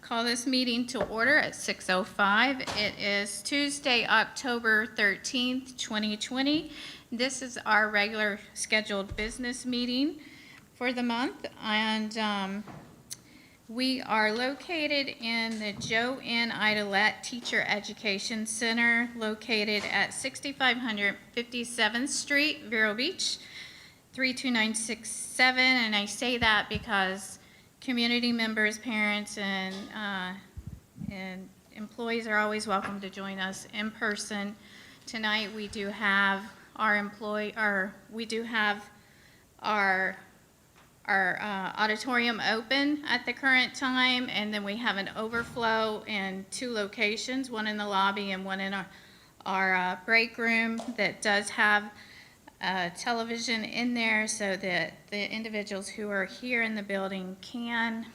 call this meeting to order at 6:05. It is Tuesday, October 13th, 2020. This is our regular scheduled business meeting for the month, and we are located in the Joe N. Idolette Teacher Education Center, located at 6500 57th Street, Vero Beach, 32967, and I say that because community members, parents, and employees are always welcome to join us in person. Tonight we do have our auditorium open at the current time, and then we have an overflow in 2 locations, one in the lobby and one in our break room that does have television in there so that the individuals who are here in the building can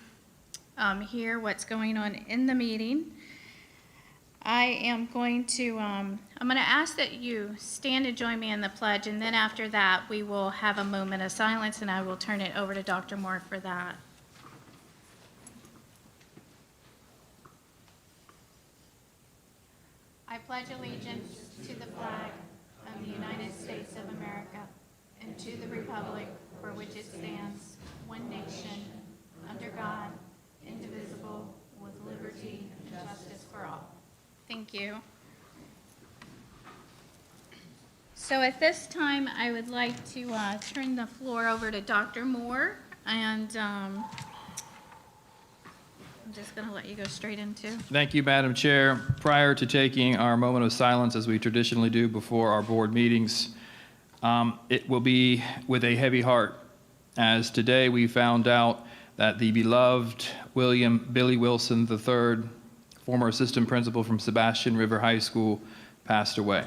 hear what's going on in the meeting. I am going to ask that you stand and join me in the pledge, and then after that we will have a moment of silence, and I will turn it over to Dr. Moore for that. I pledge allegiance to the flag of the United States of America and to the republic for which it stands, one nation, under God, indivisible, with liberty and justice for all. Thank you. So at this time, I would like to turn the floor over to Dr. Moore, and I'm just going to let you go straight into. Thank you, Madam Chair. Prior to taking our moment of silence, as we traditionally do before our board meetings, it will be with a heavy heart, as today we found out that the beloved Billy Wilson III, former assistant principal from Sebastian River High School, passed away.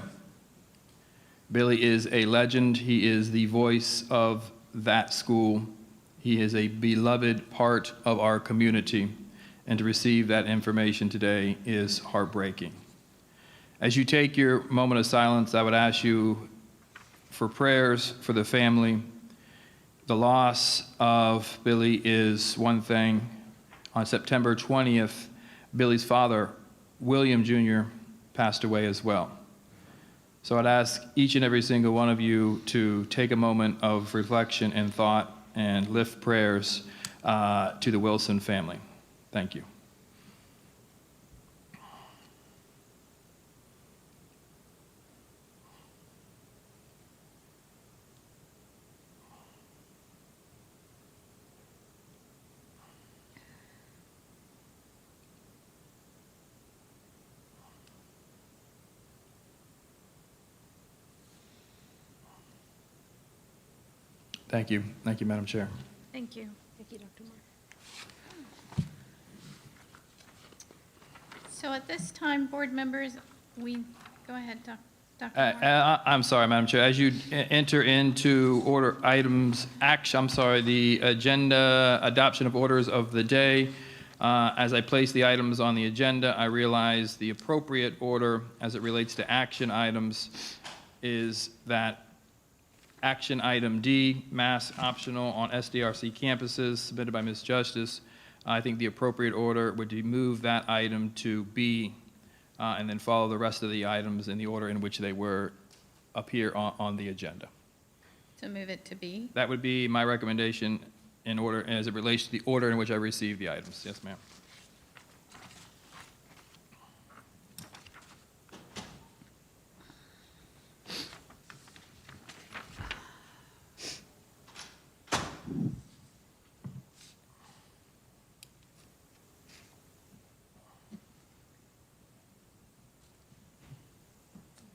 Billy is a legend. He is the voice of that school. He is a beloved part of our community, and to receive that information today is heartbreaking. As you take your moment of silence, I would ask you for prayers for the family. The loss of Billy is one thing. On September 20th, Billy's father, William Jr., passed away as well. So I'd ask each and every single one of you to take a moment of reflection and thought and lift prayers to the Wilson family. Thank you. Thank you. Thank you, Madam Chair. Thank you. Thank you, Dr. Moore. So at this time, board members, go ahead, Dr. Moore. I'm sorry, Madam Chair. As you enter into order items, the agenda adoption of orders of the day, as I place the items on the agenda, I realize the appropriate order as it relates to action items is that action item D, mass optional on SDRC campuses, submitted by Ms. Justice. I think the appropriate order would be move that item to B, and then follow the rest of the items in the order in which they were appear on the agenda. To move it to B. That would be my recommendation in order as it relates to the order in which I received the items. Yes, ma'am.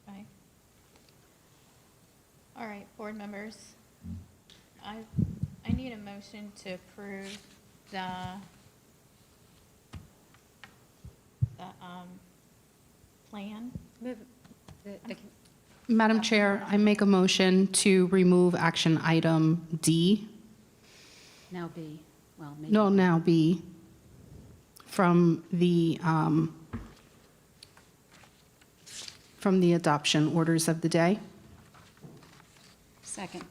Okay. All right, board members. I need a motion to approve the plan. Madam Chair, I make a motion to remove action item D. Now B, well, maybe. No, now B, from the adoption orders of the day. Second.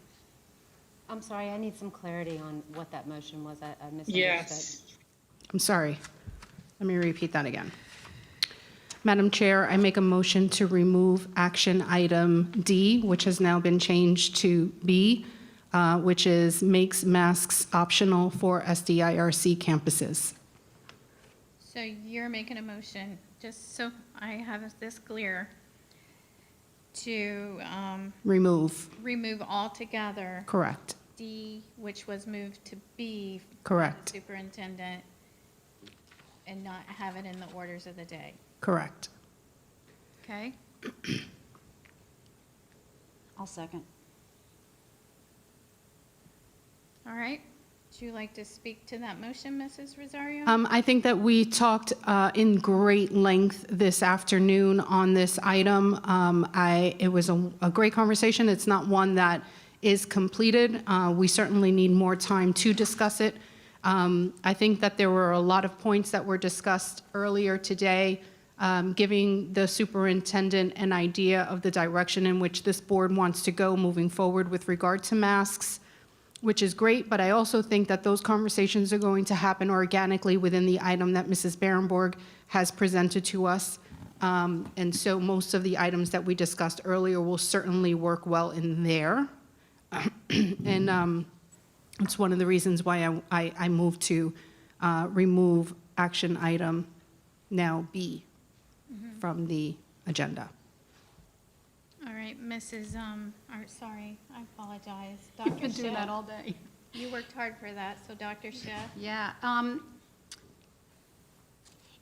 I'm sorry, I need some clarity on what that motion was. I misunderstood. Yes. I'm sorry. Let me repeat that again. Madam Chair, I make a motion to remove action item D, which has now been changed to B, which is makes masks optional for SDIRC campuses. So you're making a motion, just so I have this clear, to Remove, remove altogether correct, D, which was moved to B. Correct. Superintendent, and not have it in the orders of the day, correct. okay? I'll second. All right. Would you like to speak to that motion, Mrs. Rosario? I think that we talked in great length this afternoon on this item. It was a great conversation. It's not one that is completed. We certainly need more time to discuss it. I think that there were a lot of points that were discussed earlier today, giving the superintendent an idea of the direction in which this board wants to go moving forward with regard to masks, which is great, but I also think that those conversations are going to happen organically within the item that Mrs. Berenborg has presented to us. And so most of the items that we discussed earlier will certainly work well in there. And it's one of the reasons why I moved to remove action item now B from the agenda. All right, Mrs., sorry, I apologize. Dr. Schiff, all day. you worked hard for that, so Dr. Schiff? Yeah.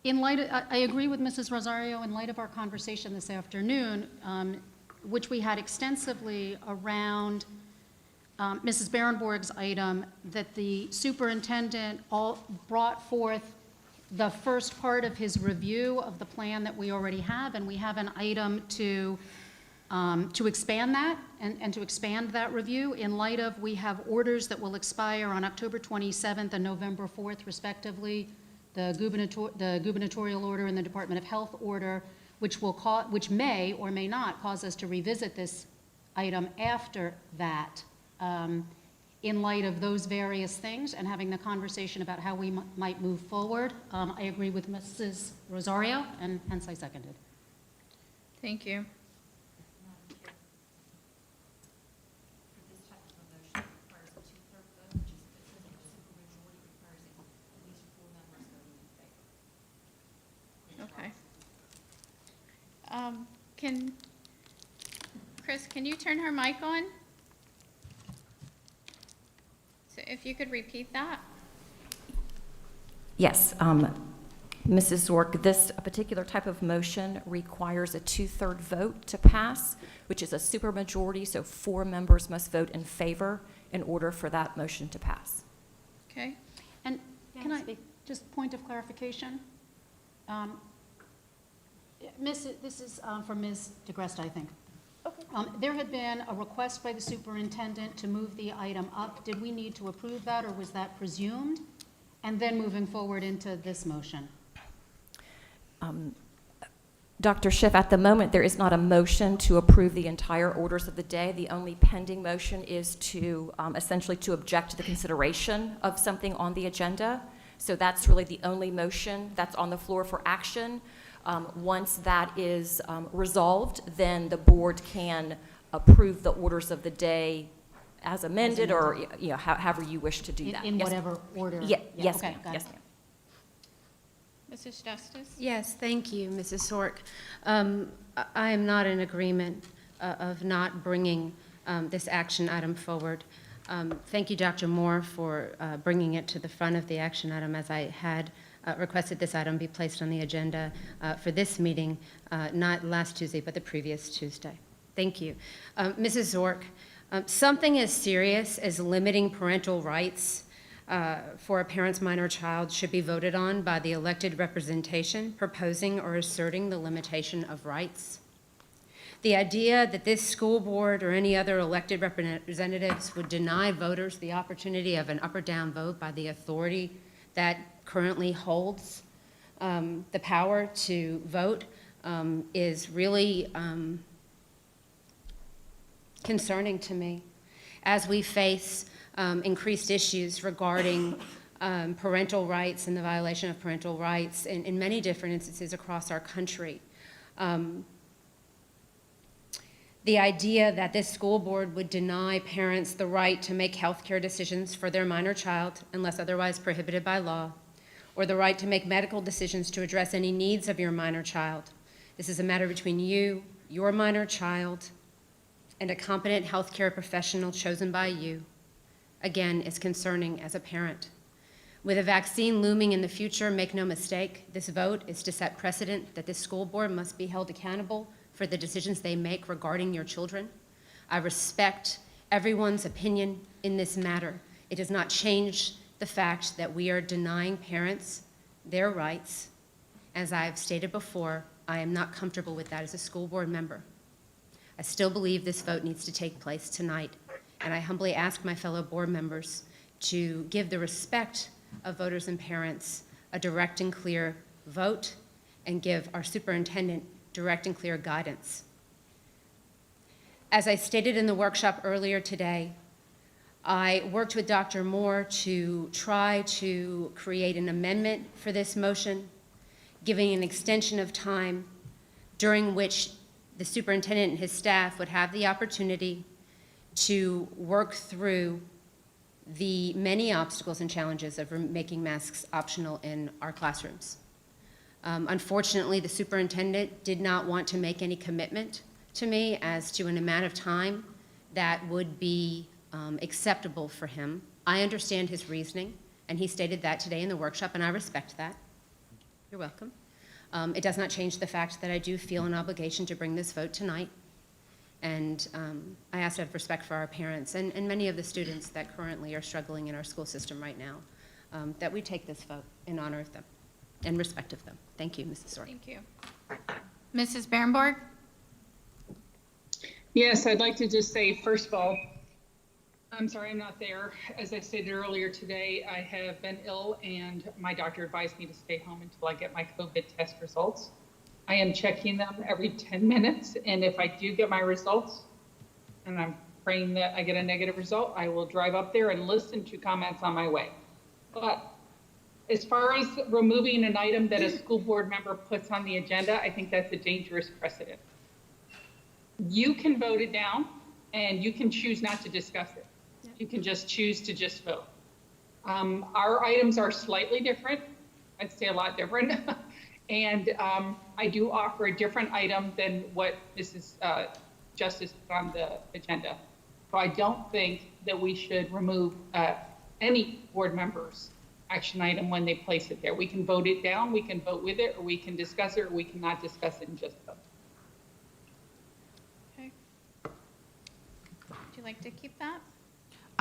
In light, I agree with Mrs. Rosario, in light of our conversation this afternoon, which we had extensively around Mrs. Berenborg's item, that the superintendent brought forth the first part of his review of the plan that we already have, and we have an item to expand that and to expand that review in light of, we have orders that will expire on October 27th and November 4th respectively, the gubernatorial order and the Department of Health order, which may or may not cause us to revisit this item after that, in light of those various things and having the conversation about how we might move forward. I agree with Mrs. Rosario, and hence I seconded. Thank you. Okay. Chris, can you turn her mic on? So if you could repeat that? Yes, Mrs. Zork, this particular type of motion requires a two-third vote to pass, which is a supermajority, so 4 members must vote in favor in order for that motion to pass. Okay. And can I, just point of clarification? This is for Ms. DeGresta, I think. Okay. There had been a request by the superintendent to move the item up. Did we need to approve that, or was that presumed? And then moving forward into this motion? Dr. Schiff, at the moment, there is not a motion to approve the entire orders of the day. The only pending motion is to essentially to object to the consideration of something on the agenda. So that's really the only motion that's on the floor for action. Once that is resolved, then the board can approve the orders of the day as amended, or however you wish to do that. In Yes. whatever order? Yes, okay, ma'am. got Yes, it. ma'am. Mrs. Justice? Yes, thank you, Mrs. Sork. I am not in agreement of not bringing this action item forward. Thank you, Dr. Moore, for bringing it to the front of the action item, as I had requested this item be placed on the agenda for this meeting, not last Tuesday, but the previous Tuesday. Thank you. Mrs. Zork, something as serious as limiting parental rights for a parent's minor child should be voted on by the elected representation proposing or asserting the limitation of rights. The idea that this school board or any other elected representatives would deny voters the opportunity of an up or down vote by the authority that currently holds the power to vote is really concerning to me as we face increased issues regarding parental rights and the violation of parental rights in many different instances across our country. The idea that this school board would deny parents the right to make healthcare decisions for their minor child unless otherwise prohibited by law, or the right to make medical decisions to address any needs of your minor child. This is a matter between you, your minor child, and a competent healthcare professional chosen by you. Again, is concerning as a parent. With a vaccine looming in the future, make no mistake, this vote is to set precedent that this school board must be held accountable for the decisions they make regarding your children. I respect everyone's opinion in this matter. It does not change the fact that we are denying parents their rights. As I've stated before, I am not comfortable with that as a school board member. I still believe this vote needs to take place tonight, and I humbly ask my fellow board members to give the respect of voters and parents a direct and clear vote, and give our superintendent direct and clear guidance. As I stated in the workshop earlier today, I worked with Dr. Moore to try to create an amendment for this motion, giving an extension of time during which the superintendent and his staff would have the opportunity to work through the many obstacles and challenges of making masks optional in our classrooms. Unfortunately, the superintendent did not want to make any commitment to me as to an amount of time that would be acceptable for him. I understand his reasoning, and he stated that today in the workshop, and I respect that. You're welcome. It does not change the fact that I do feel an obligation to bring this vote tonight, and I ask out of respect for our parents and many of the students that currently are struggling in our school system right now, that we take this vote in honor of them and respect of them. Thank you, Mrs. Sork. Thank you. Mrs. Berenborg? Yes, I'd like to just say, first of all, I'm sorry I'm not there. As I stated earlier today, I have been ill and my doctor advised me to stay home until I get my COVID test results. I am checking them every 10 minutes, and if I do get my results, and I'm praying that I get a negative result, I will drive up there and listen to comments on my way. But as far as removing an item that a school board member puts on the agenda, I think that's a dangerous precedent. You can vote it down, and you can choose not to discuss it. You can just choose to just vote. Our items are slightly different. I'd say a lot different. And I do offer a different item than what Mrs. Justice put on the agenda. So I don't think that we should remove any board member's action item when they place it there. We can vote it down, we can vote with it, or we can discuss it, or we cannot discuss it and just vote. Okay. Would you like to keep that?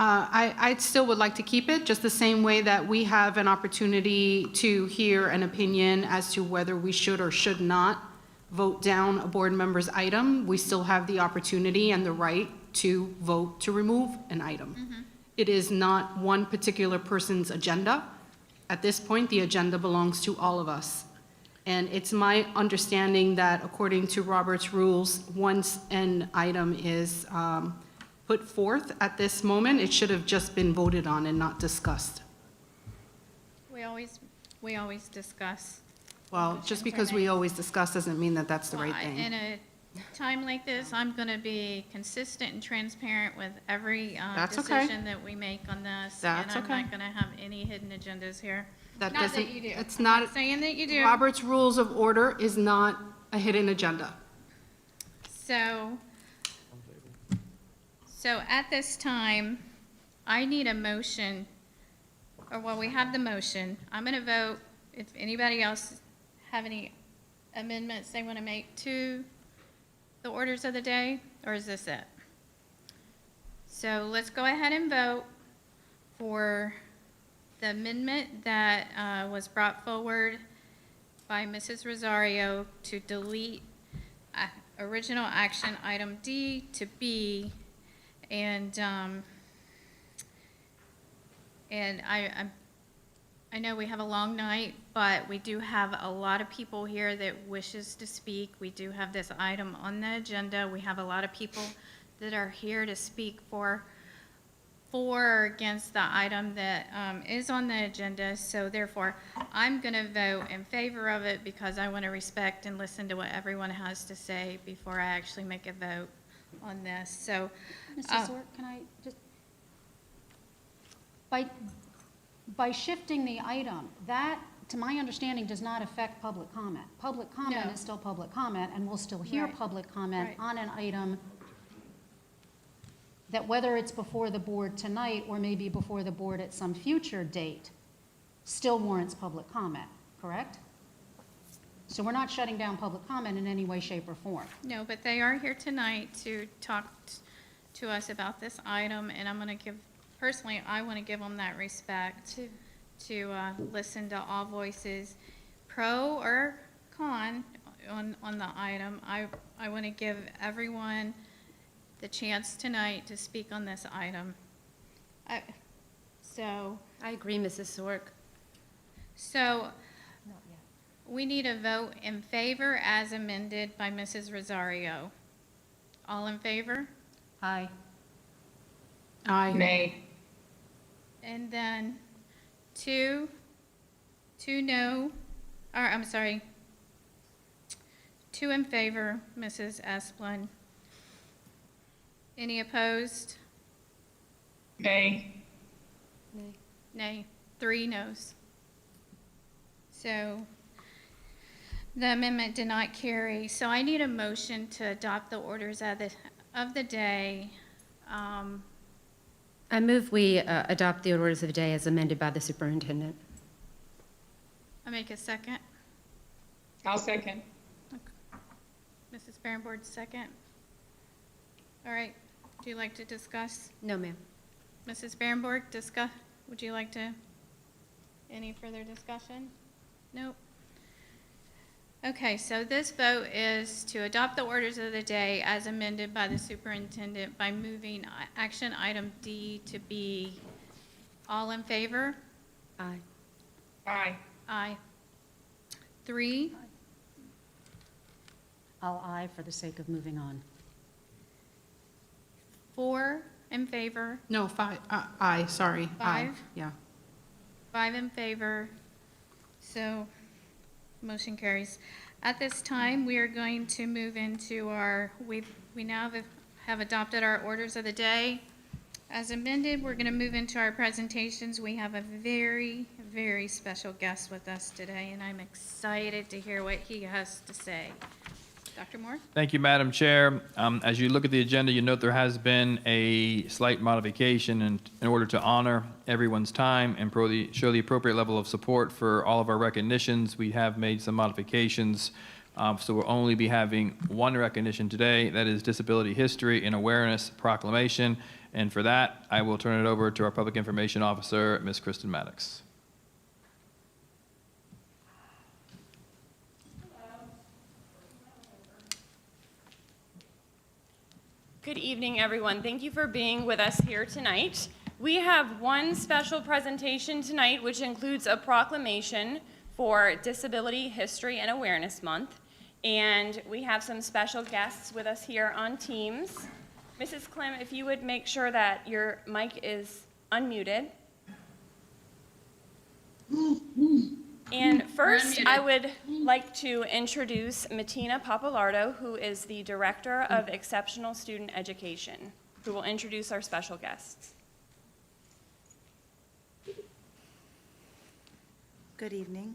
I still would like to keep it, just the same way that we have an opportunity to hear an opinion as to whether we should or should not vote down a board member's item. We still have the opportunity and the right to vote to remove an item. It is not one particular person's agenda. At this point, the agenda belongs to all of us. And it's my understanding that according to Robert's rules, once an item is put forth at this moment, it should have just been voted on and not discussed. We always discuss. Well, just because we always discuss doesn't mean that that's the right Well, thing. In a time like this, I'm going to be consistent and transparent with every That's okay. decision that we make on this. That's And I'm okay. not going to have any hidden agendas here. That Not doesn't, that you do. it's I'm not, saying that you do. Robert's Rules of Order is not a hidden agenda. So at this time, I need a motion, or well, we have the motion. I'm going to vote. If anybody else have any amendments they want to make to the orders of the day, or is this it? So let's go ahead and vote for the amendment that was brought forward by Mrs. Rosario to delete original action item D to B, and I know we have a long night, but we do have a lot of people here that wishes to speak. We do have this item on the agenda. We have a lot of people that are here to speak for for or against the item that is on the agenda, so therefore, I'm going to vote in favor of it because I want to respect and listen to what everyone has to say before I actually make a vote on this. So, Mrs. Zork, can I just, by shifting the item, that, to my understanding, does not affect public comment. Public comment No. is still public comment, and we'll still hear Right. public comment Right. on an item that, whether it's before the board tonight or maybe before the board at some future date, still warrants public comment, correct? So we're not shutting down public comment in any way, shape, or form. no, but they are here tonight to talk to us about this item, and I'm going to give, personally, I want to give them that respect to listen to all voices, pro or con, on the item. I want to give everyone the chance tonight to speak on this item. So I agree, Mrs. Sork. we need a vote in favor as amended by Mrs. Rosario. All in favor? Aye. Aye. Nay. And then two no, or I'm sorry, 2 in favor, Mrs. Esplin. Any opposed? Nay. Nay. 3 noes. So the amendment did not carry. So I need a motion to adopt the orders of the day. I move we adopt the orders of the day as amended by the superintendent. I make a second. I'll second. Mrs. Barrenborn, second. All right. Would you like to discuss? No, ma'am. Mrs. Barrenborn, discuss, would you like to, any further discussion? Nope. Okay, so this vote is to adopt the orders of the day as amended by the superintendent by moving action item D to B. All in favor? Aye. Aye. Aye. 3, I'll aye for the sake of moving on. 4 in favor, No, 5, aye, sorry. Aye. 5? Yeah. 5 in favor, so motion carries. At this time, we are going to move into we now have adopted our orders of the day. As amended, we're going to move into our presentations. We have a very, very special guest with us today, and I'm excited to hear what he has to say. Dr. Moore? Thank you, Madam Chair. As you look at the agenda, you note there has been a slight modification in order to honor everyone's time and show the appropriate level of support for all of our recognitions. We have made some modifications, so we'll only be having one recognition today. That is Disability History and Awareness Proclamation. And for that, I will turn it over to our Public Information Officer, Ms. Kristen Maddox. Good evening, everyone. Thank you for being with us here tonight. We have one special presentation tonight, which includes a proclamation for Disability History and Awareness Month. And we have some special guests with us here on Teams. Mrs. Klim, if you would make sure that your mic is unmuted. And first, I would like to introduce Matina Papalardo, who is the Director of Exceptional Student Education, who will introduce our special guests. Good evening.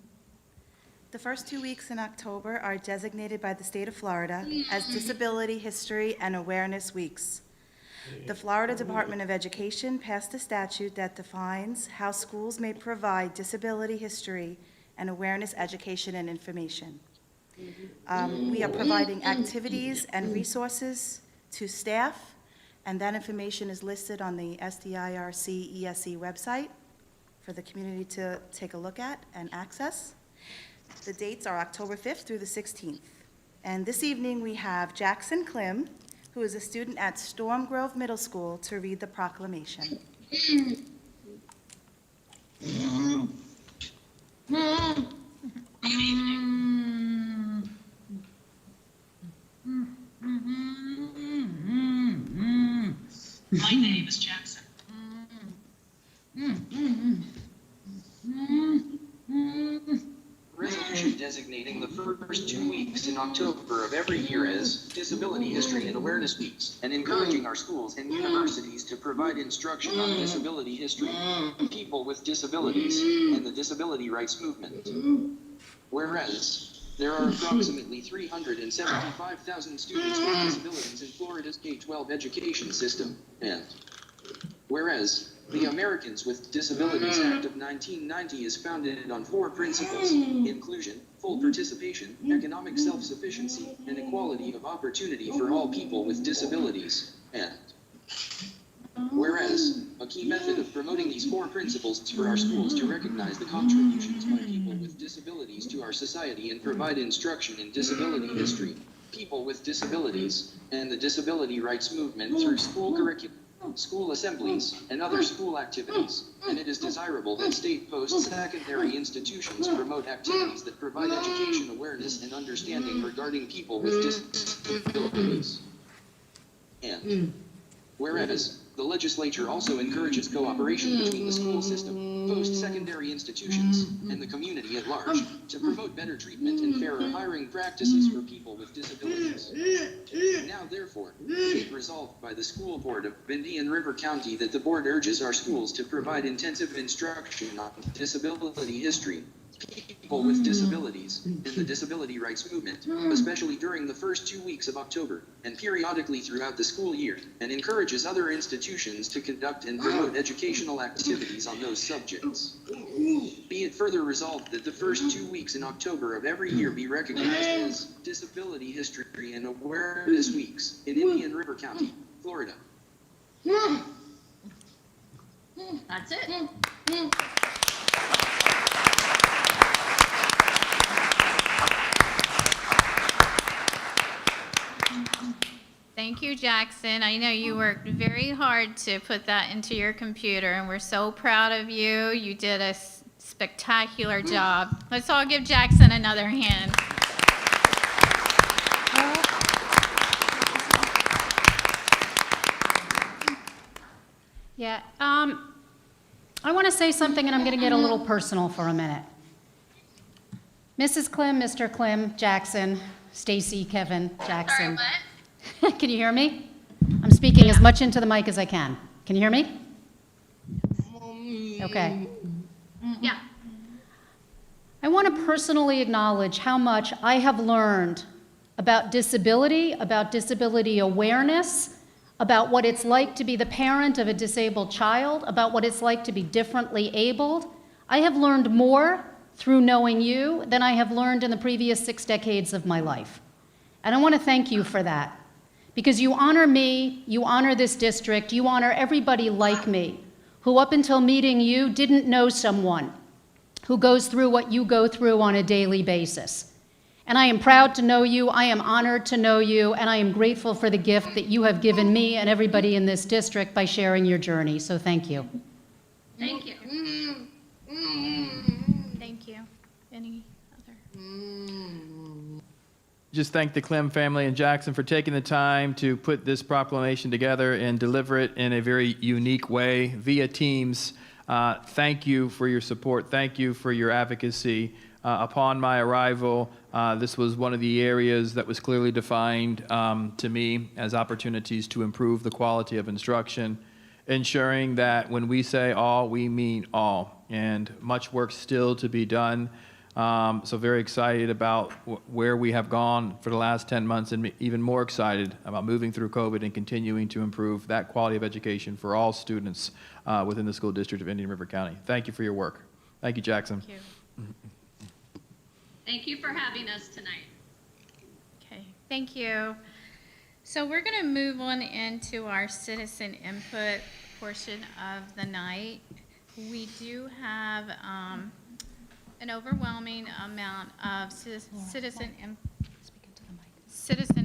The first 2 weeks in October are designated by the state of Florida as Disability History and Awareness Weeks. The Florida Department of Education passed a statute that defines how schools may provide disability history and awareness education and information. We are providing activities and resources to staff, and that information is listed on the SDIRC ESE website for the community to take a look at and access. The dates are October 5th through the 16th. And this evening, we have Jackson Klim, who is a student at Storm Grove Middle School, to read the proclamation. My name is Jackson. designating the first 2 weeks in October of every year as Disability History and Awareness Weeks, and encouraging our schools and universities to provide instruction on disability history, people with disabilities, and the disability rights movement. Whereas, there are approximately 375,000 students with disabilities in Florida's K-12 education system, and whereas, the Americans with Disabilities Act of 1990 is founded on 4 principles: inclusion, full participation, economic self-sufficiency, and equality of opportunity for all people with disabilities, and whereas, a key method of promoting these 4 principles is for our schools to recognize the contributions by people with disabilities to our society and provide instruction in disability history, people with disabilities, and the disability rights movement through school curriculum, school assemblies, and other school activities, and it is desirable that state post-secondary institutions promote activities that provide education, awareness, and understanding regarding people with disabilities. And whereas, the legislature also encourages cooperation between the school system, post-secondary institutions, and the community at large to promote better treatment and fairer hiring practices for people with disabilities. Now, therefore, be it resolved by the School Board of Indian River County that the board urges our schools to provide intensive instruction on disability history, people with disabilities, and the disability rights movement, especially during the first 2 weeks of October, and periodically throughout the school year, and encourages other institutions to conduct and promote educational activities on those subjects. Be it further resolved that the first 2 weeks in October of every year be recognized as Disability History and Awareness Weeks in Indian River County, Florida. That's it. Thank you, Jackson. I know you worked very hard to put that into your computer, and we're so proud of you. You did a spectacular job. Let's all give Jackson another hand. Yeah, I want to say something, and I'm going to get a little personal for a minute. Mrs. Clem, Mr. Clem, Jackson, Stacy, Kevin, Jackson. Sorry, what? Can you hear me? I'm speaking as much into the mic as I can. Can you hear me? Okay. Yeah. I want to personally acknowledge how much I have learned about disability awareness, about what it's like to be the parent of a disabled child, about what it's like to be differently abled. I have learned more through knowing you than I have learned in the previous 6 decades of my life. And I want to thank you for that, because you honor me, you honor this district, you honor everybody like me, who up until meeting you didn't know someone who goes through what you go through on a daily basis. And I am proud to know you, I am honored to know you, and I am grateful for the gift that you have given me and everybody in this district by sharing your journey, so thank you. Thank you. Thank you. Any other? Just thank the Clem family and Jackson for taking the time to put this proclamation together and deliver it in a very unique way via Teams. Thank you for your support. Thank you for your advocacy. Upon my arrival, this was one of the areas that was clearly defined to me as opportunities to improve the quality of instruction, ensuring that when we say all, we mean all, and much work still to be done. So very excited about where we have gone for the last 10 months, and even more excited about moving through COVID and continuing to improve that quality of education for all students within the school district of Indian River County. Thank you for your work. Thank you, Jackson. Thank you. Thank you for having us tonight. Okay, thank you. So we're going to move on into our citizen input portion of the night. We do have an overwhelming amount of citizen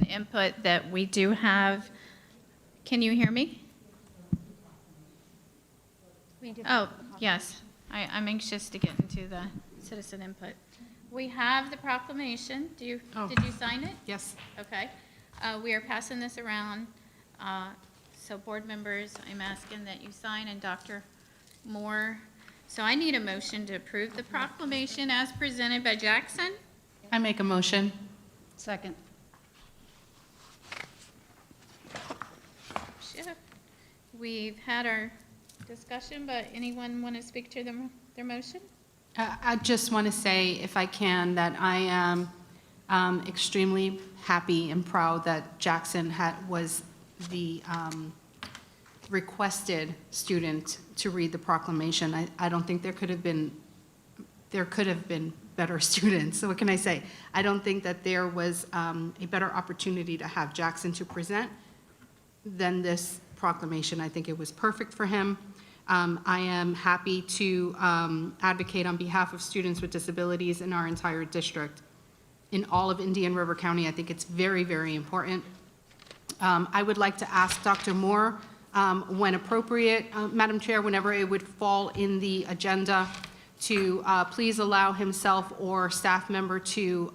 input that we do have. Can you hear me? Oh, yes. I'm anxious to get into the citizen input. We have the proclamation. Did you sign it? Yes. Okay. We are passing this around. So board members, I'm asking that you sign, and Dr. Moore. So I need a motion to approve the proclamation as presented by Jackson. I make a motion. Second. Sure. We've had our discussion, but anyone want to speak to their motion? I just want to say, if I can, that I am extremely happy and proud that Jackson was the requested student to read the proclamation. I don't think there could have been better students. So what can I say? I don't think that there was a better opportunity to have Jackson to present than this proclamation. I think it was perfect for him. I am happy to advocate on behalf of students with disabilities in our entire district. In all of Indian River County, I think it's very, very important. I would like to ask Dr. Moore, when appropriate, Madam Chair, whenever it would fall in the agenda, to please allow himself or staff member to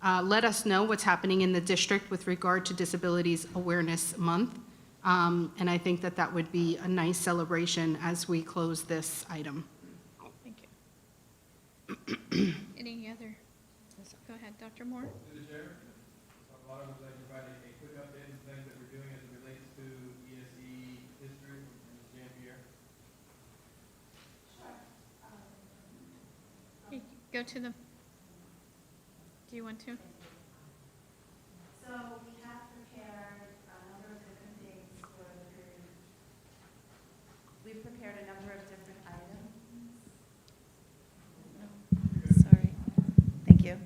let us know what's happening in the district with regard to Disabilities Awareness Month. And I think that that would be a nice celebration as we close this item. Thank you. Any other? Go ahead, Dr. Moore. Through the chair, a lot of us like to provide a quick update on things that we're doing as it relates to ESE history from Ms. Jean-Pierre. Hey, go to the, do you want to? So we have prepared a number of different things for the period. We've prepared a number of different items. Sorry. Thank you.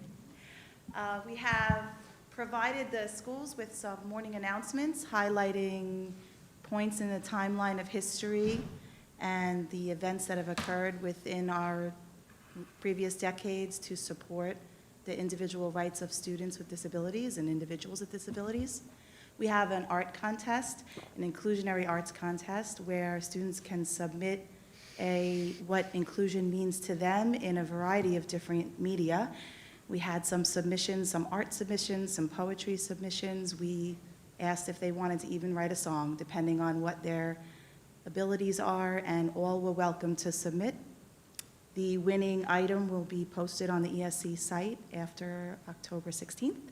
We have provided the schools with some morning announcements highlighting points in the timeline of history and the events that have occurred within our previous decades to support the individual rights of students with disabilities and individuals with disabilities. We have an art contest, an inclusionary arts contest, where students can submit what inclusion means to them in a variety of different media. We had some submissions, some art submissions, some poetry submissions. We asked if they wanted to even write a song, depending on what their abilities are, and all were welcome to submit. The winning item will be posted on the ESC site after October 16th.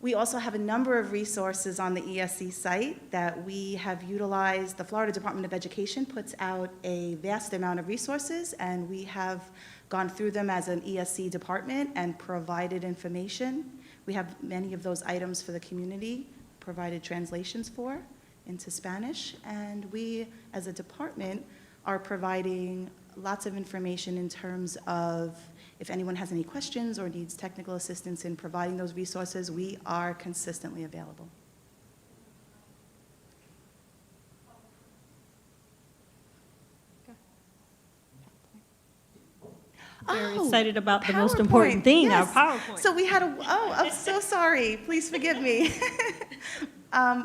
We also have a number of resources on the ESC site that we have utilized. The Florida Department of Education puts out a vast amount of resources, and we have gone through them as an ESC department and provided information. We have many of those items for the community, provided translations for into Spanish, and we, as a department, are providing lots of information in terms of if anyone has any questions or needs technical assistance in providing those resources, we are consistently available. Very Oh, excited about the most PowerPoint, important thing, our yes. PowerPoint. So we had I'm so sorry, please forgive me.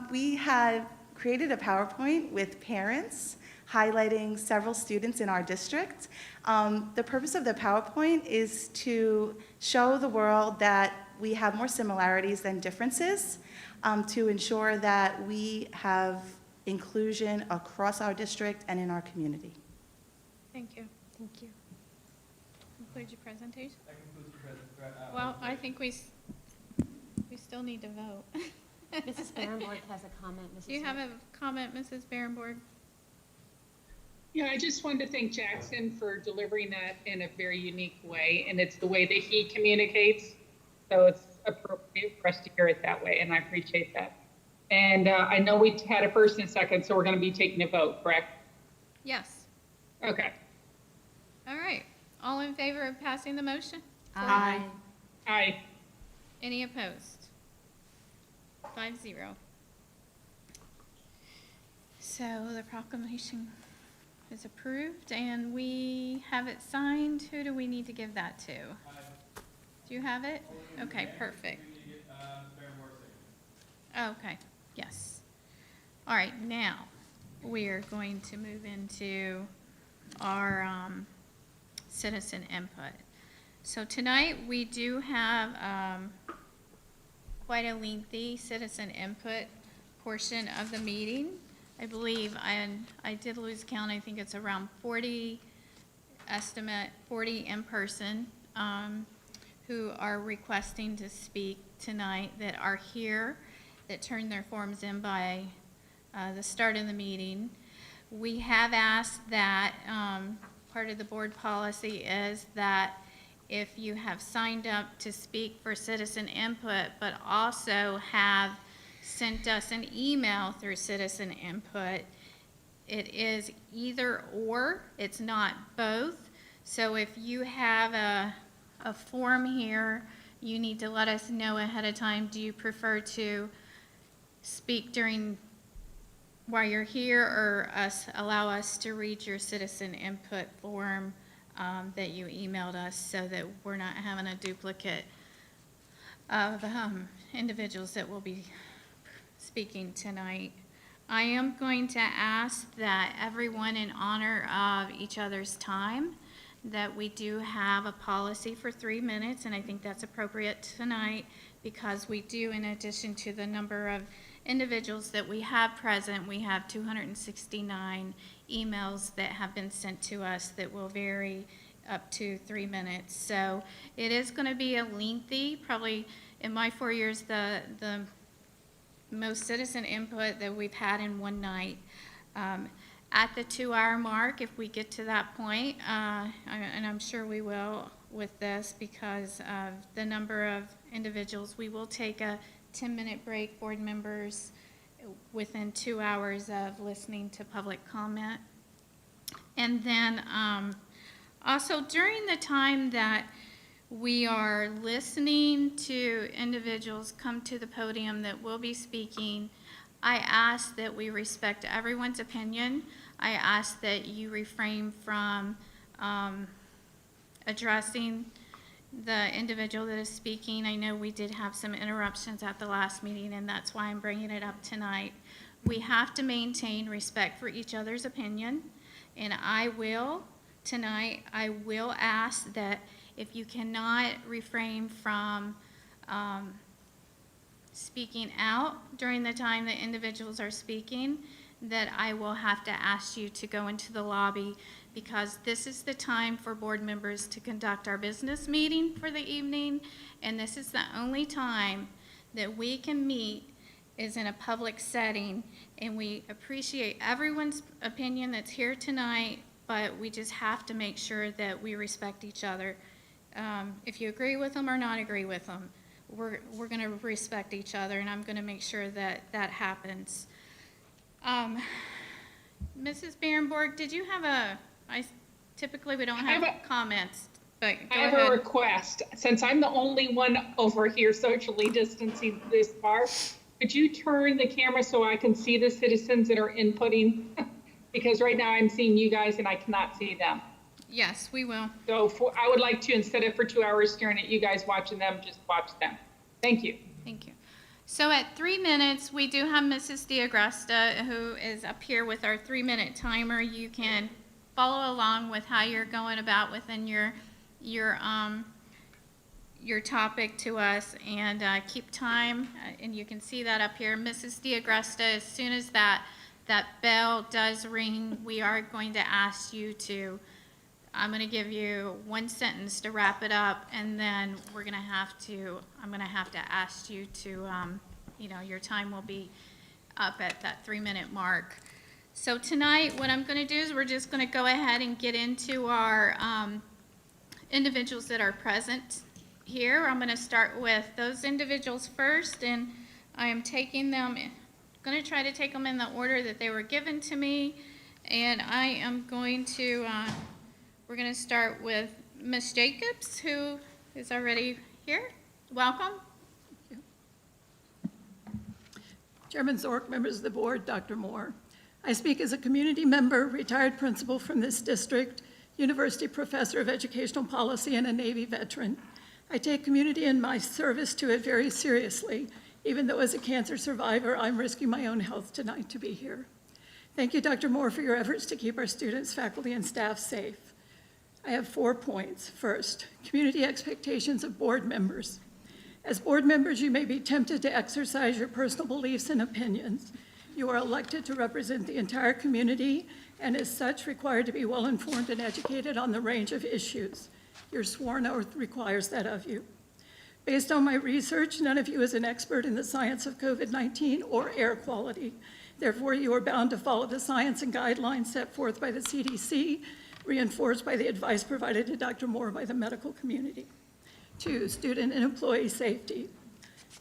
We had created a PowerPoint with parents highlighting several students in our district. The purpose of the PowerPoint is to show the world that we have more similarities than differences, to ensure that we have inclusion across our district and in our community. Thank you. Thank you. Conclude your presentation? That concludes the presentation. Well, I think we still need to vote. Mrs. Barrenborg has a comment. Do you have a comment, Mrs. Barrenborg? Yeah, I just wanted to thank Jackson for delivering that in a very unique way, and it's the way that he communicates, so it's appropriate for us to hear it that way, and I appreciate that. And I know we had a first and second, so we're going to be taking a vote, correct? Yes. Okay. All right. All in favor of passing the motion? Aye. Aye. Any opposed? 5-0. So the proclamation is approved, and we have it signed. Who do we need to give that to? Do you have it? Okay, perfect. Okay, yes. All right, now we are going to move into our citizen input. So tonight we do have quite a lengthy citizen input portion of the meeting. I believe, I did lose count, I think it's around 40 in person, who are requesting to speak tonight that are here, that turned their forms in by the start of the meeting. We have asked that, part of the board policy is that if you have signed up to speak for citizen input, but also have sent us an email through citizen input, it is either or, it's not both. So if you have a form here, you need to let us know ahead of time. Do you prefer to speak while you're here, or allow us to read your citizen input form that you emailed us, so that we're not having a duplicate of individuals that will be speaking tonight? I am going to ask that everyone, in honor of each other's time, that we do have a policy for 3 minutes, and I think that's appropriate tonight, because we do, in addition to the number of individuals that we have present, we have 269 emails that have been sent to us that will vary up to 3 minutes. So it is going to be a lengthy, probably in my 4 years, the most citizen input that we've had in one night. At the 2-hour mark, if we get to that point, and I'm sure we will with this because of the number of individuals, we will take a 10-minute break, board members, within 2 hours of listening to public comment. And then also during the time that we are listening to individuals come to the podium that will be speaking, I ask that we respect everyone's opinion. I ask that you refrain from addressing the individual that is speaking. I know we did have some interruptions at the last meeting, and that's why I'm bringing it up tonight. We have to maintain respect for each other's opinion, and I will ask that if you cannot refrain from speaking out during the time that individuals are speaking, that I will have to ask you to go into the lobby, because this is the time for board members to conduct our business meeting for the evening, and this is the only time that we can meet is in a public setting, and we appreciate everyone's opinion that's here tonight, but we just have to make sure that we respect each other. If you agree with them or not agree with them, we're going to respect each other, and I'm going to make sure that that happens. Mrs. Berenborg, did you have typically we don't have comments, but go I have ahead. a request. Since I'm the only one over here socially distancing this far, could you turn the camera so I can see the citizens that are inputting? Because right now I'm seeing you guys and I cannot see them. Yes, we will. So I would like to, instead of for 2 hours staring at you guys watching them, just watch them. Thank you. Thank you. So at 3 minutes, we do have Mrs. D'Agresta, who is up here with our 3-minute timer. You can follow along with how you're going about within your topic to us, and keep time, and you can see that up here. Mrs. D'Agresta, as soon as that bell does ring, we are going to ask you to, I'm going to give you one sentence to wrap it up, and then I'm going to have to ask you to, your time will be up at that 3-minute mark. So tonight, what I'm going to do is we're just going to go ahead and get into our individuals that are present here. I'm going to start with those individuals first, and I am going to try to take them in the order that they were given to me, and I am going to, we're going to start with Ms. Jacobs, who is already here. Welcome. Chairman Zork, members of the board, Dr. Moore. I speak as a community member, retired principal from this district, university professor of educational policy, and a Navy veteran. I take community and my service to it very seriously, even though as a cancer survivor, I'm risking my own health tonight to be here. Thank you, Dr. Moore, for your efforts to keep our students, faculty, and staff safe. I have 4 points. First, community expectations of board members. As board members, you may be tempted to exercise your personal beliefs and opinions. You are elected to represent the entire community and as such required to be well-informed and educated on the range of issues. Your sworn oath requires that of you. Based on my research, none of you is an expert in the science of COVID-19 or air quality. Therefore, you are bound to follow the science and guidelines set forth by the CDC, reinforced by the advice provided to Dr. Moore by the medical community. 2, student and employee safety.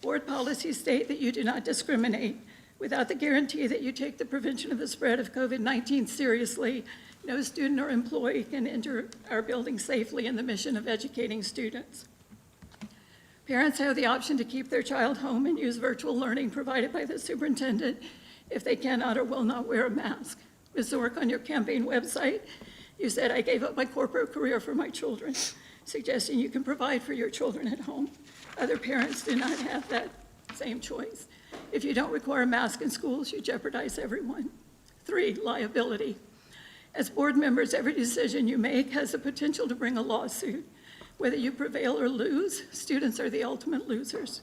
Board policies state that you do not discriminate. Without the guarantee that you take the prevention of the spread of COVID-19 seriously, no student or employee can enter our building safely in the mission of educating students. Parents have the option to keep their child home and use virtual learning provided by the superintendent if they cannot or will not wear a mask. Ms. Zork, on your campaign website, you said, "I gave up my corporate career for my children," suggesting you can provide for your children at home. Other parents do not have that same choice. If you don't require a mask in schools, you jeopardize everyone. 3, liability. As board members, every decision you make has the potential to bring a lawsuit. Whether you prevail or lose, students are the ultimate losers.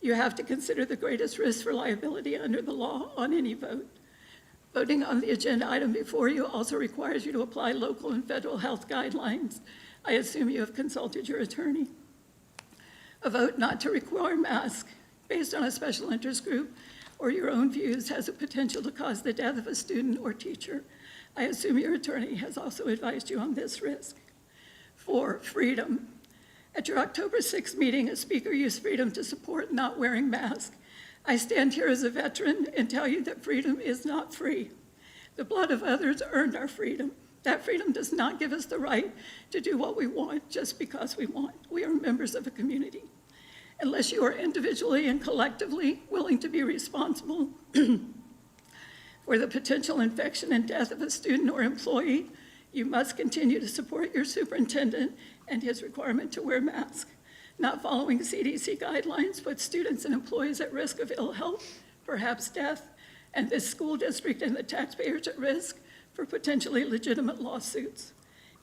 You have to consider the greatest risk for liability under the law on any vote. Voting on the agenda item before you also requires you to apply local and federal health guidelines. I assume you have consulted your attorney. A vote not to require masks based on a special interest group or your own views has the potential to cause the death of a student or teacher. I assume your attorney has also advised you on this risk. 4, freedom. At your October 6th meeting, a speaker used freedom to support not wearing masks. I stand here as a veteran and tell you that freedom is not free. The blood of others earned our freedom. That freedom does not give us the right to do what we want just because we want. We are members of a community. Unless you are individually and collectively willing to be responsible for the potential infection and death of a student or employee, you must continue to support your superintendent and his requirement to wear masks. Not following CDC guidelines puts students and employees at risk of ill health, perhaps death, and this school district and the taxpayers at risk for potentially legitimate lawsuits.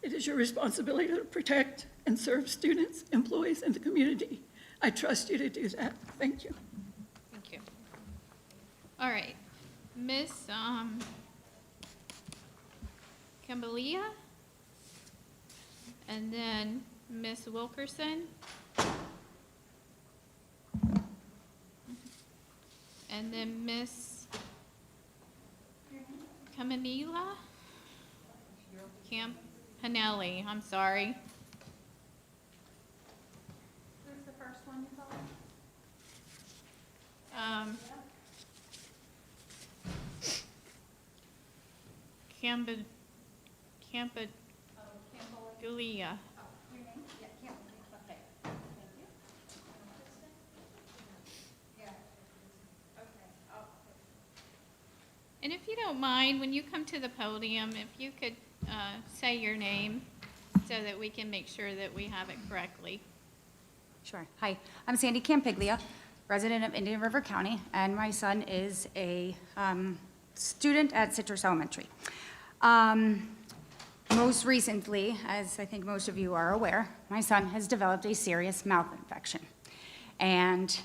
It is your responsibility to protect and serve students, employees, and the community. I trust you to do that. Thank you. Thank you. All right, Miss Cambalia, and then Miss Wilkerson, and then Miss Camanila, Campanelli, I'm sorry. Who's the first one you called? Campagulia. And if you don't mind, when you come to the podium, if you could say your name so that we can make sure that we have it correctly. Sure. Hi, I'm Sandy Campiglia, resident of Indian River County, and my son is a student at Citrus Elementary. Most recently, as I think most of you are aware, my son has developed a serious mouth infection. And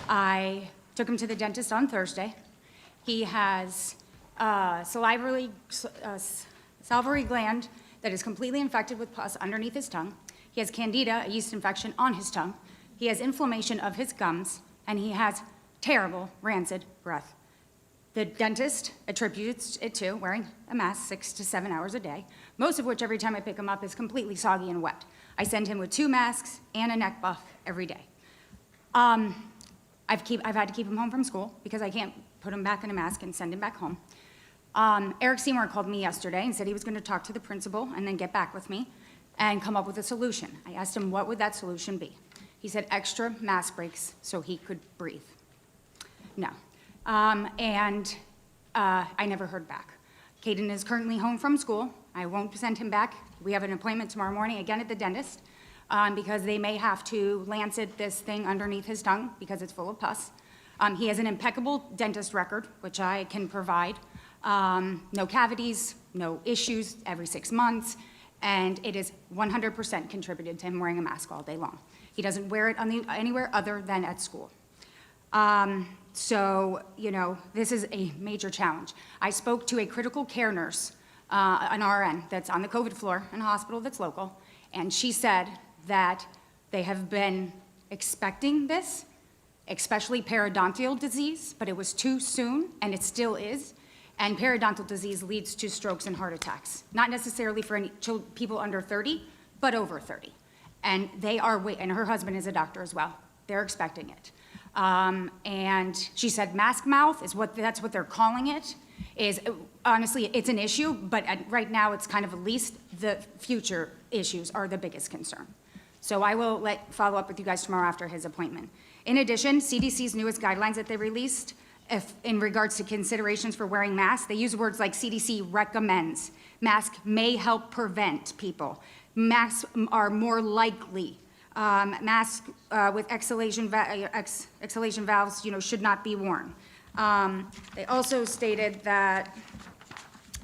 I took him to the dentist on Thursday. He has salivary gland that is completely infected with pus underneath his tongue. He has candida, a yeast infection on his tongue. He has inflammation of his gums, and he has terrible, rancid breath. The dentist attributes it to wearing a mask 6 to 7 hours a day, most of which every time I pick him up is completely soggy and wet. I send him with 2 masks and a neck buff every day. I've had to keep him home from school because I can't put him back in a mask and send him back home. Eric Seymour called me yesterday and said he was going to talk to the principal and then get back with me and come up with a solution. I asked him what would that solution be. He said extra mask breaks so he could breathe. No. I never heard back. Caden is currently home from school. I won't send him back. We have an appointment tomorrow morning again at the dentist because they may have to lancet this thing underneath his tongue because it's full of pus. He has an impeccable dentist record, which I can provide. No cavities, no issues every 6 months, and it is 100% contributed to him wearing a mask all day long. He doesn't wear it anywhere other than at school. So, you know, this is a major challenge. I spoke to a critical care nurse, an RN, that's on the COVID floor in a hospital that's local, and she said that they have been expecting this, especially periodontal disease, but it was too soon, and it still is. And periodontal disease leads to strokes and heart attacks, not necessarily for any people under 30, but over 30. And they are, and her husband is a doctor as well. They're expecting it. And she said mask mouth is that's what they're calling it. Is honestly, it's an issue, but right now it's kind of at least the future issues are the biggest concern. So I will follow up with you guys tomorrow after his appointment. In addition, CDC's newest guidelines that they released, in regards to considerations for wearing masks, they use words like CDC recommends. Masks may help prevent people. Masks are more likely. Masks with exhalation valves, should not be worn. They also stated that,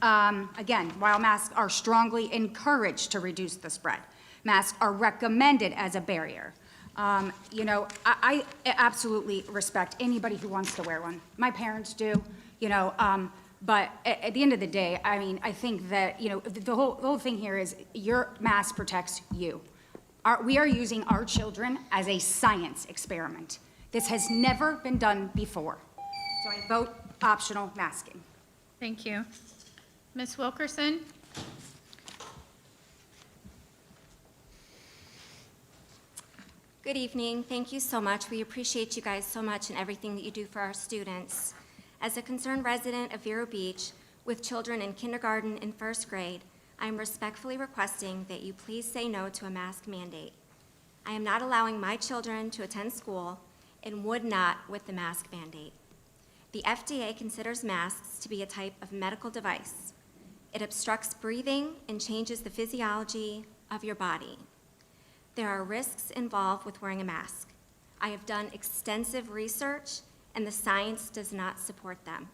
again, while masks are strongly encouraged to reduce the spread, masks are recommended as a barrier. I absolutely respect anybody who wants to wear one. My parents do, but at the end of the day, I mean, I think that, the whole thing here is your mask protects you. We are using our children as a science experiment. This has never been done before. So I vote optional masking. Thank you. Ms. Wilkerson? Good evening. Thank you so much. We appreciate you guys so much and everything that you do for our students. As a concerned resident of Vero Beach with children in kindergarten and first grade, I am respectfully requesting that you please say no to a mask mandate. I am not allowing my children to attend school and would not with the mask mandate. The FDA considers masks to be a type of medical device. It obstructs breathing and changes the physiology of your body. There are risks involved with wearing a mask. I have done extensive research, and the science does not support them.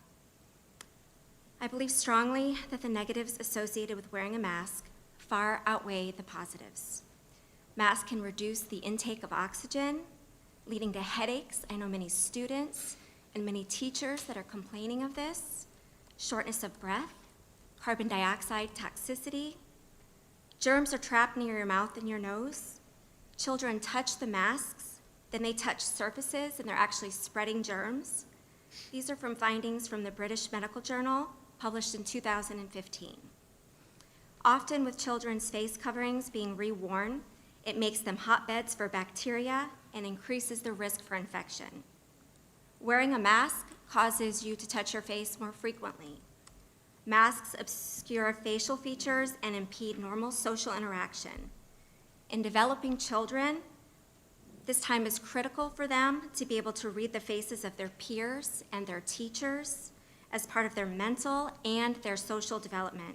I believe strongly that the negatives associated with wearing a mask far outweigh the positives. Masks can reduce the intake of oxygen, leading to headaches. I know many students and many teachers that are complaining of this, shortness of breath, carbon dioxide toxicity. Germs are trapped near your mouth and your nose. Children touch the masks, then they touch surfaces and they're actually spreading germs. These are from findings from the British Medical Journal, published in 2015. Often with children's face coverings being reworn, it makes them hotbeds for bacteria and increases the risk for infection. Wearing a mask causes you to touch your face more frequently. Masks obscure facial features and impede normal social interaction. In developing children, this time is critical for them to be able to read the faces of their peers and their teachers as part of their mental and their social development.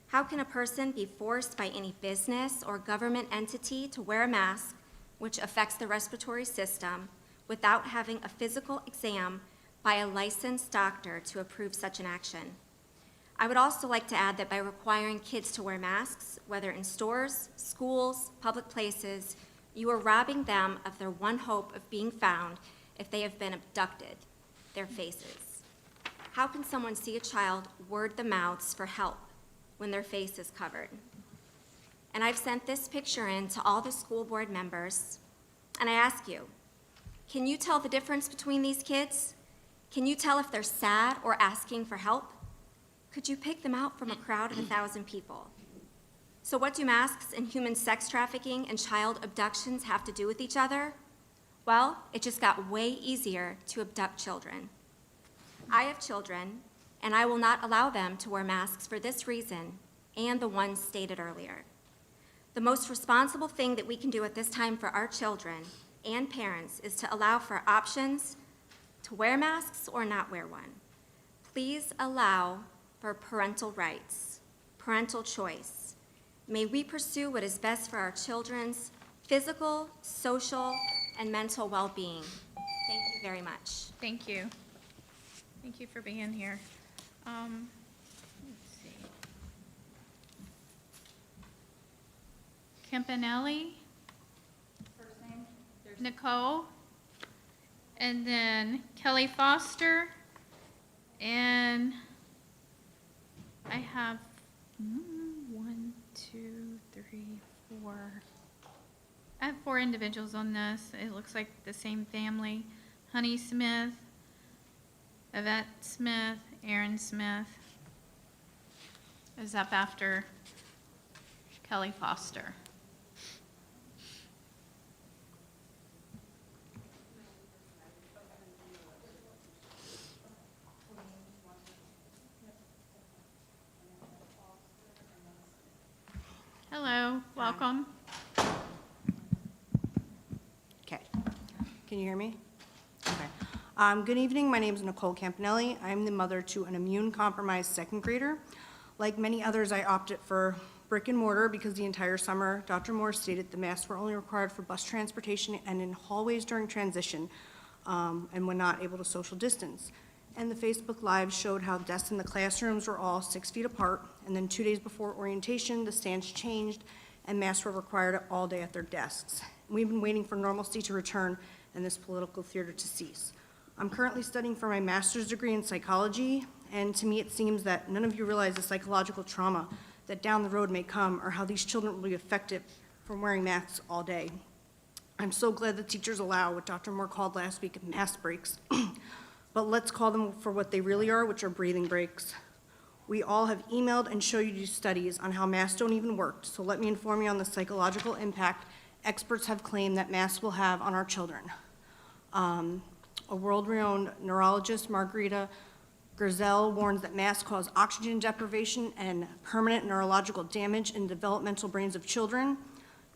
How can a person be forced by any business or government entity to wear a mask, which affects the respiratory system, without having a physical exam by a licensed doctor to approve such an action? I would also like to add that by requiring kids to wear masks, whether in stores, schools, public places, you are robbing them of their one hope of being found if they have been abducted, their faces. How can someone see a child word the mouths for help when their face is covered? And I've sent this picture in to all the school board members, and I ask you, can you tell the difference between these kids? Can you tell if they're sad or asking for help? Could you pick them out from a crowd of 1,000 people? So what do masks and human sex trafficking and child abductions have to do with each other? Well, it just got way easier to abduct children. I have children, and I will not allow them to wear masks for this reason and the ones stated earlier. The most responsible thing that we can do at this time for our children and parents is to allow for options to wear masks or not wear one. Please allow for parental rights, parental choice. May we pursue what is best for our children's physical, social, and mental well-being. Thank you very much. Thank you. Thank you for being here. Let's see. Campanelli? First name? Nicole? And then Kelly Foster? And I have 1, 2, 3, 4, I have 4 individuals on this. It looks like the same family. Honey Smith, Yvette Smith, Aaron Smith is up after Kelly Foster. Hello, welcome. Okay. Can you hear me? Okay. Good evening. My name is Nicole Campanelli. I'm the mother to an immune-compromised second grader. Like many others, I opted for brick and mortar because the entire summer, Dr. Moore stated the masks were only required for bus transportation and in hallways during transition, and when not able to social distance. And the Facebook Live showed how desks in the classrooms were all 6 feet apart, and then 2 days before orientation, the stands changed, and masks were required all day at their desks. We've been waiting for normalcy to return and this political theater to cease. I'm currently studying for my master's degree in psychology, and to me it seems that none of you realize the psychological trauma that down the road may come, or how these children will be affected from wearing masks all day. I'm so glad that teachers allow what Dr. Moore called last week mask breaks, but let's call them for what they really are, which are breathing breaks. We all have emailed and showed you studies on how masks don't even work, so let me inform you on the psychological impact experts have claimed that masks will have on our children. A world-renowned neurologist, Margarita Gersel, warns that masks cause oxygen deprivation and permanent neurological damage in developmental brains of children.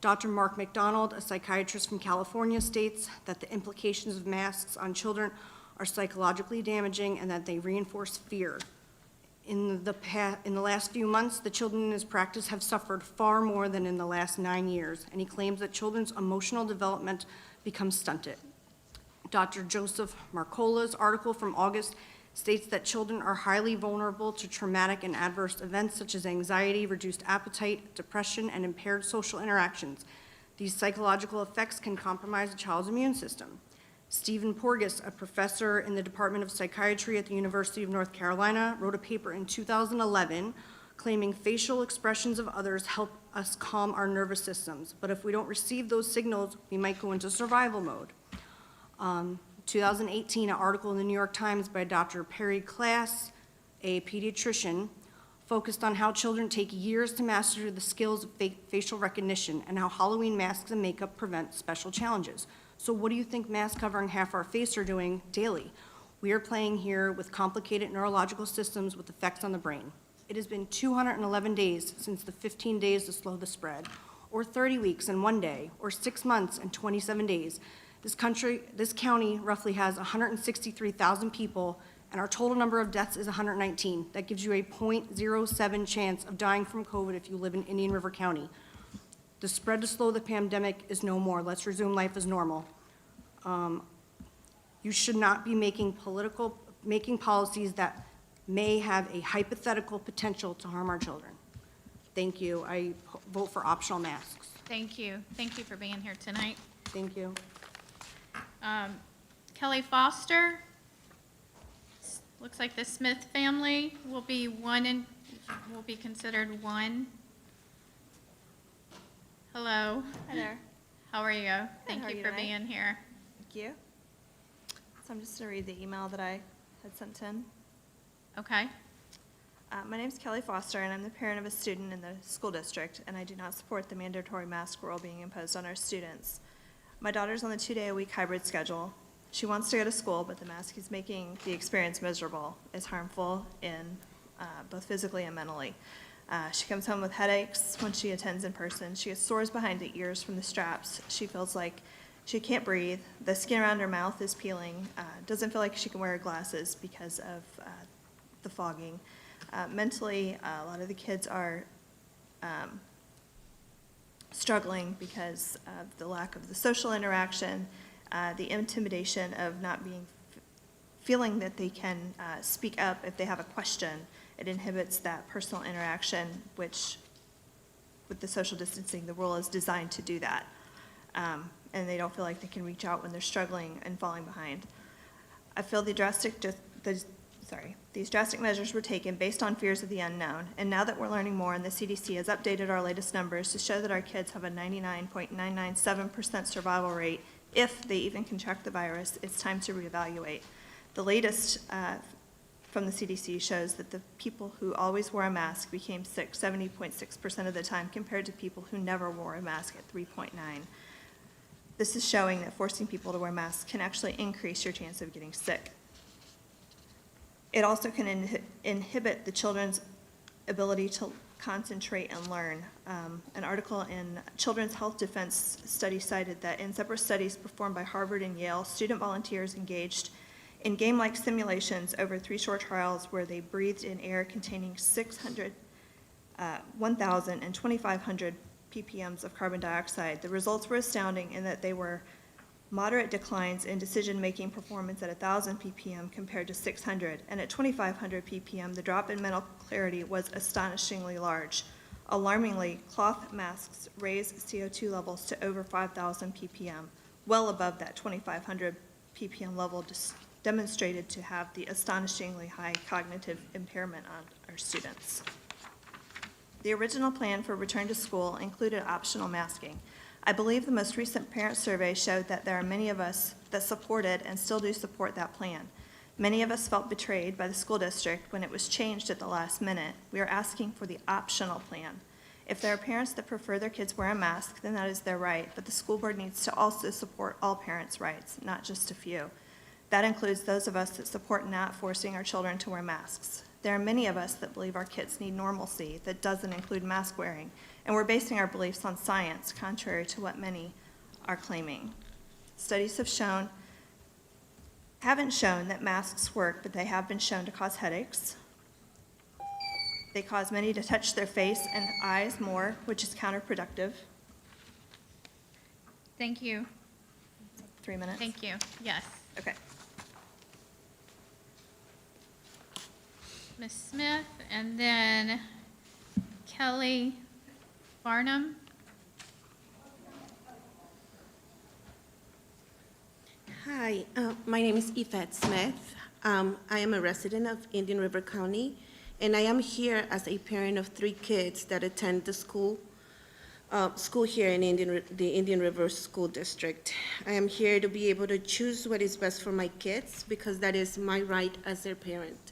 Dr. Mark McDonald, a psychiatrist from California, states that the implications of masks on children are psychologically damaging and that they reinforce fear. In the last few months, the children in his practice have suffered far more than in the last 9 years, and he claims that children's emotional development becomes stunted. Dr. Joseph Marcola's article from August states that children are highly vulnerable to traumatic and adverse events such as anxiety, reduced appetite, depression, and impaired social interactions. These psychological effects can compromise a child's immune system. Stephen Porges, a professor in the Department of Psychiatry at the University of North Carolina, wrote a paper in 2011 claiming facial expressions of others help us calm our nervous systems, but if we don't receive those signals, we might go into survival mode. 2018, an article in the New York Times by Dr. Perry Klass, a pediatrician, focused on how children take years to master the skills of facial recognition and how Halloween masks and makeup prevent special challenges. So what do you think masks covering half our face are doing daily? We are playing here with complicated neurological systems with effects on the brain. It has been 211 days since the 15 days to slow the spread, or 30 weeks and 1 day, or 6 months and 27 days. This county roughly has 163,000 people, and our total number of deaths is 119. That gives you a 0.07 chance of dying from COVID if you live in Indian River County. The spread to slow the pandemic is no more. Let's resume life as normal. You should not be making policies that may have a hypothetical potential to harm our children. Thank you. I vote for optional masks. Thank you. Thank you for being here tonight. Thank you. Kelly Foster. Looks like the Smith family will be considered one. Hello. Hi there. How are you? How Thank are you you for tonight? being here. Thank you. So I'm just going to read the email that I had sent in. Okay. My name is Kelly Foster, and I'm the parent of a student in the school district, and I do not support the mandatory mask rule being imposed on our students. My daughter's on the 2-day-a-week hybrid schedule. She wants to go to school, but the mask is making the experience miserable. It's harmful in both physically and mentally. She comes home with headaches when she attends in person. She gets sores behind the ears from the straps. She feels like she can't breathe. The skin around her mouth is peeling. Doesn't feel like she can wear her glasses because of the fogging. Mentally, a lot of the kids are struggling because of the lack of the social interaction, the intimidation of not feeling that they can speak up if they have a question. It inhibits that personal interaction, which with the social distancing, the rule is designed to do that. And they don't feel like they can reach out when they're struggling and falling behind. I feel the These drastic measures were taken based on fears of the unknown, and now that we're learning more and the CDC has updated our latest numbers to show that our kids have a 99.997% survival rate if they even contract the virus, it's time to reevaluate. The latest from the CDC shows that the people who always wore a mask became sick 70.6% of the time compared to people who never wore a mask at 3.9. This is showing that forcing people to wear masks can actually increase your chance of getting sick. It also can inhibit the children's ability to concentrate and learn. An article in Children's Health Defense Study cited that in separate studies performed by Harvard and Yale, student volunteers engaged in game-like simulations over 3 short trials where they breathed in air containing 1,000 and 2,500 ppms of carbon dioxide. The results were astounding in that they were moderate declines in decision-making performance at 1,000 ppm compared to 600, and at 2,500 ppm, the drop in mental clarity was astonishingly large. Alarmingly, cloth masks raise CO2 levels to over 5,000 ppm, well above that 2,500 ppm level demonstrated to have the astonishingly high cognitive impairment on our students. The original plan for return to school included optional masking. I believe the most recent parent survey showed that there are many of us that supported and still do support that plan. Many of us felt betrayed by the school district when it was changed at the last minute. We are asking for the optional plan. If there are parents that prefer their kids wear a mask, then that is their right, but the school board needs to also support all parents' rights, not just a few. That includes those of us that support not forcing our children to wear masks. There are many of us that believe our kids need normalcy that doesn't include mask wearing, and we're basing our beliefs on science, contrary to what many are claiming. Studies haven't shown that masks work, but they have been shown to cause headaches. They cause many to touch their face and eyes more, which is counterproductive. Thank you. 3 minutes? Thank you. Yes. Okay. Ms. Smith, and then Kelly Barnum. Hi, my name is Yvette Smith. I am a resident of Indian River County, and I am here as a parent of 3 kids that attend the school here in the Indian River School District. I am here to be able to choose what is best for my kids because that is my right as their parent.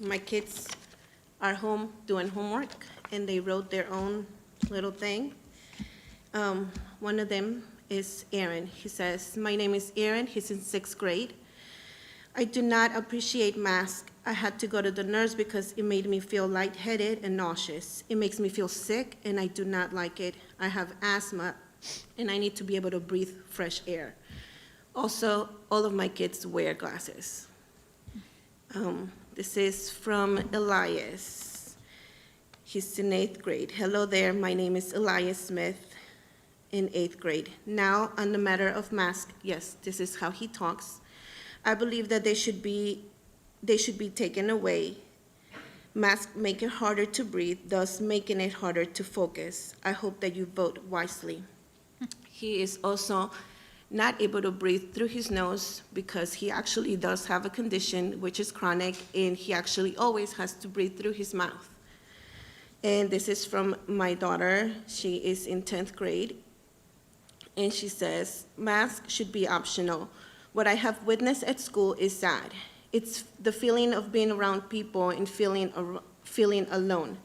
My kids are home doing homework, and they wrote their own little thing. One of them is Aaron. He says, "My name is Aaron." He's in 6th grade. "I do not appreciate masks. I had to go to the nurse because it made me feel lightheaded and nauseous. It makes me feel sick, and I do not like it. I have asthma, and I need to be able to breathe fresh air. Also, all of my kids wear glasses." This is from Elias. He's in 8th grade. "Hello there, my name is Elias Smith in 8th grade. Now, on the matter of masks," yes, this is how he talks, "I believe that they should be taken away. Masks make it harder to breathe, thus making it harder to focus. I hope that you vote wisely." He is also not able to breathe through his nose because he actually does have a condition which is chronic, and he actually always has to breathe through his mouth. And this is from my daughter. She is in 10th grade. And she says, "Masks should be optional. What I have witnessed at school is sad. It's the feeling of being around people and feeling alone.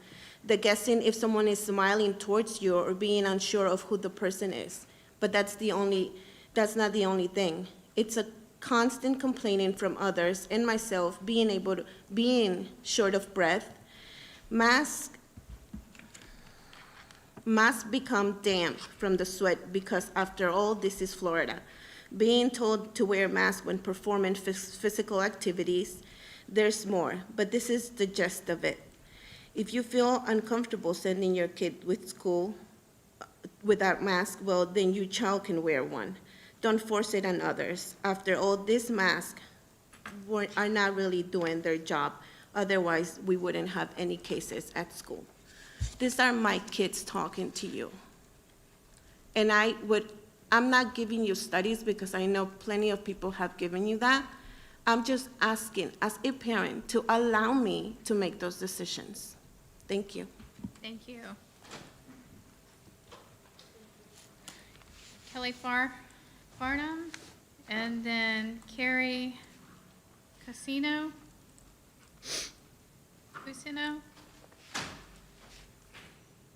The guessing if someone is smiling towards you or being unsure of who the person is. But that's not the only thing. It's a constant complaining from others and myself, being short of breath. Masks become damp from the sweat because, after all, this is Florida. Being told to wear a mask when performing physical activities, there's more, but this is the gist of it. If you feel uncomfortable sending your kid with school without mask, well, then your child can wear one. Don't force it on others. After all, these masks are not really doing their job. Otherwise, we wouldn't have any cases at school." These are my kids talking to you. And I would I'm not giving you studies because I know plenty of people have given you that. I'm just asking, as a parent, to allow me to make those decisions. Thank you. Thank you. Kelly Farnham, and then Carrie Cusino.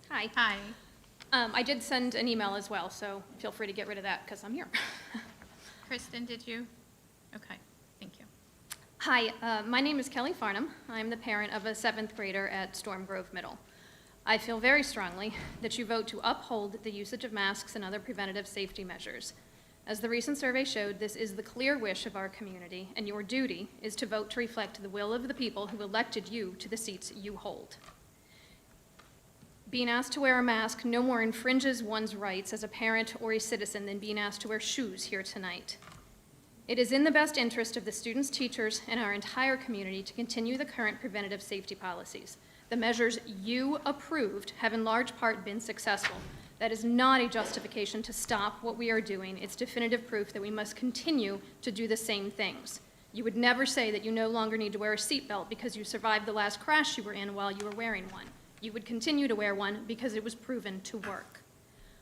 Hi. Hi. I did send an email as well, so feel free to get rid of that because I'm here. Kristen, did you? Okay, thank you. Hi, my name is Kelly Farnham. I'm the parent of a 7th grader at Storm Grove Middle. I feel very strongly that you vote to uphold the usage of masks and other preventative safety measures. As the recent survey showed, this is the clear wish of our community, and your duty is to vote to reflect the will of the people who elected you to the seats you hold. Being asked to wear a mask no more infringes one's rights as a parent or a citizen than being asked to wear shoes here tonight. It is in the best interest of the students, teachers, and our entire community to continue the current preventative safety policies. The measures you approved have in large part been successful. That is not a justification to stop what we are doing. It's definitive proof that we must continue to do the same things. You would never say that you no longer need to wear a seatbelt because you survived the last crash you were in while you were wearing one. You would continue to wear one because it was proven to work.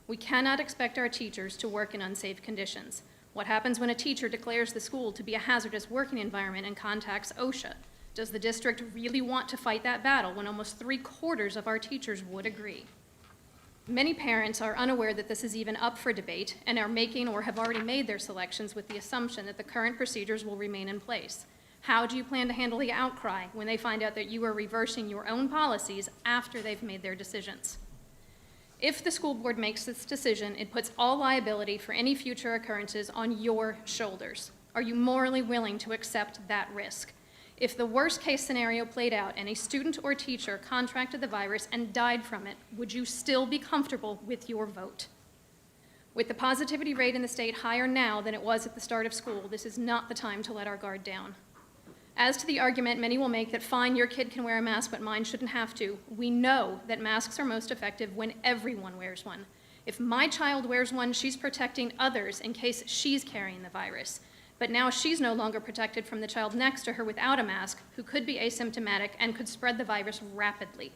We cannot expect our teachers to work in unsafe conditions. What happens when a teacher declares the school to be a hazardous working environment and contacts OSHA? Does the district really want to fight that battle when almost 3/4 of our teachers would agree? Many parents are unaware that this is even up for debate and are making or have already made their selections with the assumption that the current procedures will remain in place. How do you plan to handle the outcry when they find out that you are reversing your own policies after they've made their decisions? If the school board makes this decision, it puts all liability for any future occurrences on your shoulders. Are you morally willing to accept that risk? If the worst-case scenario played out and a student or teacher contracted the virus and died from it, would you still be comfortable with your vote? With the positivity rate in the state higher now than it was at the start of school, this is not the time to let our guard down. As to the argument many will make that, fine, your kid can wear a mask, but mine shouldn't have to, we know that masks are most effective when everyone wears one. If my child wears one, she's protecting others in case she's carrying the virus. But now she's no longer protected from the child next to her without a mask, who could be asymptomatic and could spread the virus rapidly.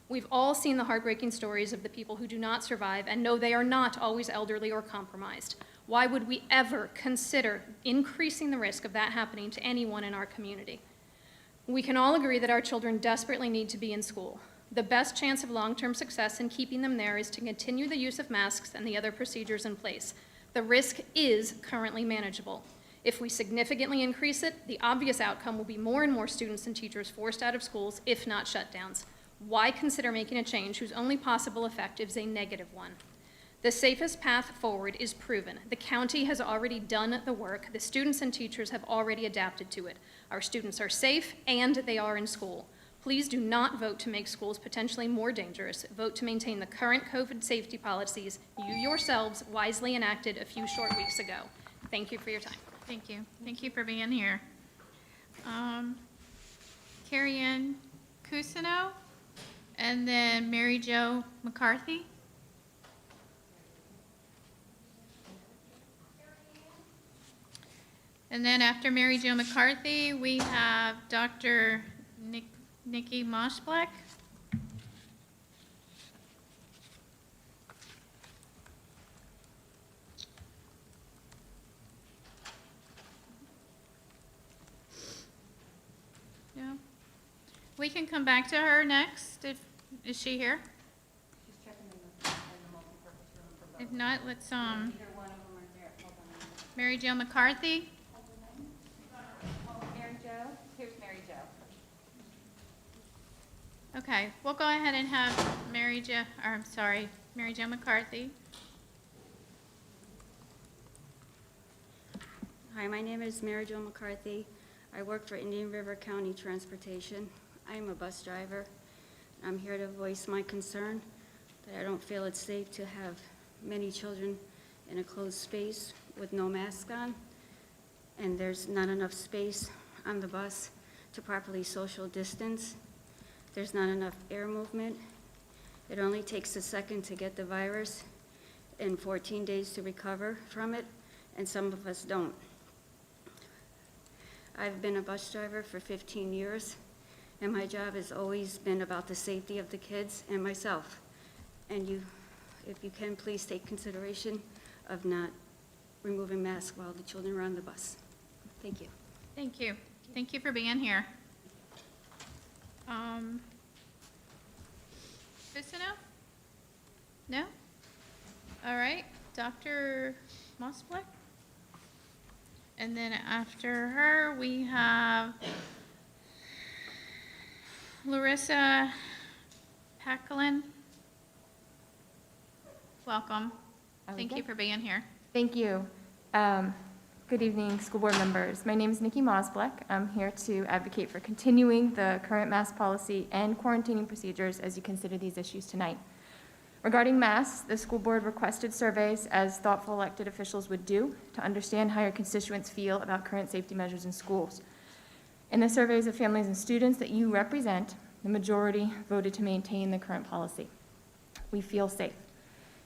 We've all seen the heartbreaking stories of the people who do not survive and know they are not always elderly or compromised. Why would we ever consider increasing the risk of that happening to anyone in our community? We can all agree that our children desperately need to be in school. The best chance of long-term success in keeping them there is to continue the use of masks and the other procedures in place. The risk is currently manageable. If we significantly increase it, the obvious outcome will be more and more students and teachers forced out of schools, if not shutdowns. Why consider making a change whose only possible effect is a negative one? The safest path forward is proven. The county has already done the work. The students and teachers have already adapted to it. Our students are safe and they are in school. Please do not vote to make schools potentially more dangerous. Vote to maintain the current COVID safety policies you yourselves wisely enacted a few short weeks ago. Thank you for your time. Thank you. Thank you for being here. Carrie Ann Cusino, and then Mary Jo McCarthy. And then after Mary Jo McCarthy, we have Dr. Nikki Moshblack. Yeah. We can come back to her next. Is she here? She's checking in the multipurpose room for both. If not, let's, Either one of them are there. Hold on. Mary Jo McCarthy. Mary Jo? Here's Mary Jo. Okay, we'll go ahead and have Mary Jo McCarthy. Hi, my name is Mary Jo McCarthy. I work for Indian River County Transportation. I am a bus driver. I'm here to voice my concern that I don't feel it's safe to have many children in a closed space with no mask on, and there's not enough space on the bus to properly social distance. There's not enough air movement. It only takes a second to get the virus. and 14 days to recover from it, and some of us don't. I've been a bus driver for 15 years, and my job has always been about the safety of the kids and myself. And if you can, please take consideration of not removing masks while the children are on the bus. Thank you. Thank you. Thank you for being here. Bissino? No? All right, Dr. Mosblick? And then after her, we have Larissa Packlin. Welcome. Thank you for being here. Thank you. Good evening, school board members. My name is Nikki Mosblick. I'm here to advocate for continuing the current mask policy and quarantining procedures as you consider these issues tonight. Regarding masks, the school board requested surveys, as thoughtful elected officials would do, to understand how your constituents feel about current safety measures in schools. In the surveys of families and students that you represent, the majority voted to maintain the current policy. We feel safe.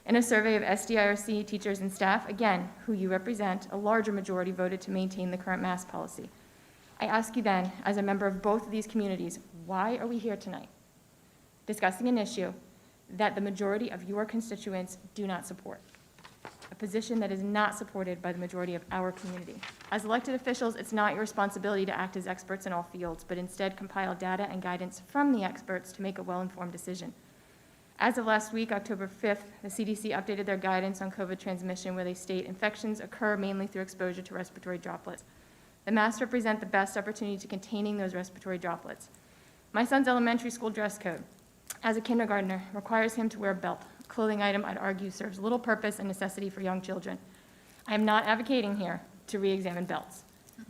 In a survey of SDIRC teachers and staff, again, who you represent, a larger majority voted to maintain the current mask policy. I ask you then, as a member of both of these communities, why are we here tonight discussing an issue that the majority of your constituents do not support, a position that is not supported by the majority of our community? As elected officials, it's not your responsibility to act as experts in all fields, but instead compile data and guidance from the experts to make a well-informed decision. As of last week, October 5th, the CDC updated their guidance on COVID transmission, where they state infections occur mainly through exposure to respiratory droplets. The masks represent the best opportunity to containing those respiratory droplets. My son's elementary school dress code, as a kindergartner, requires him to wear a belt, a clothing item I'd argue serves little purpose and necessity for young children. I am not advocating here to re-examine belts.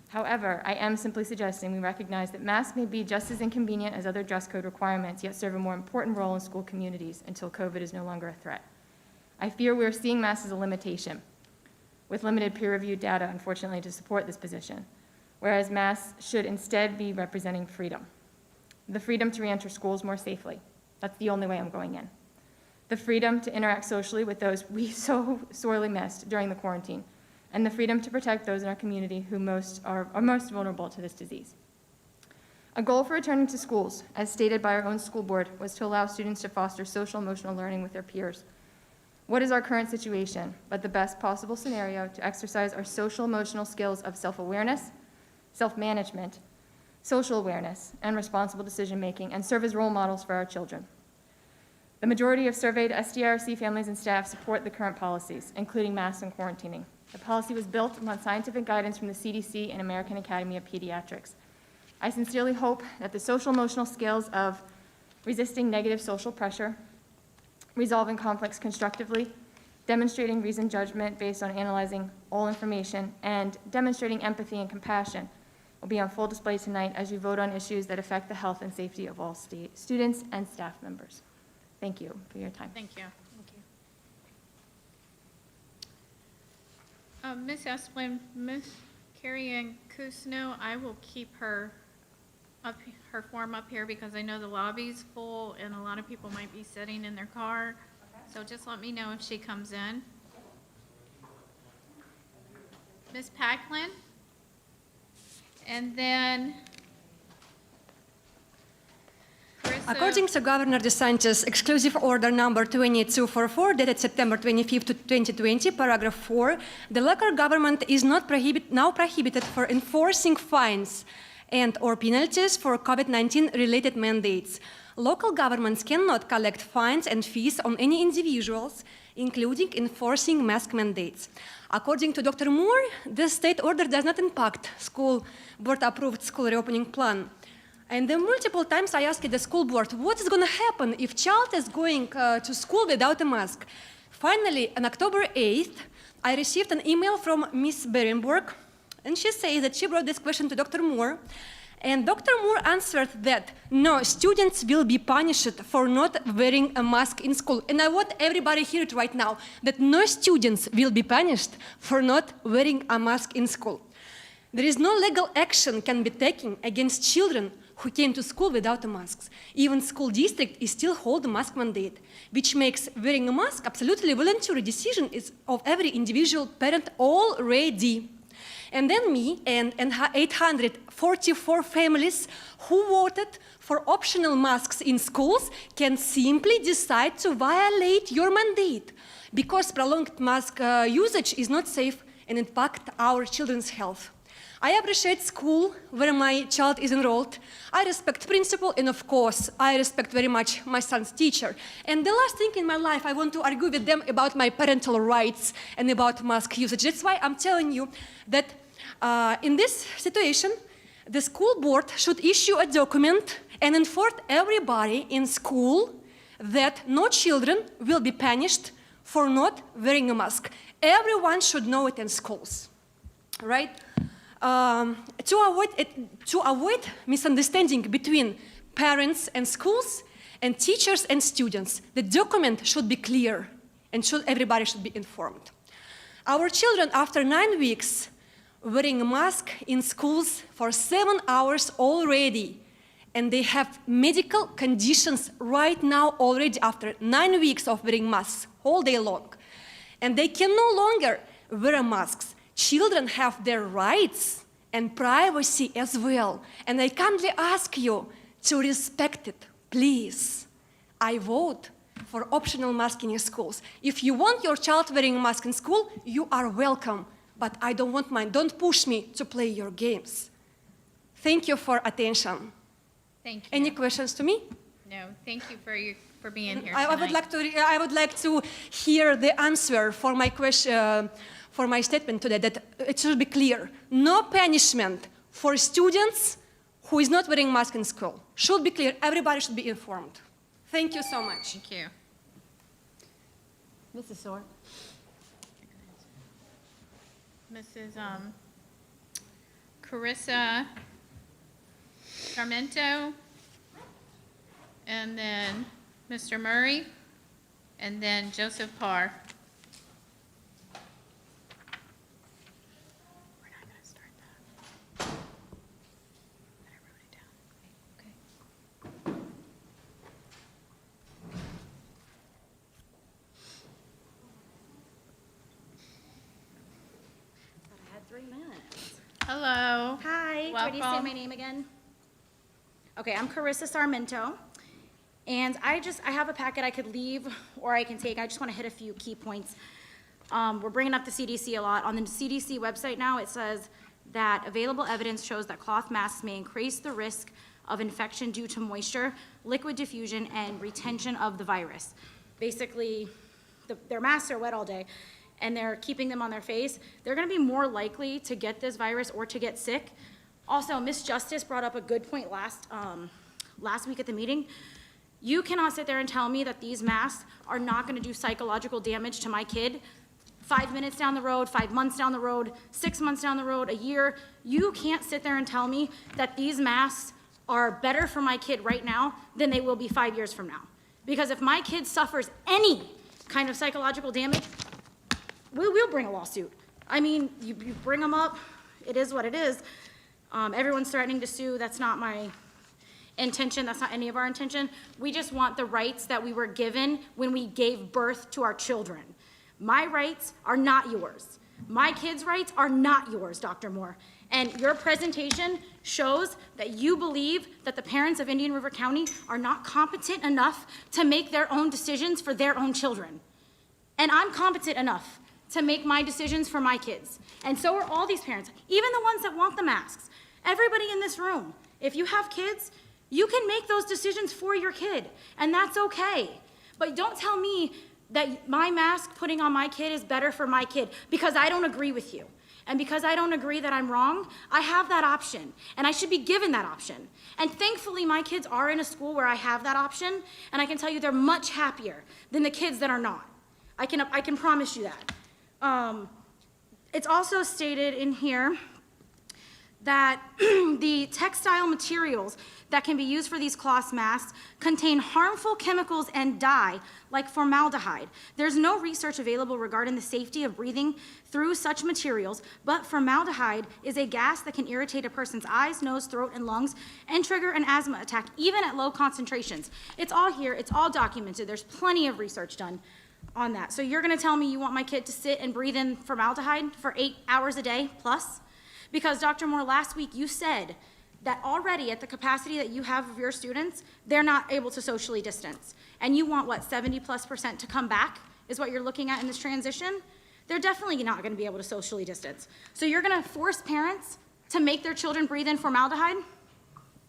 However, I am simply suggesting we recognize that masks may be just as inconvenient as other dress code requirements, yet serve a more important role in school communities until COVID is no longer a threat. I fear we are seeing masks as a limitation, with limited peer-reviewed data, unfortunately, to support this position, whereas masks should instead be representing freedom. The freedom to re-enter schools more safely. That's the only way I'm going in. The freedom to interact socially with those we so sorely missed during the quarantine, and the freedom to protect those in our community who are most vulnerable to this disease. A goal for returning to schools, as stated by our own school board, was to allow students to foster social emotional learning with their peers. What is our current situation but the best possible scenario to exercise our social emotional skills of self-awareness, self-management, social awareness, and responsible decision-making, and serve as role models for our children? The majority of surveyed SDIRC families and staff support the current policies, including masks and quarantining. The policy was built upon scientific guidance from the CDC and American Academy of Pediatrics. I sincerely hope that the social-emotional skills of resisting negative social pressure, resolving conflicts constructively, demonstrating reasoned judgment based on analyzing all information, and demonstrating empathy and compassion will be on full display tonight as you vote on issues that affect the health and safety of all students and staff members. Thank you for your time. Thank you. Ms. Esplin, Ms. Carrie Ann Cousineau, I will keep her form up here because I know the lobby's full and a lot of people might be sitting in their car. So just let me know if she comes in. Ms. Packlin? And then According to Governor DeSantis' exclusive order number 2244, dated September 25, 2020, paragraph 4, the local government is now prohibited for enforcing fines and/or penalties for COVID-19 related mandates. Local governments cannot collect fines and fees on any individuals, including enforcing mask mandates. According to Dr. Moore, the state order does not impact school board-approved school reopening plan. And then multiple times I asked the school board, what is going to happen if child is going to school without a mask? Finally, on October 8th, I received an email from Ms. Berenborg, and she says that she brought this question to Dr. Moore, and Dr. Moore answered that no, students will be punished for not wearing a mask in school. And I want everybody to hear it right now, that no students will be punished for not wearing a mask in school. There is no legal action can be taken against children who came to school without a mask. Even school district is still hold a mask mandate, which makes wearing a mask absolutely voluntary decision is of every individual parent already. And then me and 844 families who voted for optional masks in schools can simply decide to violate your mandate because prolonged mask usage is not safe and impact our children's health. I appreciate school where my child is enrolled. I respect principal, and of course, I respect very much my son's teacher. And the last thing in my life, I want to argue with them about my parental rights and about mask usage. That's why I'm telling you that in this situation, the school board should issue a document and inform everybody in school that no children will be punished for not wearing a mask. Everyone should know it in schools, right? To avoid misunderstanding between parents and schools and teachers and students, the document should be clear and everybody should be informed. Our children, after 9 weeks, wearing a mask in schools for 7 hours already, and they have medical conditions right now already after 9 weeks of wearing masks all day long, and they can no longer wear masks. Children have their rights and privacy as well, and I kindly ask you to respect it, please. I vote for optional masking in schools. If you want your child wearing a mask in school, you are welcome, but I don't want mine. Don't push me to play your games. Thank you for attention. Thank you. Any questions to me? No, thank you for being here I would like to hear the answer for my question, for my statement today, that it should be clear. No punishment for students who is not wearing mask in school. Should be clear. Everybody should be informed. Thank you so much. Thank you. Mrs. Sork. Mrs. Carissa Sarmento, and then Mr. Murray, and then Joseph Parr. We're not going to start that. I wrote it down. Okay. But I had 3 minutes. Hello. Hi, Welcome. do you say my name again? Okay, I'm Carissa Sarmento, and I have a packet I could leave or I can take. I just want to hit a few key points. We're bringing up the CDC a lot. On the CDC website now, it says that available evidence shows that cloth masks may increase the risk of infection due to moisture, liquid diffusion, and retention of the virus. Basically, their masks are wet all day, and they're keeping them on their face. They're going to be more likely to get this virus or to get sick. Also, Ms. Justice brought up a good point last week at the meeting. You cannot sit there and tell me that these masks are not going to do psychological damage to my kid 5 minutes down the road, 5 months down the road, 6 months down the road, a year. You can't sit there and tell me that these masks are better for my kid right now than they will be 5 years from now. Because if my kid suffers any kind of psychological damage, we'll bring a lawsuit. I mean, you bring them up, it is what it is. Everyone's threatening to sue. That's not my intention. That's not any of our intention. We just want the rights that we were given when we gave birth to our children. My rights are not yours. My kids' rights are not yours, Dr. Moore. And your presentation shows that you believe that the parents of Indian River County are not competent enough to make their own decisions for their own children. And I'm competent enough to make my decisions for my kids. And so are all these parents, even the ones that want the masks. Everybody in this room, if you have kids, you can make those decisions for your kid, and that's okay. But don't tell me that my mask putting on my kid is better for my kid because I don't agree with you. And because I don't agree that I'm wrong, I have that option, and I should be given that option. And thankfully, my kids are in a school where I have that option, and I can tell you they're much happier than the kids that are not. I can promise you that. It's also stated in here that the textile materials that can be used for these cloth masks contain harmful chemicals and dye, like formaldehyde. There's no research available regarding the safety of breathing through such materials, but formaldehyde is a gas that can irritate a person's eyes, nose, throat, and lungs, and trigger an asthma attack, even at low concentrations. It's all here, it's all documented. There's plenty of research done on that. So you're gonna tell me you want my kid to sit and breathe in formaldehyde for 8 hours a day plus? Because Dr. Moore, last week you said that already at the capacity that you have of your students, they're not able to socially distance. And you want, what, 70+% to come back is what you're looking at in this transition? They're definitely not gonna be able to socially distance. So you're gonna force parents to make their children breathe in formaldehyde?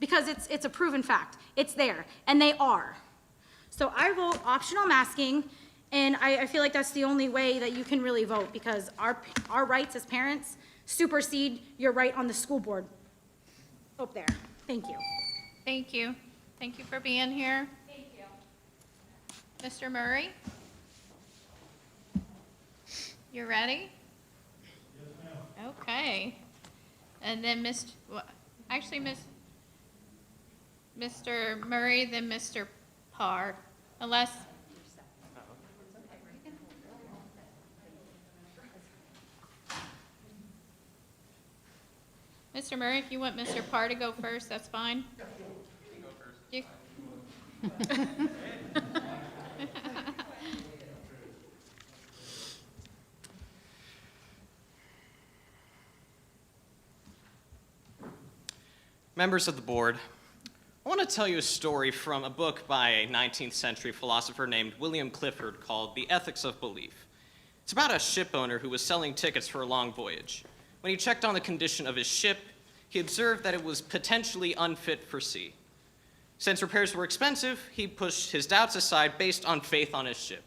Because it's a proven fact. It's there, and they are. So I vote optional masking, and I feel like that's the only way that you can really vote, because our rights as parents supersede your right on the school board. Up there. Thank you. Thank you. Thank you for being here. Thank you. Mr. Murray? You ready? Yes, ma'am. Okay. And then Mr. Murray, then Mr. Parr, unless. Mr. Murray, if you want Mr. Parr to go first, that's fine. You can go first. Members of the board, I want to tell you a story from a book by a 19th century philosopher named William Clifford called The Ethics of Belief. It's about a ship owner who was selling tickets for a long voyage. When he checked on the condition of his ship, he observed that it was potentially unfit for sea. Since repairs were expensive, he pushed his doubts aside based on faith on his ship.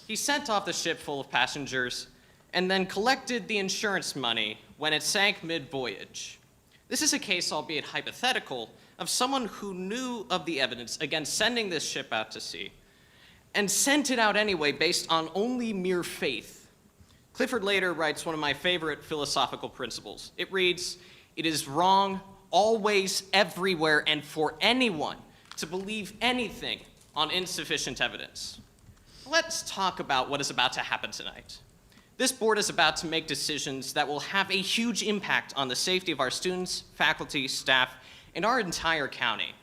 He sent off the ship full of passengers and then collected the insurance money when it sank mid-voyage. This is a case, albeit hypothetical, of someone who knew of the evidence against sending this ship out to sea and sent it out anyway based on only mere faith. Clifford later writes one of my favorite philosophical principles. It reads, "It is wrong always, everywhere, and for anyone to believe anything on insufficient evidence." Let's talk about what is about to happen tonight. This board is about to make decisions that will have a huge impact on the safety of our students, faculty, staff, and our entire county.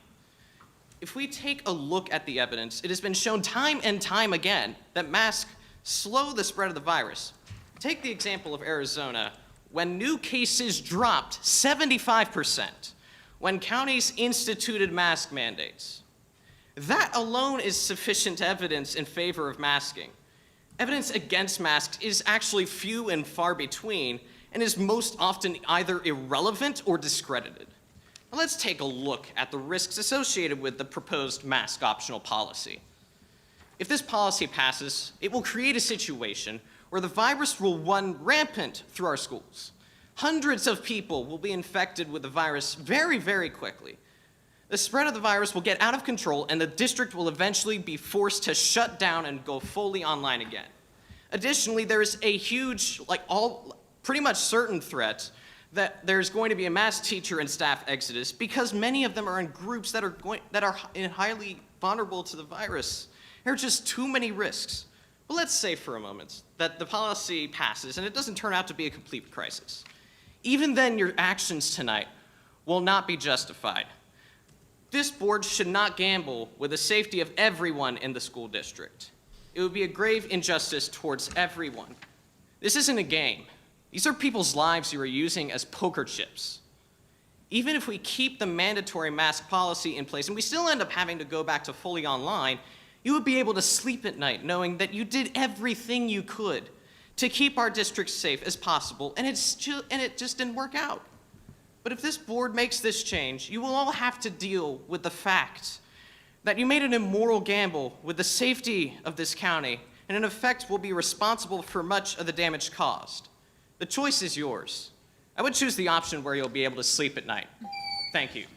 If we take a look at the evidence, it has been shown time and time again that masks slow the spread of the virus. Take the example of Arizona, when new cases dropped 75%, when counties instituted mask mandates. That alone is sufficient evidence in favor of masking. Evidence against masks is actually few and far between and is most often either irrelevant or discredited. Now let's take a look at the risks associated with the proposed mask optional policy. If this policy passes, it will create a situation where the virus will run rampant through our schools. Hundreds of people will be infected with the virus very, very quickly. The spread of the virus will get out of control, and the district will eventually be forced to shut down and go fully online again. Additionally, there's a huge, pretty much certain threat that there's going to be a mass teacher and staff exodus because many of them are in groups that are highly vulnerable to the virus. There are just too many risks. But let's say for a moment that the policy passes and it doesn't turn out to be a complete crisis. Even then, your actions tonight will not be justified. This board should not gamble with the safety of everyone in the school district. It would be a grave injustice towards everyone. This isn't a game. These are people's lives you are using as poker chips. Even if we keep the mandatory mask policy in place and we still end up having to go back to fully online, you would be able to sleep at night knowing that you did everything you could to keep our district safe as possible, and it just didn't work out. But if this board makes this change, you will all have to deal with the fact that you made an immoral gamble with the safety of this county, and in effect will be responsible for much of the damage caused. The choice is yours. I would choose the option where you'll be able to sleep at night. Thank you.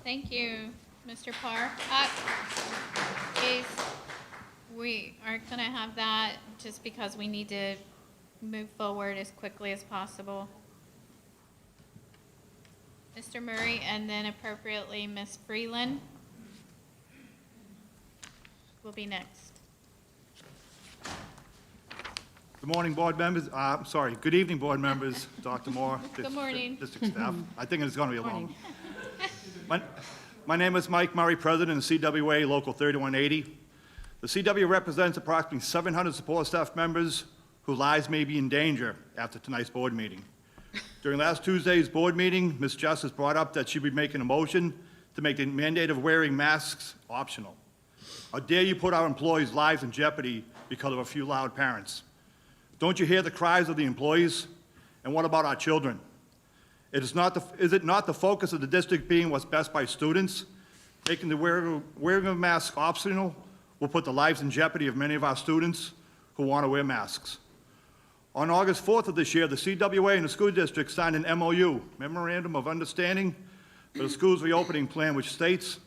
Thank you, Mr. Parr. We aren't going to have that just because we need to move forward as quickly as possible. Mr. Murray, and then appropriately Ms. Freeland will be next. Good morning, board members. Good evening, board members, Dr. Moore. Good morning. District staff. I think it's going to be long. My name is Mike Murray, President of CWA Local 3180. The CW represents approximately 700 support staff members whose lives may be in danger after tonight's board meeting. During last Tuesday's board meeting, Ms. Justice brought up that she'd be making a motion to make the mandate of wearing masks optional. How dare you put our employees' lives in jeopardy because of a few loud parents? Don't you hear the cries of the employees? And what about our children? Is it not the focus of the district being what's best by students? Making the wearing of masks optional will put the lives in jeopardy of many of our students who want to wear masks. On August 4th of this year, the CWA and the school district signed an MOU, Memorandum of Understanding, for the school's reopening plan, which states,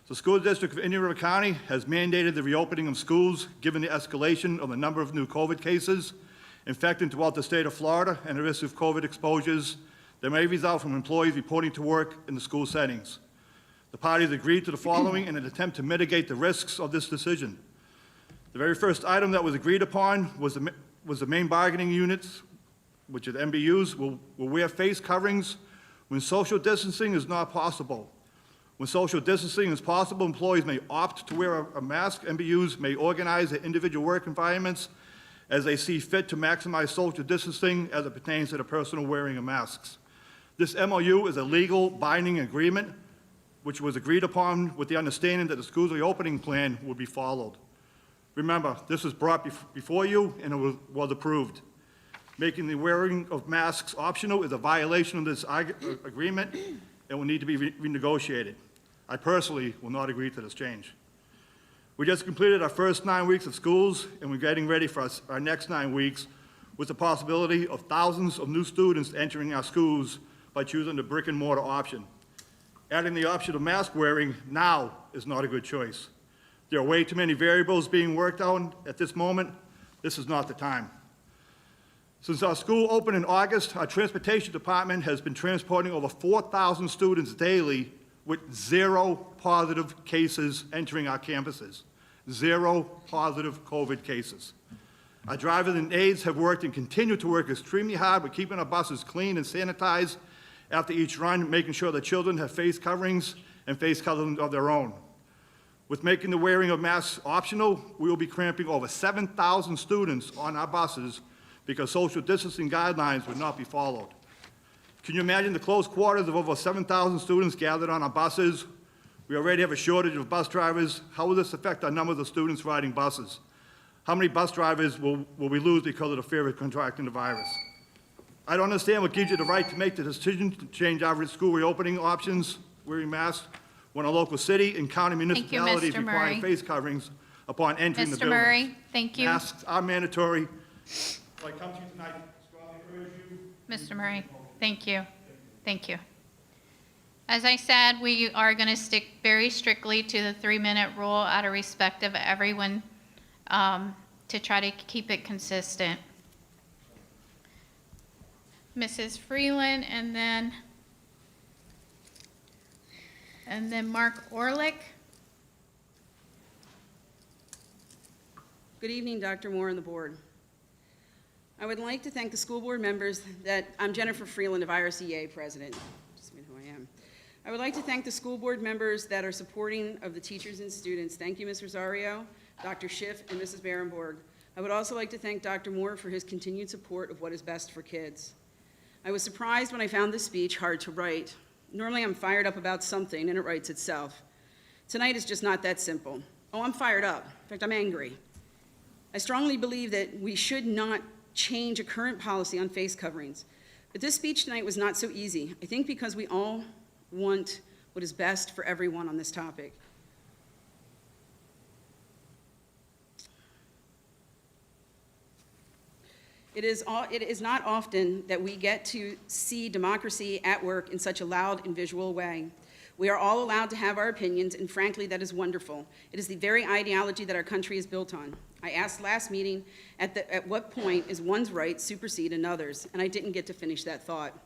the school district of Indian River County has mandated the reopening of schools given the escalation of the number of new COVID cases infecting throughout the state of Florida and the risk of COVID exposures that may result from employees reporting to work in the school settings. The parties agreed to the following in an attempt to mitigate the risks of this decision. The very first item that was agreed upon was the main bargaining units, which are the MBUs, will wear face coverings when social distancing is not possible. When social distancing is possible, employees may opt to wear a mask. MBUs may organize their individual work environments as they see fit to maximize social distancing as it pertains to the personal wearing of masks. This MOU is a legal binding agreement which was agreed upon with the understanding that the school's reopening plan would be followed. Remember, this was brought before you and it was approved. Making the wearing of masks optional is a violation of this agreement and will need to be renegotiated. I personally will not agree to this change. We just completed our first 9 weeks of schools, and we're getting ready for our next 9 weeks with the possibility of thousands of new students entering our schools by choosing the brick and mortar option. Adding the option of mask wearing now is not a good choice. There are way too many variables being worked out at this moment. This is not the time. Since our school opened in August, our transportation department has been transporting over 4,000 students daily with 0 positive cases entering our campuses. 0 positive COVID cases. Our drivers and aides have worked and continue to work extremely hard with keeping our buses clean and sanitized after each run, making sure the children have face coverings and face coverings of their own. With making the wearing of masks optional, we will be cramping over 7,000 students on our buses because social distancing guidelines would not be followed. Can you imagine the close quarters of over 7,000 students gathered on our buses? We already have a shortage of bus drivers. How will this affect our numbers of students riding buses? How many bus drivers will we lose because of the fear of contracting the virus? I don't understand what gives you the right to make the decision to change our school reopening options, wearing masks, when a local city and county municipalities Mr. require Murray. face coverings upon entering the Mr. building. Murray, thank you. Masks are mandatory. So I come to you tonight to strongly urge you. Mr. Murray, thank you. Thank you. As I said, we are going to stick very strictly to the 3-minute rule out of respect of everyone to try to keep it consistent. Mrs. Freeland, and then Mark Orlick. Good evening, Dr. Moore and the board. I would like to thank the school board members I'm Jennifer Freeland of IRCA president, just who I am. I would like to thank the school board members that are supporting of the teachers and students. Thank you, Ms. Rosario, Dr. Schiff, and Mrs. Barenborg. I would also like to thank Dr. Moore for his continued support of what is best for kids. I was surprised when I found this speech hard to write. Normally I'm fired up about something and it writes itself. Tonight is just not that simple. Oh, I'm fired up. In fact, I'm angry. I strongly believe that we should not change a current policy on face coverings. But this speech tonight was not so easy. I think because we all want what is best for everyone on this topic. It is not often that we get to see democracy at work in such a loud and visual way. We are all allowed to have our opinions, and frankly, that is wonderful. It is the very ideology that our country is built on. I asked last meeting at what point is one's rights supersede another's, and I didn't get to finish that thought.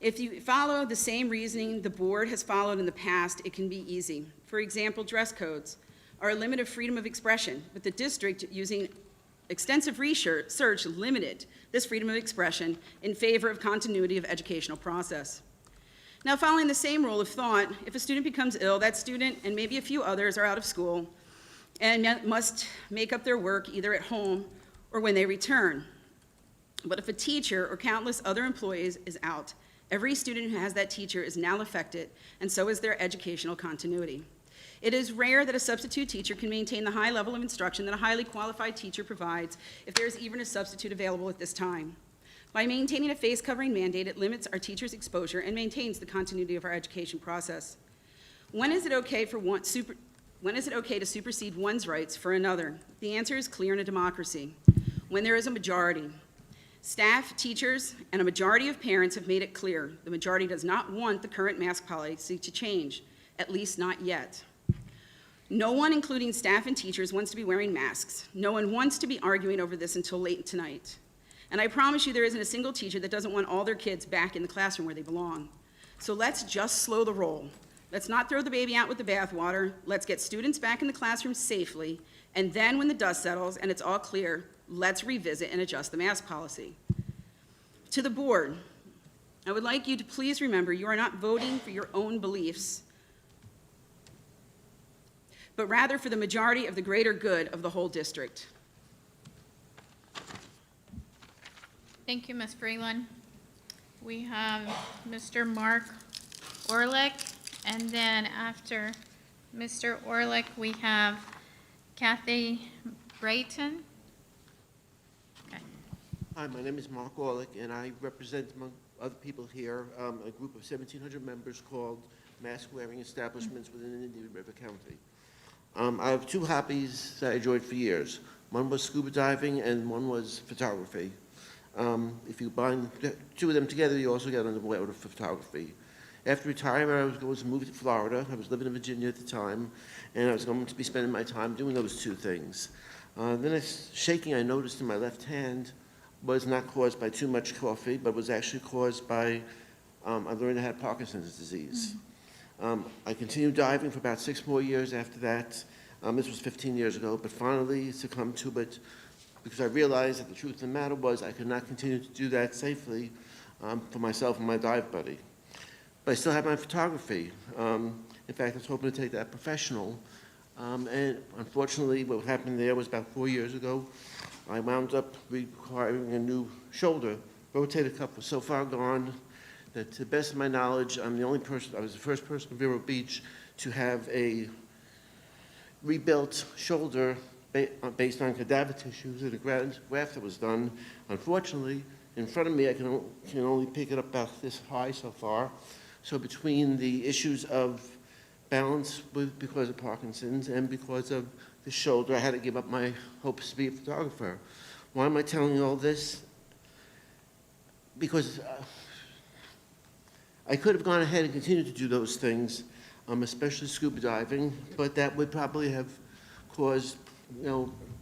If you follow the same reasoning the board has followed in the past, it can be easy. For example, dress codes are a limit of freedom of expression, but the district, using extensive research, limited this freedom of expression in favor of continuity of educational process. Now, following the same rule of thought, if a student becomes ill, that student and maybe a few others are out of school and must make up their work either at home or when they return. But if a teacher or countless other employees is out, every student who has that teacher is now affected, and so is their educational continuity. It is rare that a substitute teacher can maintain the high level of instruction that a highly qualified teacher provides, if there is even a substitute available at this time. By maintaining a face covering mandate, it limits our teachers' exposure and maintains the continuity of our education process. When is it okay to supersede one's rights for another? The answer is clear in a democracy: when there is a majority. Staff, teachers, and a majority of parents have made it clear the majority does not want the current mask policy to change, at least not yet. No one, including staff and teachers, wants to be wearing masks. No one wants to be arguing over this until late tonight. And I promise you there isn't a single teacher that doesn't want all their kids back in the classroom where they belong. So let's just slow the roll. Let's not throw the baby out with the bathwater. Let's get students back in the classroom safely, and then when the dust settles and it's all clear, let's revisit and adjust the mask policy. To the board, I would like you to please remember you are not voting for your own beliefs, but rather for the majority of the greater good of the whole district. Thank you, Ms. Freeland. We have Mr. Mark Orlick, and then after Mr. Orlick, we have Kathy Brayton. Okay. Hi, my name is Mark Orlick, and I represent, among other people here, a group of 1,700 members called Mask-Wearing Establishments within Indian River County. I have two hobbies that I enjoyed for years. One was scuba diving, and one was photography. If you bind two of them together, you also get on the world of photography. After retirement, I was going to move to Florida. I was living in Virginia at the time, and I was going to be spending my time doing those two things. Then a shaking I noticed in my left hand was not caused by too much coffee, but was actually caused by, I learned I had Parkinson's disease. I continued diving for about 6 more years after that. This was 15 years ago, but finally succumbed to it because I realized that the truth of the matter was I could not continue to do that safely for myself and my dive buddy. But I still have my photography. In fact, I was hoping to take that professional. And unfortunately, what happened there was about 4 years ago, I wound up requiring a new shoulder. Rotator cuff was so far gone that to the best of my knowledge, I was the first person in Vero Beach to have a rebuilt shoulder based on cadaver tissues and a graft that was done. Unfortunately, in front of me, I can only pick it up about this high so far. So between the issues of balance because of Parkinson's and because of the shoulder, I had to give up my hopes to be a photographer. Why am I telling you all this? Because I could have gone ahead and continued to do those things, especially scuba diving, but that would probably have caused,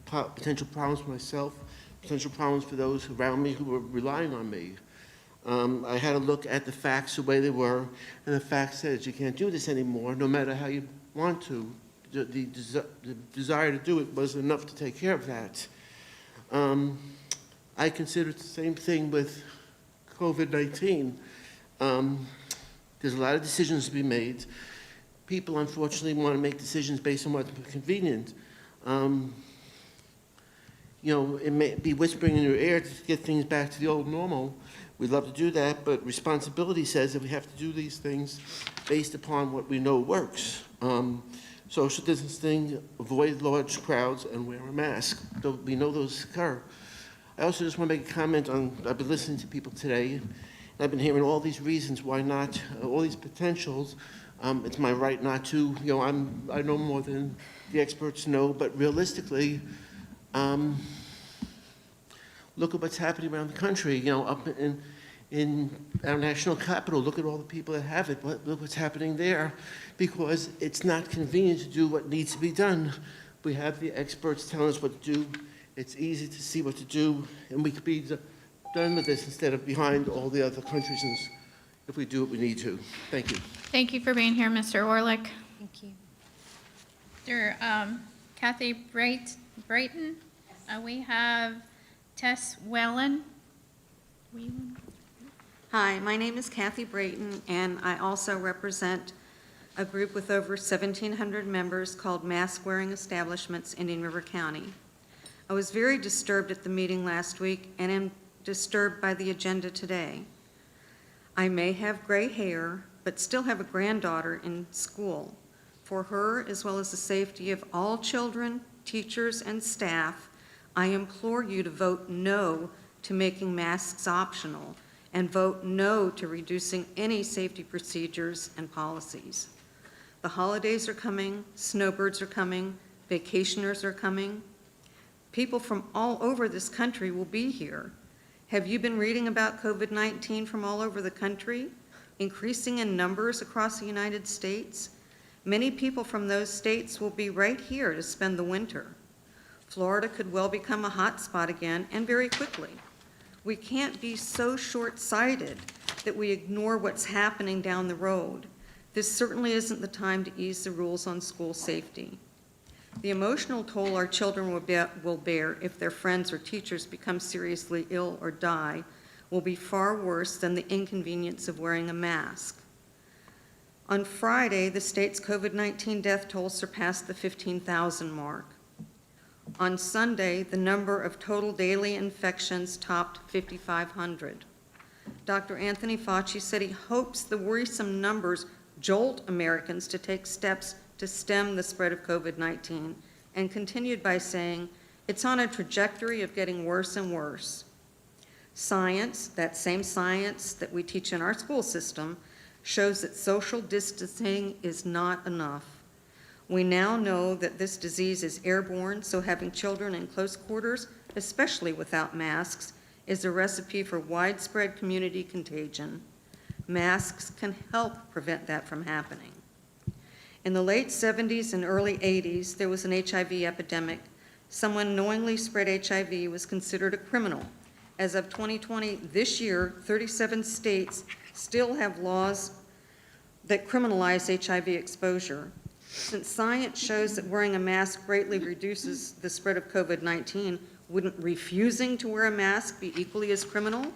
potential problems for myself, potential problems for those around me who were relying on me. I had to look at the facts the way they were, and the fact says you can't do this anymore, no matter how you want to. The desire to do it was enough to take care of that. I consider it's the same thing with COVID-19. There's a lot of decisions to be made. People, unfortunately, want to make decisions based on what's convenient. It may be whispering in your ear to get things back to the old normal. We'd love to do that, but responsibility says that we have to do these things based upon what we know works. Social distancing, avoid large crowds, and wear a mask. We know those occur. I also just want to make a comment on, I've been listening to people today, and I've been hearing all these reasons why not, all these potentials. It's my right not to, I know more than the experts know, but realistically, look at what's happening around the country, up in our national capital. Look at all the people that have it. Look what's happening there, because it's not convenient to do what needs to be done. We have the experts telling us what to do. It's easy to see what to do, and we could be done with this instead of behind all the other countries if we do what we need to. Thank you. Thank you for being here, Mr. Orlick. Thank you. Mr. Kathy Brayton, we have Tess Whelan. Hi, my name is Kathy Brayton, and I also represent a group with over 1,700 members called Mask-Wearing Establishments, Indian River County. I was very disturbed at the meeting last week and am disturbed by the agenda today. I may have gray hair, but still have a granddaughter in school. For her, as well as the safety of all children, teachers, and staff, I implore you to vote no to making masks optional and vote no to reducing any safety procedures and policies. The holidays are coming, snowbirds are coming, vacationers are coming. People from all over this country will be here. Have you been reading about COVID-19 from all over the country, increasing in numbers across the United States? Many people from those states will be right here to spend the winter. Florida could well become a hot spot again, and very quickly. We can't be so short-sighted that we ignore what's happening down the road. This certainly isn't the time to ease the rules on school safety. The emotional toll our children will bear if their friends or teachers become seriously ill or die will be far worse than the inconvenience of wearing a mask. On Friday, the state's COVID-19 death toll surpassed the 15,000 mark. On Sunday, the number of total daily infections topped 5,500. Dr. Anthony Fauci said he hopes the worrisome numbers jolt Americans to take steps to stem the spread of COVID-19, and continued by saying, it's on a trajectory of getting worse and worse. Science, that same science that we teach in our school system, shows that social distancing is not enough. We now know that this disease is airborne, so having children in close quarters, especially without masks, is a recipe for widespread community contagion. Masks can help prevent that from happening. In the late 70s and early 80s, there was an HIV epidemic. Someone knowingly spread HIV was considered a criminal. As of 2020, this year, 37 states still have laws that criminalize HIV exposure. Since science shows that wearing a mask greatly reduces the spread of COVID-19, wouldn't refusing to wear a mask be equally as criminal?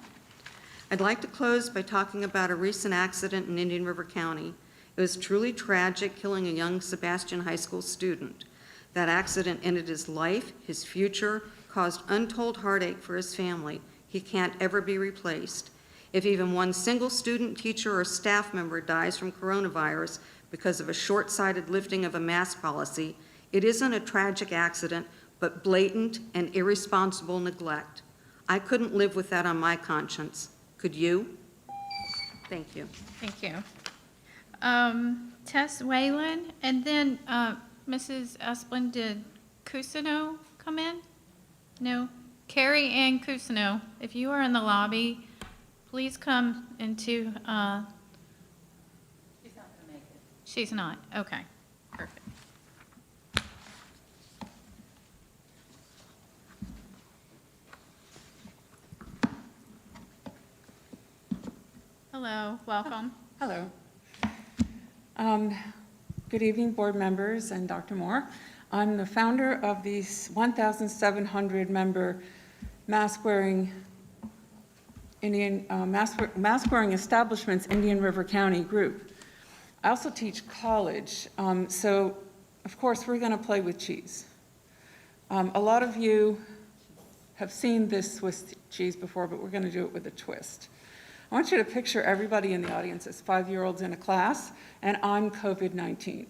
I'd like to close by talking about a recent accident in Indian River County. It was truly tragic, killing a young Sebastian High School student. That accident ended his life, his future, caused untold heartache for his family. He can't ever be replaced. If even one single student, teacher, or staff member dies from coronavirus because of a short-sighted lifting of a mask policy, it isn't a tragic accident, but blatant and irresponsible neglect. I couldn't live with that on my conscience. Could you? Thank you. Thank you. Tess Whalen, and then Mrs. Esplin, did Cusino come in? No? Carrie Ann Cusino, if you are in the lobby, please come into, she's not gonna make it. She's not, okay, perfect. Hello, welcome. Hello. Good evening, board members and Dr. Moore. I'm the founder of the 1,700-member mask-wearing establishments Indian River County group. I also teach college, so of course we're going to play with cheese. A lot of you have seen this Swiss cheese before, but we're going to do it with a twist. I want you to picture everybody in the audience as 5-year-olds in a class, and I'm COVID-19.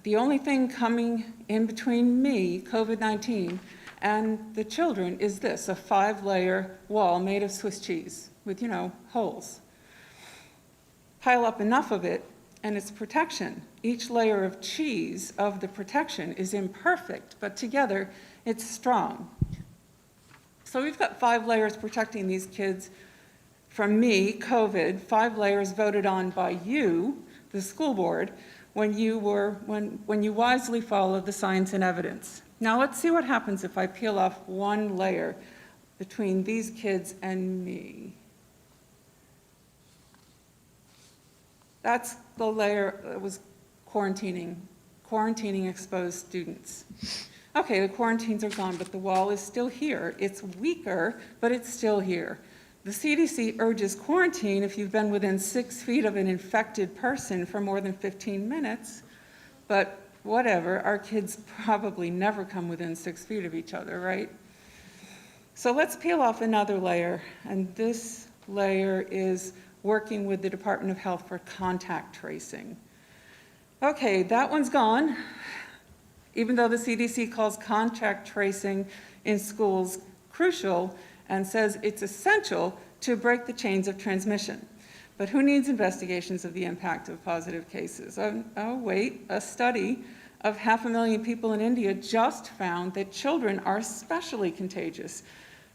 The only thing coming in between me, COVID-19, and the children is this, a 5-layer wall made of Swiss cheese with, holes. Pile up enough of it, and it's protection. Each layer of cheese of the protection is imperfect, but together it's strong. So we've got 5 layers protecting these kids from me, COVID, 5 layers voted on by you, the school board, when you wisely followed the science and evidence. Now let's see what happens if I peel off 1 layer between these kids and me. That's the layer that was quarantining exposed students. Okay, the quarantines are gone, but the wall is still here. It's weaker, but it's still here. The CDC urges quarantine if you've been within 6 feet of an infected person for more than 15 minutes, but whatever, our kids probably never come within 6 feet of each other, right? So let's peel off another layer, and this layer is working with the Department of Health for contact tracing. Okay, that one's gone, even though the CDC calls contact tracing in schools crucial and says it's essential to break the chains of transmission. But who needs investigations of the impact of positive cases? Oh wait, a study of 500,000 people in India just found that children are especially contagious.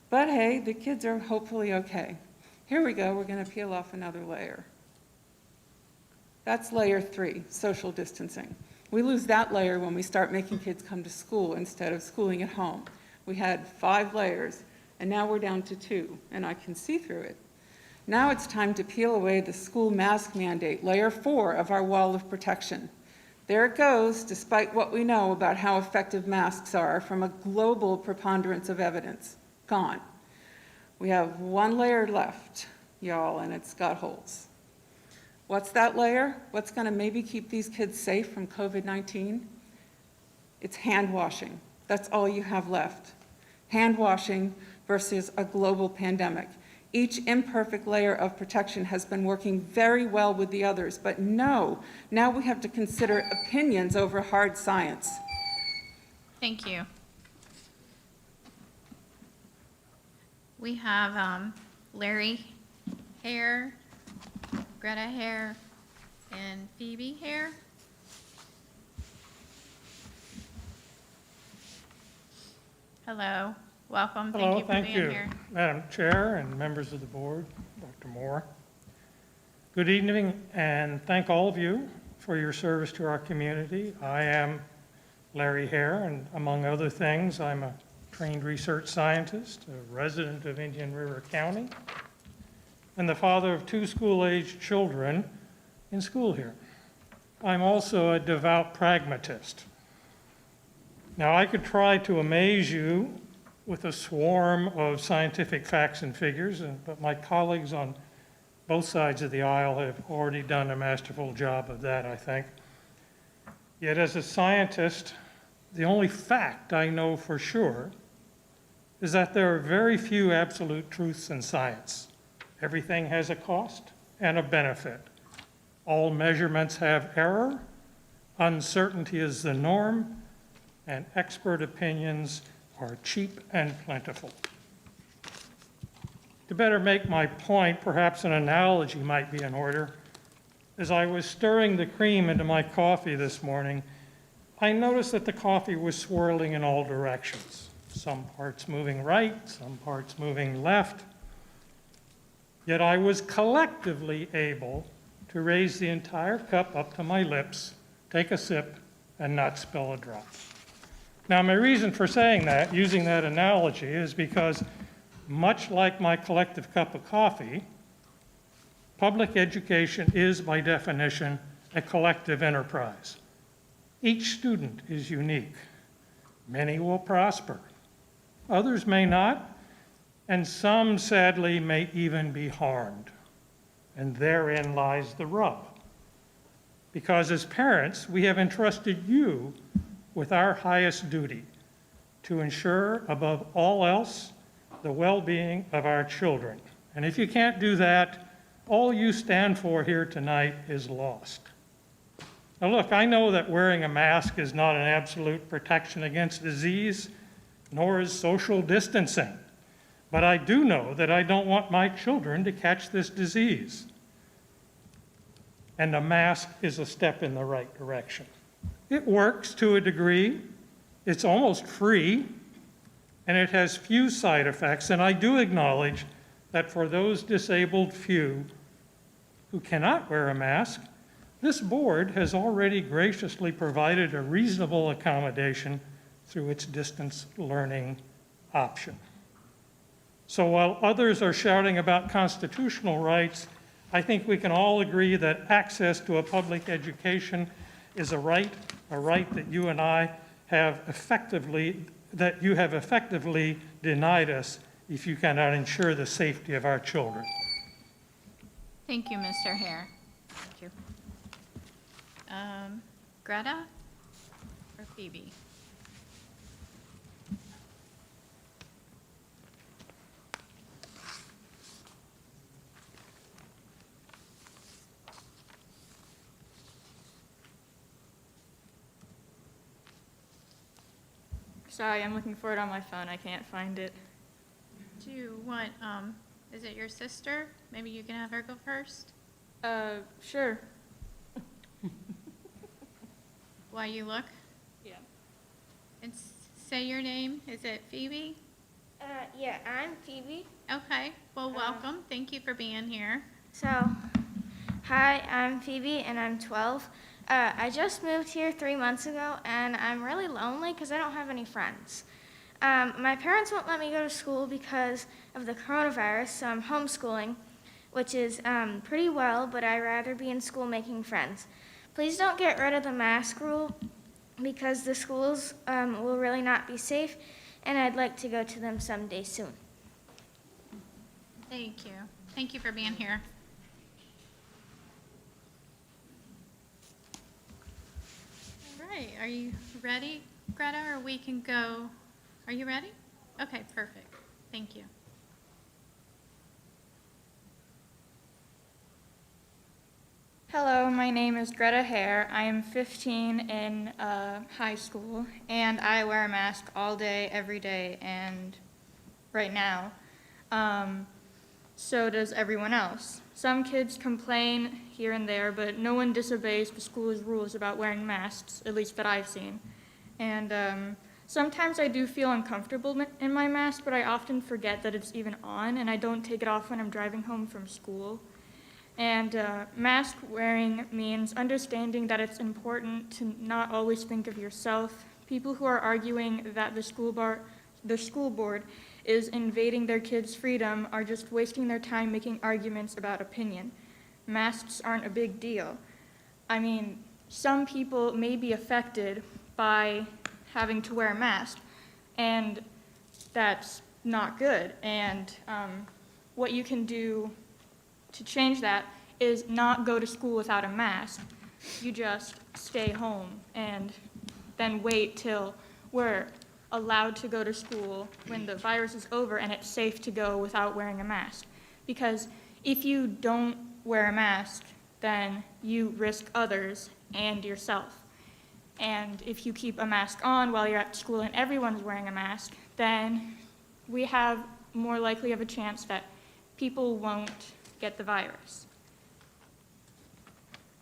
But hey, the kids are hopefully okay. Here we go, we're gonna peel off another layer. That's layer 3, social distancing. We lose that layer when we start making kids come to school instead of schooling at home. We had 5 layers, and now we're down to 2, and I can see through it. Now it's time to peel away the school mask mandate, layer 4 of our wall of protection. There it goes, despite what we know about how effective masks are from a global preponderance of evidence. Gone. We have 1 layer left, y'all, and it's got holes. What's that layer? What's going to maybe keep these kids safe from COVID-19? It's hand washing. That's all you have left. Hand washing versus a global pandemic. Each imperfect layer of protection has been working very well with the others, but no, now we have to consider opinions over hard science. Thank you. We have Larry Hare, Greta Hare, and Phoebe Hare. Hello, welcome. Thank you for being here. Madam Chair and members of the board, Dr. Moore. Good evening, and thank all of you for your service to our community. I am Larry Hare, and among other things, I'm a trained research scientist, a resident of Indian River County, and the father of 2 school-aged children in school here. I'm also a devout pragmatist. Now, I could try to amaze you with a swarm of scientific facts and figures, but my colleagues on both sides of the aisle have already done a masterful job of that, I think. Yet as a scientist, the only fact I know for sure is that there are very few absolute truths in science. Everything has a cost and a benefit. All measurements have error, uncertainty is the norm, and expert opinions are cheap and plentiful. To better make my point, perhaps an analogy might be in order. As I was stirring the cream into my coffee this morning, I noticed that the coffee was swirling in all directions. Some parts moving right, some parts moving left. Yet I was collectively able to raise the entire cup up to my lips, take a sip, and not spill a drop. Now, my reason for saying that, using that analogy, is because much like my collective cup of coffee, public education is, by definition, a collective enterprise. Each student is unique. Many will prosper. Others may not, and some, sadly, may even be harmed. And therein lies the rub. Because as parents, we have entrusted you with our highest duty to ensure, above all else, the well-being of our children. And if you can't do that, all you stand for here tonight is lost. Now look, I know that wearing a mask is not an absolute protection against disease, nor is social distancing. But I do know that I don't want my children to catch this disease. And the mask is a step in the right direction. It works to a degree. It's almost free, and it has few side effects. And I do acknowledge that for those disabled few who cannot wear a mask, this board has already graciously provided a reasonable accommodation through its distance learning option. So while others are shouting about constitutional rights, I think we can all agree that access to a public education is a right that you and I have effectively denied us if you cannot ensure the safety of our children. Thank you, Mr. Hare. Thank you. Greta or Phoebe? Sorry, I'm looking for it on my phone. I can't find it. Do you want, is it your sister? Maybe you can have her go first Sure. while you look? Yeah. And say your name. Is it Phoebe? Yeah, I'm Phoebe. Okay, well, welcome. Thank you for being here. So, hi, I'm Phoebe and I'm 12. I just moved here 3 months ago and I'm really lonely because I don't have any friends. My parents won't let me go to school because of the coronavirus, so I'm homeschooling, which is pretty well, but I'd rather be in school making friends. Please don't get rid of the mask rule because the schools will really not be safe, and I'd like to go to them someday soon. Thank you. Thank you for being here. All right, are you ready, Greta, or we can go? Are you ready? Okay, perfect. Thank you. Hello, my name is Greta Hare. I am 15 in high school, and I wear a mask all day, every day, and right now. So does everyone else. Some kids complain here and there, but no one disobeys the school's rules about wearing masks, at least that I've seen. And sometimes I do feel uncomfortable in my mask, but I often forget that it's even on, and I don't take it off when I'm driving home from school. And mask wearing means understanding that it's important to not always think of yourself. People who are arguing that the school board is invading their kids' freedom are just wasting their time making arguments about opinion. Masks aren't a big deal. I mean, some people may be affected by having to wear a mask, and that's not good. And what you can do to change that is not go to school without a mask. You just stay home and then wait till we're allowed to go to school when the virus is over and it's safe to go without wearing a mask. Because if you don't wear a mask, then you risk others and yourself. And if you keep a mask on while you're at school and everyone's wearing a mask, then we have more likely of a chance that people won't get the virus.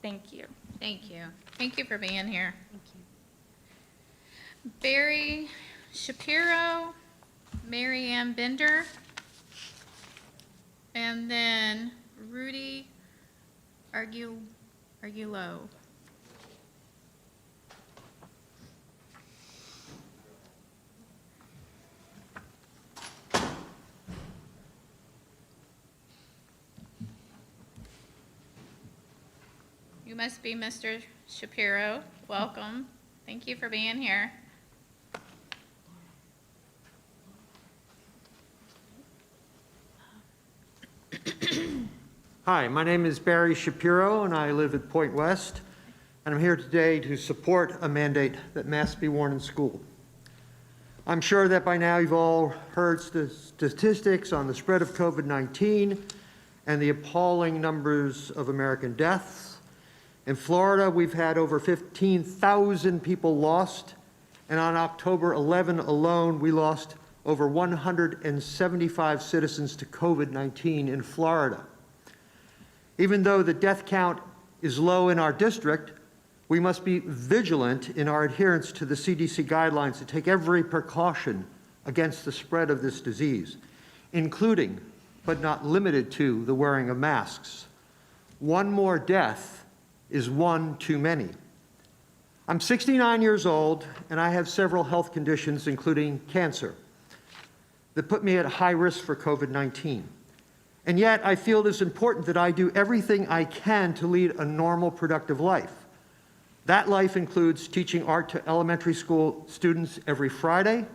Thank you. Thank you. Thank you for being here. Thank you. Barry Shapiro, Mary Ann Bender, and then Rudy Argulo. You must be Mr. Shapiro. Welcome. Thank you for being here. Hi, my name is Barry Shapiro, and I live at Point West, and I'm here today to support a mandate that masks be worn in school. I'm sure that by now you've all heard statistics on the spread of COVID-19 and the appalling numbers of American deaths. In Florida, we've had over 15,000 people lost, and on October 11 alone, we lost over 175 citizens to COVID-19 in Florida. Even though the death count is low in our district, we must be vigilant in our adherence to the CDC guidelines to take every precaution against the spread of this disease, including, but not limited to, the wearing of masks. One more death is one too many. I'm 69 years old, and I have several health conditions, including cancer, that put me at high risk for COVID-19. And yet, I feel it is important that I do everything I can to lead a normal, productive life. That life includes teaching art to elementary school students every Friday,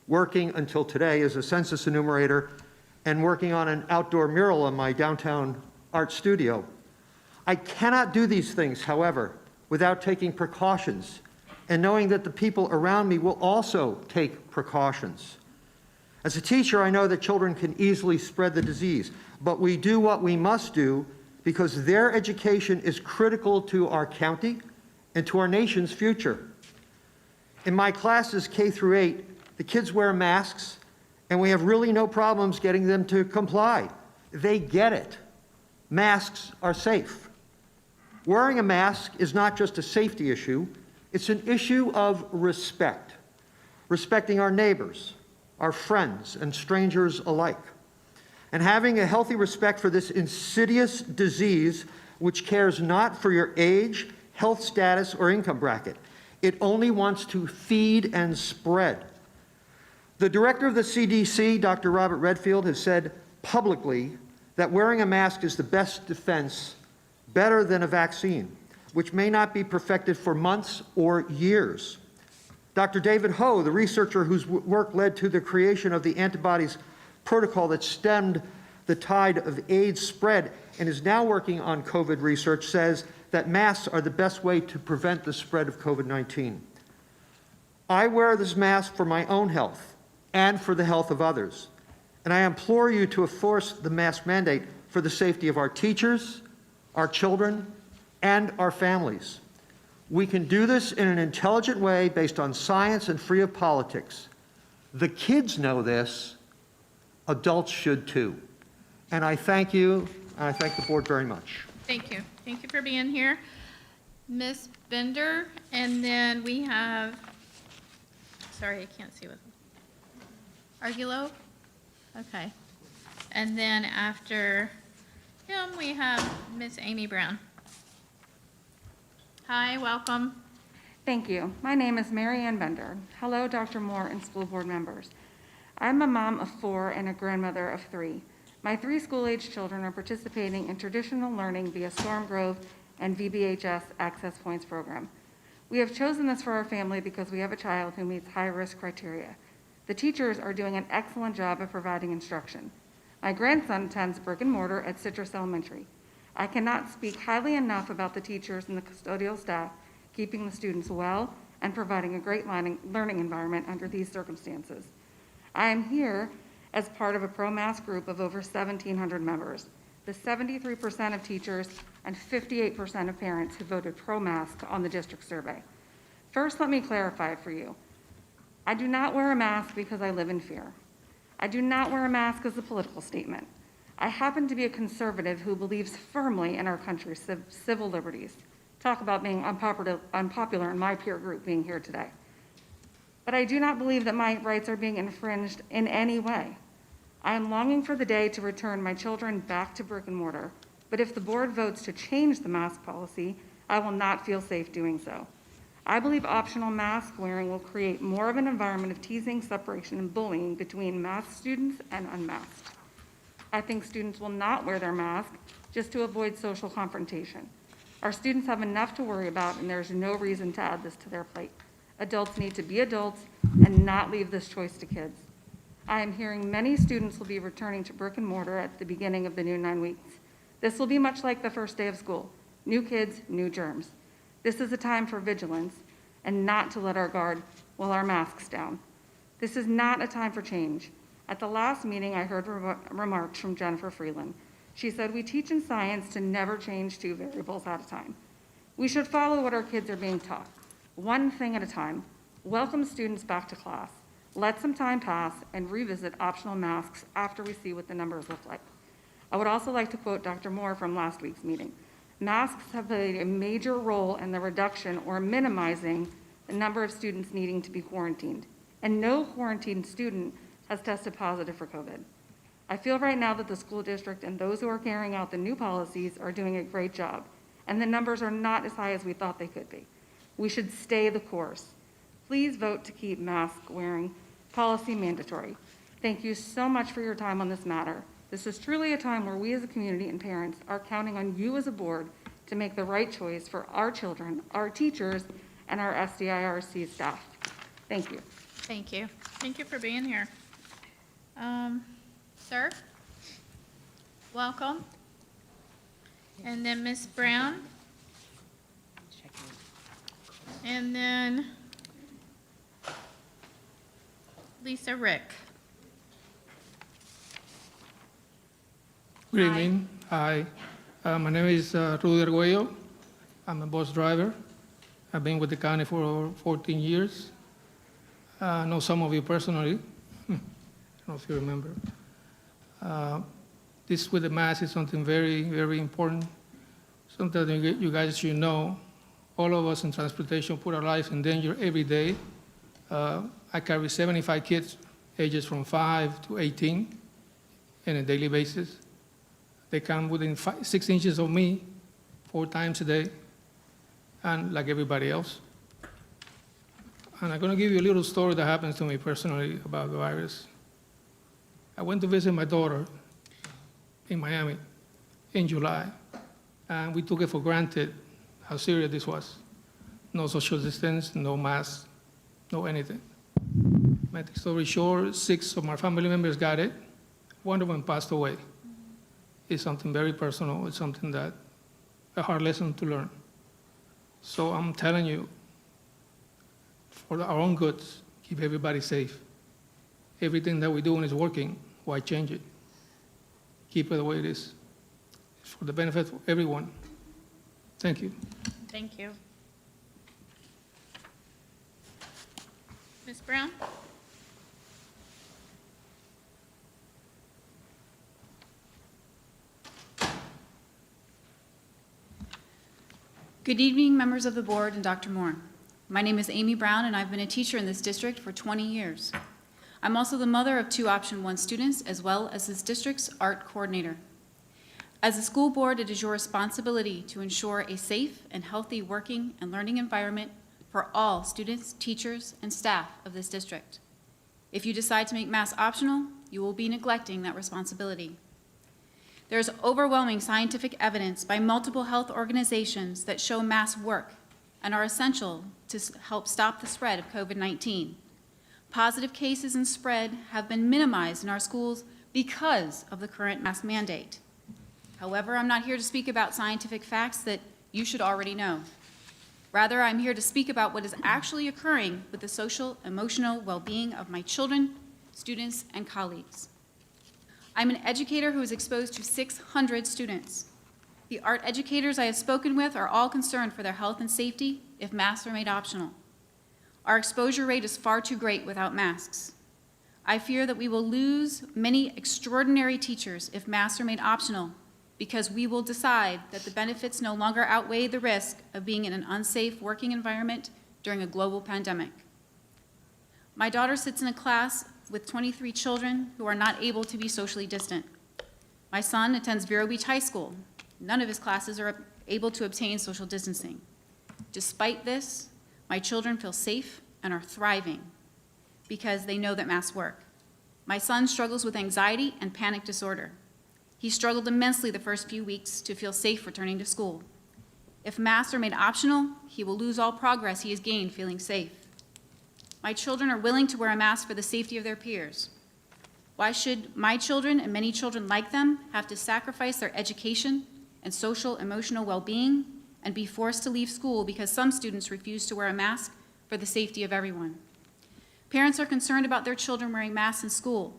working until today as a census enumerator, and working on an outdoor mural in my downtown art studio. I cannot do these things, however, without taking precautions and knowing that the people around me will also take precautions. As a teacher, I know that children can easily spread the disease, but we do what we must do because their education is critical to our county and to our nation's future. In my classes, K through 8, the kids wear masks, and we have really no problems getting them to comply. They get it. Masks are safe. Wearing a mask is not just a safety issue, it's an issue of respect. Respecting our neighbors, our friends, and strangers alike. And having a healthy respect for this insidious disease which cares not for your age, health status, or income bracket. It only wants to feed and spread. The director of the CDC, Dr. Robert Redfield, has said publicly that wearing a mask is the best defense, better than a vaccine, which may not be perfected for months or years. Dr. David Ho, the researcher whose work led to the creation of the antibodies protocol that stemmed the tide of AIDS spread and is now working on COVID research, says that masks are the best way to prevent the spread of COVID-19. I wear this mask for my own health and for the health of others. And I implore you to enforce the mask mandate for the safety of our teachers, our children, and our families. We can do this in an intelligent way based on science and free of politics. The kids know this, adults should too. And I thank you, and I thank the board very much. Thank you. Thank you for being here. Ms. Bender, and then we have, sorry, I can't see what, Arguello? Okay. And then after him, we have Ms. Amy Brown. Hi, welcome. Thank you. My name is Mary Ann Bender. Hello, Dr. Moore and school board members. I'm a mom of 4 and a grandmother of 3. My 3 school-age children are participating in traditional learning via Storm Grove and VBHS Access Points program. We have chosen this for our family because we have a child who meets high-risk criteria. The teachers are doing an excellent job of providing instruction. My grandson attends brick and mortar at Citrus Elementary. I cannot speak highly enough about the teachers and the custodial staff keeping the students well and providing a great learning environment under these circumstances. I am here as part of a pro-mask group of over 1,700 members, the 73% of teachers and 58% of parents who voted pro-mask on the district survey. First, let me clarify for you. I do not wear a mask because I live in fear. I do not wear a mask as a political statement. I happen to be a conservative who believes firmly in our country's civil liberties. Talk about being unpopular in my peer group being here today. But I do not believe that my rights are being infringed in any way. I am longing for the day to return my children back to brick and mortar, but if the board votes to change the mask policy, I will not feel safe doing so. I believe optional mask wearing will create more of an environment of teasing, separation, and bullying between masked students and unmasked. I think students will not wear their mask just to avoid social confrontation. Our students have enough to worry about, and there's no reason to add this to their plate. Adults need to be adults and not leave this choice to kids. I am hearing many students will be returning to brick and mortar at the beginning of the new 9 weeks. This will be much like the first day of school. New kids, new germs. This is a time for vigilance and not to let our guard while our masks down. This is not a time for change. At the last meeting, I heard remarks from Jennifer Freeland. She said, we teach in science to never change 2 variables at a time. We should follow what our kids are being taught, one thing at a time. Welcome students back to class. Let some time pass and revisit optional masks after we see what the numbers look like. I would also like to quote Dr. Moore from last week's meeting. Masks have played a major role in the reduction or minimizing the number of students needing to be quarantined, and no quarantined student has tested positive for COVID. I feel right now that the school district and those who are carrying out the new policies are doing a great job, and the numbers are not as high as we thought they could be. We should stay the course. Please vote to keep mask wearing policy mandatory. Thank you so much for your time on this matter. This is truly a time where we as a community and parents are counting on you as a board to make the right choice for our children, our teachers, and our SDIRC staff. Thank you. Thank you. Thank you for being here. Sir? Welcome. And then Ms. Brown. And then Lisa Rick. Good evening. Hi. My name is Rudy Arguello. I'm a bus driver. I've been with the county for over 14 years. I know some of you personally. I don't know if you remember. This with the mask is something very, very important. Something that you guys should know. All of us in transportation put our lives in danger every day. I carry 75 kids, ages from 5 to 18, on a daily basis. They come within 6 inches of me 4 times a day, and like everybody else. And I'm going to give you a little story that happens to me personally about the virus. I went to visit my daughter in Miami in July, and we took it for granted how serious this was. No social distance, no mask, no anything. Make the story short, 6 of my family members got it. 1 of them passed away. It's something very personal. It's something that a hard lesson to learn. So I'm telling you, for our own goods, keep everybody safe. Everything that we're doing is working. Why change it? Keep it the way it is. It's for the benefit of everyone. Thank you. Thank you. Ms. Brown? Good evening, members of the board and Dr. Moore. My name is Amy Brown, and I've been a teacher in this district for 20 years. I'm also the mother of 2 Option 1 students, as well as this district's art coordinator. As a school board, it is your responsibility to ensure a safe and healthy working and learning environment for all students, teachers, and staff of this district. If you decide to make masks optional, you will be neglecting that responsibility. There is overwhelming scientific evidence by multiple health organizations that show masks work and are essential to help stop the spread of COVID-19. Positive cases and spread have been minimized in our schools because of the current mask mandate. However, I'm not here to speak about scientific facts that you should already know. Rather, I'm here to speak about what is actually occurring with the social, emotional well-being of my children, students, and colleagues. I'm an educator who is exposed to 600 students. The art educators I have spoken with are all concerned for their health and safety if masks are made optional. Our exposure rate is far too great without masks. I fear that we will lose many extraordinary teachers if masks are made optional because we will decide that the benefits no longer outweigh the risk of being in an unsafe working environment during a global pandemic. My daughter sits in a class with 23 children who are not able to be socially distant. My son attends Vero Beach High School. None of his classes are able to obtain social distancing. Despite this, my children feel safe and are thriving because they know that masks work. My son struggles with anxiety and panic disorder. He struggled immensely the first few weeks to feel safe returning to school. If masks are made optional, he will lose all progress he has gained feeling safe. My children are willing to wear a mask for the safety of their peers. Why should my children and many children like them have to sacrifice their education and social emotional well-being and be forced to leave school because some students refuse to wear a mask for the safety of everyone? Parents are concerned about their children wearing masks in school.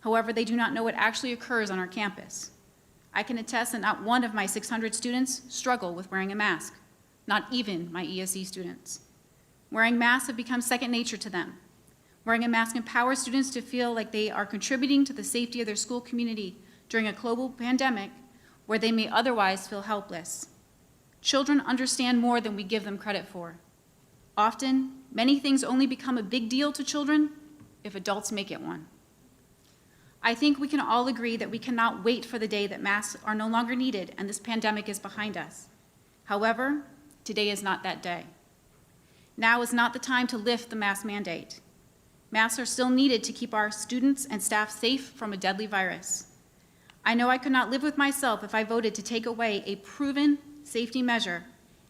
However, they do not know what actually occurs on our campus. I can attest that not one of my 600 students struggle with wearing a mask, not even my ESE students. Wearing masks have become second nature to them. Wearing a mask empowers students to feel like they are contributing to the safety of their school community during a global pandemic where they may otherwise feel helpless. Children understand more than we give them credit for. Often, many things only become a big deal to children if adults make it one. I think we can all agree that we cannot wait for the day that masks are no longer needed and this pandemic is behind us. However, today is not that day. Now is not the time to lift the mask mandate. Masks are still needed to keep our students and staff safe from a deadly virus. I know I could not live with myself if I voted to take away a proven safety measure,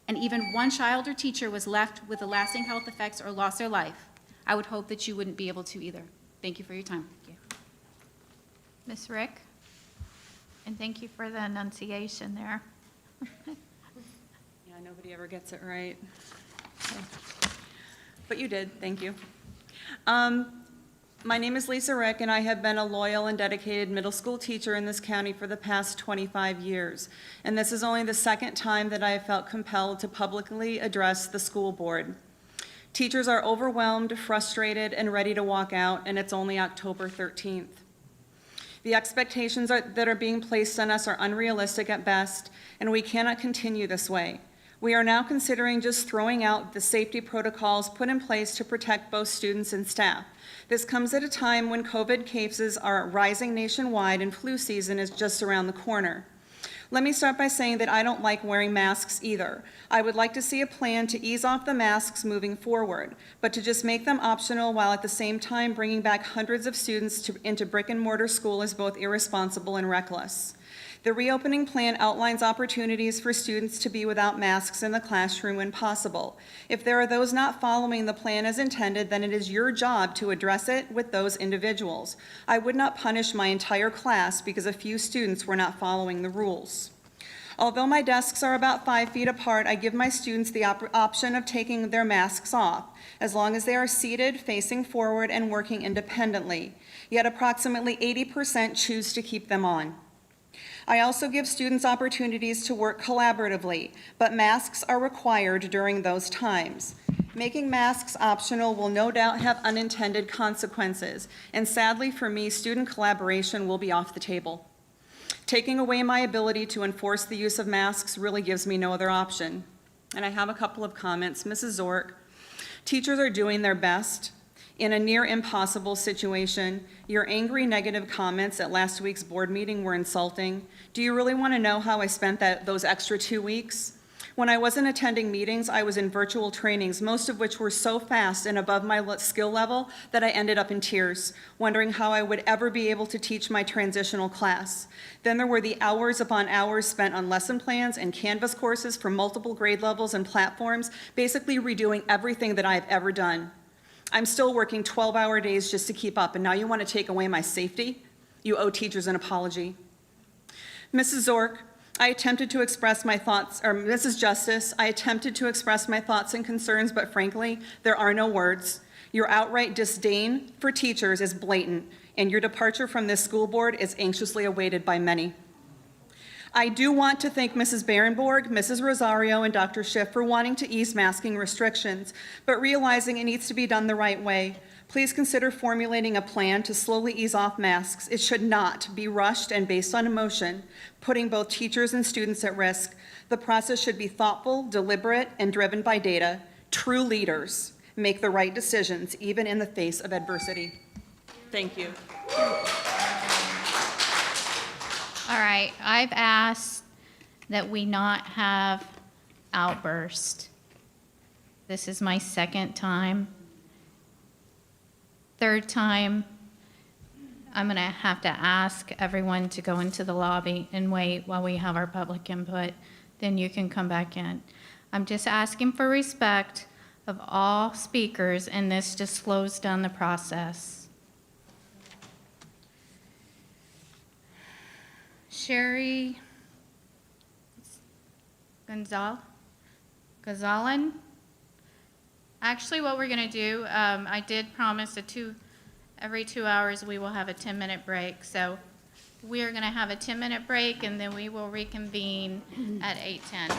and even one child or teacher was left with the lasting health effects or lost their life. I would hope that you wouldn't be able to either. Thank you for your time. Thank you. Ms. Rick? And thank you for the enunciation there. Yeah, nobody ever gets it right. Okay. But you did, thank you. My name is Lisa Rick, and I have been a loyal and dedicated middle school teacher in this county for the past 25 years. And this is only the second time that I have felt compelled to publicly address the school board. Teachers are overwhelmed, frustrated, and ready to walk out, and it's only October 13th. The expectations that are being placed on us are unrealistic at best, and we cannot continue this way. We are now considering just throwing out the safety protocols put in place to protect both students and staff. This comes at a time when COVID cases are rising nationwide and flu season is just around the corner. Let me start by saying that I don't like wearing masks either. I would like to see a plan to ease off the masks moving forward, but to just make them optional while at the same time bringing back hundreds of students into brick and mortar school is both irresponsible and reckless. The reopening plan outlines opportunities for students to be without masks in the classroom when possible. If there are those not following the plan as intended, then it is your job to address it with those individuals. I would not punish my entire class because a few students were not following the rules. Although my desks are about 5 feet apart, I give my students the option of taking their masks off, as long as they are seated, facing forward, and working independently. Yet approximately 80% choose to keep them on. I also give students opportunities to work collaboratively, but masks are required during those times. Making masks optional will no doubt have unintended consequences, and sadly for me, student collaboration will be off the table. Taking away my ability to enforce the use of masks really gives me no other option. And I have a couple of comments. Mrs. Zork, teachers are doing their best. In a near impossible situation, your angry negative comments at last week's board meeting were insulting. Do you really want to know how I spent those extra 2 weeks? When I wasn't attending meetings, I was in virtual trainings, most of which were so fast and above my skill level that I ended up in tears, wondering how I would ever be able to teach my transitional class. Then there were the hours upon hours spent on lesson plans and Canvas courses for multiple grade levels and platforms, basically redoing everything that I've ever done. I'm still working 12-hour days just to keep up, and now you want to take away my safety? You owe teachers an apology. Mrs. Zork, I attempted to express my thoughts, or Mrs. Justice, I attempted to express my thoughts and concerns, but frankly, there are no words. Your outright disdain for teachers is blatant, and your departure from this school board is anxiously awaited by many. I do want to thank Mrs. Barenborg, Mrs. Rosario, and Dr. Schiff for wanting to ease masking restrictions, but realizing it needs to be done the right way. Please consider formulating a plan to slowly ease off masks. It should not be rushed and based on emotion, putting both teachers and students at risk. The process should be thoughtful, deliberate, and driven by data. True leaders make the right decisions, even in the face of adversity. Thank you. All right, I've asked that we not have outbursts. This is my second time. Third time, I'm going to have to ask everyone to go into the lobby and wait while we have our public input. Then you can come back in. I'm just asking for respect of all speakers, and this just slows down the process. Sherry Gonzalez? Actually, what we're going to do, I did promise every 2 hours we will have a 10-minute break. So we are going to have a 10-minute break, and then we will reconvene at 8:10.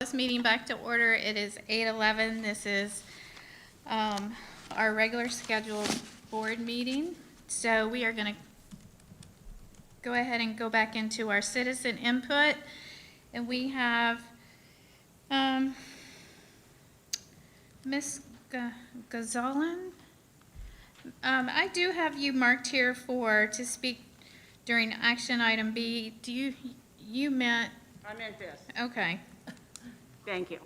This meeting back to order. It is 8:11. This is our regular scheduled board meeting. So we are going to go ahead and go back into our citizen input. And we have Ms. Gazalin. I do have you marked here to speak during action item B. You meant? I meant this. Okay. Thank you.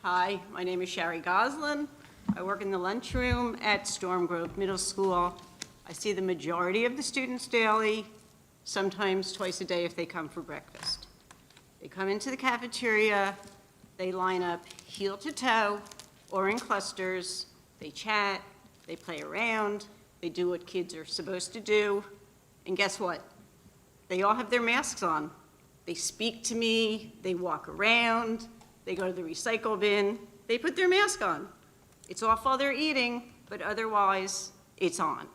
Hi, my name is Sherry Goslin. I work in the lunchroom at Storm Grove Middle School. I see the majority of the students daily, sometimes twice a day if they come for breakfast. They come into the cafeteria, they line up heel to toe or in clusters, they chat, they play around, they do what kids are supposed to do, and guess what? They all have their masks on. They speak to me, they walk around, they go to the recycle bin, they put their mask on. It's off while they're eating, but otherwise, it's on.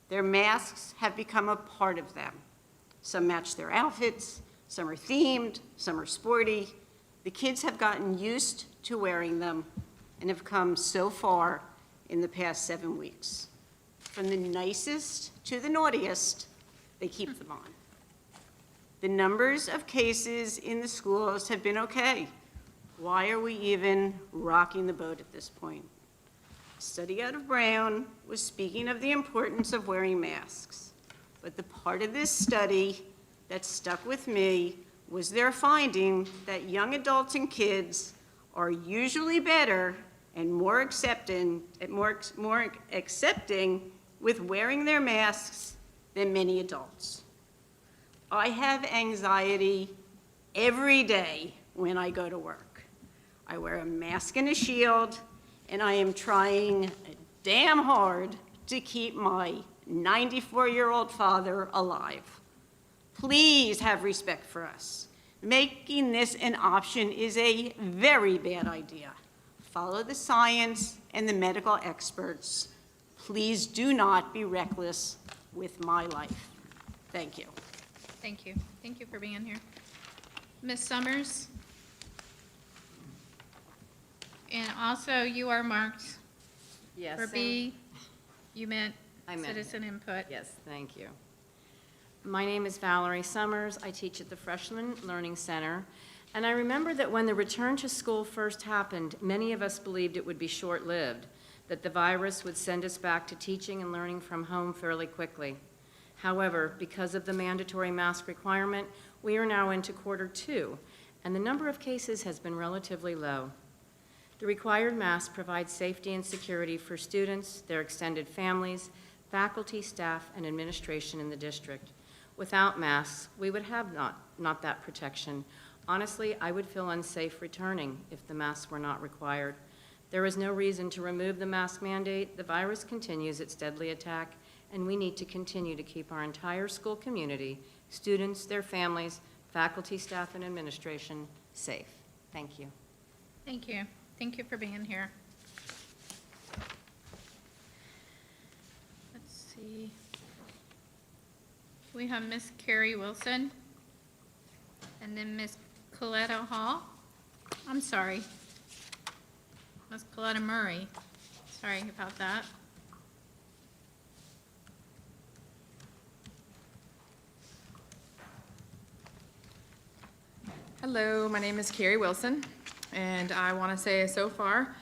Their masks have become a part of them. Some match their outfits, some are themed, some are sporty. The kids have gotten used to wearing them and have come so far in the past 7 weeks. From the nicest to the naughtiest, they keep them on. The numbers of cases in the schools have been okay. Why are we even rocking the boat at this point? A study out of Brown was speaking of the importance of wearing masks. But the part of this study that stuck with me was their finding that young adults and kids are usually better and more accepting with wearing their masks than many adults. I have anxiety every day when I go to work. I wear a mask and a shield, and I am trying damn hard to keep my 94-year-old father alive. Please have respect for us. Making this an option is a very bad idea. Follow the science and the medical experts. Please do not be reckless with my life. Thank you. Thank you. Thank you for being here. Ms. Summers? And also, you are marked Yes. for B. You meant I meant citizen input. Yes, thank you. My name is Valerie Summers. I teach at the Freshman Learning Center. And I remember that when the return to school first happened, many of us believed it would be short-lived, that the virus would send us back to teaching and learning from home fairly quickly. However, because of the mandatory mask requirement, we are now into Q2, and the number of cases has been relatively low. The required mask provides safety and security for students, their extended families, faculty, staff, and administration in the district. Without masks, we would have not that protection. Honestly, I would feel unsafe returning if the masks were not required. There is no reason to remove the mask mandate. The virus continues its deadly attack, and we need to continue to keep our entire school community, students, their families, faculty, staff, and administration safe. Thank you. Thank you. Thank you for being here. Let's see. We have Miss Carrie Wilson and then Miss Coletta Hall. I'm sorry. Miss Coletta Murray. Sorry about that. Hello, my name is Carrie Wilson, and I want to say so far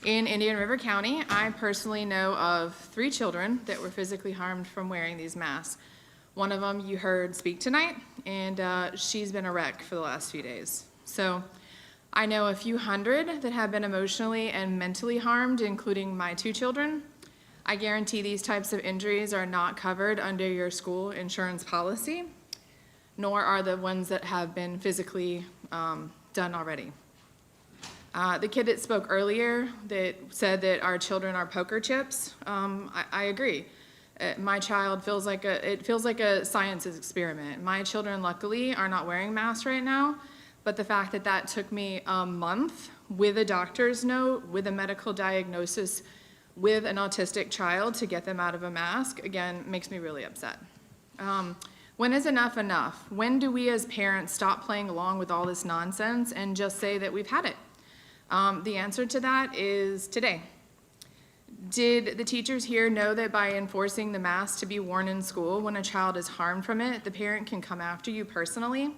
in Indian River County, I personally know of 3 children that were physically harmed from wearing these masks. One of them you heard speak tonight, and she's been a wreck for the last few days. So I know a few hundred that have been emotionally and mentally harmed, including my 2 children. I guarantee these types of injuries are not covered under your school insurance policy, nor are the ones that have been physically done already. The kid that spoke earlier that said that our children are poker chips, I agree. My child feels like a science experiment. My children, luckily, are not wearing masks right now, but the fact that that took me a month with a doctor's note, with a medical diagnosis, with an autistic child to get them out of a mask, again, makes me really upset. When is enough enough? When do we as parents stop playing along with all this nonsense and just say that we've had it? The answer to that is today. Did the teachers here know that by enforcing the mask to be worn in school, when a child is harmed from it, the parent can come after you personally?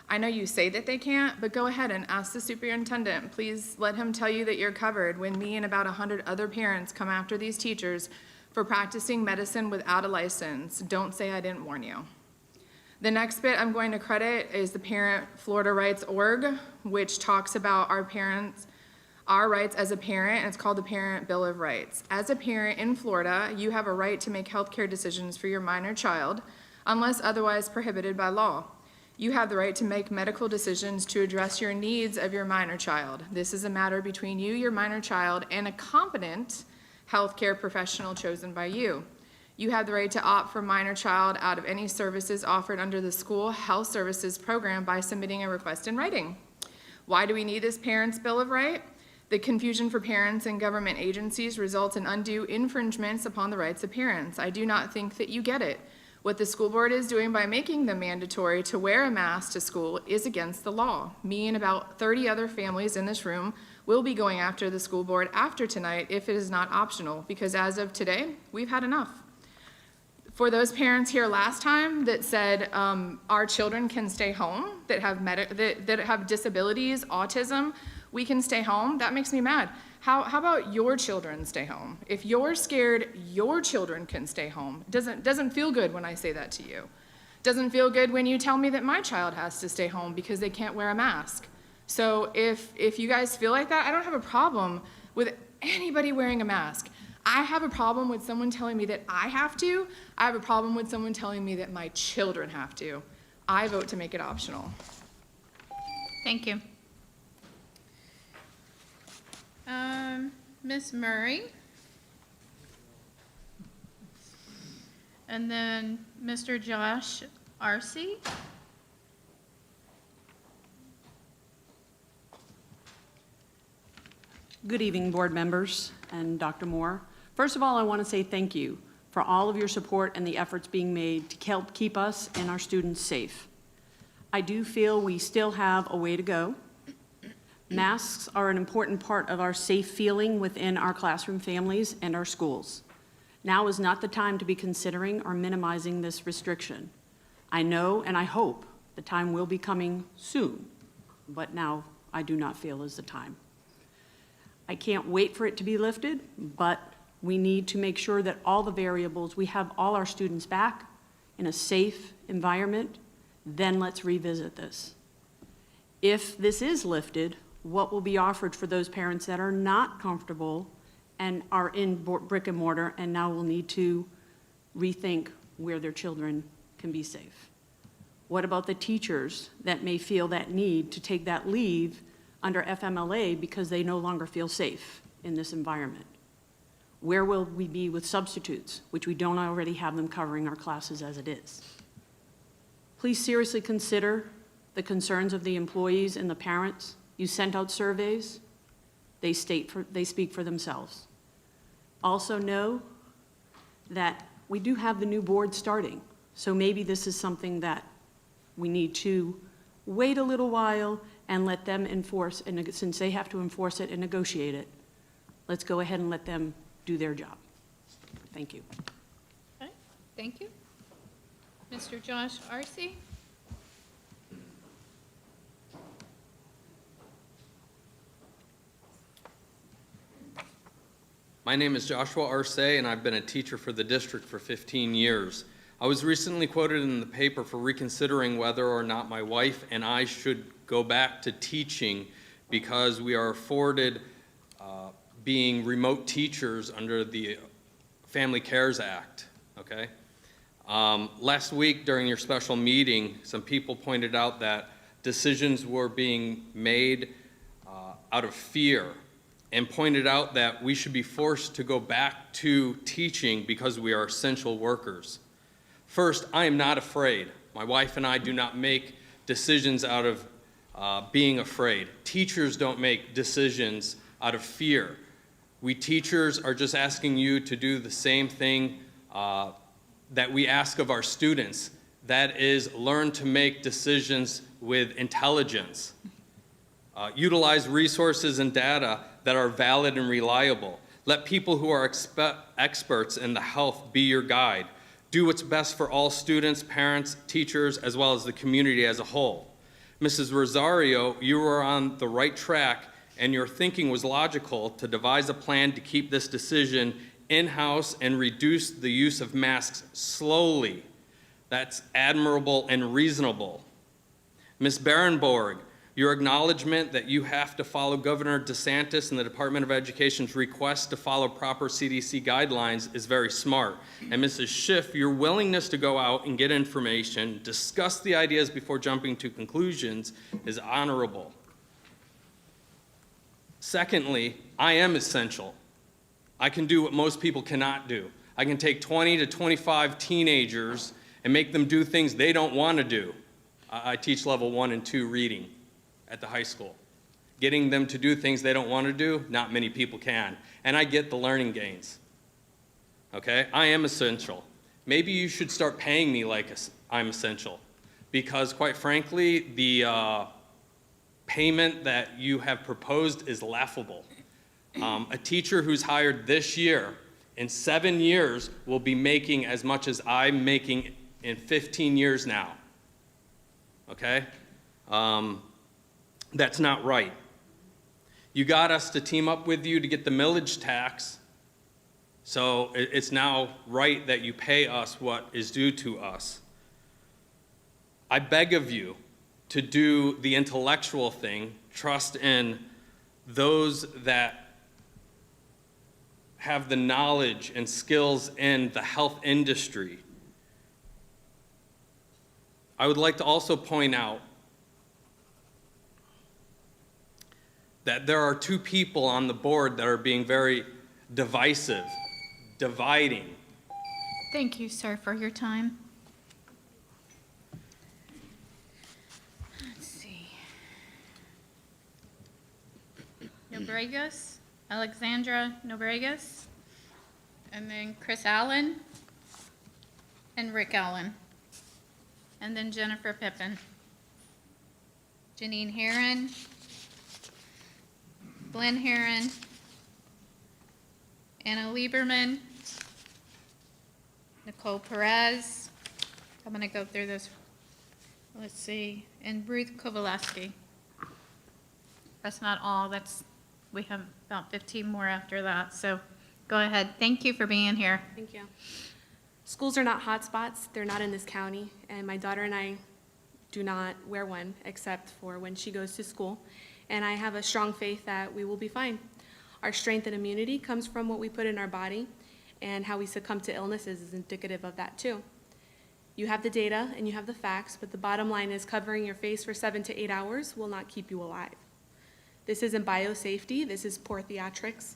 I know you say that they can't, but go ahead and ask the superintendent. Please let him tell you that you're covered when me and about 100 other parents come after these teachers for practicing medicine without a license. Don't say I didn't warn you. The next bit I'm going to credit is the Parent Florida Rights Org, which talks about our rights as a parent, and it's called the Parent Bill of Rights. As a parent in Florida, you have a right to make healthcare decisions for your minor child, unless otherwise prohibited by law. You have the right to make medical decisions to address your needs of your minor child. This is a matter between you, your minor child, and a competent healthcare professional chosen by you. You have the right to opt for minor child out of any services offered under the school health services program by submitting a request in writing. Why do we need this Parents' Bill of Rights? The confusion for parents and government agencies results in undue infringements upon the rights of parents. I do not think that you get it. What the school board is doing by making them mandatory to wear a mask to school is against the law. Me and about 30 other families in this room will be going after the school board after tonight if it is not optional, because as of today, we've had enough. For those parents here last time that said our children can stay home, that have disabilities, autism, we can stay home, that makes me mad. How about your children stay home? If you're scared your children can stay home, doesn't feel good when I say that to you. Doesn't feel good when you tell me that my child has to stay home because they can't wear a mask. So if you guys feel like that, I don't have a problem with anybody wearing a mask. I have a problem with someone telling me that I have to. I have a problem with someone telling me that my children have to. I vote to make it optional. Thank you. Ms. Murray. And then Mr. Josh Arce. Good evening, board members and Dr. Moore. First of all, I want to say thank you for all of your support and the efforts being made to help keep us and our students safe. I do feel we still have a way to go. Masks are an important part of our safe feeling within our classroom families and our schools. Now is not the time to be considering or minimizing this restriction. I know and I hope the time will be coming soon, but now I do not feel is the time. I can't wait for it to be lifted, but we need to make sure that all the variables, we have all our students back in a safe environment, then let's revisit this. If this is lifted, what will be offered for those parents that are not comfortable and are in brick and mortar and now will need to rethink where their children can be safe? What about the teachers that may feel that need to take that leave under FMLA because they no longer feel safe in this environment? Where will we be with substitutes, which we don't already have them covering our classes as it is? Please seriously consider the concerns of the employees and the parents. You sent out surveys. They speak for themselves. Also know that we do have the new board starting, so maybe this is something that we need to wait a little while and let them enforce, and since they have to enforce it and negotiate it, let's go ahead and let them do their job. Thank you. Okay, thank you. Mr. Josh Arce. My name is Joshua Arce, and I've been a teacher for the district for 15 years. I was recently quoted in the paper for reconsidering whether or not my wife and I should go back to teaching because we are afforded being remote teachers under the Family Cares Act, okay? Last week during your special meeting, some people pointed out that decisions were being made out of fear and pointed out that we should be forced to go back to teaching because we are essential workers. First, I am not afraid. My wife and I do not make decisions out of being afraid. Teachers don't make decisions out of fear. We teachers are just asking you to do the same thing that we ask of our students. That is, learn to make decisions with intelligence. Utilize resources and data that are valid and reliable. Let people who are experts in the health be your guide. Do what's best for all students, parents, teachers, as well as the community as a whole. Mrs. Rosario, you were on the right track, and your thinking was logical to devise a plan to keep this decision in-house and reduce the use of masks slowly. That's admirable and reasonable. Ms. Barenborg, your acknowledgement that you have to follow Governor DeSantis and the Department of Education's request to follow proper CDC guidelines is very smart. And Mrs. Schiff, your willingness to go out and get information, discuss the ideas before jumping to conclusions is honorable. Secondly, I am essential. I can do what most people cannot do. I can take 20 to 25 teenagers and make them do things they don't want to do. I teach level 1 and 2 reading at the high school. Getting them to do things they don't want to do, not many people can. And I get the learning gains. Okay? I am essential. Maybe you should start paying me like I'm essential. Because quite frankly, the payment that you have proposed is laughable. A teacher who's hired this year, in 7 years, will be making as much as I'm making in 15 years now. Okay? That's not right. You got us to team up with you to get the millage tax, so it's now right that you pay us what is due to us. I beg of you to do the intellectual thing, trust in those that have the knowledge and skills in the health industry. I would like to also point out that there are 2 people on the board that are being very divisive, dividing. Thank you, sir, for your time. Let's see. Nobregas, Alexandra Nobregas, and then Chris Allen, and Rick Allen, and then Jennifer Pippin, Janine Heron, Glenn Heron, Anna Lieberman, Nicole Perez. I'm going to go through this. Let's see. And Ruth Kowaleski. That's not all. We have about 15 more after that. So go ahead. Thank you for being here. Thank you. Schools are not hotspots. They're not in this county. And my daughter and I do not wear one except for when she goes to school. And I have a strong faith that we will be fine. Our strength and immunity comes from what we put in our body, and how we succumb to illnesses is indicative of that too. You have the data and you have the facts, but the bottom line is covering your face for 7 to 8 hours will not keep you alive. This isn't biosafety, this is poor theatrics,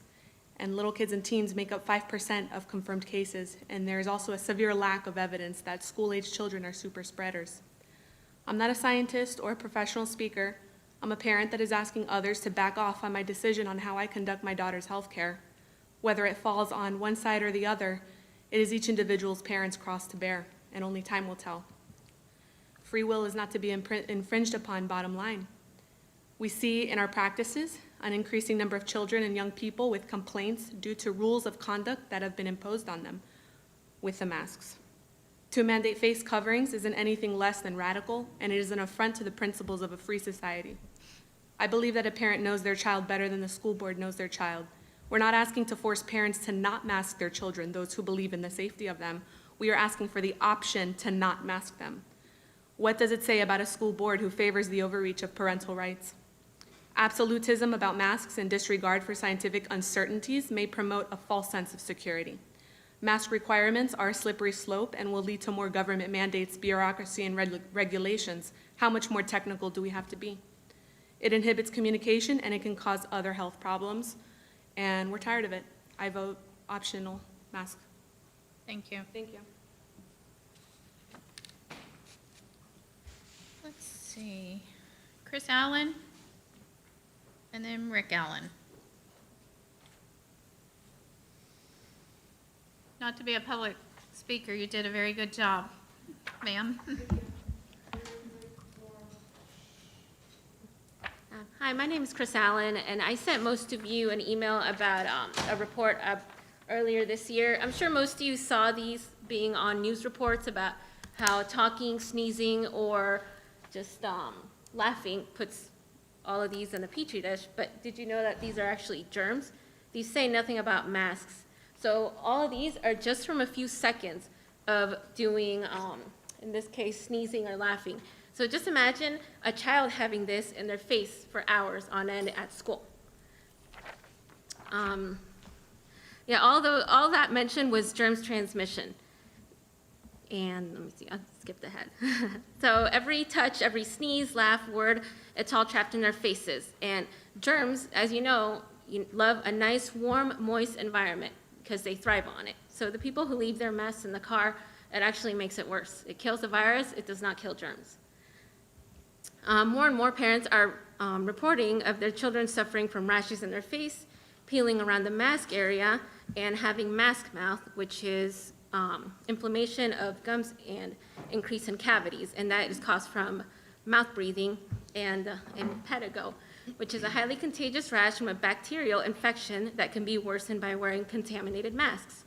and little kids and teens make up 5% of confirmed cases, and there is also a severe lack of evidence that school-age children are super spreaders. I'm not a scientist or a professional speaker. I'm a parent that is asking others to back off on my decision on how I conduct my daughter's health care. Whether it falls on one side or the other, it is each individual's parent's cross to bear, and only time will tell. Free will is not to be infringed upon, bottom line. We see in our practices an increasing number of children and young people with complaints due to rules of conduct that have been imposed on them with the masks. To mandate face coverings isn't anything less than radical, and it is an affront to the principles of a free society. I believe that a parent knows their child better than the school board knows their child. We're not asking to force parents to not mask their children, those who believe in the safety of them. We are asking for the option to not mask them. What does it say about a school board who favors the overreach of parental rights? Absolutism about masks and disregard for scientific uncertainties may promote a false sense of security. Mask requirements are a slippery slope and will lead to more government mandates, bureaucracy, and regulations. How much more technical do we have to be? It inhibits communication and it can cause other health problems, and we're tired of it. I vote optional mask. Thank you. Thank you. Let's see. Chris Allen, and then Rick Allen. Not to be a public speaker, you did a very good job. Ma'am? Hi, my name is Chris Allen, and I sent most of you an email about a report earlier this year. I'm sure most of you saw these being on news reports about how talking, sneezing, or just laughing puts all of these in a petri dish. But did you know that these are actually germs? These say nothing about masks. So all of these are just from a few seconds of doing, in this case, sneezing or laughing. So just imagine a child having this in their face for hours on end at school. Yeah, all that mentioned was germs transmission. And let me see, I'll skip ahead. So every touch, every sneeze, laugh, word, it's all trapped in their faces. And germs, as you know, love a nice, warm, moist environment because they thrive on it. So the people who leave their mess in the car, it actually makes it worse. It kills the virus, it does not kill germs. More and more parents are reporting of their children suffering from rashes in their face, peeling around the mask area, and having mask mouth, which is inflammation of gums and increase in cavities, and that is caused from mouth breathing and impetigo, which is a highly contagious rash from a bacterial infection that can be worsened by wearing contaminated masks.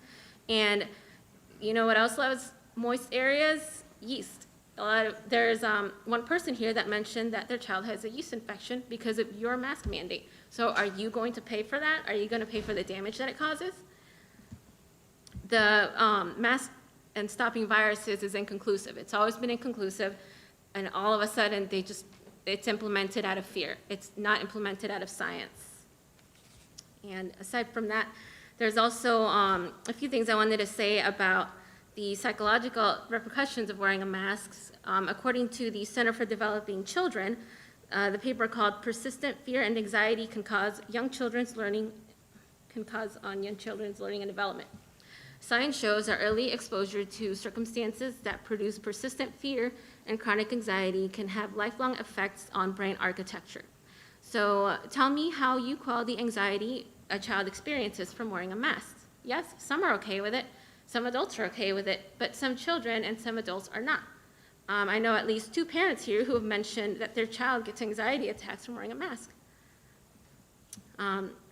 And you know what else loves moist areas? Yeast. There's one person here that mentioned that their child has a yeast infection because of your mask mandate. So are you going to pay for that? Are you going to pay for the damage that it causes? The mask and stopping viruses is inconclusive. It's always been inconclusive, and all of a sudden it's implemented out of fear. It's not implemented out of science. And aside from that, there's also a few things I wanted to say about the psychological repercussions of wearing a mask. According to the Center for Developing Children, the paper called "Persistent Fear and Anxiety Can Cause on Young Children's Learning and Development." Science shows that early exposure to circumstances that produce persistent fear and chronic anxiety can have lifelong effects on brain architecture. So tell me how you quell the anxiety a child experiences from wearing a mask. Yes, some are okay with it. Some adults are okay with it, but some children and some adults are not. I know at least 2 parents here who have mentioned that their child gets anxiety attacks from wearing a mask.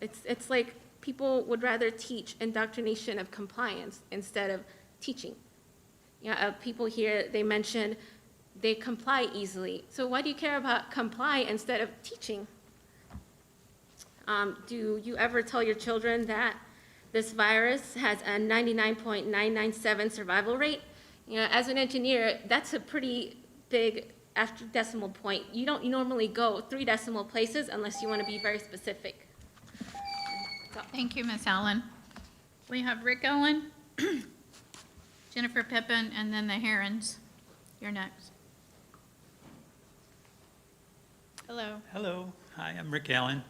It's like people would rather teach indoctrination of compliance instead of teaching. People here, they mentioned they comply easily. So why do you care about comply instead of teaching? Do you ever tell your children that this virus has a 99.997 survival rate? As an engineer, that's a pretty big after decimal point. You don't normally go 3 decimal places unless you want to be very specific. Thank you, Ms. Allen. We have Rick Owen, Jennifer Pippin, and then the Herons. You're next. Hello. Hello. Hi, I'm Rick Allen.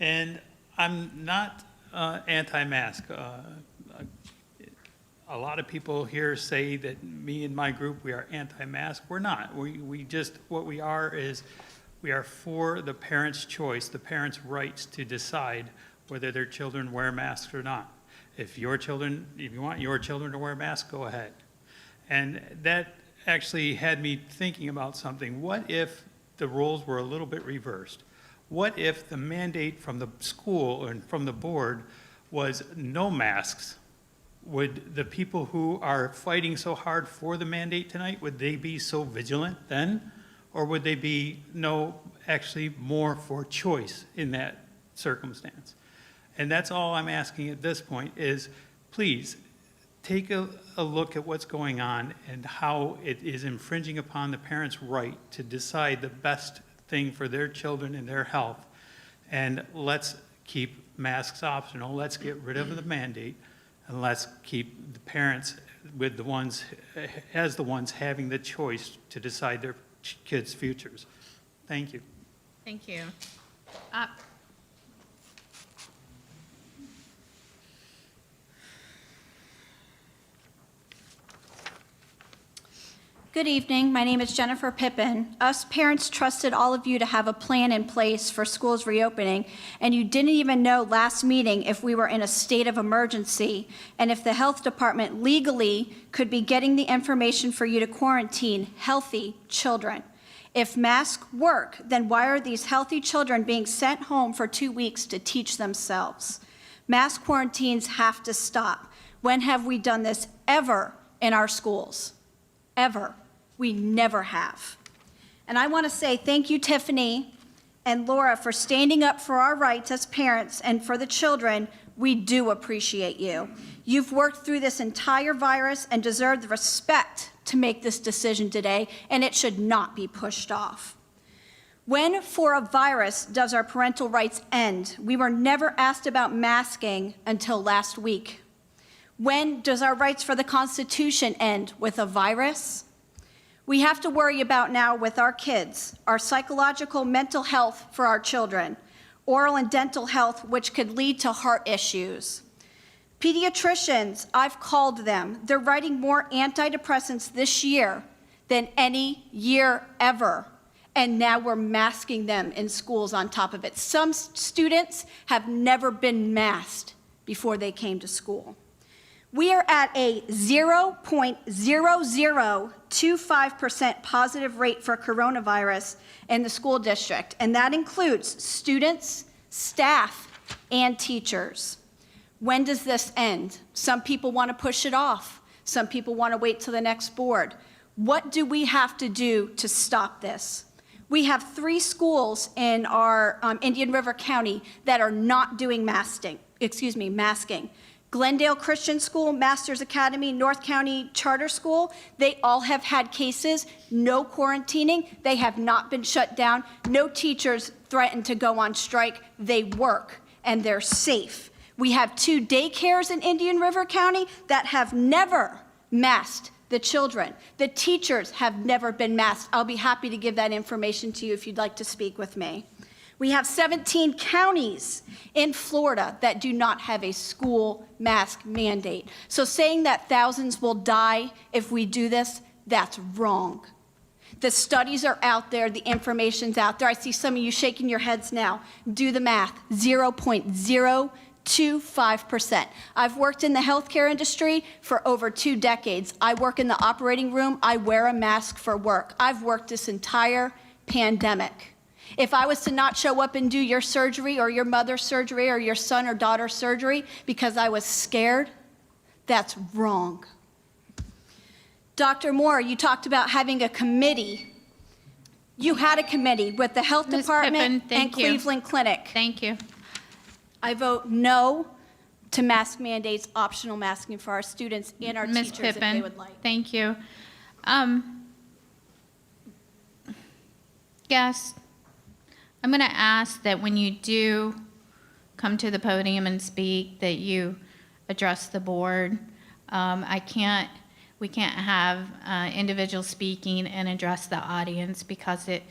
And I'm not anti-mask. A lot of people here say that me and my group, we are anti-mask. We're not. We just, what we are is we are for the parents' choice, the parents' rights to decide whether their children wear masks or not. If you want your children to wear masks, go ahead. And that actually had me thinking about something. What if the roles were a little bit reversed? What if the mandate from the school and from the board was no masks? Would the people who are fighting so hard for the mandate tonight, would they be so vigilant then? Or would they be actually more for choice in that circumstance? And that's all I'm asking at this point is, please, take a look at what's going on and how it is infringing upon the parents' right to decide the best thing for their children and their health. And let's keep masks optional. Let's get rid of the mandate, and let's keep the parents with the ones having the choice to decide their kids' futures. Thank you. Thank you. Good evening. My name is Jennifer Pippin. Us parents trusted all of you to have a plan in place for schools reopening, and you didn't even know last meeting if we were in a state of emergency and if the health department legally could be getting the information for you to quarantine healthy children. If masks work, then why are these healthy children being sent home for 2 weeks to teach themselves? Mass quarantines have to stop. When have we done this ever in our schools? Ever. We never have. And I want to say thank you, Tiffany and Laura, for standing up for our rights as parents and for the children. We do appreciate you. You've worked through this entire virus and deserve the respect to make this decision today, and it should not be pushed off. When for a virus does our parental rights end? We were never asked about masking until last week. When does our rights for the Constitution end? With a virus? We have to worry about now with our kids, our psychological mental health for our children, oral and dental health, which could lead to heart issues. Pediatricians, I've called them. They're writing more antidepressants this year than any year ever. And now we're masking them in schools on top of it. Some students have never been masked before they came to school. We are at a 0.0025% positive rate for coronavirus in the school district, and that includes students, staff, and teachers. When does this end? Some people want to push it off. Some people want to wait till the next board. What do we have to do to stop this? We have 3 schools in our Indian River County that are not doing masking. Glendale Christian School, Masters Academy, North County Charter School, they all have had cases, no quarantining, they have not been shut down, no teachers threatened to go on strike, they work and they're safe. We have 2 daycares in Indian River County that have never masked the children. The teachers have never been masked. I'll be happy to give that information to you if you'd like to speak with me. We have 17 counties in Florida that do not have a school mask mandate. So saying that thousands will die if we do this, that's wrong. The studies are out there, the information's out there. I see some of you shaking your heads now. Do the math, 0.025%. I've worked in the healthcare industry for over 2 decades. I work in the operating room. I wear a mask for work. I've worked this entire pandemic. If I was to not show up and do your surgery or your mother's surgery or your son or daughter's surgery because I was scared, that's wrong. Dr. Moore, you talked about having a committee. You had a committee with the health Ms. department Pippin, and Cleveland Clinic. Thank you. I vote no to mask mandates, optional masking for our students and our Ms. teachers if they Pippin, would like. thank you. Yes, I'm going to ask that when you do come to the podium and speak, that you address the board. We can't have individuals speaking and address the audience because it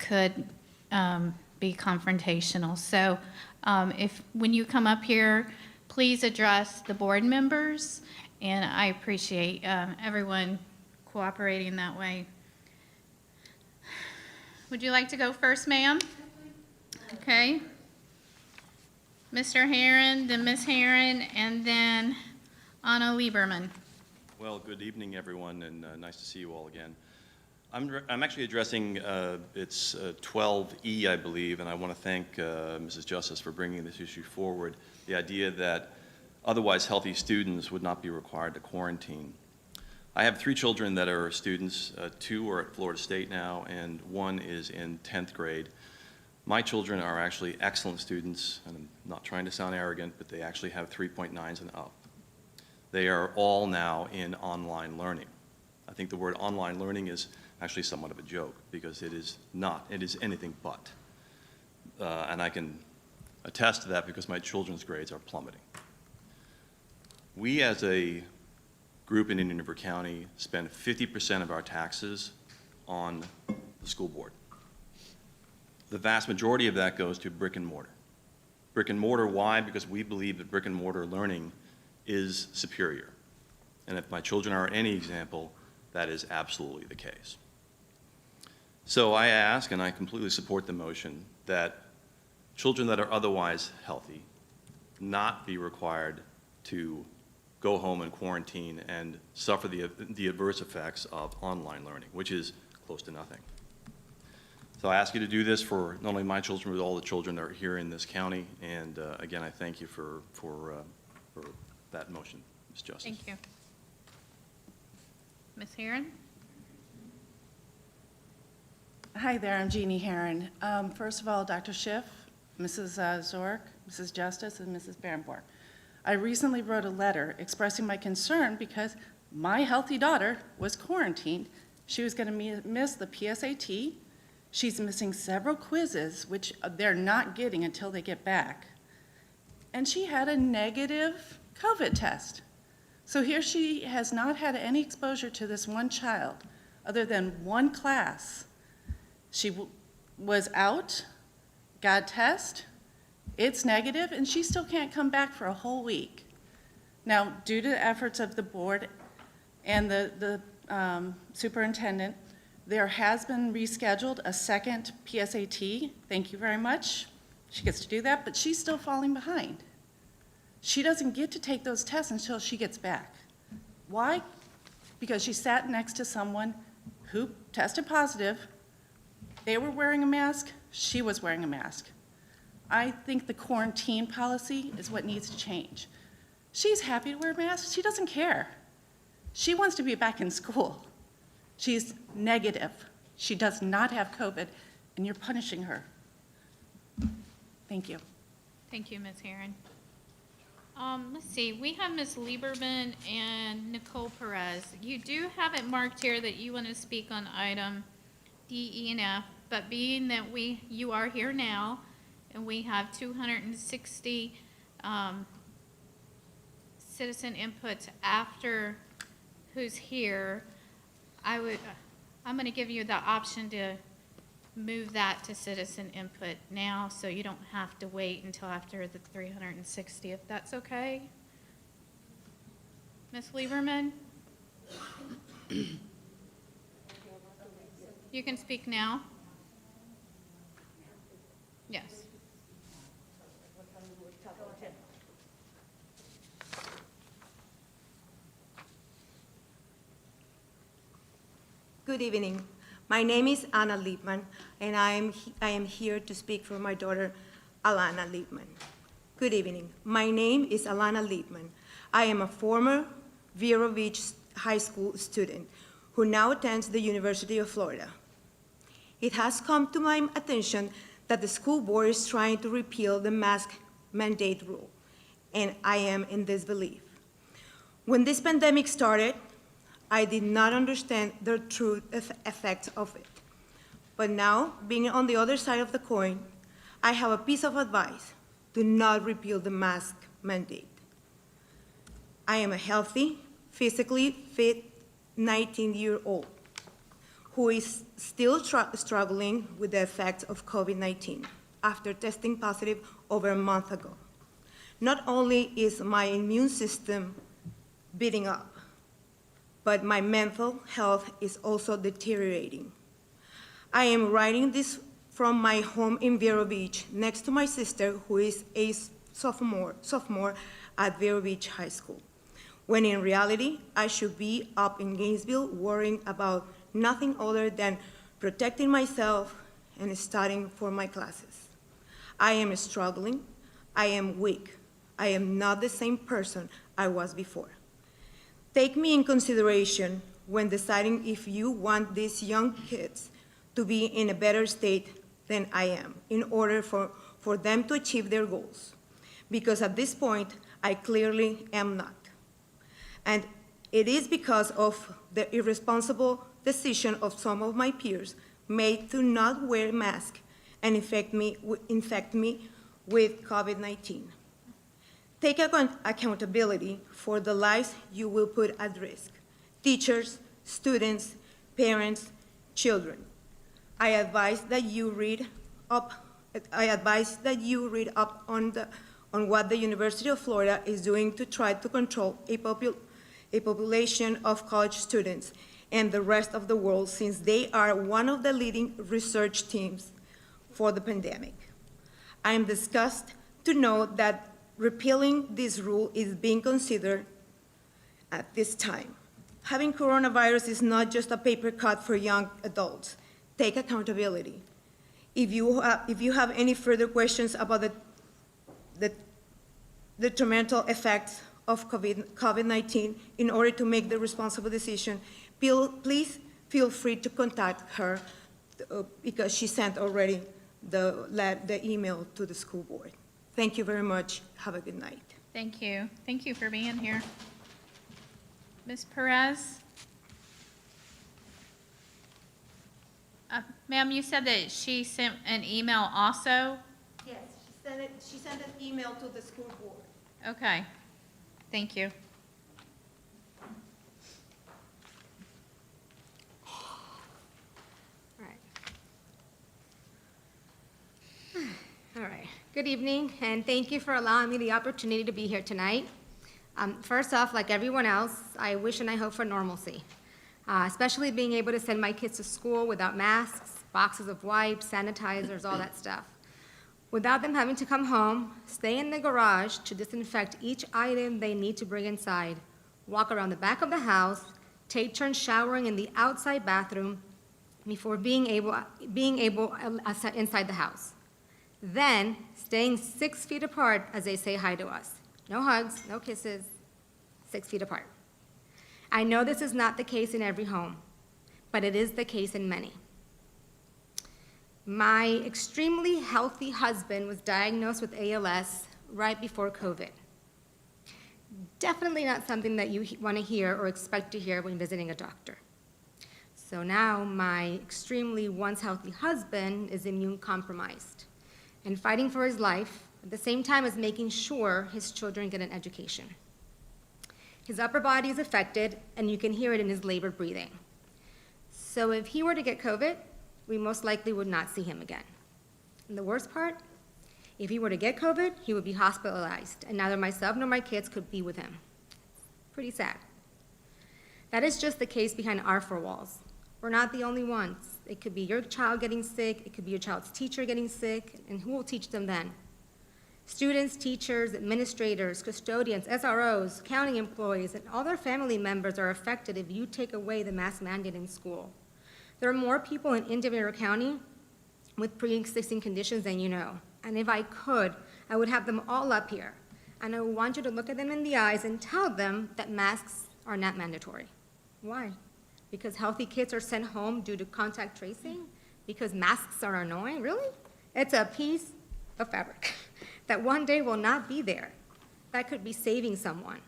could be confrontational. So when you come up here, please address the board members, and I appreciate everyone cooperating that way. Would you like to go first, ma'am? Okay. Mr. Herron, then Ms. Herron, and then Anna Lieberman. Well, good evening, everyone, and nice to see you all again. I'm actually addressing it's 12E, I believe, and I want to thank Mrs. Justice for bringing this issue forward. The idea that otherwise healthy students would not be required to quarantine. I have 3 children that are students. 2 are at Florida State now, and 1 is in 10th grade. My children are actually excellent students, and I'm not trying to sound arrogant, but they actually have 3.9s and up. They are all now in online learning. I think the word online learning is actually somewhat of a joke because it is not, it is anything but. And I can attest to that because my children's grades are plummeting. We as a group in Indian River County spend 50% of our taxes on the school board. The vast majority of that goes to brick and mortar. Brick and mortar, why? Because we believe that brick and mortar learning is superior. And if my children are any example, that is absolutely the case. So I ask, and I completely support the motion, that children that are otherwise healthy not be required to go home and quarantine and suffer the adverse effects of online learning, which is close to nothing. So I ask you to do this for not only my children, but all the children that are here in this county. And again, I thank you for that motion, Ms. Justice. Thank you. Ms. Herron? Hi there, I'm Jeannie Herron. First of all, Dr. Schiff, Mrs. Zork, Mrs. Justice, and Mrs. Barenborg. I recently wrote a letter expressing my concern because my healthy daughter was quarantined. She was going to miss the PSAT. She's missing several quizzes, which they're not getting until they get back. And she had a negative COVID test. So here she has not had any exposure to this one child other than one class. She was out, got a test, it's negative, and she still can't come back for a whole week. Now, due to the efforts of the board and the superintendent, there has been rescheduled a second PSAT. Thank you very much. She gets to do that, but she's still falling behind. She doesn't get to take those tests until she gets back. Why? Because she sat next to someone who tested positive. They were wearing a mask, she was wearing a mask. I think the quarantine policy is what needs to change. She's happy to wear a mask, she doesn't care. She wants to be back in school. She's negative. She does not have COVID, and you're punishing her. Thank you. Thank you, Ms. Herron. Let's see, we have Ms. Lieberman and Nicole Perez. You do have it marked here that you want to speak on item D, E, and F, but being that you are here now, and we have 260 citizen inputs after who's here, I'm going to give you the option to move that to citizen input now, so you don't have to wait until after the 360, if that's okay. Ms. Lieberman? You can speak now. Yes. Good evening. My name is Anna Liebman, and I am here to speak for my daughter, Alana Liebman. Good evening. My name is Alana Liebman. I am a former Vero Beach High School student who now attends the University of Florida. It has come to my attention that the school board is trying to repeal the mask mandate rule, and I am in disbelief. When this pandemic started, I did not understand the true effects of it. But now, being on the other side of the coin, I have a piece of advice: do not repeal the mask mandate. I am a healthy, physically fit 19-year-old who is still struggling with the effects of COVID-19 after testing positive over a month ago. Not only is my immune system beating up, but my mental health is also deteriorating. I am writing this from my home in Vero Beach next to my sister, who is a sophomore at Vero Beach High School, when in reality, I should be up in Gainesville worrying about nothing other than protecting myself and studying for my classes. I am struggling, I am weak, I am not the same person I was before. Take me in consideration when deciding if you want these young kids to be in a better state than I am in order for them to achieve their goals. Because at this point, I clearly am not. And it is because of the irresponsible decision of some of my peers made to not wear a mask and infect me with COVID-19. Take accountability for the lives you will put at risk: teachers, students, parents, children. I advise that you read up on what the University of Florida is doing to try to control a population of college students and the rest of the world, since they are one of the leading research teams for the pandemic. I am disgusted to note that repealing this rule is being considered at this time. Having coronavirus is not just a paper cut for young adults. Take accountability. If you have any further questions about the detrimental effects of COVID-19 in order to make the responsible decision, please feel free to contact her because she sent already the email to the school board. Thank you very much. Have a good night. Thank you. Thank you for being here. Ms. Perez? Ma'am, you said that she sent an email also? Yes, she sent an email to the school board. Okay. Thank you. All right. Good evening, and thank you for allowing me the opportunity to be here tonight. First off, like everyone else, I wish and I hope for normalcy, especially being able to send my kids to school without masks, boxes of wipes, sanitizers, all that stuff. Without them having to come home, stay in the garage to disinfect each item they need to bring inside, walk around the back of the house, take turns showering in the outside bathroom before being able inside the house. Then, staying 6 feet apart as they say hi to us. No hugs, no kisses, 6 feet apart. I know this is not the case in every home, but it is the case in many. My extremely healthy husband was diagnosed with ALS right before COVID. Definitely not something that you want to hear or expect to hear when visiting a doctor. So now my extremely once healthy husband is immune compromised and fighting for his life at the same time as making sure his children get an education. His upper body is affected, and you can hear it in his labored breathing. So if he were to get COVID, we most likely would not see him again. And the worst part, if he were to get COVID, he would be hospitalized, and neither myself nor my kids could be with him. Pretty sad. That is just the case behind our four walls. We're not the only ones. It could be your child getting sick, it could be your child's teacher getting sick, and who will teach them then? Students, teachers, administrators, custodians, SROs, county employees, and all their family members are affected if you take away the mask mandate in school. There are more people in Indian River County with pre-existing conditions than you know. And if I could, I would have them all up here. And I would want you to look at them in the eyes and tell them that masks are not mandatory. Why? Because healthy kids are sent home due to contact tracing? Because masks are annoying? Really? It's a piece of fabric that one day will not be there. That could be saving someone.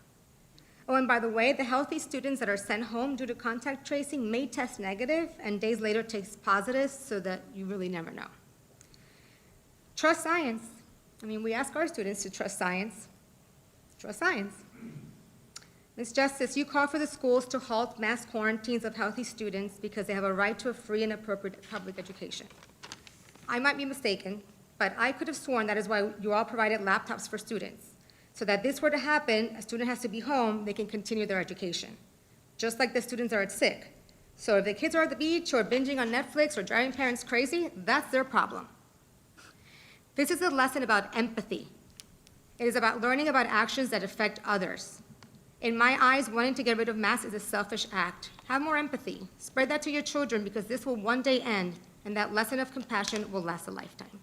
Oh, and by the way, the healthy students that are sent home due to contact tracing may test negative and days later test positive, so that you really never know. Trust science. I mean, we ask our students to trust science. Trust science. Ms. Justice, you call for the schools to halt mass quarantines of healthy students because they have a right to a free and appropriate public education. I might be mistaken, but I could have sworn that is why you all provided laptops for students. So that this were to happen, a student has to be home, they can continue their education. Just like the students are sick. So if the kids are at the beach or binging on Netflix or driving parents crazy, that's their problem. This is a lesson about empathy. It is about learning about actions that affect others. In my eyes, wanting to get rid of masks is a selfish act. Have more empathy. Spread that to your children because this will one day end, and that lesson of compassion will last a lifetime.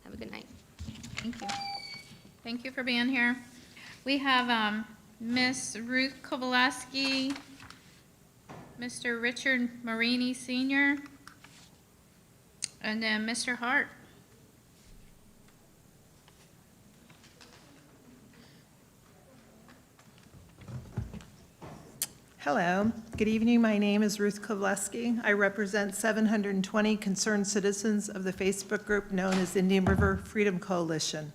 Have a good night. Thank you. Thank you for being here. We have Ms. Ruth Kowaleski, Mr. Richard Marini Sr., and then Mr. Hart. Hello, good evening. My name is Ruth Kowaleski. I represent 720 concerned citizens of the Facebook group known as Indian River Freedom Coalition,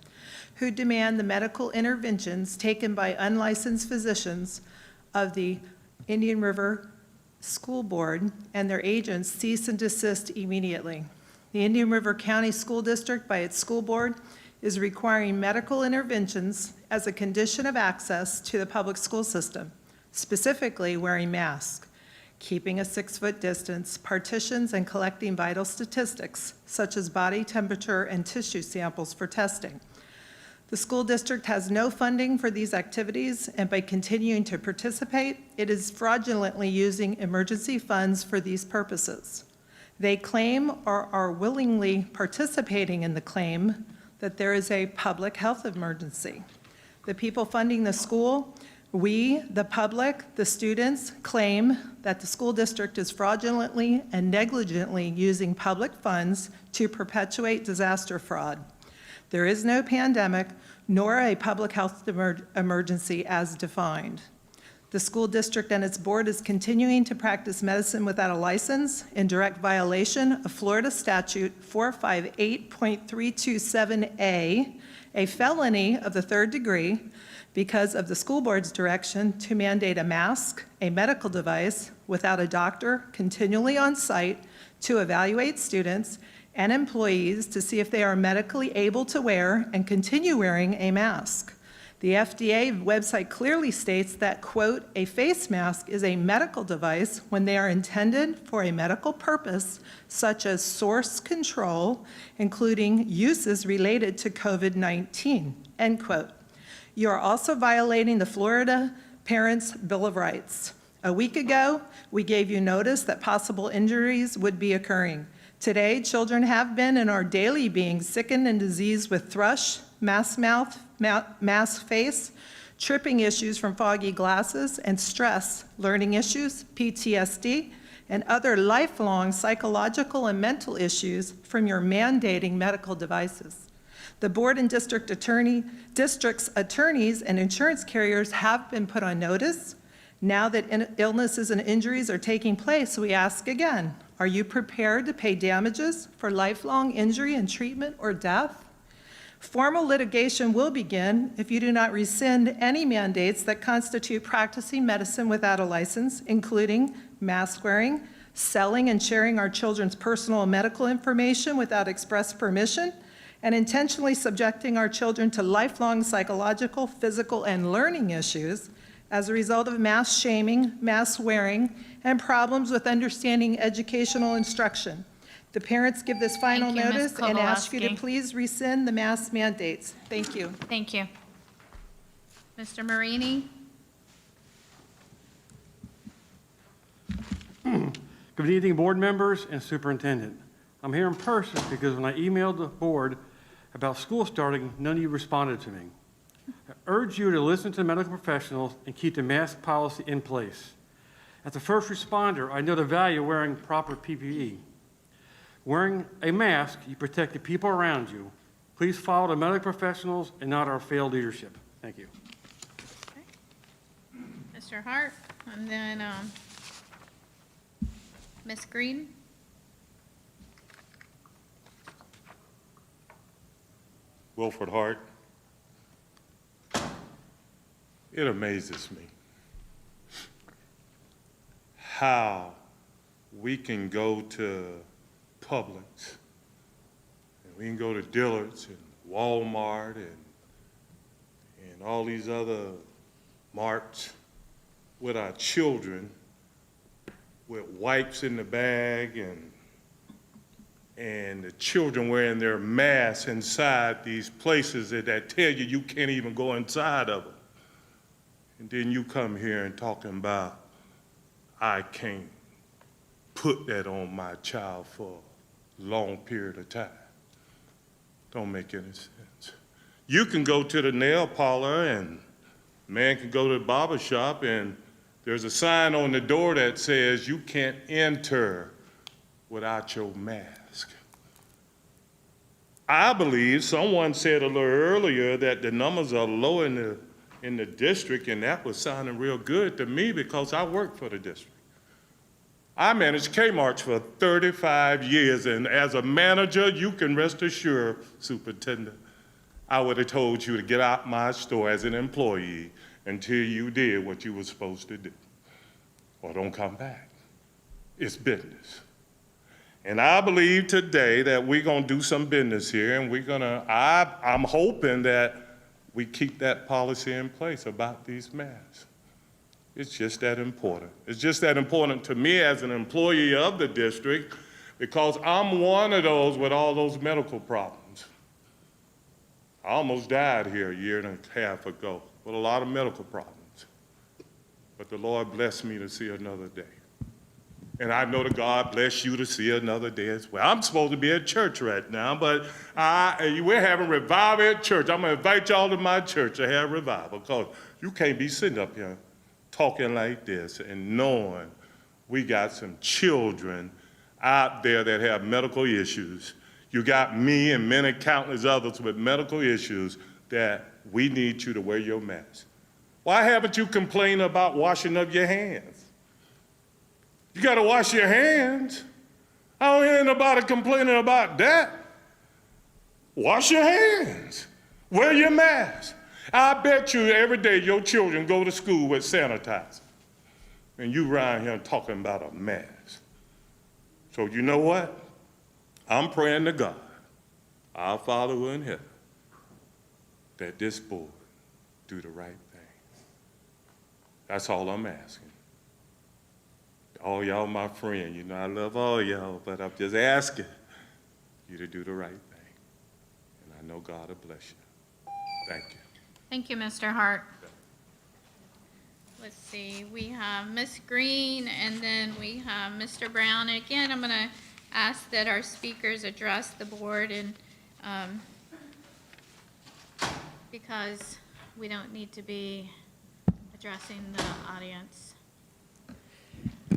who demand the medical interventions taken by unlicensed physicians of the Indian River School Board and their agents cease and desist immediately. The Indian River County School District, by its school board, is requiring medical interventions as a condition of access to the public school system, specifically wearing masks. keeping a 6-foot distance, partitions, and collecting vital statistics, such as body temperature and tissue samples for testing. The school district has no funding for these activities, and by continuing to participate, it is fraudulently using emergency funds for these purposes. They claim or are willingly participating in the claim that there is a public health emergency. The people funding the school, we, the public, the students, claim that the school district is fraudulently and negligently using public funds to perpetuate disaster fraud. There is no pandemic nor a public health emergency as defined. The school district and its board is continuing to practice medicine without a license in direct violation of Florida Statute 458.327A, a felony of the 3rd degree, because of the school board's direction to mandate a mask, a medical device, without a doctor continually on site to evaluate students and employees to see if they are medically able to wear and continue wearing a mask. The FDA website clearly states that, quote, a face mask is a medical device when they are intended for a medical purpose, such as source control, including uses related to COVID-19, end quote. You are also violating the Florida Parents' Bill of Rights. A week ago, we gave you notice that possible injuries would be occurring. Today, children have been and are daily being sickened and diseased with thrush, mask mouth, mask face, tripping issues from foggy glasses, and stress, learning issues, PTSD, and other lifelong psychological and mental issues from your mandating medical devices. The board and district's attorneys and insurance carriers have been put on notice. Now that illnesses and injuries are taking place, we ask again, are you prepared to pay damages for lifelong injury and treatment or death? Formal litigation will begin if you do not rescind any mandates that constitute practicing medicine without a license, including mask wearing, selling and sharing our children's personal and medical information without express permission, and intentionally subjecting our children to lifelong psychological, physical, and learning issues as a result of mask shaming, mask wearing, and problems with understanding educational instruction. The parents give this final Thank you, Ms. notice and ask you to Kowalski. please rescind the mask mandates. Thank you. Thank you. Mr. Marini? Good evening, board members and superintendent. I'm here in person because when I emailed the board about school starting, none of you responded to me. I urge you to listen to medical professionals and keep the mask policy in place. As a first responder, I know the value of wearing proper PPE. Wearing a mask, you protect the people around you. Please follow the medical professionals and not our failed leadership. Thank you. Mr. Hart, and then Ms. Green? Wilford Hart. It amazes me how we can go to Publix, and we can go to Dillard's and Walmart and all these other marts with our children with wipes in the bag and the children wearing their masks inside these places that tell you you can't even go inside of them. And then you come here and talking about, I can't put that on my child for a long period of time. Don't make any sense. You can go to the nail parlor and man can go to the barber shop and there's a sign on the door that says you can't enter without your mask. I believe someone said a little earlier that the numbers are low in the district, and that was sounding real good to me because I work for the district. I managed Kmart for 35 years, and as a manager, you can rest assured, Superintendent, I would have told you to get out my store as an employee until you did what you were supposed to do, or don't come back. It's business. And I believe today that we're gonna do some business here, and I'm hoping that we keep that policy in place about these masks. It's just that important. It's just that important to me as an employee of the district because I'm one of those with all those medical problems. I almost died here a year and a half ago with a lot of medical problems. But the Lord blessed me to see another day. And I know that God bless you to see another day as well. I'm supposed to be at church right now, but we're having revival at church. I'm going to invite y'all to my church to have revival because you can't be sitting up here talking like this and knowing we got some children out there that have medical issues. You got me and many countless others with medical issues that we need you to wear your mask. Why haven't you complained about washing of your hands? You got to wash your hands. I don't hear nobody complaining about that. Wash your hands. Wear your mask. I bet you every day your children go to school with sanitizer. And you around here talking about a mask. So you know what? I'm praying to God, our Father who is in heaven, that this board do the right thing. That's all I'm asking. All y'all my friend, you know I love all y'all, but I'm just asking you to do the right thing. And I know God will bless you. Thank you. Thank you, Mr. Hart. Let's see, we have Ms. Green, and then we have Mr. Brown. And again, I'm going to ask that our speakers address the board, and because we don't need to be addressing the audience.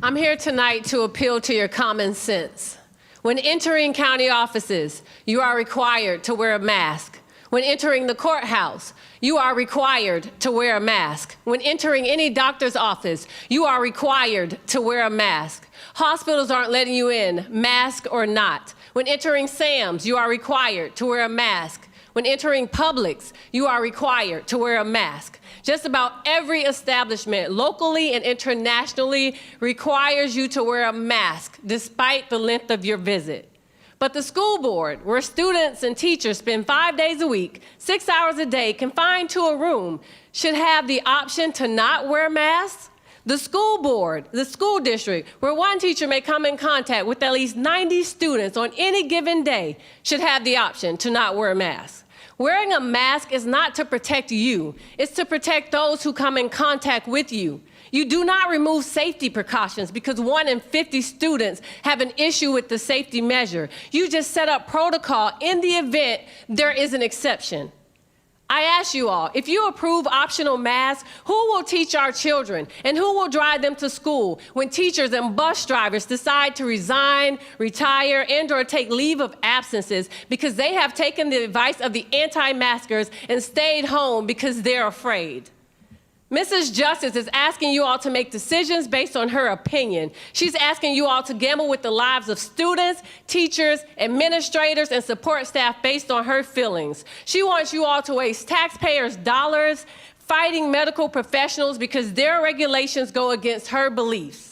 I'm here tonight to appeal to your common sense. When entering county offices, you are required to wear a mask. When entering the courthouse, you are required to wear a mask. When entering any doctor's office, you are required to wear a mask. Hospitals aren't letting you in, mask or not. When entering Sam's, you are required to wear a mask. When entering Publix, you are required to wear a mask. Just about every establishment, locally and internationally, requires you to wear a mask despite the length of your visit. But the school board, where students and teachers spend 5 days a week, 6 hours a day, confined to a room, should have the option to not wear masks. The school board, the school district, where one teacher may come in contact with at least 90 students on any given day, should have the option to not wear a mask. Wearing a mask is not to protect you, it's to protect those who come in contact with you. You do not remove safety precautions because 1 in 50 students have an issue with the safety measure. You just set up protocol in the event there is an exception. I ask you all, if you approve optional masks, who will teach our children and who will drive them to school when teachers and bus drivers decide to resign, retire, and/or take leave of absences because they have taken the advice of the anti-maskers and stayed home because they're afraid? Mrs. Justice is asking you all to make decisions based on her opinion. She's asking you all to gamble with the lives of students, teachers, administrators, and support staff based on her feelings. She wants you all to waste taxpayers' dollars fighting medical professionals because their regulations go against her beliefs.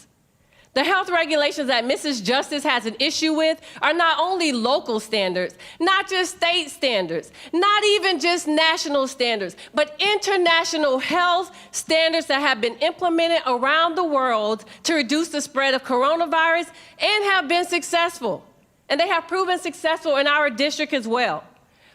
The health regulations that Mrs. Justice has an issue with are not only local standards, not just state standards, not even just national standards, but international health standards that have been implemented around the world to reduce the spread of coronavirus and have been successful. And they have proven successful in our district as well.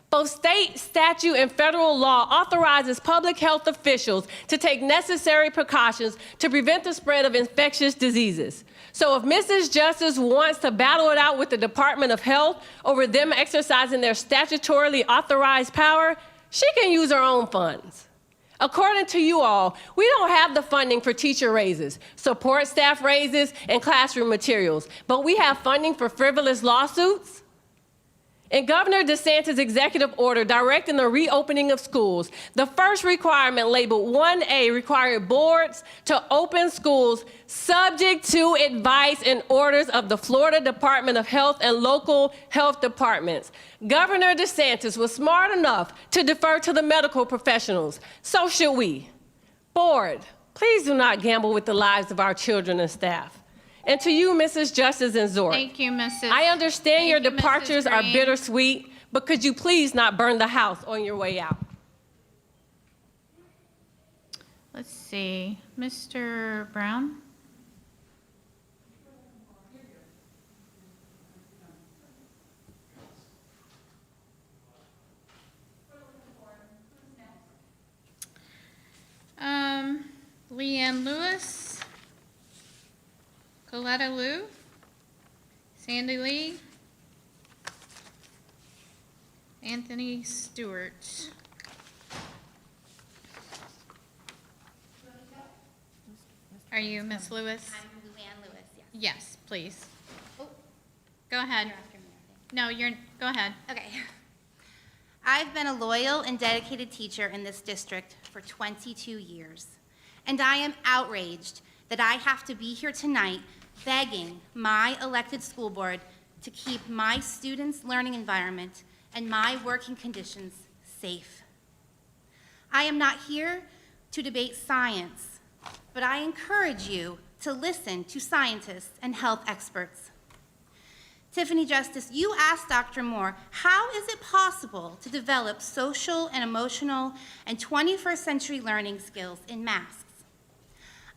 Both state statute and federal law authorizes public health officials to take necessary precautions to prevent the spread of infectious diseases. So if Mrs. Justice wants to battle it out with the Department of Health over them exercising their statutorily authorized power, she can use her own funds. According to you all, we don't have the funding for teacher raises, support staff raises, and classroom materials, but we have funding for frivolous lawsuits. In Governor DeSantis' executive order directing the reopening of schools, the first requirement labeled 1A required boards to open schools subject to advice and orders of the Florida Department of Health and local health departments. Governor DeSantis was smart enough to defer to the medical professionals. So should we. Board, please do not gamble with the lives of our children and staff. And to you, Mrs. Justice and Zork. Thank you, Mrs. I understand your Thank you, Mrs. departures are Green. bittersweet, but could you please not burn the house on your way out? Let's see, Mr. Brown? Leanne Lewis, Coletta Lou, Sandy Lee, Anthony Stewart. Are you Miss Lewis? I'm Luann Lewis, yes. Yes, please. Go ahead. You're after me, I think. No, go ahead. Okay. I've been a loyal and dedicated teacher in this district for 22 years, and I am outraged that I have to be here tonight begging my elected school board to keep my students' learning environment and my working conditions safe. I am not here to debate science, but I encourage you to listen to scientists and health experts. Tiffany Justice, you asked Dr. Moore, how is it possible to develop social and emotional and 21st century learning skills in masks?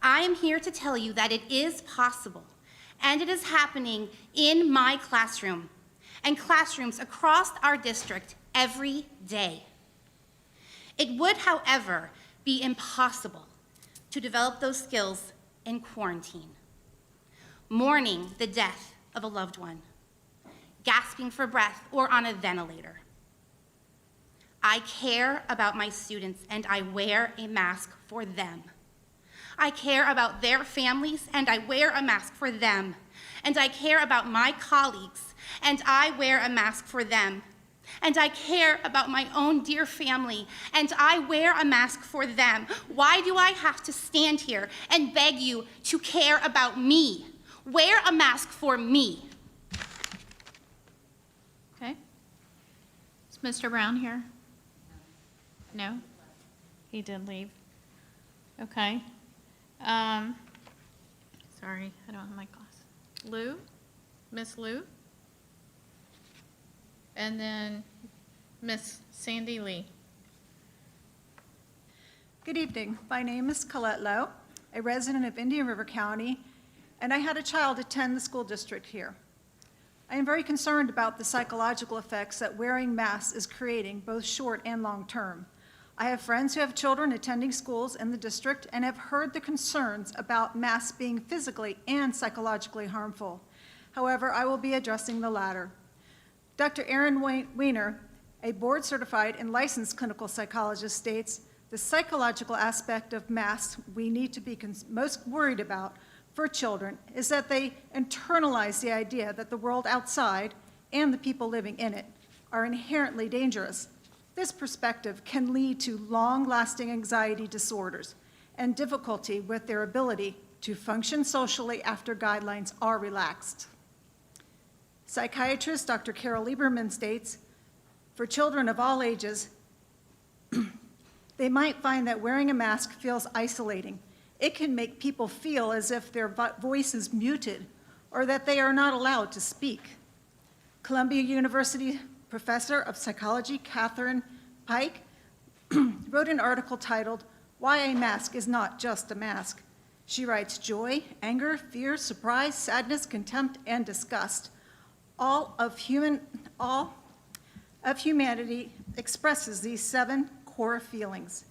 I am here to tell you that it is possible, and it is happening in my classroom and classrooms across our district every day. It would, however, be impossible to develop those skills in quarantine. Mourning the death of a loved one, gasping for breath, or on a ventilator. I care about my students, and I wear a mask for them. I care about their families, and I wear a mask for them. And I care about my colleagues, and I wear a mask for them. And I care about my own dear family, and I wear a mask for them. Why do I have to stand here and beg you to care about me? Wear a mask for me. Okay. Is Mr. Brown here? No? He did leave. Okay. Sorry, I don't have my glasses. Lou? Miss Lou? And then Miss Sandy Lee. Good evening. My name is Colette Lowe, a resident of Indian River County, and I had a child attend the school district here. I am very concerned about the psychological effects that wearing masks is creating, both short and long term. I have friends who have children attending schools in the district and have heard the concerns about masks being physically and psychologically harmful. However, I will be addressing the latter. Dr. Aaron Weiner, a board-certified and licensed clinical psychologist, states, the psychological aspect of masks we need to be most worried about for children is that they internalize the idea that the world outside and the people living in it are inherently dangerous. This perspective can lead to long-lasting anxiety disorders and difficulty with their ability to function socially after guidelines are relaxed. Psychiatrist Dr. Carol Lieberman states, for children of all ages, they might find that wearing a mask feels isolating. It can make people feel as if their voice is muted or that they are not allowed to speak. Columbia University professor of psychology, Catherine Pike, wrote an article titled, Why a Mask is Not Just a Mask. She writes, joy, anger, fear, surprise, sadness, contempt, and disgust. All of humanity expresses these 7 core feelings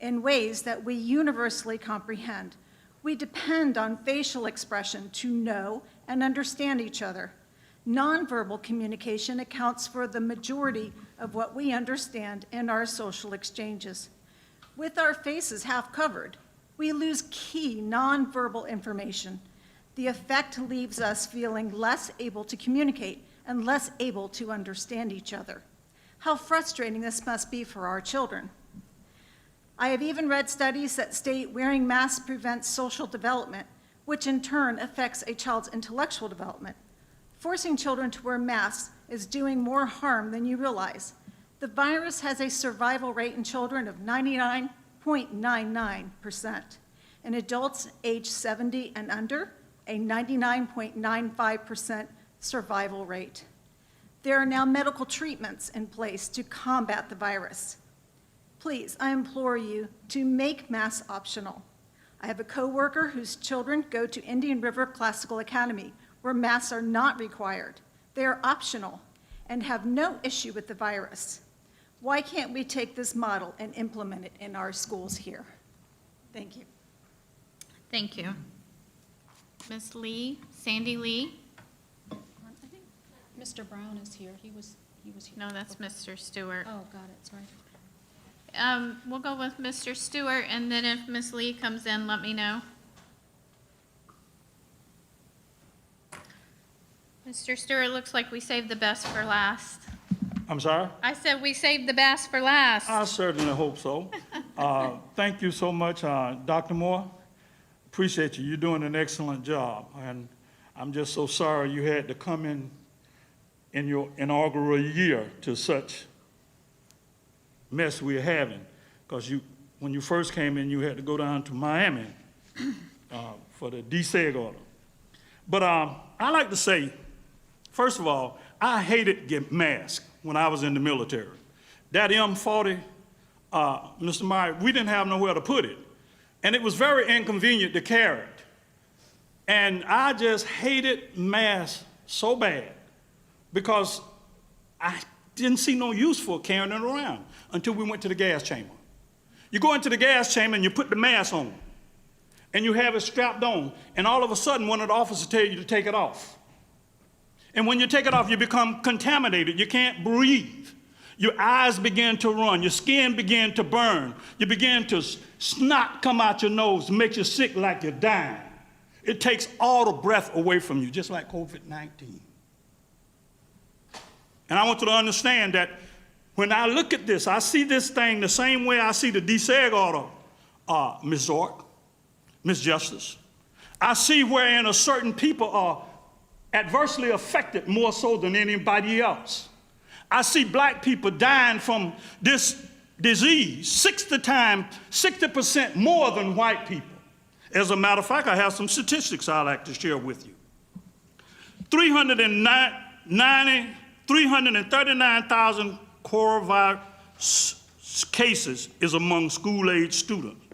in ways that we universally comprehend. We depend on facial expression to know and understand each other. Nonverbal communication accounts for the majority of what we understand in our social exchanges. With our faces half covered, we lose key nonverbal information. The effect leaves us feeling less able to communicate and less able to understand each other. How frustrating this must be for our children. I have even read studies that state wearing masks prevents social development, which in turn affects a child's intellectual development. Forcing children to wear masks is doing more harm than you realize. The virus has a survival rate in children of 99.99%. In adults age 70 and under, a 99.95% survival rate. There are now medical treatments in place to combat the virus. please, I implore you to make masks optional. I have a coworker whose children go to Indian River Classical Academy, where masks are not required. They are optional and have no issue with the virus. Why can't we take this model and implement it in our schools here? Thank you. Thank you. Ms. Lee, Sandy Lee? Mr. Brown is here. He was here. No, that's Mr. Stewart. Oh, got it, sorry. We'll go with Mr. Stewart, and then if Ms. Lee comes in, let me know. Mr. Stewart, looks like we saved the best for last. I'm sorry? I said we saved the best for last. I certainly hope so. Thank you so much, Dr. Moore. Appreciate you. You're doing an excellent job. And I'm just so sorry you had to come in your inaugural year to such mess we're having. Because when you first came in, you had to go down to Miami for the DSEG order. But I like to say, first of all, I hated getting masked when I was in the military. That M40, Mr. Meyer, we didn't have nowhere to put it. And it was very inconvenient to carry it. And I just hated masks so bad because I didn't see no use for carrying it around until we went to the gas chamber. You go into the gas chamber and you put the mask on and you have it strapped on, and all of a sudden one of the officers tell you to take it off. And when you take it off, you become contaminated. You can't breathe. Your eyes begin to run. Your skin begin to burn. You begin to snot come out your nose, makes you sick like you're dying. It takes all the breath away from you, just like COVID-19. And I want you to understand that when I look at this, I see this thing the same way I see the DSEG order, Ms. Zork, Ms. Justice. I see wherein a certain people are adversely affected more so than anybody else. I see black people dying from this disease 60% more than white people. As a matter of fact, I have some statistics I'd like to share with you. 339,000 coronavirus cases is among school-age students.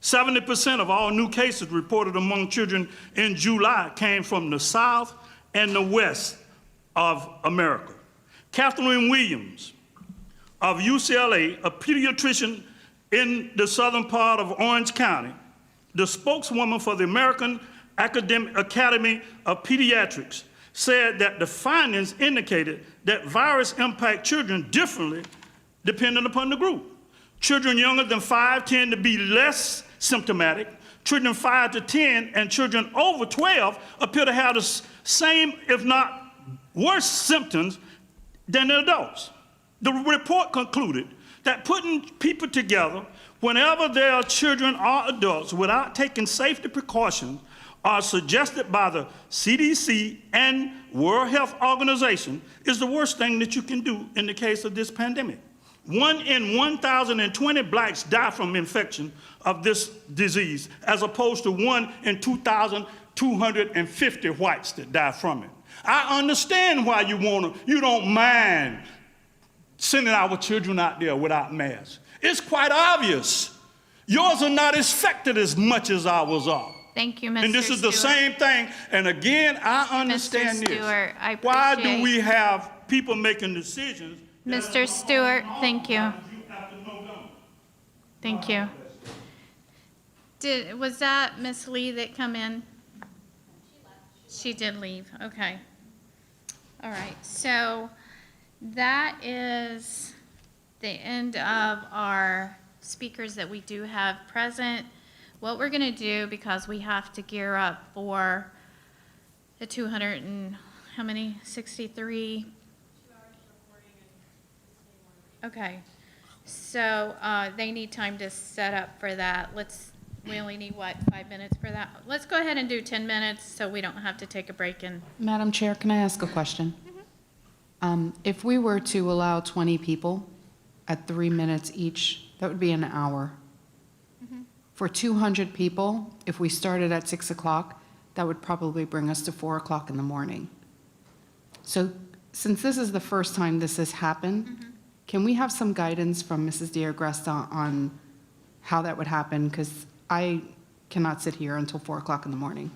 70% of all new cases reported among children in July came from the South and the West of America. Catherine Williams of UCLA, a pediatrician in the southern part of Orange County, the spokeswoman for the American Academy of Pediatrics, said that the findings indicated that virus impact children differently depending upon the group. Children younger than 5 tend to be less symptomatic. Children 5 to 10 and children over 12 appear to have the same, if not worse, symptoms than the adults. The report concluded that putting people together whenever they are children or adults without taking safety precautions are suggested by the CDC and World Health Organization is the worst thing that you can do in the case of this pandemic. 1 in 1,020 blacks die from infection of this disease, as opposed to 1 in 2,250 whites that die from it. I understand why you don't mind sending our children out there without masks. It's quite obvious. Yours are not affected as much as ours are. Thank you, Mr. And this is the same thing. And again, I understand Mr. Stewart, I this. Why do appreciate- we have people making decisions? Mr. Stewart, thank you. Thank you. Was that Ms. Lee that come in? She did leave, okay. All right, so that is the end of our speakers that we do have present. What we're gonna do, because we have to gear up for the 200 and, how many, 63? Okay, so they need time to set up for that. We only need, what, 5 minutes for that? Let's go ahead and do 10 minutes so we don't have to take a break and. Madam Chair, can I ask a question? If we were to allow 20 people at 3 minutes each, that would be an hour. For 200 people, if we started at 6 o'clock, that would probably bring us to 4 o'clock in the morning. So since this is the first time this has happened, Can we have some guidance from Mrs. Diagresta on how that would happen? Because I cannot sit here until 4 o'clock in the morning.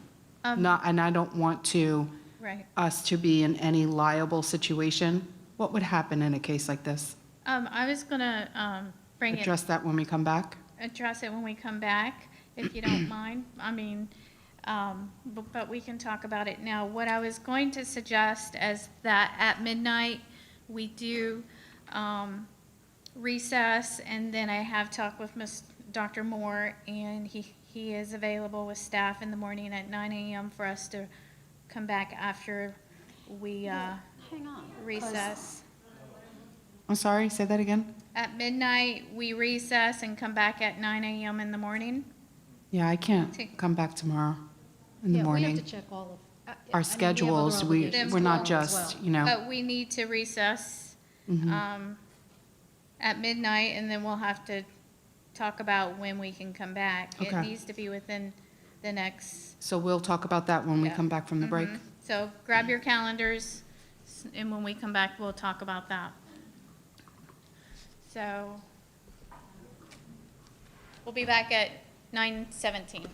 Not, and I don't want to, Right. us to be in any liable situation. What would happen in a case like this? I was gonna bring it. Address that when we come back? Address it when we come back, if you don't mind. I mean, but we can talk about it now. What I was going to suggest is that at midnight, we do recess, and then I have talked with Dr. Moore, and he is available with staff in the morning at 9 a.m. for us to come back after we recess. I'm sorry, say that again? At midnight, we recess and come back at 9 a.m. in the morning. Yeah, I can't come back tomorrow in the morning. We have to check all of. Our schedules, we're not just, you know. But we need to recess at midnight, and then we'll have to talk about when we can come back. It Okay. needs to be within the next, So we'll talk about that when we Yeah. come back from the break. so grab your calendars, and when we come back, we'll talk about that. So, we'll be back at 9:17.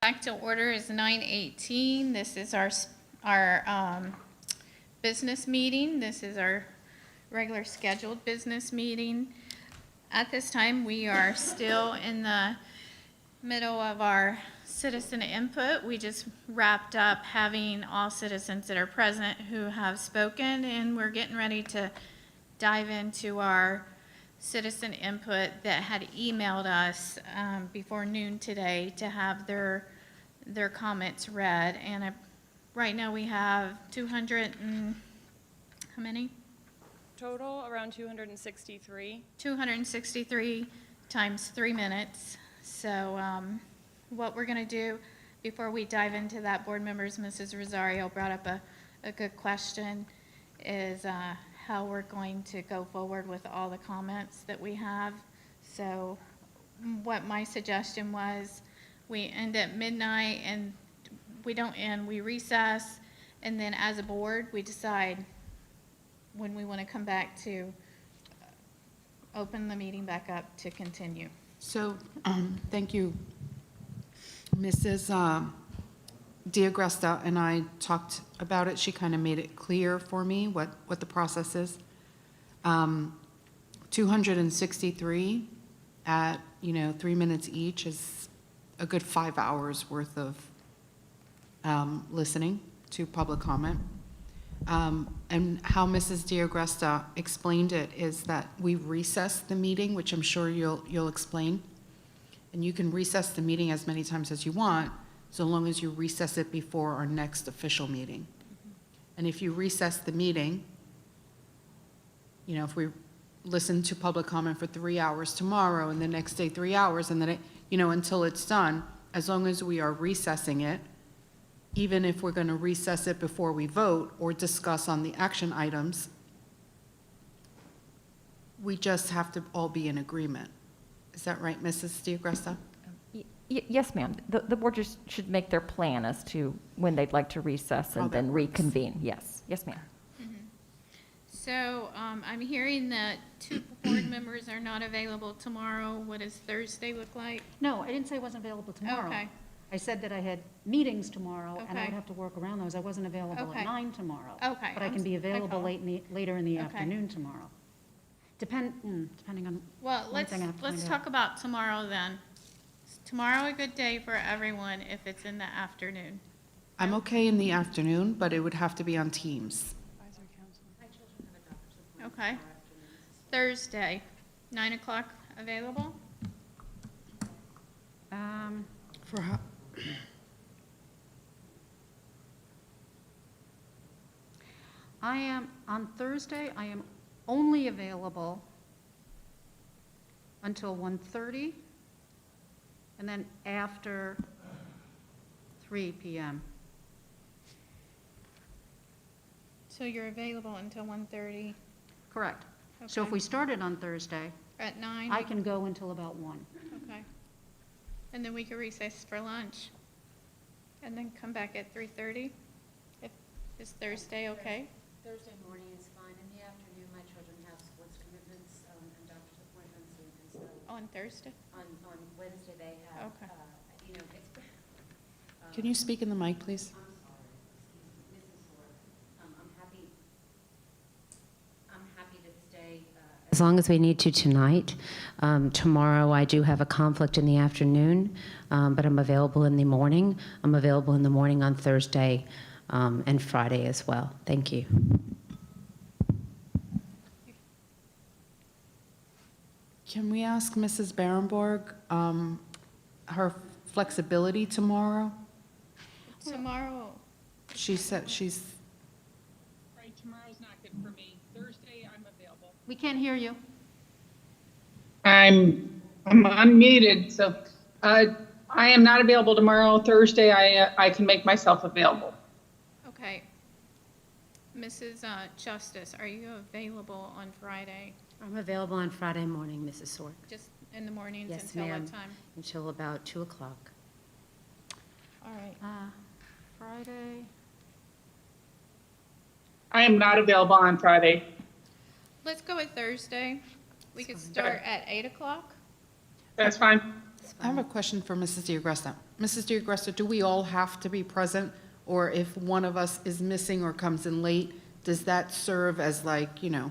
Back to order is 9:18. This is our business meeting. This is our regular scheduled business meeting. At this time, we are still in the middle of our citizen input. We just wrapped up having all citizens that are present who have spoken, and we're getting ready to dive into our citizen input that had emailed us before noon today to have their comments read. And right now we have 200 and, how many? Total, around 263. 263 times 3 minutes. So what we're going to do before we dive into that, board members, Mrs. Rosario brought up a good question, is how we're going to go forward with all the comments that we have. So what my suggestion was, we end at midnight, and we don't end, we recess, and then as a board, we decide when we want to come back to open the meeting back up to continue. So, thank you. Mrs. D'Agresta and I talked about it. She kind of made it clear for me what the process is. 263 at, 3 minutes each is a good 5 hours worth of listening to public comment. And how Mrs. D'Agresta explained it is that we recess the meeting, which I'm sure you'll explain. And you can recess the meeting as many times as you want, so long as you recess it before our next official meeting. And if you recess the meeting, if we listen to public comment for 3 hours tomorrow, and the next day 3 hours, and then until it's done, as long as we are recessing it, even if we're going to recess it before we vote or discuss on the action items, we just have to all be in agreement. Is that right, Mrs. D'Agresta? Yes, ma'am. The board just should make their plan as to when they'd like to recess and then reconvene. Yes, yes, ma'am. So I'm hearing that 2 board members are not available tomorrow. What does Thursday look like? No, I didn't say I wasn't available tomorrow. Okay. I said that I had meetings tomorrow, and I Okay. would have to work around those. I wasn't available Okay. at 9 tomorrow. Okay, But I can be available later in the Okay. afternoon tomorrow. Depending on. Well, one let's thing I have to let's find talk out. about tomorrow then. Is tomorrow a good day for everyone if it's in the afternoon? I'm okay in the afternoon, but it would have to be on Teams. Okay. Thursday, 9 o'clock available? For how? On Thursday, I am only available until 1:30, and then after 3 PM. So you're available until 1:30 Correct. So if Okay. we started on Thursday, at 9? I can go until about 1. Okay. And then we could recess for lunch and then come back at 3:30? Is Thursday okay? Thursday morning is fine. In the afternoon, my children have sports commitments and doctor's appointments, and so. On Thursday? On Wednesday, they have, Okay. it's. Can you speak in the mic, please? I'm sorry, excuse me, Mrs. Sork. I'm happy to stay. As long as we need to tonight. Tomorrow, I do have a conflict in the afternoon, but I'm available in the morning. I'm available in the morning on Thursday and Friday as well. Thank you. Can we ask Mrs. Berenborg her flexibility tomorrow? Tomorrow, She said she's, Right, tomorrow's not good for me. Thursday, I'm available. We can't hear you. I'm unmuted, so I am not available tomorrow. Thursday, I can make myself available. okay. Mrs. Justice, are you available on Friday? I'm available on Friday morning, Mrs. Sork. Just in the mornings Yes, until ma'am. what time? Until about 2 o'clock. All right. Friday, I am not available on Friday. Let's go with Thursday. We could start at 8 o'clock. That's fine. That's I have a question for Mrs. DeAgresta. Mrs. DeAgresta, do we all have to be present? Or if one of us is missing or comes in late, does that serve as like, a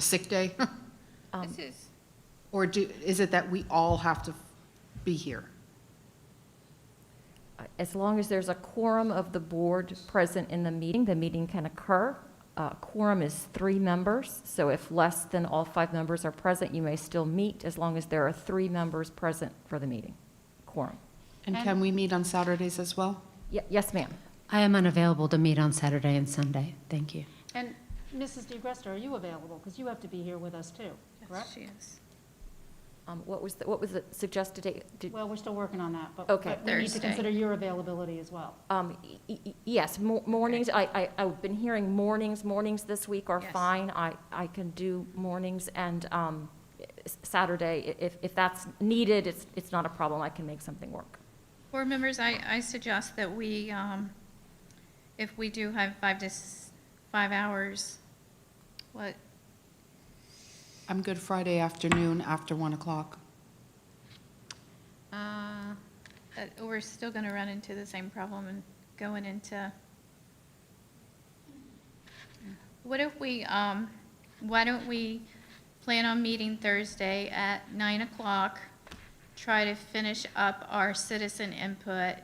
sick day? This is, Or is it that we all have to be here? As long as there's a quorum of the board present in the meeting can occur. Quorum is 3 members, so if less than all 5 members are present, you may still meet as long as there are 3 members present for the meeting. Quorum. And can we meet on Saturdays as well? Yes, ma'am. I am unavailable to meet on Saturday and Sunday. Thank you. And Mrs. DeGresta, are you available? Because you have to be here with us too, correct? she is. What was the suggested date? Well, we're still working on that, but Okay. but we need to Thursday. consider your availability as well. Yes, mornings, I've been hearing mornings this week are Yes. fine. I can do mornings, and Saturday, if that's needed, it's not a problem, I can make something work. Board members, I suggest that we, if we do have 5 hours, what, I'm good Friday afternoon after 1 o'clock. we're still gonna run into the same problem and going into, what if we, why don't we plan on meeting Thursday at 9 o'clock, try to finish up our citizen input,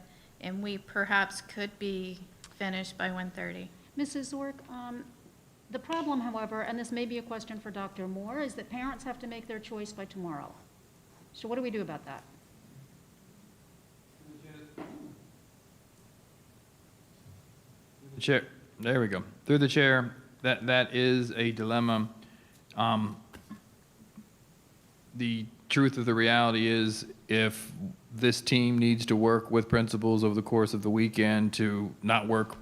and we perhaps could be finished by 1:30. Mrs. Zork, the problem, however, and this may be a question for Dr. Moore, is that parents have to make their choice by tomorrow. So what do we do about that? Chair, there we go. Through the chair, that is a dilemma. The truth of the reality is, if this team needs to work with principals over the course of the weekend to not work,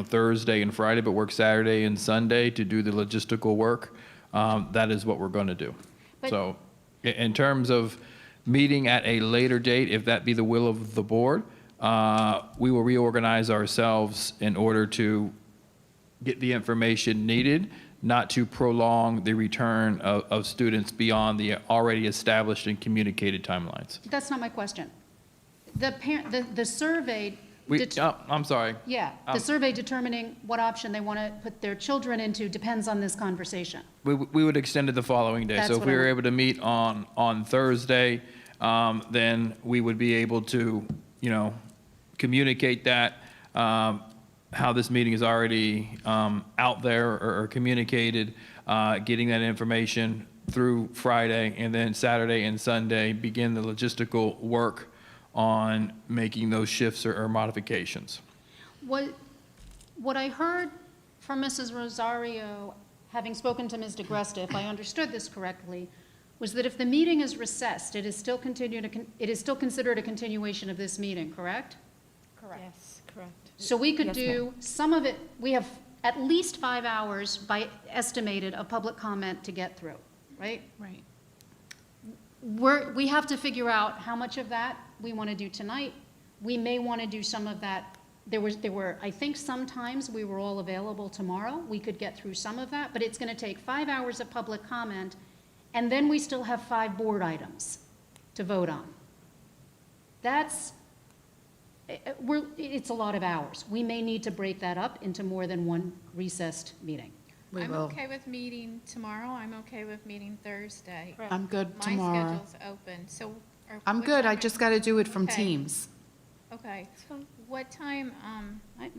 Thursday and Friday, but work Saturday and Sunday to do the logistical work, that is what we're going to do. But- So, in terms of meeting at a later date, if that be the will of the board, we will reorganize ourselves in order to get the information needed, not to prolong the return of students beyond the already established and communicated timelines. That's not my question. The survey. I'm sorry. Yeah, the survey determining what option they want to put their children into depends on this conversation. We would extend it the following day. That's So if what we I were want. able to meet on Thursday, then we would be able to, communicate that, how this meeting is already out there or communicated, getting that information through Friday, and then Saturday and Sunday, begin the logistical work on making those shifts or modifications. What I heard from Mrs. Rosario, having spoken to Ms. DeGresta, if I understood this correctly, was that if the meeting is recessed, it is still considered a continuation of this meeting, correct? Correct. Yes, correct. So we could Yes, do some of it, we have at least 5 hours by estimated of public comment to get through, right? Right. We have to figure out how much of that we want to do tonight. We may want to do some of that. There were, I think sometimes we were all available tomorrow. We could get through some of that, but it's going to take 5 hours of public comment, and then we still have 5 board items to vote on. It's a lot of hours. We may need to break that up into more than one recessed meeting. I'm okay with meeting tomorrow. I'm okay with meeting Thursday. I'm good tomorrow. My schedule's open, so. I'm what good, I time- just got to do it from Okay. Teams. Okay. What time, My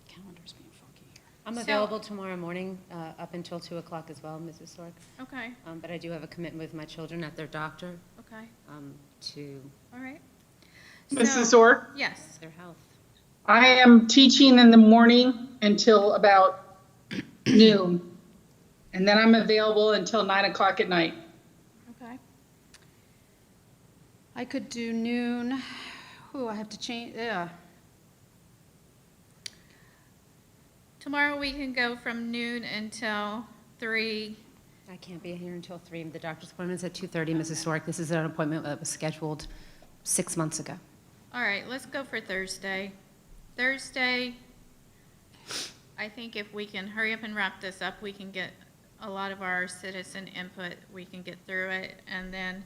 calendar's being funky here. I'm So- available tomorrow morning up until 2 o'clock as well, Mrs. Sork. okay, But I do have a commitment with my children at their doctor okay, to all right. Mrs. So- Zork? Yes. their health. I am teaching in the morning until about noon, and then I'm available until 9 o'clock at night. Okay. I could do noon. Ooh, I have to change, yeah. Tomorrow we can go from noon until 3. I can't be here until 3. The doctor's appointment's at 2:30, Mrs. Sork. This is an appointment that was scheduled 6 months ago. All right, let's go for Thursday. Thursday, I think if we can hurry up and wrap this up, we can get a lot of our citizen input, we can get through it, and then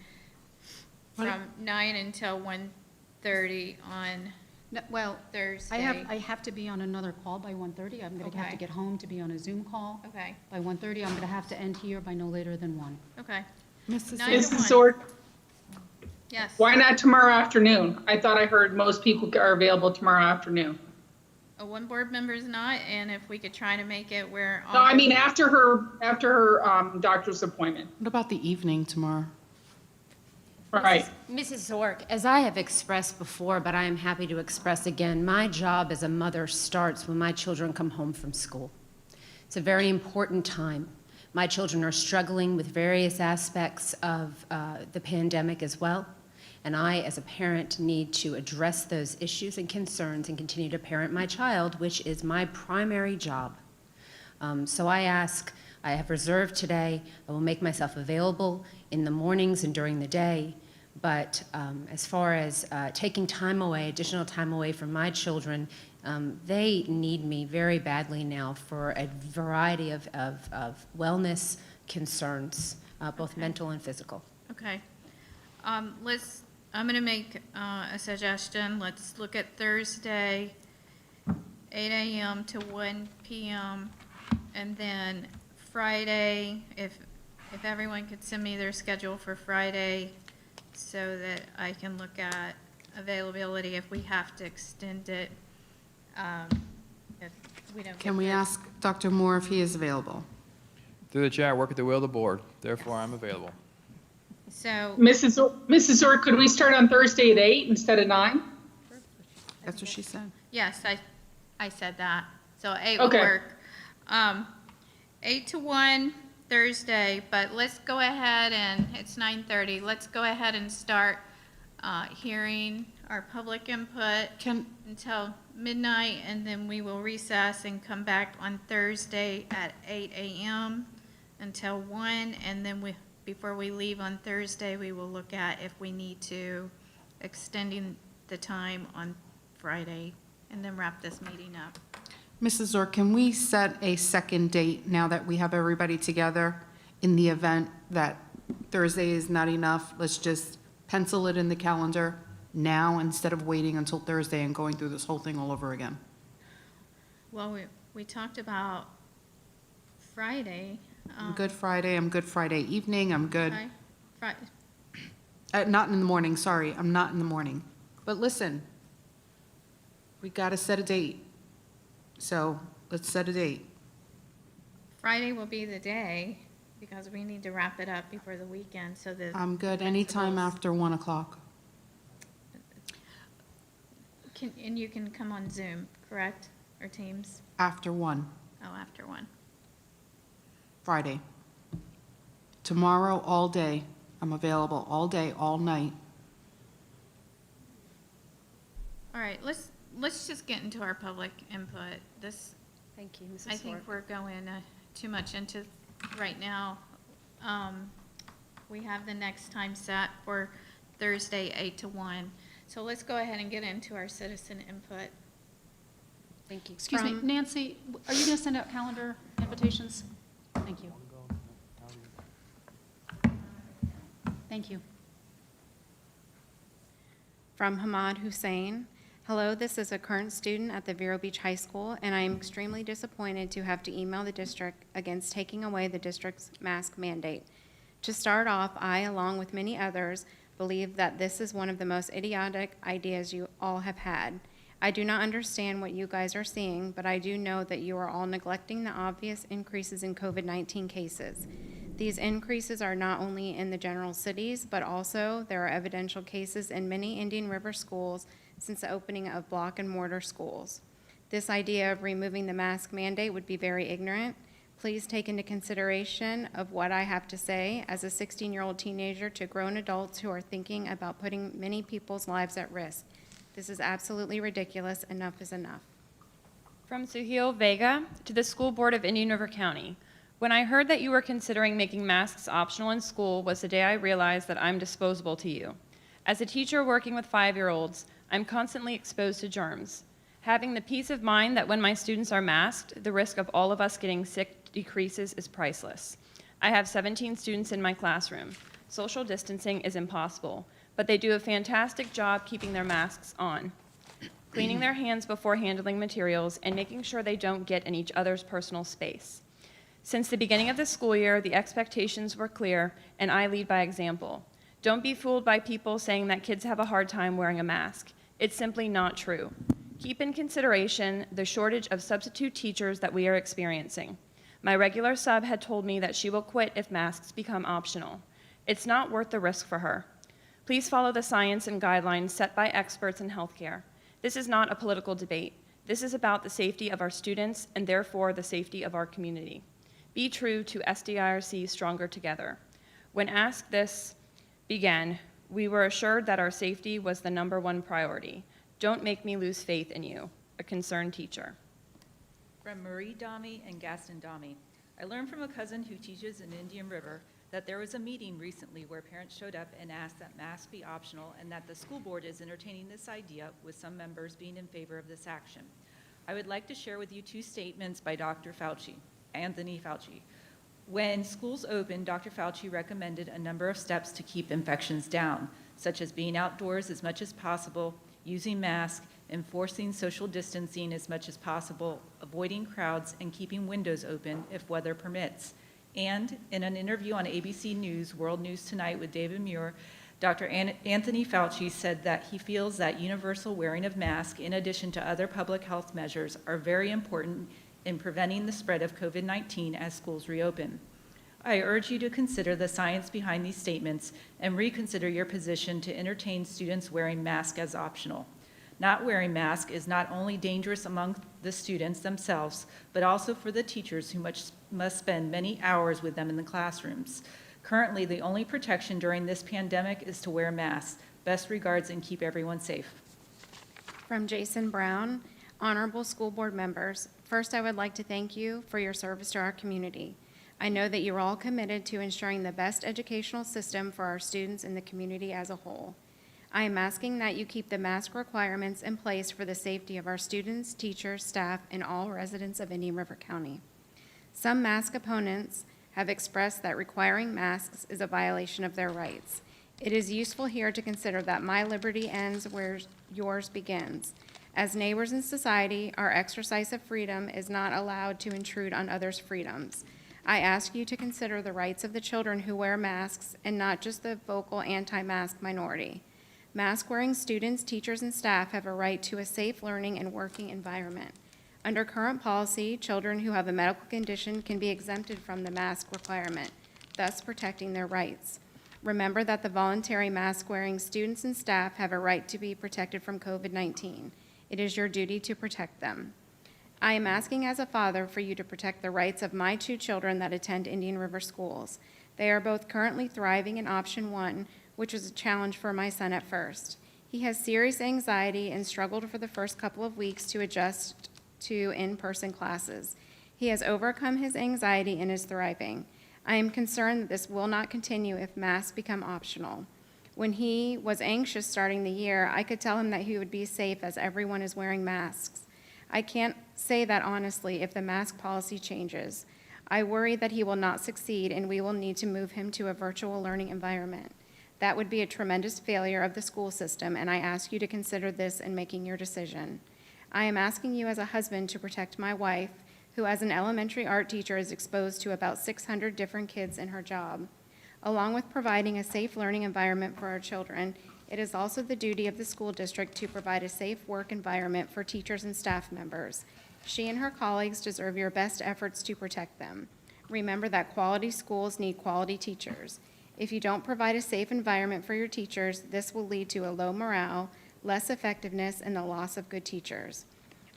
from 9 until 1:30 on No, well, Thursday. I have to be on another call by 1:30. I'm going to have to Okay. get home to be on a Zoom call. Okay, By 1:30, I'm going to have to end here by no later than 1. okay. Mrs. 9 to Mrs. 1. Zork, Yes. why not tomorrow afternoon? I thought I heard most people are available tomorrow afternoon. One board member's not, and if we could try to make it where. No, I mean after her doctor's appointment. What about the evening tomorrow? Right. Mrs. Zork, as I have expressed before, but I am happy to express again, my job as a mother starts when my children come home from school. It's a very important time. My children are struggling with various aspects of the pandemic as well, and I, as a parent, need to address those issues and concerns and continue to parent my child, which is my primary job. So I have reserved today, I will make myself available in the mornings and during the day, but as far as taking time away, additional time away from my children, they need me very badly now for a variety of wellness concerns, both mental and physical. Okay. I'm going to make a suggestion. Let's look at Thursday, 8 a.m. to 1 p.m. And then Friday, if everyone could send me their schedule for Friday so that I can look at availability if we have to extend it. If we don't. Can get we this. ask Dr. Moore if he is available? Through the chair, I work at the will of the board, therefore I'm available. So, Mrs. Zork, could we start on Thursday at 8 instead of 9? That's what she said. yes, I said that. So 8 would Okay. work. 8 to 1 Thursday, but let's go ahead and, it's 9:30. Let's go ahead and start hearing our public input until midnight, and then we will recess and come back on Thursday at 8 a.m. until 1, and then before we leave on Thursday, we will look at if we need to extending the time on Friday, and then wrap this meeting up. Mrs. Zork, can we set a second date now that we have everybody together in the event that Thursday is not enough? Let's just pencil it in the calendar now instead of waiting until Thursday and going through this whole thing all over again. Well, we talked about Friday. I'm good Friday, I'm good Friday evening, I'm good. Friday. Not in the morning, sorry, I'm not in the morning. But listen, we gotta set a date. So let's set a date. Friday will be the day, because we need to wrap it up before the weekend, so that. I'm good anytime after 1 o'clock. And you can come on Zoom, correct? Or Teams? After 1, Oh, after 1. Friday. Tomorrow, all day. I'm available all day, all night. All right, let's just get into our public input. Thank you, Mrs. I think Zork. we're going too much into right now. We have the next time set for Thursday, 8 to 1. So let's go ahead and get into our citizen input. Thank you. Excuse me, Nancy, are you going to send out calendar invitations? Thank you. Thank you. From Hamad Hussein. Hello, this is a current student at the Vero Beach High School, and I am extremely disappointed to have to email the district against taking away the district's mask mandate. To start off, I, along with many others, believe that this is one of the most idiotic ideas you all have had. I do not understand what you guys are seeing, but I do know that you are all neglecting the obvious increases in COVID-19 cases. These increases are not only in the general cities, but also there are evidential cases in many Indian River schools since the opening of block and mortar schools. This idea of removing the mask mandate would be very ignorant. Please take into consideration of what I have to say as a 16-year-old teenager to grown adults who are thinking about putting many people's lives at risk. This is absolutely ridiculous. Enough is enough. From Suhil Vega to the School Board of Indian River County. When I heard that you were considering making masks optional in school was the day I realized that I'm disposable to you. As a teacher working with 5-year-olds, I'm constantly exposed to germs. Having the peace of mind that when my students are masked, the risk of all of us getting sick decreases is priceless. I have 17 students in my classroom. Social distancing is impossible, but they do a fantastic job keeping their masks on, cleaning their hands before handling materials, and making sure they don't get in each other's personal space. Since the beginning of the school year, the expectations were clear, and I lead by example. Don't be fooled by people saying that kids have a hard time wearing a mask. It's simply not true. Keep in consideration the shortage of substitute teachers that we are experiencing. My regular sub had told me that she will quit if masks become optional. It's not worth the risk for her. Please follow the science and guidelines set by experts in healthcare. This is not a political debate. This is about the safety of our students and therefore the safety of our community. Be true to SDIRC Stronger Together. When Ask This began, we were assured that our safety was the #1 priority. Don't make me lose faith in you, a concerned teacher. From Marie Dami and Gaston Dami. I learned from a cousin who teaches in Indian River that there was a meeting recently where parents showed up and asked that masks be optional and that the school board is entertaining this idea, with some members being in favor of this action. I would like to share with you 2 statements by Dr. Fauci, Anthony Fauci. When schools opened, Dr. Fauci recommended a number of steps to keep infections down, such as being outdoors as much as possible, using masks, enforcing social distancing as much as possible, avoiding crowds, and keeping windows open if weather permits. And in an interview on ABC News, World News Tonight with David Muir, Dr. Anthony Fauci said that he feels that universal wearing of masks, in addition to other public health measures, are very important in preventing the spread of COVID-19 as schools reopen. I urge you to consider the science behind these statements and reconsider your position to entertain students wearing masks as optional. Not wearing masks is not only dangerous among the students themselves, but also for the teachers who must spend many hours with them in the classrooms. Currently, the only protection during this pandemic is to wear masks. Best regards, and keep everyone safe. From Jason Brown, honorable school board members, first I would like to thank you for your service to our community. I know that you're all committed to ensuring the best educational system for our students and the community as a whole. I am asking that you keep the mask requirements in place for the safety of our students, teachers, staff, and all residents of Indian River County. Some mask opponents have expressed that requiring masks is a violation of their rights. It is useful here to consider that my liberty ends where yours begins. As neighbors in society, our exercise of freedom is not allowed to intrude on others' freedoms. I ask you to consider the rights of the children who wear masks and not just the vocal anti-mask minority. Mask-wearing students, teachers, and staff have a right to a safe learning and working environment. Under current policy, children who have a medical condition can be exempted from the mask requirement, thus protecting their rights. Remember that the voluntary mask-wearing students and staff have a right to be protected from COVID-19. It is your duty to protect them. I am asking as a father for you to protect the rights of my 2 children that attend Indian River schools. They are both currently thriving in option 1, which was a challenge for my son at first. He has serious anxiety and struggled for the first couple of weeks to adjust to in-person classes. He has overcome his anxiety and is thriving. I am concerned that this will not continue if masks become optional. When he was anxious starting the year, I could tell him that he would be safe as everyone is wearing masks. I can't say that honestly if the mask policy changes. I worry that he will not succeed and we will need to move him to a virtual learning environment. That would be a tremendous failure of the school system, and I ask you to consider this in making your decision. I am asking you as a husband to protect my wife, who as an elementary art teacher is exposed to about 600 different kids in her job. Along with providing a safe learning environment for our children, it is also the duty of the school district to provide a safe work environment for teachers and staff members. She and her colleagues deserve your best efforts to protect them. Remember that quality schools need quality teachers. If you don't provide a safe environment for your teachers, this will lead to a low morale, less effectiveness, and the loss of good teachers.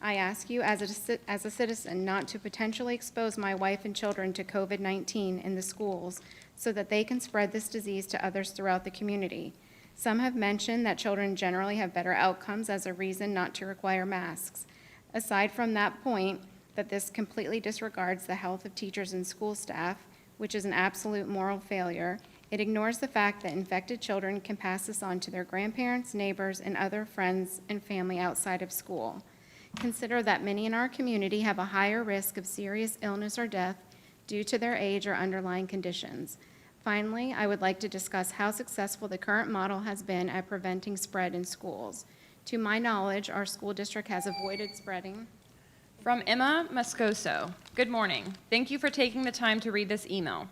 I ask you as a citizen not to potentially expose my wife and children to COVID-19 in the schools so that they can spread this disease to others throughout the community. Some have mentioned that children generally have better outcomes as a reason not to require masks. Aside from that point, that this completely disregards the health of teachers and school staff, which is an absolute moral failure, it ignores the fact that infected children can pass this on to their grandparents, neighbors, and other friends and family outside of school. Consider that many in our community have a higher risk of serious illness or death due to their age or underlying conditions. Finally, I would like to discuss how successful the current model has been at preventing spread in schools. To my knowledge, our school district has avoided spreading. From Emma Moscoso. Good morning. Thank you for taking the time to read this email.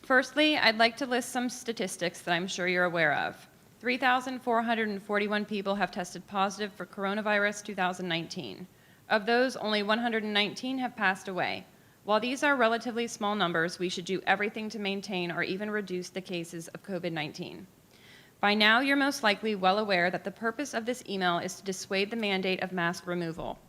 Firstly, I'd like to list some statistics that I'm sure you're aware of. 3,441 people have tested positive for coronavirus 2019. Of those, only 119 have passed away. While these are relatively small numbers, we should do everything to maintain or even reduce the cases of COVID-19. By now, you're most likely well aware that the purpose of this email is to dissuade the mandate of mask removal.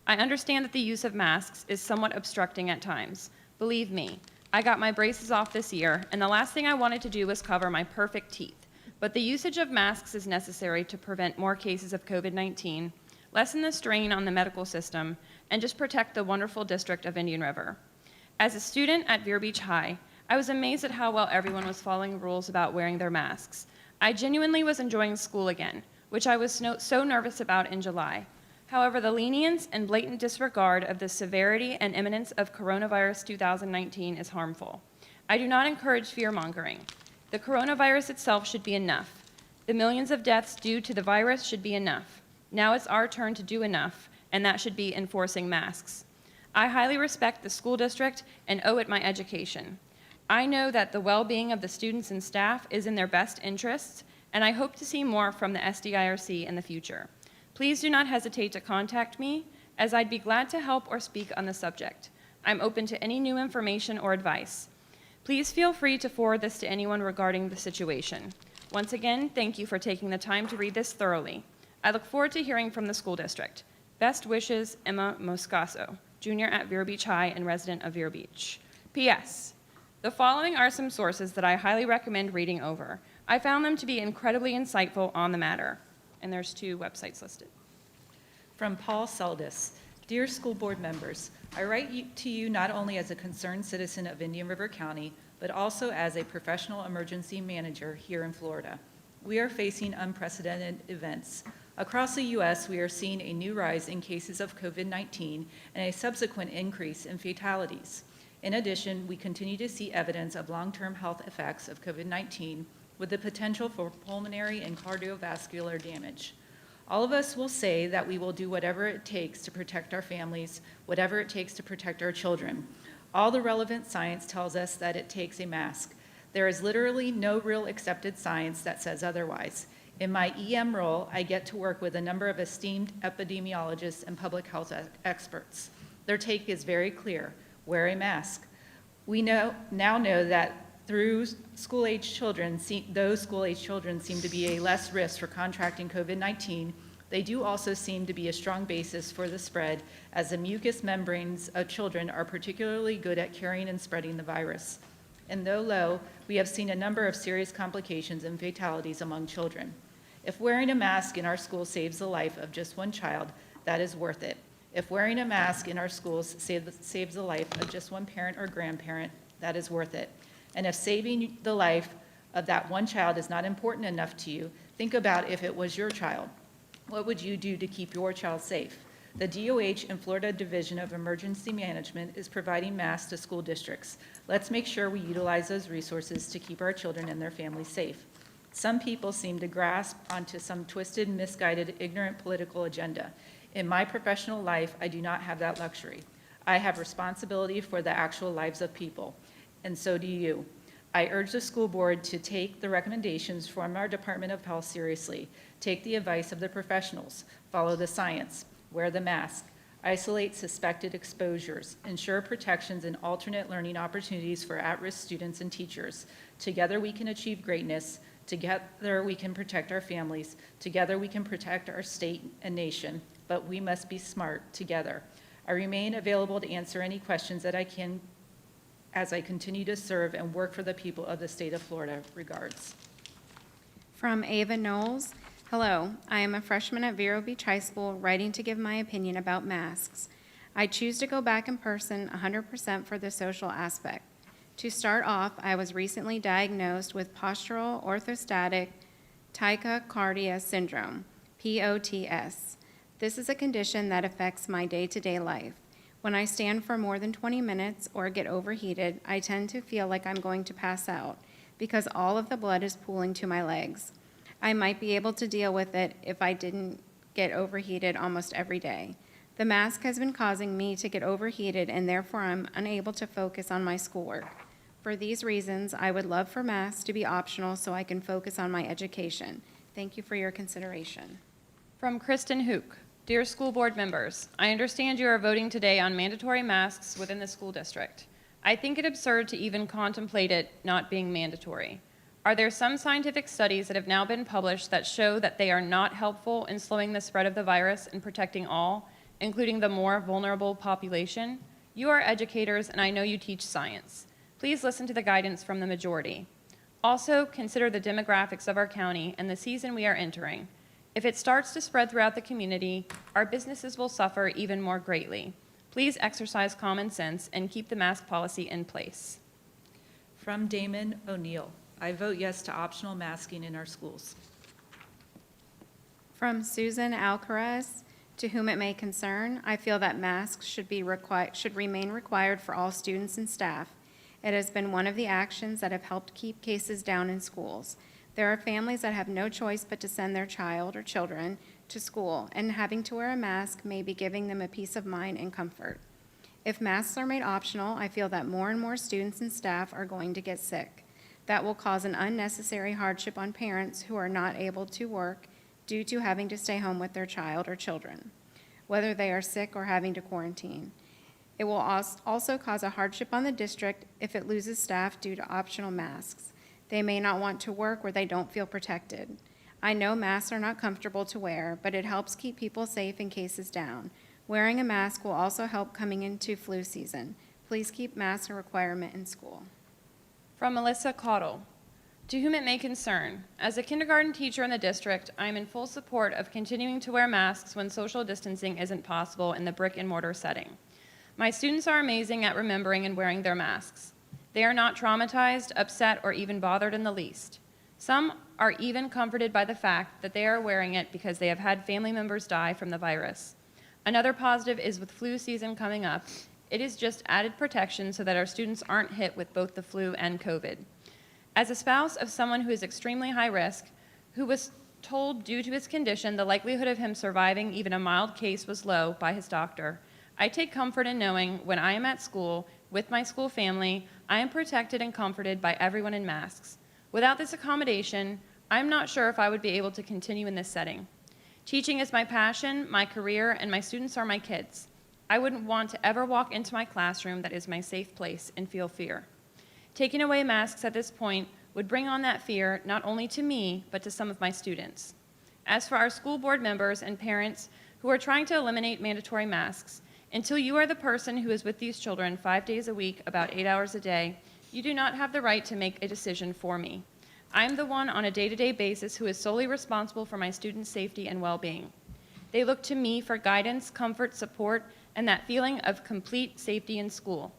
I understand that the use of masks is somewhat obstructing at times. Believe me, I got my braces off this year, and the last thing I wanted to do was cover my perfect teeth. But the usage of masks is necessary to prevent more cases of COVID-19, lessen the strain on the medical system, and just protect the wonderful district of Indian River. As a student at Vero Beach High, I was amazed at how well everyone was following rules about wearing their masks. I genuinely was enjoying school again, which I was so nervous about in July. However, the lenience and blatant disregard of the severity and imminence of coronavirus 2019 is harmful. I do not encourage fear-mongering. The coronavirus itself should be enough. The millions of deaths due to the virus should be enough. Now it's our turn to do enough, and that should be enforcing masks. I highly respect the school district and owe it my education. I know that the well-being of the students and staff is in their best interests, and I hope to see more from the SDIRC in the future. Please do not hesitate to contact me, as I'd be glad to help or speak on the subject. I'm open to any new information or advice. Please feel free to forward this to anyone regarding the situation. Once again, thank you for taking the time to read this thoroughly. I look forward to hearing from the school district. Best wishes, Emma Moscaso, junior at Vero Beach High and resident of Vero Beach. P.S. The following are some sources that I highly recommend reading over. I found them to be incredibly insightful on the matter. And there's 2 websites listed. From Paul Seldis. Dear school board members, I write to you not only as a concerned citizen of Indian River County, but also as a professional emergency manager here in Florida. We are facing unprecedented events. Across the U.S., we are seeing a new rise in cases of COVID-19 and a subsequent increase in fatalities. In addition, we continue to see evidence of long-term health effects of COVID-19 with the potential for pulmonary and cardiovascular damage. All of us will say that we will do whatever it takes to protect our families, whatever it takes to protect our children. All the relevant science tells us that it takes a mask. There is literally no real accepted science that says otherwise. In my EM role, I get to work with a number of esteemed epidemiologists and public health experts. Their take is very clear: wear a mask. We now know that through school-age children, those school-age children seem to be a less risk for contracting COVID-19. They do also seem to be a strong basis for the spread, as the mucous membranes of children are particularly good at carrying and spreading the virus. And though low, we have seen a number of serious complications and fatalities among children. If wearing a mask in our school saves the life of just one child, that is worth it. If wearing a mask in our schools saves the life of just one parent or grandparent, that is worth it. And if saving the life of that one child is not important enough to you, think about if it was your child. What would you do to keep your child safe? The DOH and Florida Division of Emergency Management is providing masks to school districts. Let's make sure we utilize those resources to keep our children and their families safe. Some people seem to grasp onto some twisted, misguided, ignorant political agenda. In my professional life, I do not have that luxury. I have responsibility for the actual lives of people, and so do you. I urge the school board to take the recommendations from our Department of Health seriously. Take the advice of the professionals. Follow the science. Wear the mask. Isolate suspected exposures. Ensure protections and alternate learning opportunities for at-risk students and teachers. Together we can achieve greatness. Together we can protect our families. Together we can protect our state and nation. But we must be smart together. I remain available to answer any questions that I can as I continue to serve and work for the people of the state of Florida. Regards. From Ava Knowles. Hello, I am a freshman at Vero Beach High School, writing to give my opinion about masks. I choose to go back in person 100% for the social aspect. To start off, I was recently diagnosed with postural orthostatic tachycardia syndrome, POTS. This is a condition that affects my day-to-day life. When I stand for more than 20 minutes or get overheated, I tend to feel like I'm going to pass out. because all of the blood is pooling to my legs. I might be able to deal with it if I didn't get overheated almost every day. The mask has been causing me to get overheated, and therefore I'm unable to focus on my schoolwork. For these reasons, I would love for masks to be optional so I can focus on my education. Thank you for your consideration. From Kristen Hook. Dear school board members, I understand you are voting today on mandatory masks within the school district. I think it absurd to even contemplate it not being mandatory. Are there some scientific studies that have now been published that show that they are not helpful in slowing the spread of the virus and protecting all, including the more vulnerable population? You are educators, and I know you teach science. Please listen to the guidance from the majority. Also, consider the demographics of our county and the season we are entering. If it starts to spread throughout the community, our businesses will suffer even more greatly. Please exercise common sense and keep the mask policy in place. From Damon O'Neill. I vote yes to optional masking in our schools. From Susan Alcaraz, to whom it may concern, I feel that masks should remain required for all students and staff. It has been one of the actions that have helped keep cases down in schools. There are families that have no choice but to send their child or children to school, and having to wear a mask may be giving them a peace of mind and comfort. If masks are made optional, I feel that more and more students and staff are going to get sick. That will cause an unnecessary hardship on parents who are not able to work due to having to stay home with their child or children, whether they are sick or having to quarantine. It will also cause a hardship on the district if it loses staff due to optional masks. They may not want to work where they don't feel protected. I know masks are not comfortable to wear, but it helps keep people safe and cases down. Wearing a mask will also help coming into flu season. Please keep masks a requirement in school. From Melissa Caudle. To whom it may concern, as a kindergarten teacher in the district, I am in full support of continuing to wear masks when social distancing isn't possible in the brick and mortar setting. My students are amazing at remembering and wearing their masks. They are not traumatized, upset, or even bothered in the least. Some are even comforted by the fact that they are wearing it because they have had family members die from the virus. Another positive is with flu season coming up, it is just added protection so that our students aren't hit with both the flu and COVID. As a spouse of someone who is extremely high risk, who was told due to his condition the likelihood of him surviving even a mild case was low by his doctor, I take comfort in knowing when I am at school with my school family, I am protected and comforted by everyone in masks. Without this accommodation, I'm not sure if I would be able to continue in this setting. Teaching is my passion, my career, and my students are my kids. I wouldn't want to ever walk into my classroom that is my safe place and feel fear. Taking away masks at this point would bring on that fear not only to me, but to some of my students. As for our school board members and parents who are trying to eliminate mandatory masks, until you are the person who is with these children 5 days a week, about 8 hours a day, you do not have the right to make a decision for me. I am the one on a day-to-day basis who is solely responsible for my students' safety and well-being. They look to me for guidance, comfort, support, and that feeling of complete safety in school.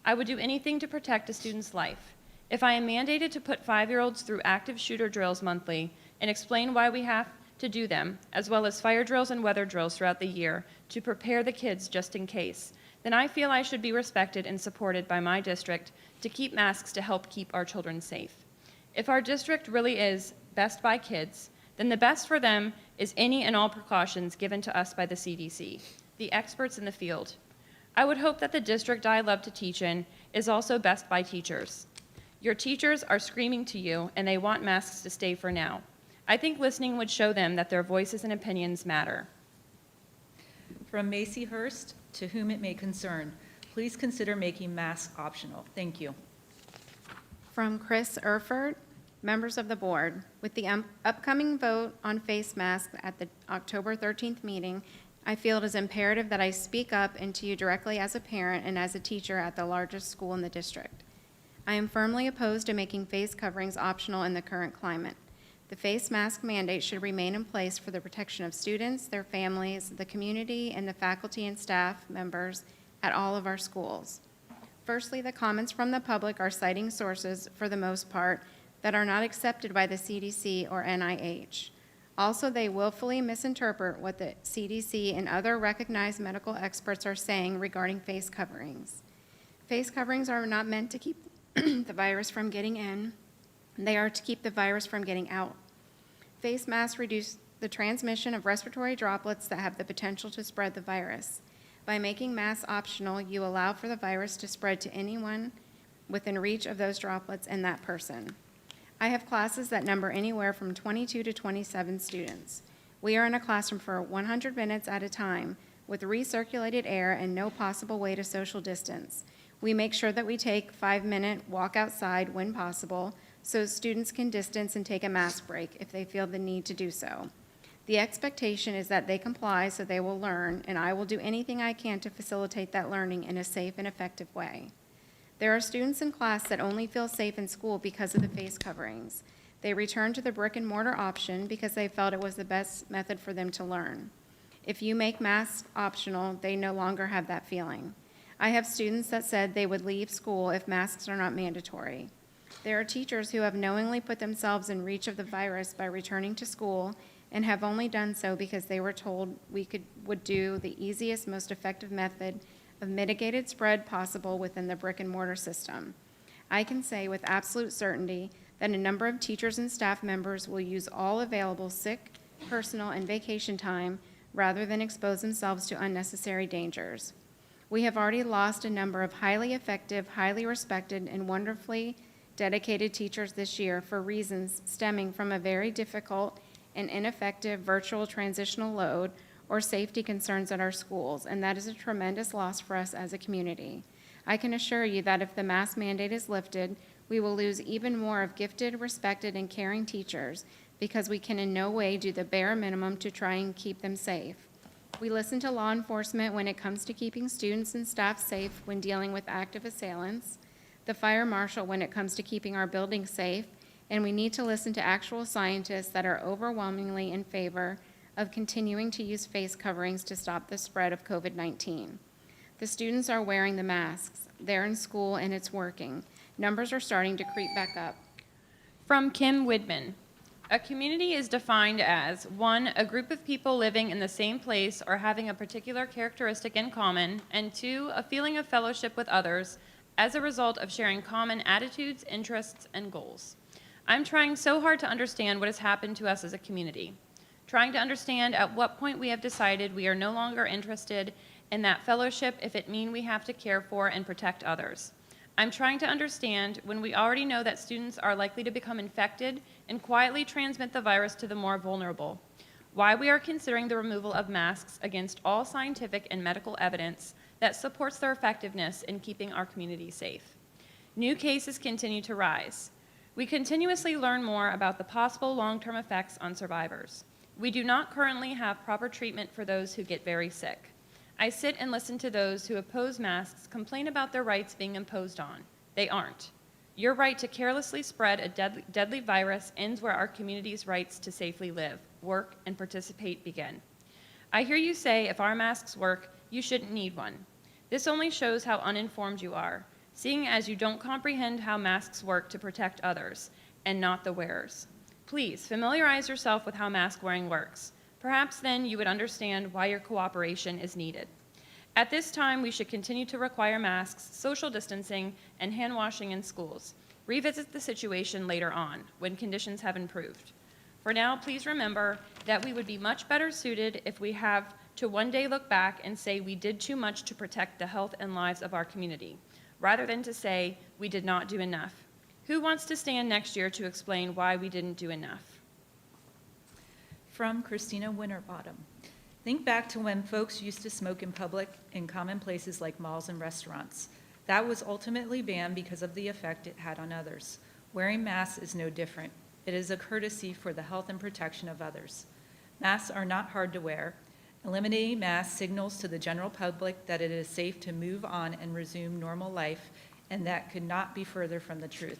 I would do anything to protect a student's life. If I am mandated to put 5-year-olds through active shooter drills monthly and explain why we have to do them, as well as fire drills and weather drills throughout the year to prepare the kids just in case, then I feel I should be respected and supported by my district to keep masks to help keep our children safe. If our district really is best by kids, then the best for them is any and all precautions given to us by the CDC, the experts in the field. I would hope that the district I love to teach in is also best by teachers. Your teachers are screaming to you, and they want masks to stay for now. I think listening would show them that their voices and opinions matter. From Macy Hurst, to whom it may concern, please consider making masks optional. Thank you. From Chris Erfurt, members of the board, with the upcoming vote on face masks at the October 13th meeting, I feel it is imperative that I speak up and to you directly as a parent and as a teacher at the largest school in the district. I am firmly opposed to making face coverings optional in the current climate. The face mask mandate should remain in place for the protection of students, their families, the community, and the faculty and staff members at all of our schools. Firstly, the comments from the public are citing sources, for the most part, that are not accepted by the CDC or NIH. Also, they willfully misinterpret what the CDC and other recognized medical experts are saying regarding face coverings. Face coverings are not meant to keep the virus from getting in, They are to keep the virus from getting out. Face masks reduce the transmission of respiratory droplets that have the potential to spread the virus. By making masks optional, you allow for the virus to spread to anyone within reach of those droplets and that person. I have classes that number anywhere from 22 to 27 students. We are in a classroom for 100 minutes at a time with recirculated air and no possible way to social distance. We make sure that we take 5-minute walk outside when possible so students can distance and take a mask break if they feel the need to do so. The expectation is that they comply so they will learn, and I will do anything I can to facilitate that learning in a safe and effective way. There are students in class that only feel safe in school because of the face coverings. They return to the brick and mortar option because they felt it was the best method for them to learn. If you make masks optional, they no longer have that feeling. I have students that said they would leave school if masks are not mandatory. There are teachers who have knowingly put themselves in reach of the virus by returning to school and have only done so because they were told would do the easiest, most effective method of mitigated spread possible within the brick and mortar system. I can say with absolute certainty that a number of teachers and staff members will use all available sick, personal, and vacation time rather than expose themselves to unnecessary dangers. We have already lost a number of highly effective, highly respected, and wonderfully dedicated teachers this year for reasons stemming from a very difficult and ineffective virtual transitional load or safety concerns at our schools, and that is a tremendous loss for us as a community. I can assure you that if the mask mandate is lifted, we will lose even more of gifted, respected, and caring teachers because we can in no way do the bare minimum to try and keep them safe. We listen to law enforcement when it comes to keeping students and staff safe when dealing with active assailants, the fire marshal when it comes to keeping our buildings safe, and we need to listen to actual scientists that are overwhelmingly in favor of continuing to use face coverings to stop the spread of COVID-19. The students are wearing the masks. They're in school and it's working. Numbers are starting to creep back up. From Kim Widman. A community is defined as 1, a group of people living in the same place or having a particular characteristic in common, and 2, a feeling of fellowship with others as a result of sharing common attitudes, interests, and goals. I'm trying so hard to understand what has happened to us as a community, trying to understand at what point we have decided we are no longer interested in that fellowship if it means we have to care for and protect others. I'm trying to understand when we already know that students are likely to become infected and quietly transmit the virus to the more vulnerable, why we are considering the removal of masks against all scientific and medical evidence that supports their effectiveness in keeping our community safe. New cases continue to rise. We continuously learn more about the possible long-term effects on survivors. We do not currently have proper treatment for those who get very sick. I sit and listen to those who oppose masks complain about their rights being imposed on. They aren't. Your right to carelessly spread a deadly virus ends where our community's rights to safely live, work, and participate begin. I hear you say if our masks work, you shouldn't need one. This only shows how uninformed you are, seeing as you don't comprehend how masks work to protect others, and not the wearers. Please familiarize yourself with how mask wearing works. Perhaps then you would understand why your cooperation is needed. At this time, we should continue to require masks, social distancing, and hand washing in schools. Revisit the situation later on, when conditions have improved. For now, please remember that we would be much better suited if we have to one day look back and say we did too much to protect the health and lives of our community, rather than to say we did not do enough. Who wants to stand next year to explain why we didn't do enough? From Christina Winterbottom. Think back to when folks used to smoke in public in common places like malls and restaurants. That was ultimately banned because of the effect it had on others. Wearing masks is no different. It is a courtesy for the health and protection of others. Masks are not hard to wear. Eliminating masks signals to the general public that it is safe to move on and resume normal life, and that could not be further from the truth.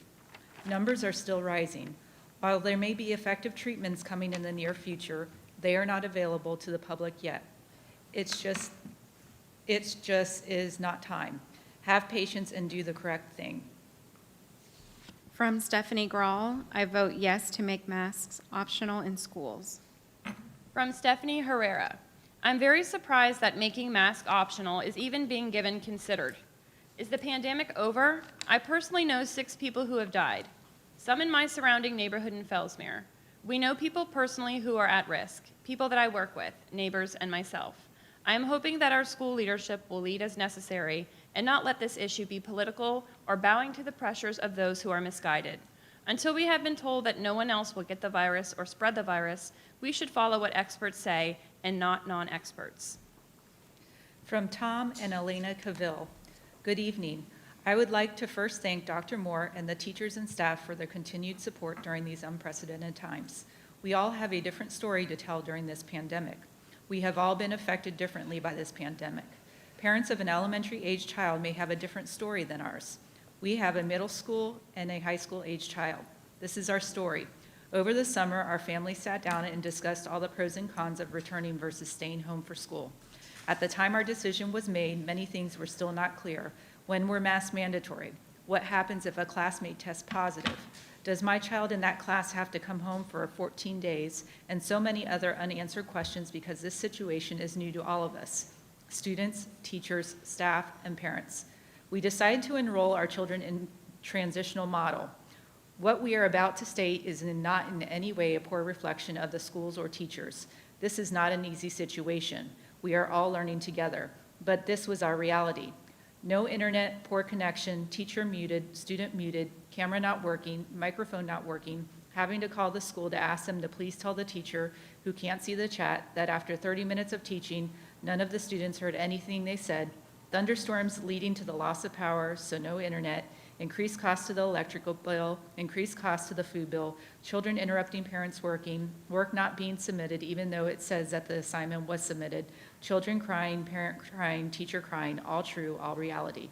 Numbers are still rising. While there may be effective treatments coming in the near future, they are not available to the public yet. It's just is not time. Have patience and do the correct thing. From Stephanie Grawl, I vote yes to make masks optional in schools. From Stephanie Herrera. I'm very surprised that making masks optional is even being given considered. Is the pandemic over? I personally know 6 people who have died. some in my surrounding neighborhood in Fellsmere. We know people personally who are at risk, people that I work with, neighbors, and myself. I am hoping that our school leadership will lead as necessary and not let this issue be political or bowing to the pressures of those who are misguided. Until we have been told that no one else will get the virus or spread the virus, we should follow what experts say and not non-experts. From Tom and Elena Cavill, good evening. I would like to first thank Dr. Moore and the teachers and staff for their continued support during these unprecedented times. We all have a different story to tell during this pandemic. We have all been affected differently by this pandemic. Parents of an elementary-age child may have a different story than ours. We have a middle school and a high school-age child. This is our story. Over the summer, our family sat down and discussed all the pros and cons of returning versus staying home for school. At the time our decision was made, many things were still not clear. When were masks mandatory? What happens if a classmate tests positive? Does my child in that class have to come home for 14 days? And so many other unanswered questions because this situation is new to all of us, students, teachers, staff, and parents. We decided to enroll our children in transitional model. What we are about to state is not in any way a poor reflection of the schools or teachers. This is not an easy situation. We are all learning together, but this was our reality. No internet, poor connection, teacher muted, student muted, camera not working, microphone not working, having to call the school to ask them to please tell the teacher who can't see the chat that after 30 minutes of teaching, none of the students heard anything they said, thunderstorms leading to the loss of power, so no internet, increased cost to the electrical bill, increased cost to the food bill, children interrupting parents working, work not being submitted even though it says that the assignment was submitted, children crying, parent crying, teacher crying, all true, all reality.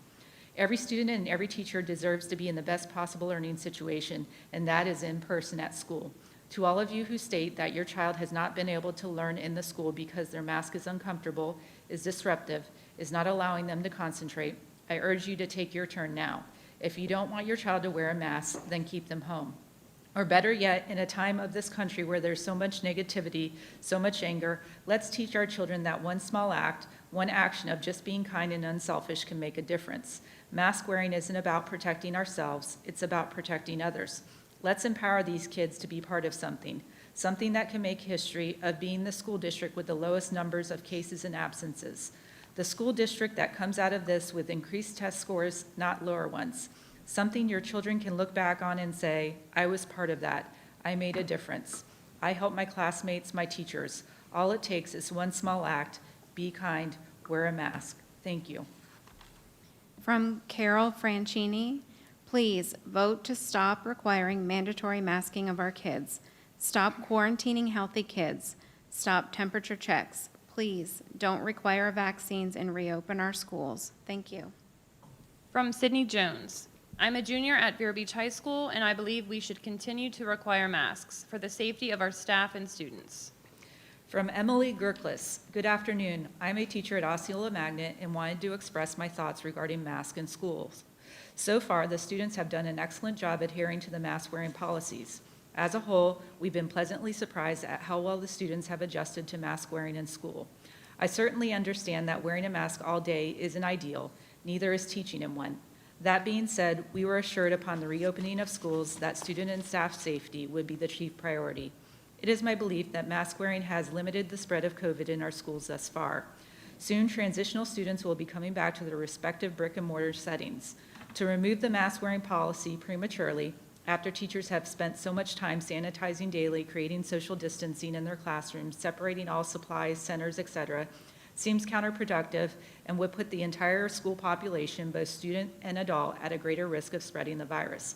Every student and every teacher deserves to be in the best possible learning situation, and that is in person at school. To all of you who state that your child has not been able to learn in the school because their mask is uncomfortable, is disruptive, is not allowing them to concentrate, I urge you to take your turn now. If you don't want your child to wear a mask, then keep them home. Or better yet, in a time of this country where there's so much negativity, so much anger, let's teach our children that one small act, one action of just being kind and unselfish can make a difference. Mask wearing isn't about protecting ourselves, it's about protecting others. Let's empower these kids to be part of something that can make history of being the school district with the lowest numbers of cases and absences. The school district that comes out of this with increased test scores, not lower ones. Something your children can look back on and say, I was part of that. I made a difference. I helped my classmates, my teachers. All it takes is one small act. Be kind, wear a mask. Thank you. From Carol Franchini, please vote to stop requiring mandatory masking of our kids. Stop quarantining healthy kids. Stop temperature checks. Please don't require vaccines and reopen our schools. Thank you. From Sydney Jones, I'm a junior at Vero Beach High School, and I believe we should continue to require masks for the safety of our staff and students. From Emily Gerklis, good afternoon. I'm a teacher at Osceola Magnet and wanted to express my thoughts regarding masks in schools. So far, the students have done an excellent job adhering to the mask wearing policies. As a whole, we've been pleasantly surprised at how well the students have adjusted to mask wearing in school. I certainly understand that wearing a mask all day isn't ideal, neither is teaching in one. That being said, we were assured upon the reopening of schools that student and staff safety would be the chief priority. It is my belief that mask wearing has limited the spread of COVID in our schools thus far. Soon, transitional students will be coming back to their respective brick and mortar settings. To remove the mask wearing policy prematurely, after teachers have spent so much time sanitizing daily, creating social distancing in their classrooms, separating all supplies, centers, etc., seems counterproductive and would put the entire school population, both student and adult, at a greater risk of spreading the virus.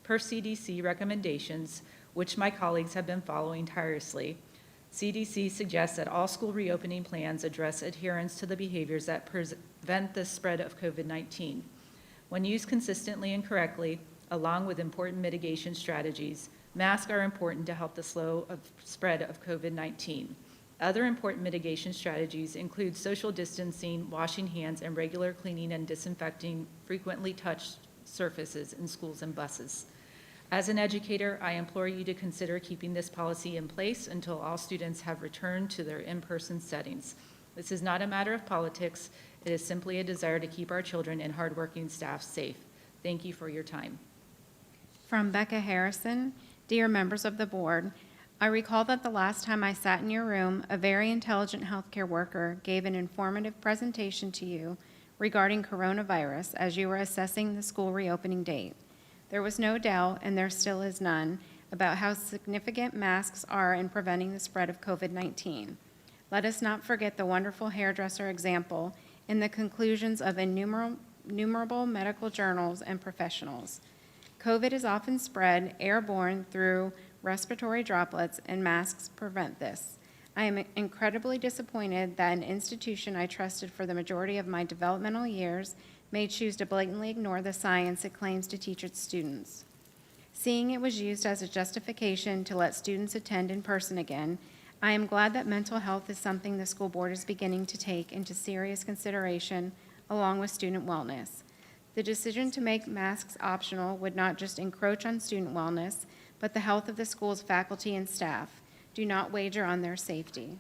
Per CDC recommendations, which my colleagues have been following tirelessly, CDC suggests that all school reopening plans address adherence to the behaviors that prevent the spread of COVID-19. When used consistently and correctly, along with important mitigation strategies, masks are important to help the slow spread of COVID-19. Other important mitigation strategies include social distancing, washing hands, and regular cleaning and disinfecting frequently touched surfaces in schools and buses. As an educator, I implore you to consider keeping this policy in place until all students have returned to their in-person settings. This is not a matter of politics. It is simply a desire to keep our children and hardworking staff safe. Thank you for your time. From Becca Harrison, dear members of the board, I recall that the last time I sat in your room, a very intelligent healthcare worker gave an informative presentation to you regarding coronavirus as you were assessing the school reopening date. There was no doubt, and there still is none, about how significant masks are in preventing the spread of COVID-19. Let us not forget the wonderful hairdresser example in the conclusions of innumerable medical journals and professionals. COVID is often spread airborne through respiratory droplets, and masks prevent this. I am incredibly disappointed that an institution I trusted for the majority of my developmental years may choose to blatantly ignore the science it claims to teach its students. Seeing it was used as a justification to let students attend in person again, I am glad that mental health is something the school board is beginning to take into serious consideration along with student wellness. The decision to make masks optional would not just encroach on student wellness, but the health of the school's faculty and staff. Do not wager on their safety.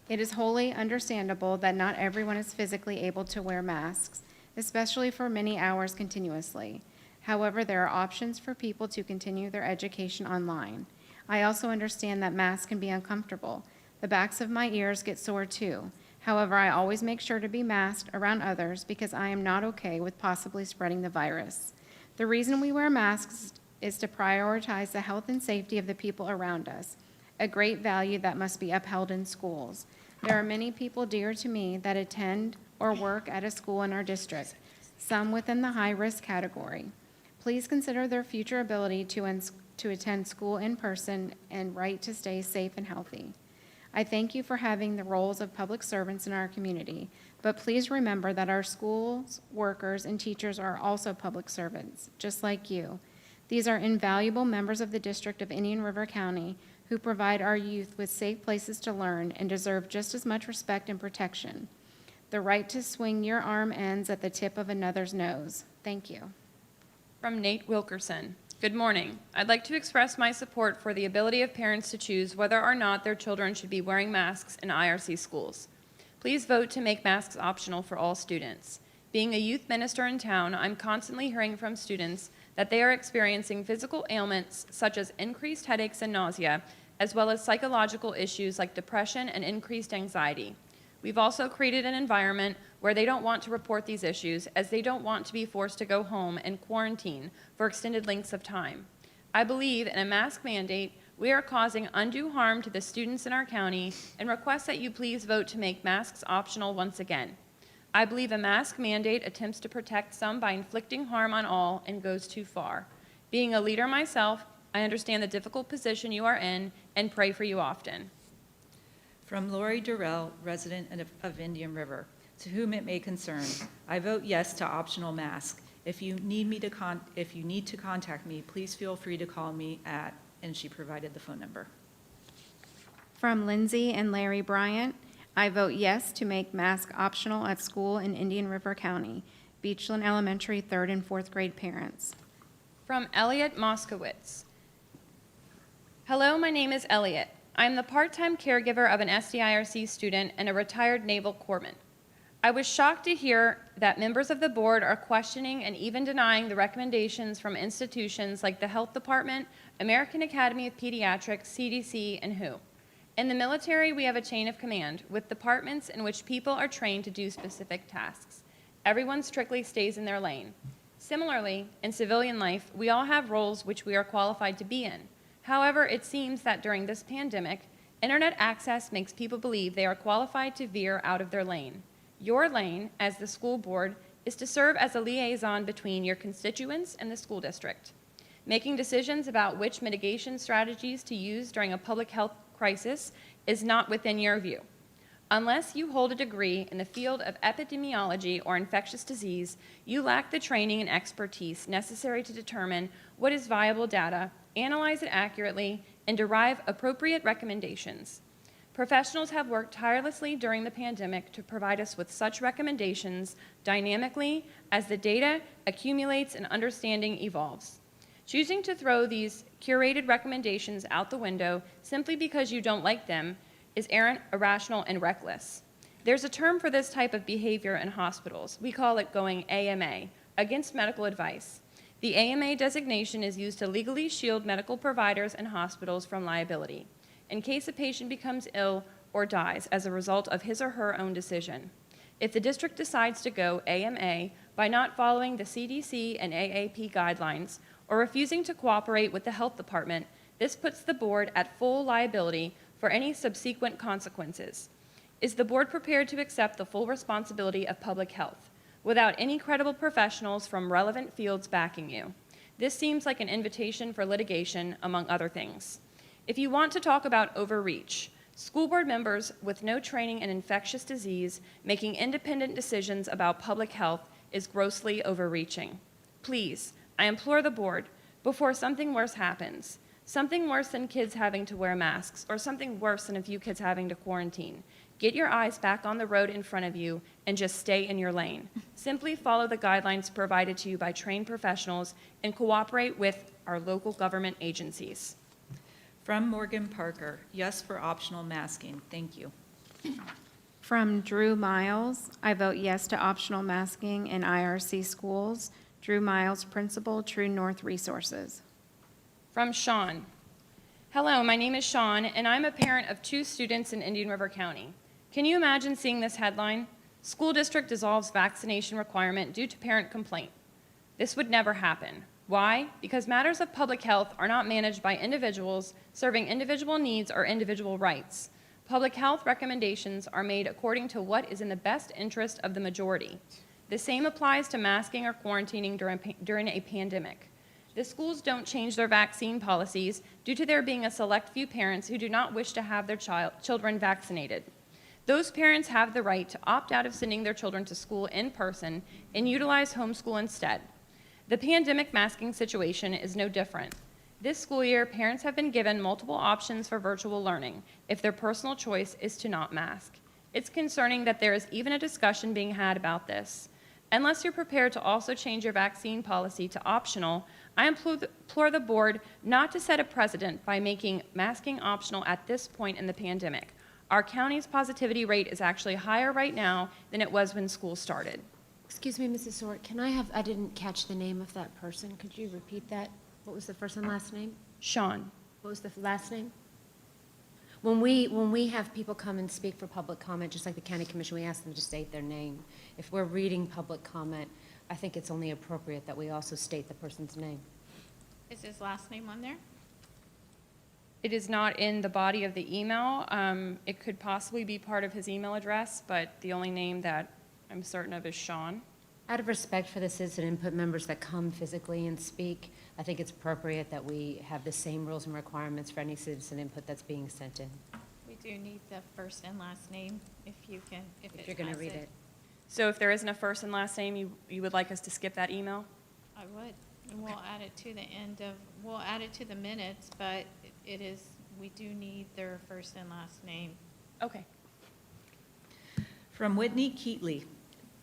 It is wholly understandable that not everyone is physically able to wear masks, especially for many hours continuously. However, there are options for people to continue their education online. I also understand that masks can be uncomfortable. The backs of my ears get sore too. However, I always make sure to be masked around others because I am not okay with possibly spreading the virus. The reason we wear masks is to prioritize the health and safety of the people around us, a great value that must be upheld in schools. There are many people dear to me that attend or work at a school in our district, some within the high-risk category. Please consider their future ability to attend school in person and right to stay safe and healthy. I thank you for having the roles of public servants in our community, but please remember that our schools, workers, and teachers are also public servants, just like you. These are invaluable members of the District of Indian River County who provide our youth with safe places to learn and deserve just as much respect and protection. The right to swing your arm ends at the tip of another's nose. Thank you. From Nate Wilkerson. Good morning. I'd like to express my support for the ability of parents to choose whether or not their children should be wearing masks in IRC schools. Please vote to make masks optional for all students. Being a youth minister in town, I'm constantly hearing from students that they are experiencing physical ailments such as increased headaches and nausea, as well as psychological issues like depression and increased anxiety. We've also created an environment where they don't want to report these issues as they don't want to be forced to go home and quarantine for extended lengths of time. I believe in a mask mandate, we are causing undue harm to the students in our county and request that you please vote to make masks optional once again. I believe a mask mandate attempts to protect some by inflicting harm on all and goes too far. Being a leader myself, I understand the difficult position you are in and pray for you often. From Lori Durrell, resident of Indian River, to whom it may concern, I vote yes to optional mask. If you need to contact me, please feel free to call me at, and she provided the phone number. From Lindsay and Larry Bryant, I vote yes to make mask optional at school in Indian River County. Beachland Elementary 3rd and 4th grade parents. From Elliot Moskowitz. Hello, my name is Elliot. I am the part-time caregiver of an SDIRC student and a retired Naval Corpsman. I was shocked to hear that members of the board are questioning and even denying the recommendations from institutions like the Health Department, American Academy of Pediatrics, CDC, and WHO. In the military, we have a chain of command with departments in which people are trained to do specific tasks. Everyone strictly stays in their lane. Similarly, in civilian life, we all have roles which we are qualified to be in. However, it seems that during this pandemic, internet access makes people believe they are qualified to veer out of their lane. Your lane, as the school board, is to serve as a liaison between your constituents and the school district. Making decisions about which mitigation strategies to use during a public health crisis is not within your view. Unless you hold a degree in the field of epidemiology or infectious disease, you lack the training and expertise necessary to determine what is viable data, analyze it accurately, and derive appropriate recommendations. Professionals have worked tirelessly during the pandemic to provide us with such recommendations dynamically as the data accumulates and understanding evolves. Choosing to throw these curated recommendations out the window simply because you don't like them is errant, irrational, and reckless. There's a term for this type of behavior in hospitals. We call it going AMA, against medical advice. The AMA designation is used to legally shield medical providers and hospitals from liability in case a patient becomes ill or dies as a result of his or her own decision. If the district decides to go AMA by not following the CDC and AAP guidelines or refusing to cooperate with the health department, this puts the board at full liability for any subsequent consequences. Is the board prepared to accept the full responsibility of public health without any credible professionals from relevant fields backing you? This seems like an invitation for litigation, among other things. If you want to talk about overreach, school board members with no training in infectious disease making independent decisions about public health is grossly overreaching. Please, I implore the board, before something worse happens, something worse than kids having to wear masks, or something worse than a few kids having to quarantine, get your eyes back on the road in front of you and just stay in your lane. Simply follow the guidelines provided to you by trained professionals and cooperate with our local government agencies. From Morgan Parker, yes for optional masking. Thank you. From Drew Miles, I vote yes to optional masking in IRC schools. Drew Miles, Principal, True North Resources. From Sean. Hello, my name is Sean, and I'm a parent of 2 students in Indian River County. Can you imagine seeing this headline? School district dissolves vaccination requirement due to parent complaint. This would never happen. Why? Because matters of public health are not managed by individuals serving individual needs or individual rights. Public health recommendations are made according to what is in the best interest of the majority. The same applies to masking or quarantining during a pandemic. The schools don't change their vaccine policies due to there being a select few parents who do not wish to have their children vaccinated. Those parents have the right to opt out of sending their children to school in person and utilize homeschool instead. The pandemic masking situation is no different. This school year, parents have been given multiple options for virtual learning if their personal choice is to not mask. It's concerning that there is even a discussion being had about this. Unless you're prepared to also change your vaccine policy to optional, I implore the board not to set a precedent by making masking optional at this point in the pandemic. Our county's positivity rate is actually higher right now than it was when school started. Excuse me, Mrs. Sort, I didn't catch the name of that person. Could you repeat that? What was the first and last name? Sean. What was the last name? When we have people come and speak for public comment, just like the county commission, we ask them to state their name. If we're reading public comment, I think it's only appropriate that we also state the person's name. Is his last name on there? It is not in the body of the email. It could possibly be part of his email address, but the only name that I'm certain of is Sean. Out of respect for the citizen input members that come physically and speak, I think it's appropriate that we have the same rules and requirements for any citizen input that's being sent in. We do need the first and last name if you can, if You're going to read it. So if there isn't a first and last name, you would like us to skip that email? I would, and we'll add it to the end of, we'll add it to the minutes, but it is, we do need their first and last name. Okay. From Whitney Keatley,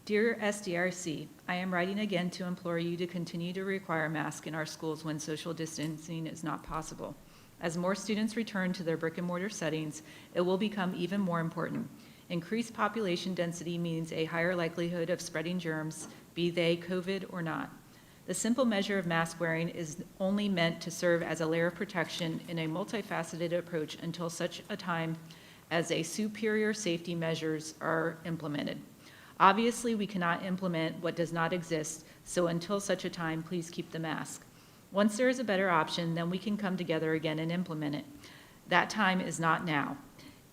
dear SDRC, I am writing again to implore you to continue to require masks in our schools when social distancing is not possible. As more students return to their brick and mortar settings, it will become even more important. Increased population density means a higher likelihood of spreading germs, be they COVID or not. The simple measure of mask wearing is only meant to serve as a layer of protection in a multifaceted approach until such a time as a superior safety measures are implemented. Obviously, we cannot implement what does not exist, so until such a time, please keep the mask. Once there is a better option, then we can come together again and implement it. That time is not now.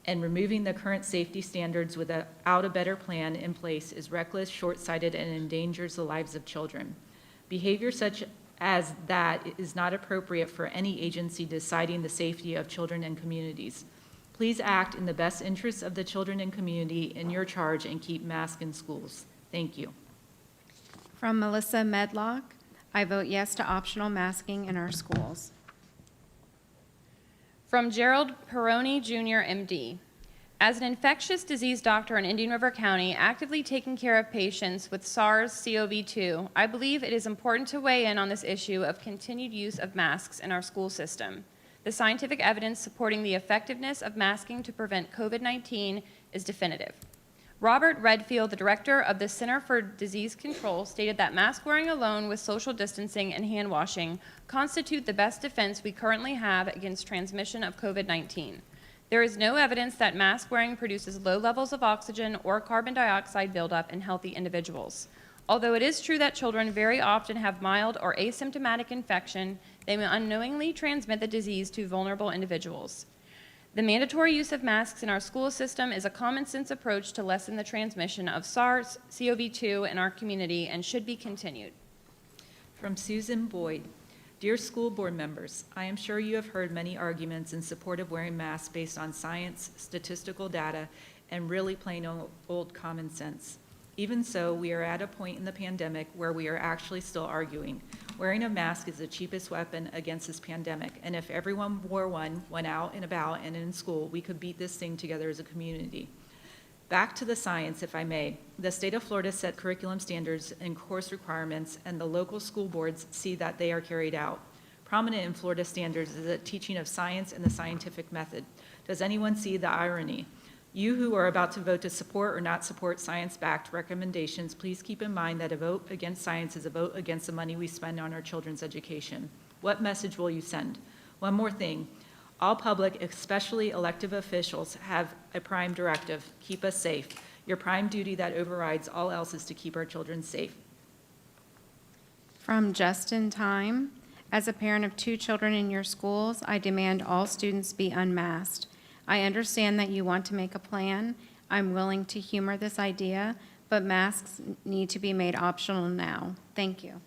And removing the current safety standards without a better plan in place is reckless, short-sighted, and endangers the lives of children. Behavior such as that is not appropriate for any agency deciding the safety of children and communities. Please act in the best interests of the children and community in your charge and keep masks in schools. Thank you. From Melissa Medlock, I vote yes to optional masking in our schools. From Gerald Peroni, Jr., MD. As an infectious disease doctor in Indian River County, actively taking care of patients with SARS-CoV-2, I believe it is important to weigh in on this issue of continued use of masks in our school system. The scientific evidence supporting the effectiveness of masking to prevent COVID-19 is definitive. Robert Redfield, the director of the Center for Disease Control, stated that mask wearing alone with social distancing and hand washing constitute the best defense we currently have against transmission of COVID-19. There is no evidence that mask wearing produces low levels of oxygen or carbon dioxide buildup in healthy individuals. Although it is true that children very often have mild or asymptomatic infection, they may unknowingly transmit the disease to vulnerable individuals. The mandatory use of masks in our school system is a common sense approach to lessen the transmission of SARS-CoV-2 in our community and should be continued. From Susan Boyd. Dear school board members, I am sure you have heard many arguments in support of wearing masks based on science, statistical data, and really plain old common sense. Even so, we are at a point in the pandemic where we are actually still arguing. Wearing a mask is the cheapest weapon against this pandemic, and if everyone wore one, went out and about and in school, we could beat this thing together as a community. Back to the science, if I may. The state of Florida set curriculum standards and course requirements, and the local school boards see that they are carried out. Prominent in Florida standards is the teaching of science and the scientific method. Does anyone see the irony? You who are about to vote to support or not support science-backed recommendations, please keep in mind that a vote against science is a vote against the money we spend on our children's education. What message will you send? One more thing. All public, especially elected officials, have a prime directive: keep us safe. Your prime duty that overrides all else is to keep our children safe. From Justin Time. As a parent of 2 children in your schools, I demand all students be unmasked. I understand that you want to make a plan. I'm willing to humor this idea, but masks need to be made optional now. Thank you.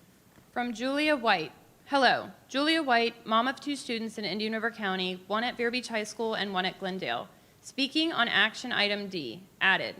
From Julia White. Hello, Julia White, mom of 2 students in Indian River County, one at Vero Beach High School and one at Glendale. Speaking on action item D, added,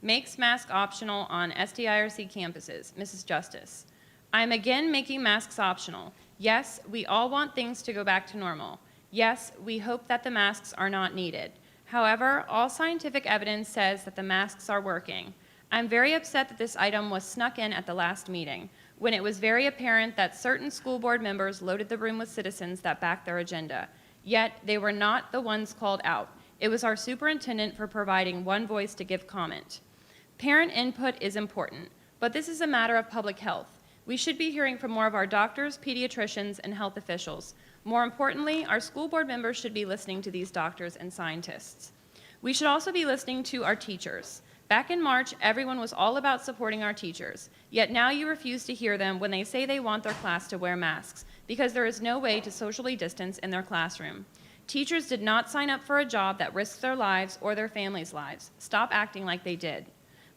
makes mask optional on SDIRC campuses, Mrs. Justice. I am again making masks optional. Yes, we all want things to go back to normal. Yes, we hope that the masks are not needed. However, all scientific evidence says that the masks are working. I'm very upset that this item was snuck in at the last meeting, when it was very apparent that certain school board members loaded the room with citizens that backed their agenda. Yet, they were not the ones called out. It was our superintendent for providing one voice to give comment. Parent input is important, but this is a matter of public health. We should be hearing from more of our doctors, pediatricians, and health officials. More importantly, our school board members should be listening to these doctors and scientists. We should also be listening to our teachers. Back in March, everyone was all about supporting our teachers, yet now you refuse to hear them when they say they want their class to wear masks, because there is no way to socially distance in their classroom. Teachers did not sign up for a job that risks their lives or their families' lives. Stop acting like they did.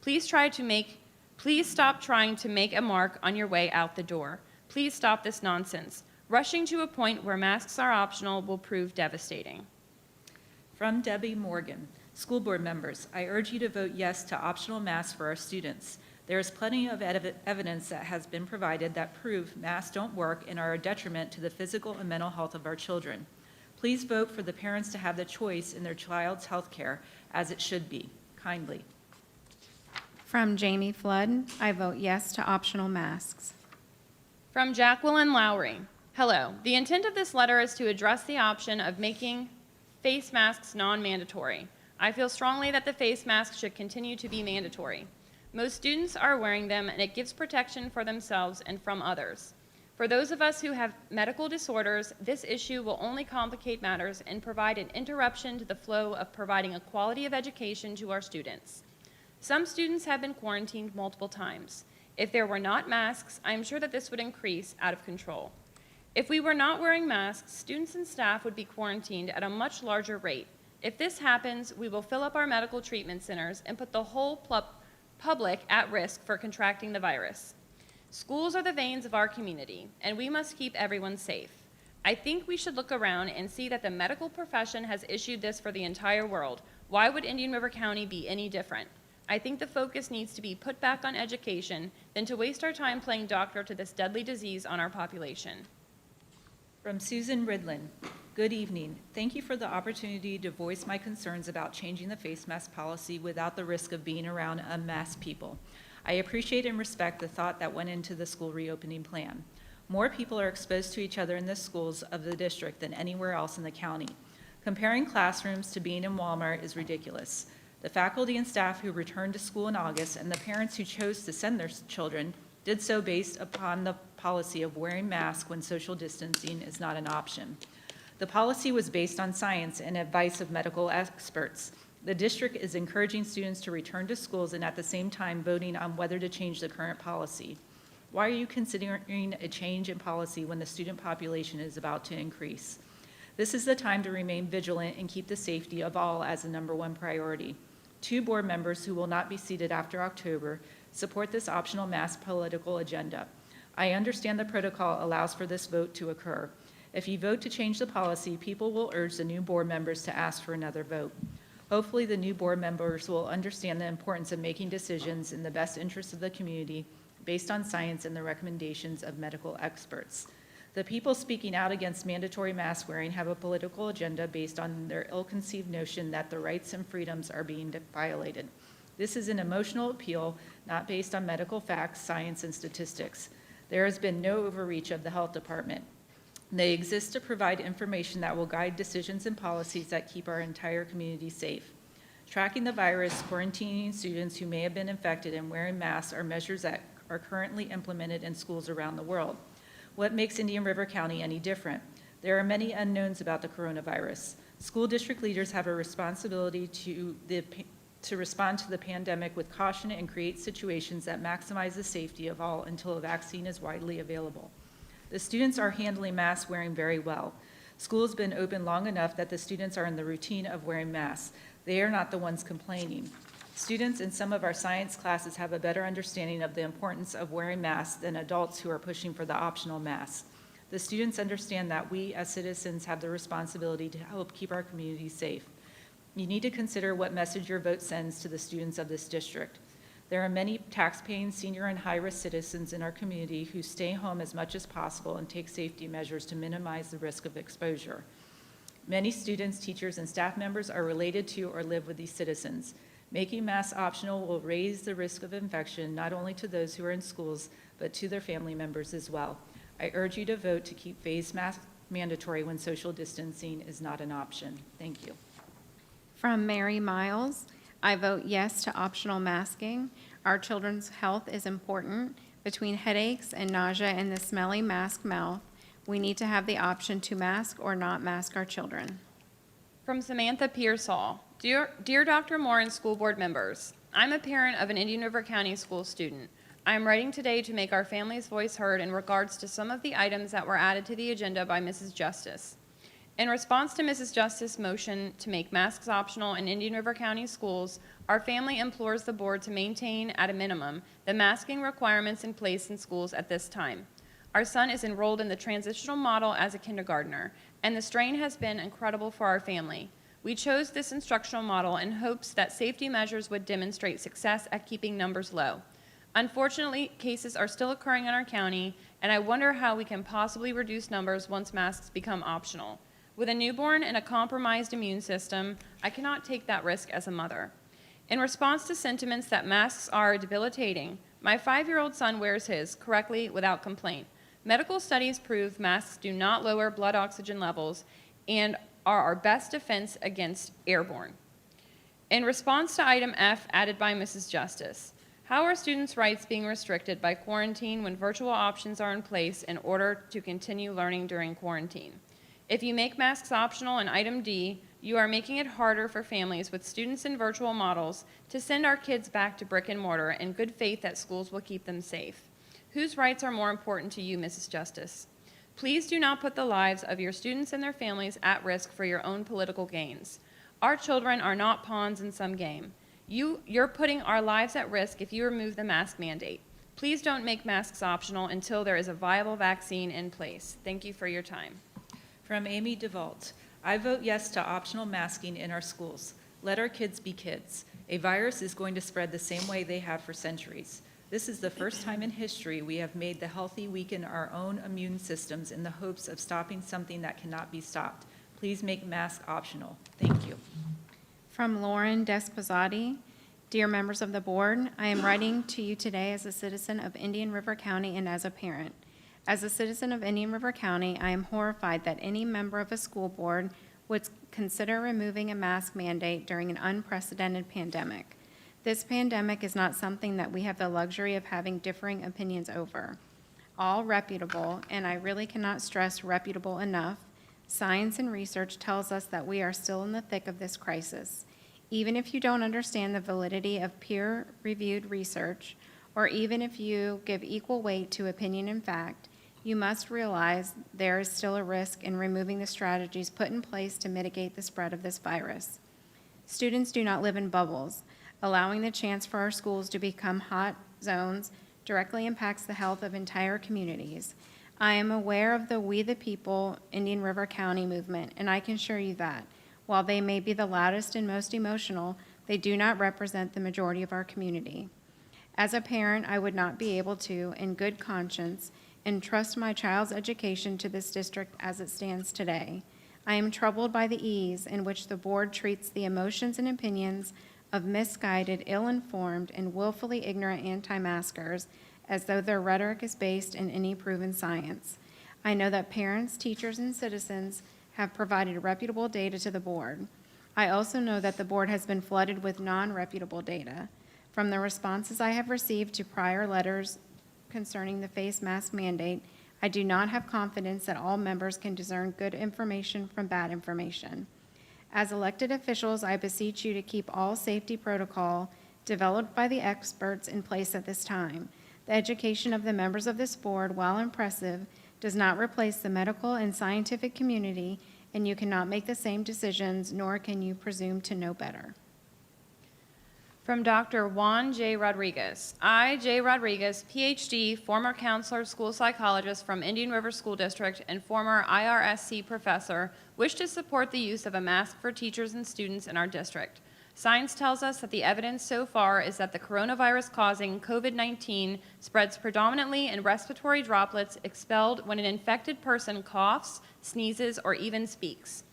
Please stop trying to make a mark on your way out the door. Please stop this nonsense. Rushing to a point where masks are optional will prove devastating. From Debbie Morgan. School board members, I urge you to vote yes to optional masks for our students. There is plenty of evidence that has been provided that prove masks don't work and are a detriment to the physical and mental health of our children. Please vote for the parents to have the choice in their child's health care, as it should be. Kindly. From Jamie Flood, I vote yes to optional masks. From Jacqueline Lowry. Hello. The intent of this letter is to address the option of making face masks non-mandatory. I feel strongly that the face mask should continue to be mandatory. Most students are wearing them, and it gives protection for themselves and from others. For those of us who have medical disorders, this issue will only complicate matters and provide an interruption to the flow of providing a quality of education to our students. Some students have been quarantined multiple times. If there were not masks, I am sure that this would increase out of control. If we were not wearing masks, students and staff would be quarantined at a much larger rate. If this happens, we will fill up our medical treatment centers and put the whole public at risk for contracting the virus. Schools are the veins of our community, and we must keep everyone safe. I think we should look around and see that the medical profession has issued this for the entire world. Why would Indian River County be any different? I think the focus needs to be put back on education than to waste our time playing doctor to this deadly disease on our population. From Susan Ridlin. Good evening. Thank you for the opportunity to voice my concerns about changing the face mask policy without the risk of being around unmasked people. I appreciate and respect the thought that went into the school reopening plan. More people are exposed to each other in the schools of the district than anywhere else in the county. Comparing classrooms to being in Walmart is ridiculous. The faculty and staff who returned to school in August and the parents who chose to send their children did so based upon the policy of wearing masks when social distancing is not an option. The policy was based on science and advice of medical experts. The district is encouraging students to return to schools and at the same time voting on whether to change the current policy. Why are you considering a change in policy when the student population is about to increase? This is the time to remain vigilant and keep the safety of all as the #1 priority. 2 board members who will not be seated after October support this optional mask political agenda. I understand the protocol allows for this vote to occur. If you vote to change the policy, people will urge the new board members to ask for another vote. Hopefully, the new board members will understand the importance of making decisions in the best interest of the community based on science and the recommendations of medical experts. The people speaking out against mandatory mask wearing have a political agenda based on their ill-conceived notion that the rights and freedoms are being violated. This is an emotional appeal, not based on medical facts, science, and statistics. There has been no overreach of the health department. They exist to provide information that will guide decisions and policies that keep our entire community safe. Tracking the virus, quarantining students who may have been infected, and wearing masks are measures that are currently implemented in schools around the world. What makes Indian River County any different? There are many unknowns about the coronavirus. School district leaders have a responsibility to respond to the pandemic with caution and create situations that maximize the safety of all until a vaccine is widely available. The students are handling mask wearing very well. School has been open long enough that the students are in the routine of wearing masks. They are not the ones complaining. Students in some of our science classes have a better understanding of the importance of wearing masks than adults who are pushing for the optional mask. The students understand that we as citizens have the responsibility to help keep our community safe. You need to consider what message your vote sends to the students of this district. There are many tax-paying senior and high-risk citizens in our community who stay home as much as possible and take safety measures to minimize the risk of exposure. Many students, teachers, and staff members are related to or live with these citizens. Making masks optional will raise the risk of infection not only to those who are in schools, but to their family members as well. I urge you to vote to keep face masks mandatory when social distancing is not an option. Thank you. From Mary Miles, I vote yes to optional masking. Our children's health is important. Between headaches and nausea and the smelly mask mouth, we need to have the option to mask or not mask our children. From Samantha Pearsall, Dear Dr. Moore and school board members, I'm a parent of an Indian River County school student. I am writing today to make our family's voice heard in regards to some of the items that were added to the agenda by Mrs. Justice. In response to Mrs. Justice's motion to make masks optional in Indian River County schools, our family implores the board to maintain, at a minimum, the masking requirements in place in schools at this time. Our son is enrolled in the transitional model as a kindergartner, and the strain has been incredible for our family. We chose this instructional model in hopes that safety measures would demonstrate success at keeping numbers low. Unfortunately, cases are still occurring in our county, and I wonder how we can possibly reduce numbers once masks become optional. With a newborn and a compromised immune system, I cannot take that risk as a mother. In response to sentiments that masks are debilitating, my 5-year-old son wears his correctly without complaint. Medical studies prove masks do not lower blood oxygen levels and are our best defense against airborne. In response to item F added by Mrs. Justice, how are students' rights being restricted by quarantine when virtual options are in place in order to continue learning during quarantine? If you make masks optional in item D, you are making it harder for families with students in virtual models to send our kids back to brick and mortar in good faith that schools will keep them safe. Whose rights are more important to you, Mrs. Justice? Please do not put the lives of your students and their families at risk for your own political gains. Our children are not pawns in some game. You're putting our lives at risk if you remove the mask mandate. Please don't make masks optional until there is a viable vaccine in place. Thank you for your time. From Amy DeVault, I vote yes to optional masking in our schools. Let our kids be kids. A virus is going to spread the same way they have for centuries. This is the first time in history we have made the healthy weaken our own immune systems in the hopes of stopping something that cannot be stopped. Please make masks optional. Thank you. From Lauren Desposati, Dear members of the board, I am writing to you today as a citizen of Indian River County and as a parent. As a citizen of Indian River County, I am horrified that any member of a school board would consider removing a mask mandate during an unprecedented pandemic. This pandemic is not something that we have the luxury of having differing opinions over. All reputable, and I really cannot stress reputable enough, science and research tells us that we are still in the thick of this crisis. Even if you don't understand the validity of peer-reviewed research, or even if you give equal weight to opinion and fact, you must realize there is still a risk in removing the strategies put in place to mitigate the spread of this virus. Students do not live in bubbles. Allowing the chance for our schools to become hot zones directly impacts the health of entire communities. I am aware of the We the People Indian River County movement, and I can assure you that, while they may be the loudest and most emotional, they do not represent the majority of our community. As a parent, I would not be able to, in good conscience, entrust my child's education to this district as it stands today. I am troubled by the ease in which the board treats the emotions and opinions of misguided, ill-informed, and willfully ignorant anti-maskers as though their rhetoric is based in any proven science. I know that parents, teachers, and citizens have provided reputable data to the board. I also know that the board has been flooded with non-reputable data. From the responses I have received to prior letters concerning the face mask mandate, I do not have confidence that all members can discern good information from bad information. As elected officials, I beseech you to keep all safety protocol developed by the experts in place at this time. The education of the members of this board, while impressive, does not replace the medical and scientific community, and you cannot make the same decisions, nor can you presume to know better. From Dr. Juan J. Rodriguez. I, J. Rodriguez, PhD, former counselor, school psychologist from Indian River School District, and former IRSC professor, wish to support the use of a mask for teachers and students in our district. Science tells us that the evidence so far is that the coronavirus causing COVID-19 spreads predominantly in respiratory droplets expelled when an infected person coughs, sneezes, or even speaks.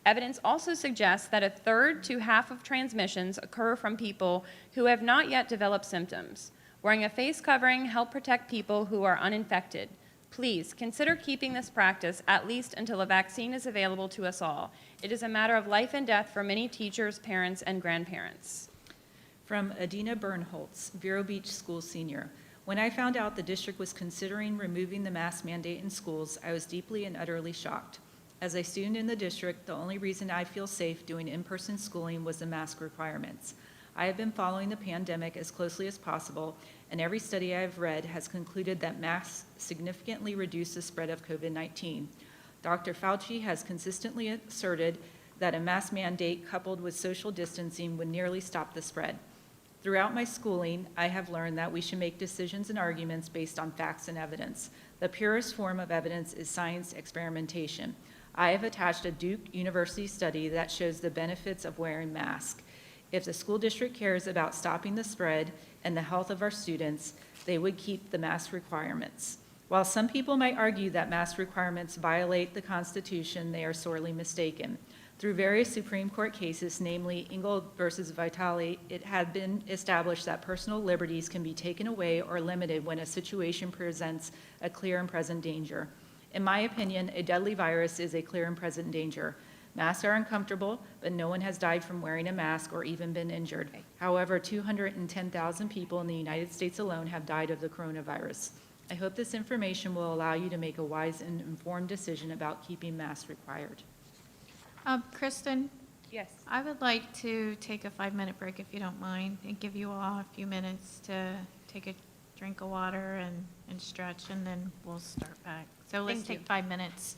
Evidence also suggests that a third to half of transmissions occur from people who have not yet developed symptoms. Wearing a face covering helps protect people who are uninfected. Please consider keeping this practice at least until a vaccine is available to us all. It is a matter of life and death for many teachers, parents, and grandparents. From Adina Bernholtz, Vero Beach School Senior. When I found out the district was considering removing the mask mandate in schools, I was deeply and utterly shocked. As a student in the district, the only reason I feel safe doing in-person schooling was the mask requirements. I have been following the pandemic as closely as possible, and every study I have read has concluded that masks significantly reduce the spread of COVID-19. Dr. Fauci has consistently asserted that a mask mandate coupled with social distancing would nearly stop the spread. Throughout my schooling, I have learned that we should make decisions and arguments based on facts and evidence. The purest form of evidence is science experimentation. I have attached a Duke University study that shows the benefits of wearing masks. If the school district cares about stopping the spread and the health of our students, they would keep the mask requirements. While some people might argue that mask requirements violate the Constitution, they are sorely mistaken. Through various Supreme Court cases, namely Ingold versus Vitale, it had been established that personal liberties can be taken away or limited when a situation presents a clear and present danger. In my opinion, a deadly virus is a clear and present danger. Masks are uncomfortable, but no one has died from wearing a mask or even been injured. However, 210,000 people in the United States alone have died of the coronavirus. I hope this information will allow you to make a wise and informed decision about keeping masks required. Kristen? Yes. I would like to take a 5-minute break if you don't mind and give you all a few minutes to take a drink of water and stretch, and then we'll start back. So let's Thank you. take 5 minutes.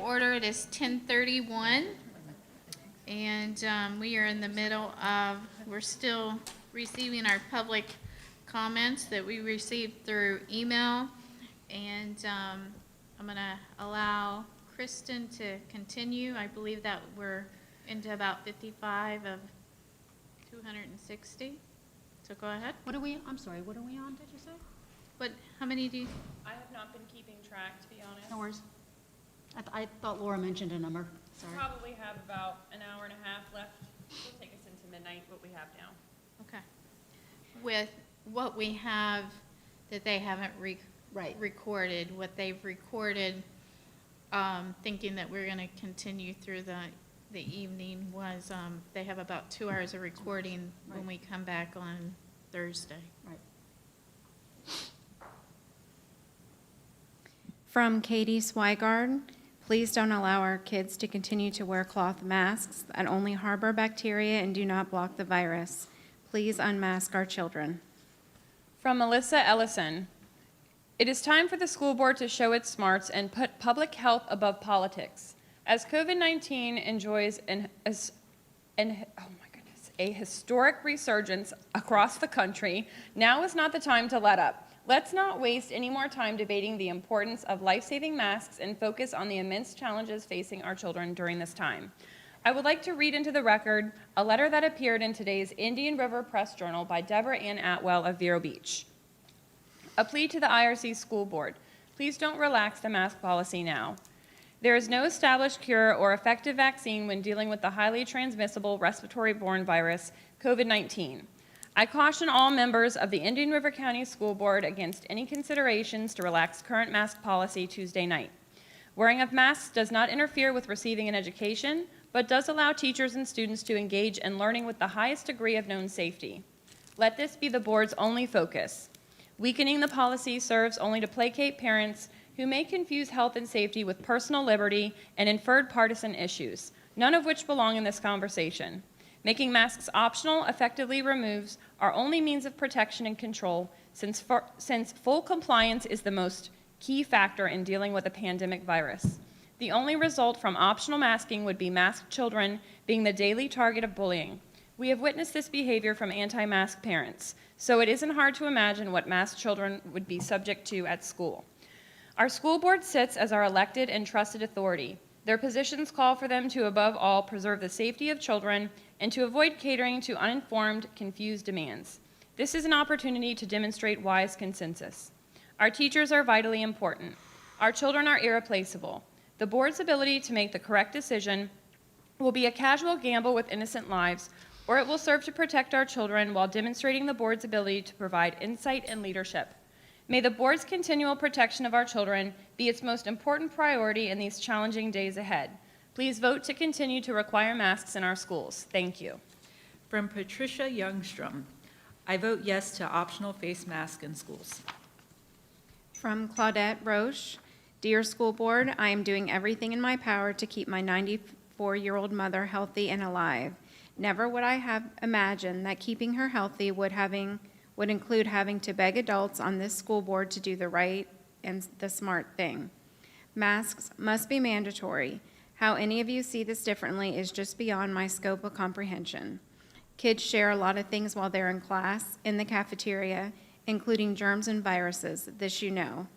order. It is 10:31. And we are in the middle of, we're still receiving our public comments that we received through email. And I'm going to allow Kristen to continue. I believe that we're into about 55 of 260. So go ahead. I'm sorry, what are we on, did you say? How many do you? I have not been keeping track, to be honest. No worries. I thought Laura mentioned a number, sorry. Probably have about an hour and a half left. It'll take us into midnight, what we have now. Okay. With what we have that they haven't recorded, what they've recorded, thinking that we're going to continue through the evening was, they have about 2 hours of recording when we come back on Thursday. Right. From Katie Swigard, please don't allow our kids to continue to wear cloth masks that only harbor bacteria and do not block the virus. Please unmask our children. From Melissa Ellison, it is time for the school board to show its smarts and put public health above politics. As COVID-19 enjoys a historic resurgence across the country, now is not the time to let up. Let's not waste any more time debating the importance of life-saving masks and focus on the immense challenges facing our children during this time. I would like to read into the record a letter that appeared in today's Indian River Press Journal by Deborah Ann Atwell of Vero Beach. A plea to the IRC School Board. Please don't relax the mask policy now. There is no established cure or effective vaccine when dealing with the highly transmissible respiratory-borne virus, COVID-19. I caution all members of the Indian River County School Board against any considerations to relax current mask policy Tuesday night. Wearing of masks does not interfere with receiving an education, but does allow teachers and students to engage in learning with the highest degree of known safety. Let this be the board's only focus. Weakening the policy serves only to placate parents who may confuse health and safety with personal liberty and inferred partisan issues, none of which belong in this conversation. Making masks optional effectively removes our only means of protection and control, since full compliance is the most key factor in dealing with a pandemic virus. The only result from optional masking would be masked children being the daily target of bullying. We have witnessed this behavior from anti-mask parents, so it isn't hard to imagine what masked children would be subject to at school. Our school board sits as our elected and trusted authority. Their positions call for them to, above all, preserve the safety of children and to avoid catering to uninformed, confused demands. This is an opportunity to demonstrate wise consensus. Our teachers are vitally important. Our children are irreplaceable. The board's ability to make the correct decision will be a casual gamble with innocent lives, or it will serve to protect our children while demonstrating the board's ability to provide insight and leadership. May the board's continual protection of our children be its most important priority in these challenging days ahead. Please vote to continue to require masks in our schools. Thank you. From Patricia Youngstrom, I vote yes to optional face mask in schools. From Claudette Roche, dear school board, I am doing everything in my power to keep my 94-year-old mother healthy and alive. Never would I have imagined that keeping her healthy would include having to beg adults on this school board to do the right and the smart thing. Masks must be mandatory. How any of you see this differently is just beyond my scope of comprehension. Kids share a lot of things while they're in class, in the cafeteria, including germs and viruses, this you know.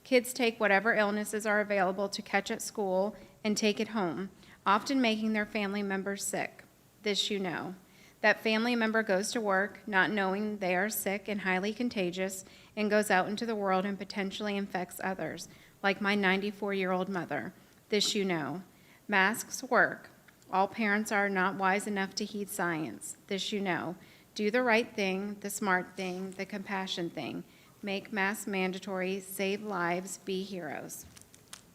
Kids take whatever illnesses are available to catch at school and take it home, often making their family members sick, this you know. That family member goes to work not knowing they are sick and highly contagious and goes out into the world and potentially infects others, like my 94-year-old mother. This you know. Masks work. All parents are not wise enough to heed science. This you know. Do the right thing, the smart thing, the compassion thing. Make masks mandatory, save lives, be heroes.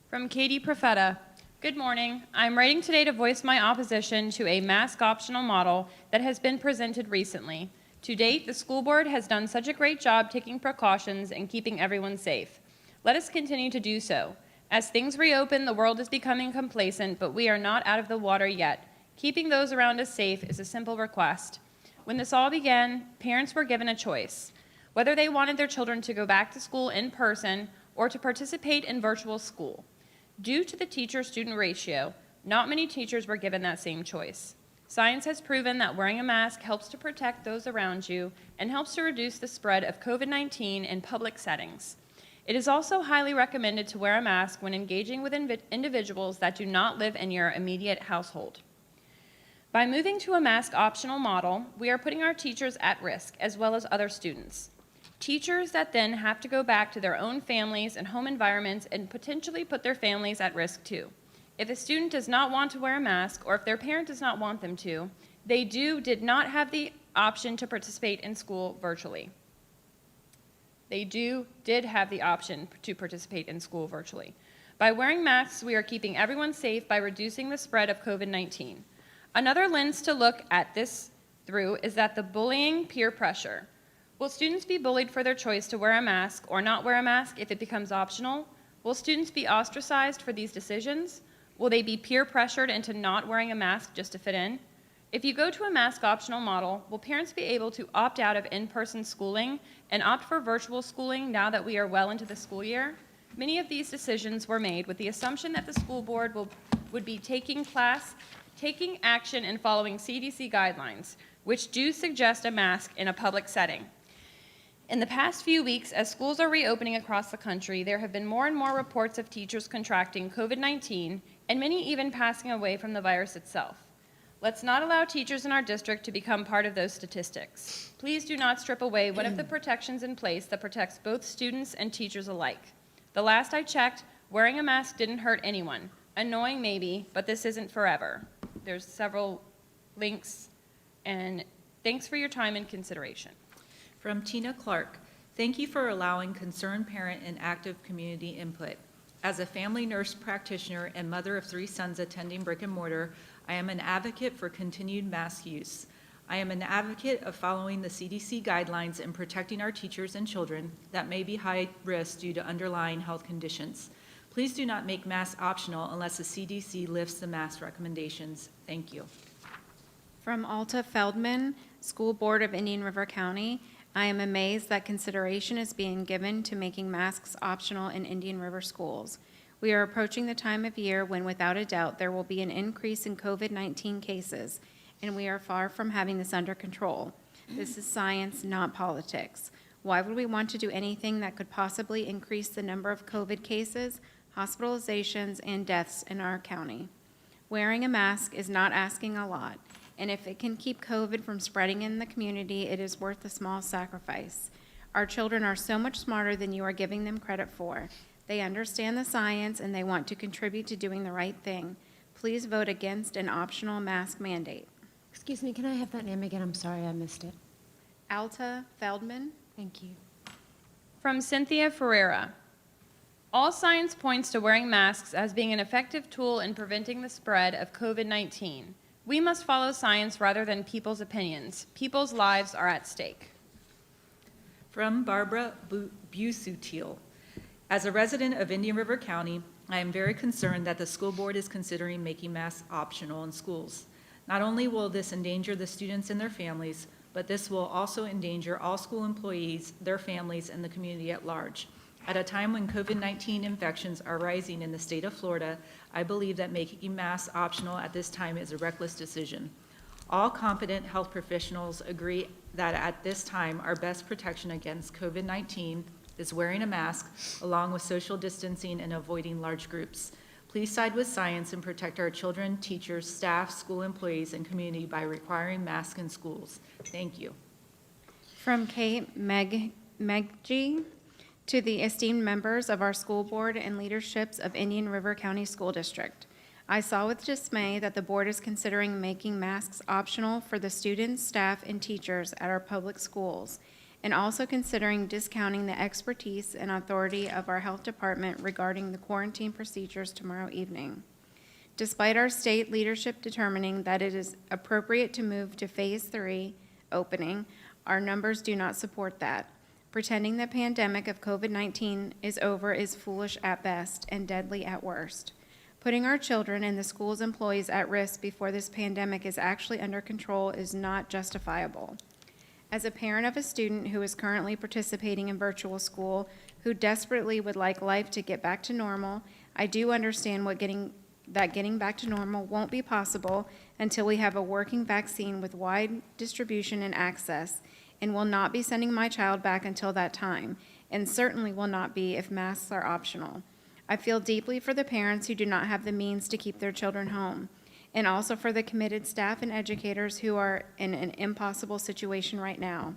From Katie Profeta, good morning. I'm writing today to voice my opposition to a mask optional model that has been presented recently. To date, the school board has done such a great job taking precautions and keeping everyone safe. Let us continue to do so. As things reopen, the world is becoming complacent, but we are not out of the water yet. Keeping those around us safe is a simple request. When this all began, parents were given a choice, whether they wanted their children to go back to school in person or to participate in virtual school. Due to the teacher-student ratio, not many teachers were given that same choice. Science has proven that wearing a mask helps to protect those around you and helps to reduce the spread of COVID-19 in public settings. It is also highly recommended to wear a mask when engaging with individuals that do not live in your immediate household. By moving to a mask optional model, we are putting our teachers at risk as well as other students. Teachers that then have to go back to their own families and home environments and potentially put their families at risk too. If a student does not want to wear a mask, or if their parent does not want them to, they did not have the option to participate in school virtually. They did have the option to participate in school virtually. By wearing masks, we are keeping everyone safe by reducing the spread of COVID-19. Another lens to look at this through is that the bullying peer pressure. Will students be bullied for their choice to wear a mask or not wear a mask if it becomes optional? Will students be ostracized for these decisions? Will they be peer pressured into not wearing a mask just to fit in? If you go to a mask optional model, will parents be able to opt out of in-person schooling and opt for virtual schooling now that we are well into the school year? Many of these decisions were made with the assumption that the school board would be taking action and following CDC guidelines, which do suggest a mask in a public setting. In the past few weeks, as schools are reopening across the country, there have been more and more reports of teachers contracting COVID-19 and many even passing away from the virus itself. Let's not allow teachers in our district to become part of those statistics. Please do not strip away one of the protections in place that protects both students and teachers alike. The last I checked, wearing a mask didn't hurt anyone. Annoying maybe, but this isn't forever. There's several links, and thanks for your time and consideration. From Tina Clark, thank you for allowing concerned parent and active community input. As a family nurse practitioner and mother of 3 sons attending brick and mortar, I am an advocate for continued mask use. I am an advocate of following the CDC guidelines and protecting our teachers and children that may be high risk due to underlying health conditions. Please do not make masks optional unless the CDC lifts the mask recommendations. Thank you. From Alta Feldman, School Board of Indian River County, I am amazed that consideration is being given to making masks optional in Indian River schools. We are approaching the time of year when, without a doubt, there will be an increase in COVID-19 cases, and we are far from having this under control. This is science, not politics. Why would we want to do anything that could possibly increase the number of COVID cases, hospitalizations, and deaths in our county? Wearing a mask is not asking a lot, and if it can keep COVID from spreading in the community, it is worth the small sacrifice. Our children are so much smarter than you are giving them credit for. They understand the science and they want to contribute to doing the right thing. Please vote against an optional mask mandate. Excuse me, can I have that name again? I'm sorry, I missed it. Alta Feldman. Thank you. From Cynthia Ferreira, all science points to wearing masks as being an effective tool in preventing the spread of COVID-19. We must follow science rather than people's opinions. People's lives are at stake. From Barbara Busutil, as a resident of Indian River County, I am very concerned that the school board is considering making masks optional in schools. Not only will this endanger the students and their families, but this will also endanger all school employees, their families, and the community at large. At a time when COVID-19 infections are rising in the state of Florida, I believe that making masks optional at this time is a reckless decision. All competent health professionals agree that at this time, our best protection against COVID-19 is wearing a mask, along with social distancing and avoiding large groups. Please side with science and protect our children, teachers, staff, school employees, and community by requiring masks in schools. Thank you. From Kate Megji, to the esteemed members of our school board and leaderships of Indian River County School District. I saw with dismay that the board is considering making masks optional for the students, staff, and teachers at our public schools, and also considering discounting the expertise and authority of our health department regarding the quarantine procedures tomorrow evening. Despite our state leadership determining that it is appropriate to move to phase 3 opening, our numbers do not support that. Pretending the pandemic of COVID-19 is over is foolish at best and deadly at worst. Putting our children and the school's employees at risk before this pandemic is actually under control is not justifiable. As a parent of a student who is currently participating in virtual school, who desperately would like life to get back to normal, I do understand that getting back to normal won't be possible until we have a working vaccine with wide distribution and access, and will not be sending my child back until that time, and certainly will not be if masks are optional. I feel deeply for the parents who do not have the means to keep their children home, and also for the committed staff and educators who are in an impossible situation right now.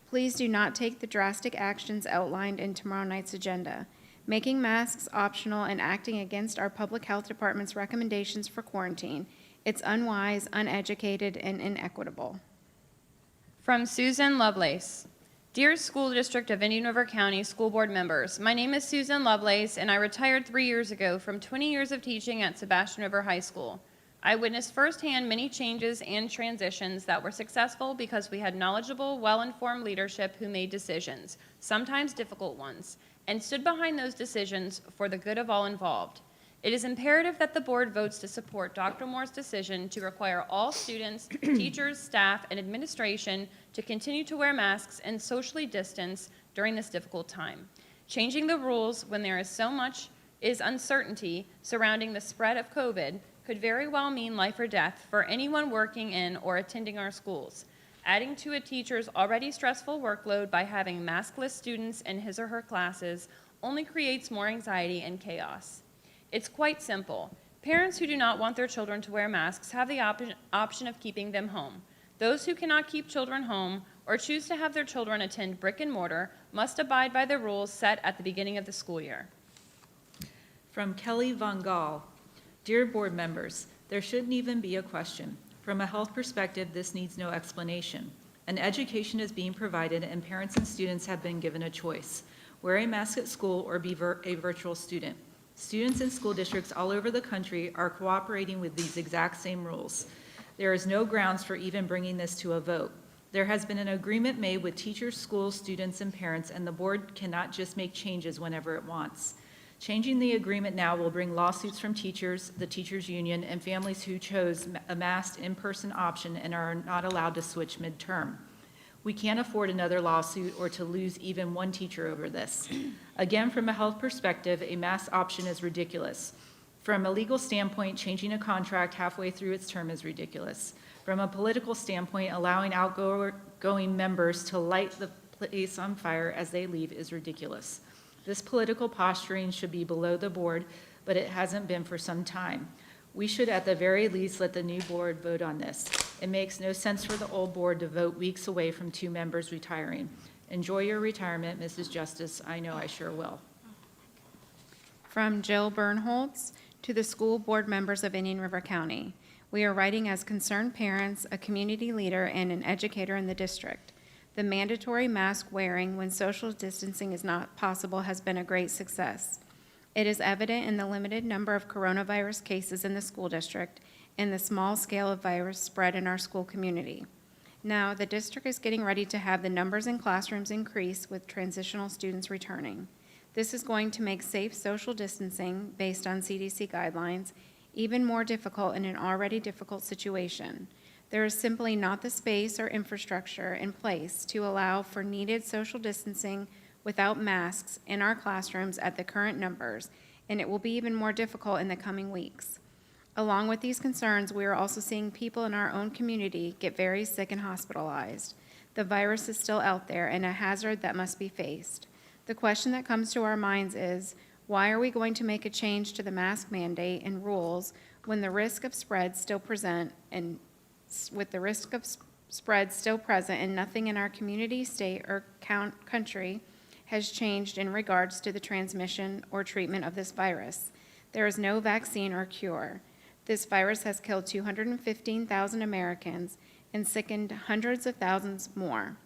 Please do not take the drastic actions outlined in tomorrow night's agenda. Making masks optional and acting against our public health department's recommendations for quarantine. It's unwise, uneducated, and inequitable. From Susan Lovelace. Dear School District of Indian River County School Board members, my name is Susan Lovelace, and I retired 3 years ago from 20 years of teaching at Sebastian River High School. I witnessed firsthand many changes and transitions that were successful because we had knowledgeable, well-informed leadership who made decisions, sometimes difficult ones, and stood behind those decisions for the good of all involved. It is imperative that the board votes to support Dr. Moore's decision to require all students, teachers, staff, and administration to continue to wear masks and socially distance during this difficult time. Changing the rules when there is so much uncertainty surrounding the spread of COVID could very well mean life or death for anyone working in or attending our schools. Adding to a teacher's already stressful workload by having maskless students in his or her classes only creates more anxiety and chaos. It's quite simple. Parents who do not want their children to wear masks have the option of keeping them home. Those who cannot keep children home or choose to have their children attend brick and mortar must abide by the rules set at the beginning of the school year. From Kelly Von Gall. Dear board members, there shouldn't even be a question. From a health perspective, this needs no explanation. An education is being provided and parents and students have been given a choice. Wear a mask at school or be a virtual student. Students in school districts all over the country are cooperating with these exact same rules. There is no grounds for even bringing this to a vote. There has been an agreement made with teachers, schools, students, and parents, and the board cannot just make changes whenever it wants. Changing the agreement now will bring lawsuits from teachers, the teachers union, and families who chose a masked in-person option and are not allowed to switch midterm. We can't afford another lawsuit or to lose even one teacher over this. Again, from a health perspective, a mask option is ridiculous. From a legal standpoint, changing a contract halfway through its term is ridiculous. From a political standpoint, allowing outgoing members to light the place on fire as they leave is ridiculous. This political posturing should be below the board, but it hasn't been for some time. We should at the very least let the new board vote on this. It makes no sense for the old board to vote weeks away from 2 members retiring. Enjoy your retirement, Mrs. Justice. I know I sure will. From Jill Bernholtz to the school board members of Indian River County. We are writing as concerned parents, a community leader, and an educator in the district. The mandatory mask wearing when social distancing is not possible has been a great success. It is evident in the limited number of coronavirus cases in the school district and the small scale of virus spread in our school community. Now, the district is getting ready to have the numbers in classrooms increase with transitional students returning. This is going to make safe social distancing, based on CDC guidelines, even more difficult in an already difficult situation. There is simply not the space or infrastructure in place to allow for needed social distancing without masks in our classrooms at the current numbers, and it will be even more difficult in the coming weeks. Along with these concerns, we are also seeing people in our own community get very sick and hospitalized. The virus is still out there and a hazard that must be faced. The question that comes to our minds is, why are we going to make a change to the mask mandate and rules when the risk of spread still present and with the risk of spread still present and nothing in our community, state, or country has changed in regards to the transmission or treatment of this virus? There is no vaccine or cure. This virus has killed 215,000 Americans and sickened hundreds of thousands more.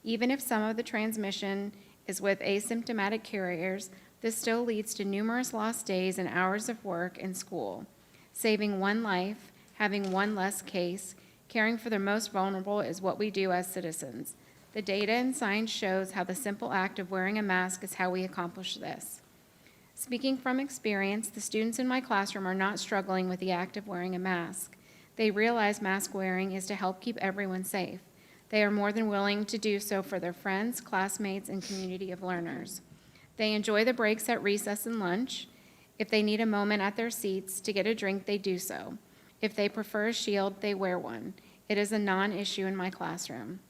Even if some of the transmission is with asymptomatic carriers, this still leads to numerous lost days and hours of work and school. Saving one life, having one less case, caring for the most vulnerable is what we do as citizens. The data and science shows how the simple act of wearing a mask is how we accomplish this. Speaking from experience, the students in my classroom are not struggling with the act of wearing a mask. They realize mask wearing is to help keep everyone safe. They are more than willing to do so for their friends, classmates, and community of learners. They enjoy the breaks at recess and lunch. If they need a moment at their seats to get a drink, they do so. If they prefer a shield, they wear one. It is a non-issue in my classroom.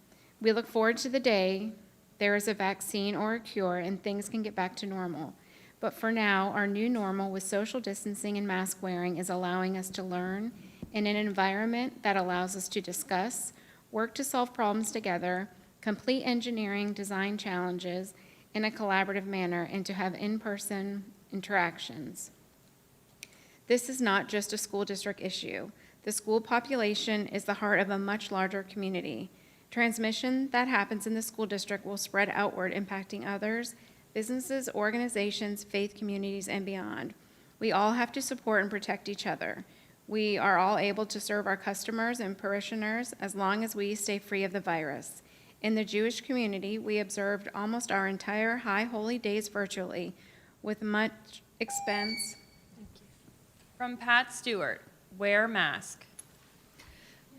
We look forward to the day there is a vaccine or a cure and things can get back to normal. But for now, our new normal with social distancing and mask wearing is allowing us to learn in an environment that allows us to discuss, work to solve problems together, complete engineering design challenges in a collaborative manner, and to have in-person interactions. This is not just a school district issue. The school population is the heart of a much larger community. Transmission that happens in the school district will spread outward, impacting others, businesses, organizations, faith communities, and beyond. We all have to support and protect each other. We are all able to serve our customers and parishioners as long as we stay free of the virus. In the Jewish community, we observed almost our entire High Holy Days virtually with much expense. From Pat Stewart, wear mask.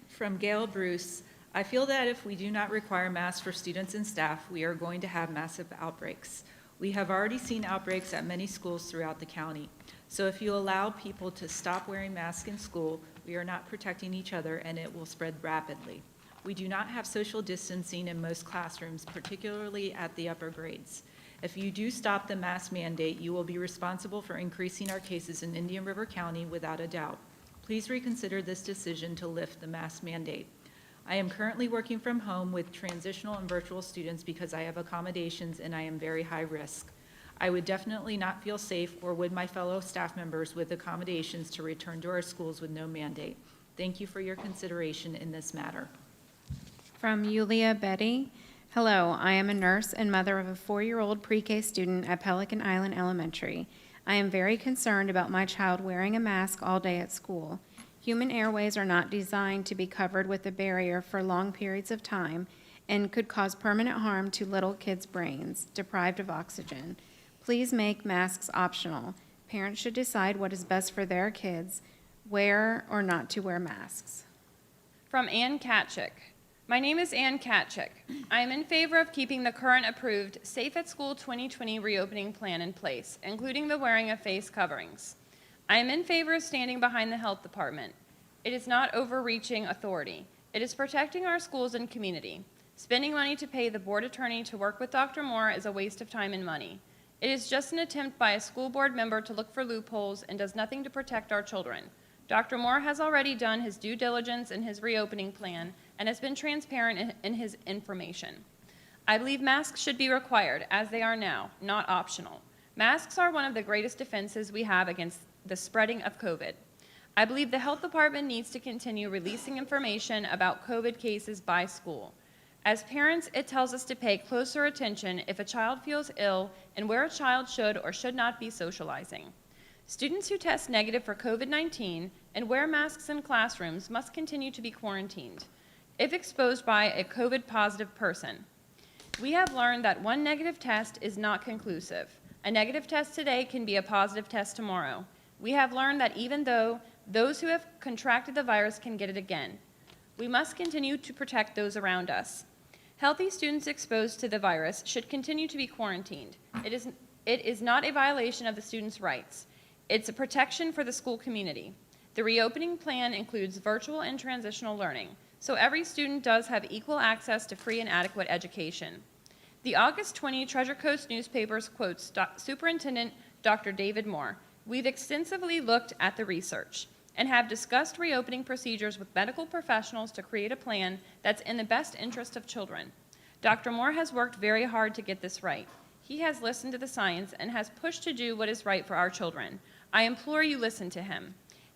From Gail Bruce, I feel that if we do not require masks for students and staff, we are going to have massive outbreaks. We have already seen outbreaks at many schools throughout the county. So if you allow people to stop wearing masks in school, we are not protecting each other and it will spread rapidly. We do not have social distancing in most classrooms, particularly at the upper grades. If you do stop the mask mandate, you will be responsible for increasing our cases in Indian River County without a doubt. Please reconsider this decision to lift the mask mandate. I am currently working from home with transitional and virtual students because I have accommodations and I am very high risk. I would definitely not feel safe, or would my fellow staff members with accommodations, to return to our schools with no mandate. Thank you for your consideration in this matter. From Yulia Betty. Hello, I am a nurse and mother of a 4-year-old pre-K student at Pelican Island Elementary. I am very concerned about my child wearing a mask all day at school. Human airways are not designed to be covered with a barrier for long periods of time and could cause permanent harm to little kids' brains, deprived of oxygen. Please make masks optional. Parents should decide what is best for their kids, wear or not to wear masks. From Ann Katchik. My name is Ann Katchik. I am in favor of keeping the current approved Safe at School 2020 reopening plan in place, including the wearing of face coverings. I am in favor of standing behind the health department. It is not overreaching authority. It is protecting our schools and community. Spending money to pay the board attorney to work with Dr. Moore is a waste of time and money. It is just an attempt by a school board member to look for loopholes and does nothing to protect our children. Dr. Moore has already done his due diligence in his reopening plan and has been transparent in his information. I believe masks should be required, as they are now, not optional. Masks are one of the greatest defenses we have against the spreading of COVID. I believe the health department needs to continue releasing information about COVID cases by school. As parents, it tells us to pay closer attention if a child feels ill and where a child should or should not be socializing. Students who test negative for COVID-19 and wear masks in classrooms must continue to be quarantined if exposed by a COVID-positive person. We have learned that one negative test is not conclusive. A negative test today can be a positive test tomorrow. We have learned that even though those who have contracted the virus can get it again, we must continue to protect those around us. Healthy students exposed to the virus should continue to be quarantined. It is not a violation of the students' rights. It's a protection for the school community. The reopening plan includes virtual and transitional learning, so every student does have equal access to free and adequate education. The August 20 Treasure Coast newspapers quotes Superintendent Dr. David Moore. We've extensively looked at the research and have discussed reopening procedures with medical professionals to create a plan that's in the best interest of children. Dr. Moore has worked very hard to get this right. He has listened to the science and has pushed to do what is right for our children. I implore you, listen to him.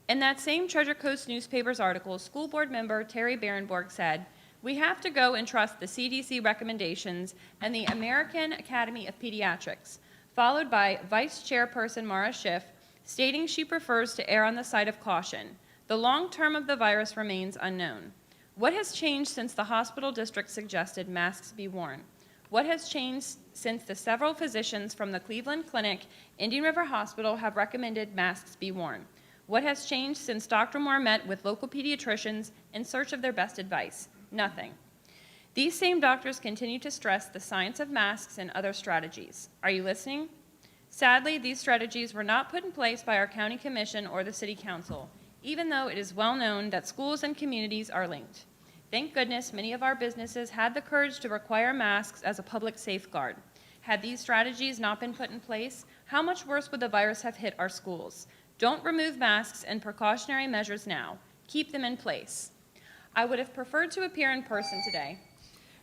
In that same Treasure Coast newspaper's article, school board member Terry Berenborg said, "We have to go and trust the CDC recommendations and the American Academy of Pediatrics," followed by Vice Chairperson Mara Schiff, stating she prefers to err on the side of caution. The long term of the virus remains unknown. What has changed since the hospital district suggested masks be worn? What has changed since the several physicians from the Cleveland Clinic, Indian River Hospital have recommended masks be worn? What has changed since Dr. Moore met with local pediatricians in search of their best advice? Nothing. These same doctors continue to stress the science of masks and other strategies. Are you listening? Sadly, these strategies were not put in place by our county commission or the city council, even though it is well known that schools and communities are linked. Thank goodness many of our businesses had the courage to require masks as a public safeguard. Had these strategies not been put in place, how much worse would the virus have hit our schools? Don't remove masks and precautionary measures now. Keep them in place. I would have preferred to appear in person today.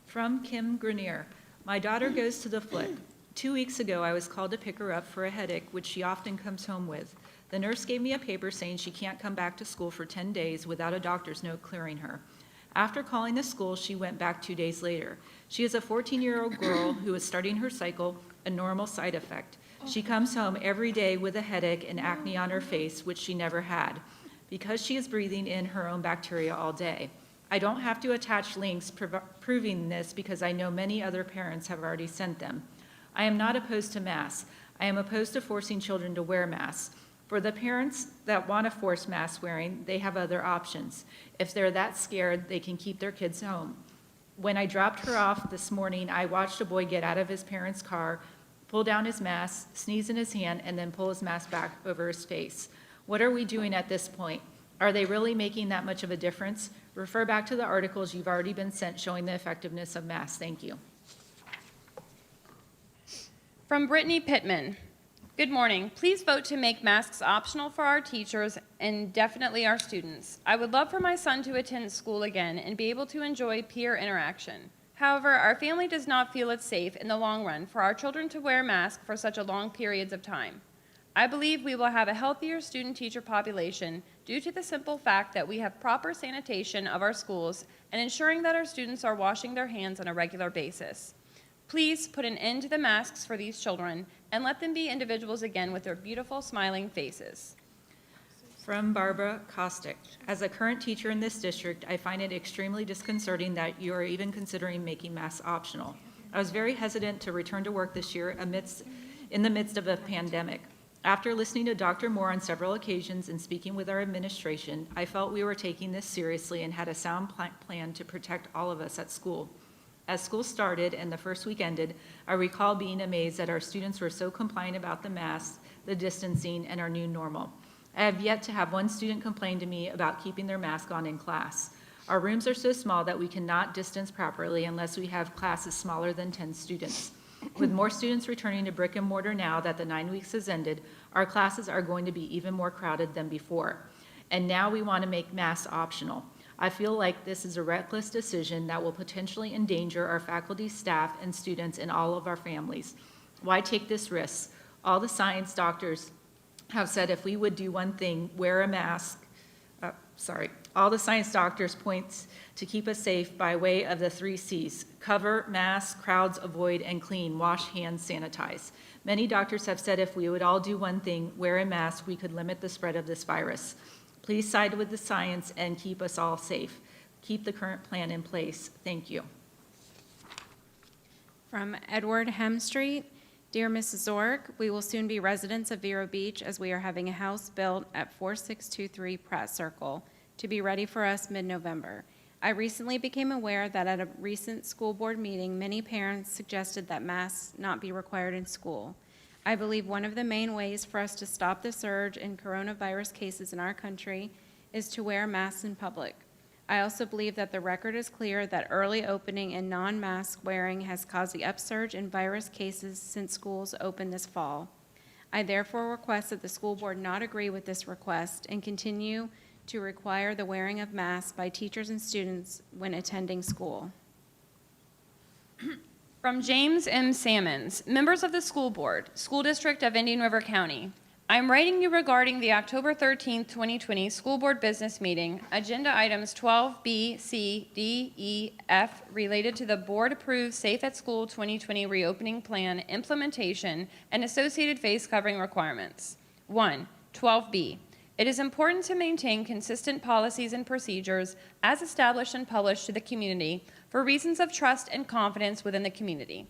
From Kim Grenier. My daughter goes to the Flick. 2 weeks ago, I was called to pick her up for a headache, which she often comes home with. The nurse gave me a paper saying she can't come back to school for 10 days without a doctor's note clearing her. After calling the school, she went back 2 days later. She is a 14-year-old girl who is starting her cycle, a normal side effect. She comes home every day with a headache and acne on her face, which she never had, because she is breathing in her own bacteria all day. I don't have to attach links proving this because I know many other parents have already sent them. I am not opposed to masks. I am opposed to forcing children to wear masks. For the parents that want to force mask wearing, they have other options. If they're that scared, they can keep their kids home. When I dropped her off this morning, I watched a boy get out of his parents' car, pull down his mask, sneeze in his hand, and then pull his mask back over his face. What are we doing at this point? Are they really making that much of a difference? Refer back to the articles you've already been sent showing the effectiveness of masks. Thank you. From Brittany Pittman. Good morning. Please vote to make masks optional for our teachers and definitely our students. I would love for my son to attend school again and be able to enjoy peer interaction. However, our family does not feel it's safe in the long run for our children to wear masks for such a long periods of time. I believe we will have a healthier student-teacher population due to the simple fact that we have proper sanitation of our schools and ensuring that our students are washing their hands on a regular basis. Please put an end to the masks for these children and let them be individuals again with their beautiful smiling faces. From Barbara Kostick. As a current teacher in this district, I find it extremely disconcerting that you are even considering making masks optional. I was very hesitant to return to work this year in the midst of a pandemic. After listening to Dr. Moore on several occasions and speaking with our administration, I felt we were taking this seriously and had a sound plan to protect all of us at school. As school started and the first week ended, I recall being amazed that our students were so compliant about the masks, the distancing, and our new normal. I have yet to have one student complain to me about keeping their mask on in class. Our rooms are so small that we cannot distance properly unless we have classes smaller than 10 students. With more students returning to brick and mortar now that the 9 weeks has ended, our classes are going to be even more crowded than before. And now we want to make masks optional. I feel like this is a reckless decision that will potentially endanger our faculty, staff, and students and all of our families. Why take this risk? All the science doctors have said if we would do one thing, wear a mask. All the science doctors point to keep us safe by way of the 3 C's: cover, mask, crowds, avoid, and clean, wash hands, sanitize. Many doctors have said if we would all do one thing, wear a mask, we could limit the spread of this virus. Please side with the science and keep us all safe. Keep the current plan in place. Thank you. From Edward Hemstreet. Dear Mrs. Zork, we will soon be residents of Vero Beach as we are having a house built at 4623 Pratt Circle to be ready for us mid-November. I recently became aware that at a recent school board meeting, many parents suggested that masks not be required in school. I believe one of the main ways for us to stop the surge in coronavirus cases in our country is to wear masks in public. I also believe that the record is clear that early opening and non-mask wearing has caused the upsurge in virus cases since schools opened this fall. I therefore request that the school board not agree with this request and continue to require the wearing of masks by teachers and students when attending school. From James M. Sammons, members of the school board, School District of Indian River County. I'm writing you regarding the October 13, 2020 school board business meeting, agenda items 12B, C, D, E, F, related to the board-approved Safe at School 2020 reopening plan implementation and associated face covering requirements. 1, 12B. It is important to maintain consistent policies and procedures as established and published to the community for reasons of trust and confidence within the community.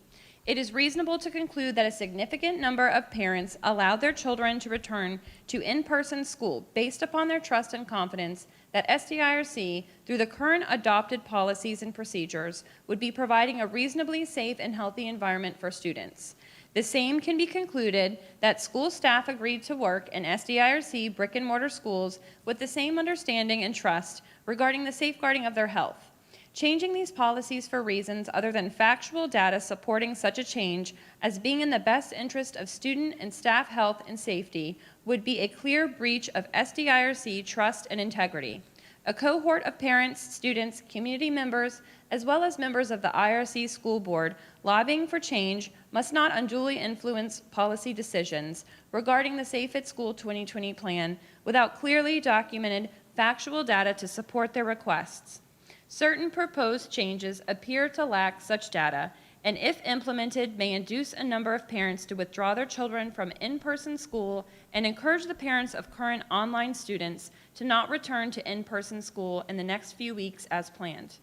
It is reasonable to conclude that a significant number of parents allowed their children to return to in-person school based upon their trust and confidence that SDIRC, through the current adopted policies and procedures, would be providing a reasonably safe and healthy environment for students. The same can be concluded that school staff agreed to work in SDIRC brick-and-mortar schools with the same understanding and trust regarding the safeguarding of their health. Changing these policies for reasons other than factual data supporting such a change as being in the best interest of student and staff health and safety would be a clear breach of SDIRC trust and integrity. A cohort of parents, students, community members, as well as members of the IRC school board lobbying for change must not unduly influence policy decisions regarding the Safe at School 2020 plan without clearly documented factual data to support their requests. Certain proposed changes appear to lack such data, and if implemented, may induce a number of parents to withdraw their children from in-person school and encourage the parents of current online students to not return to in-person school in the next few weeks as planned.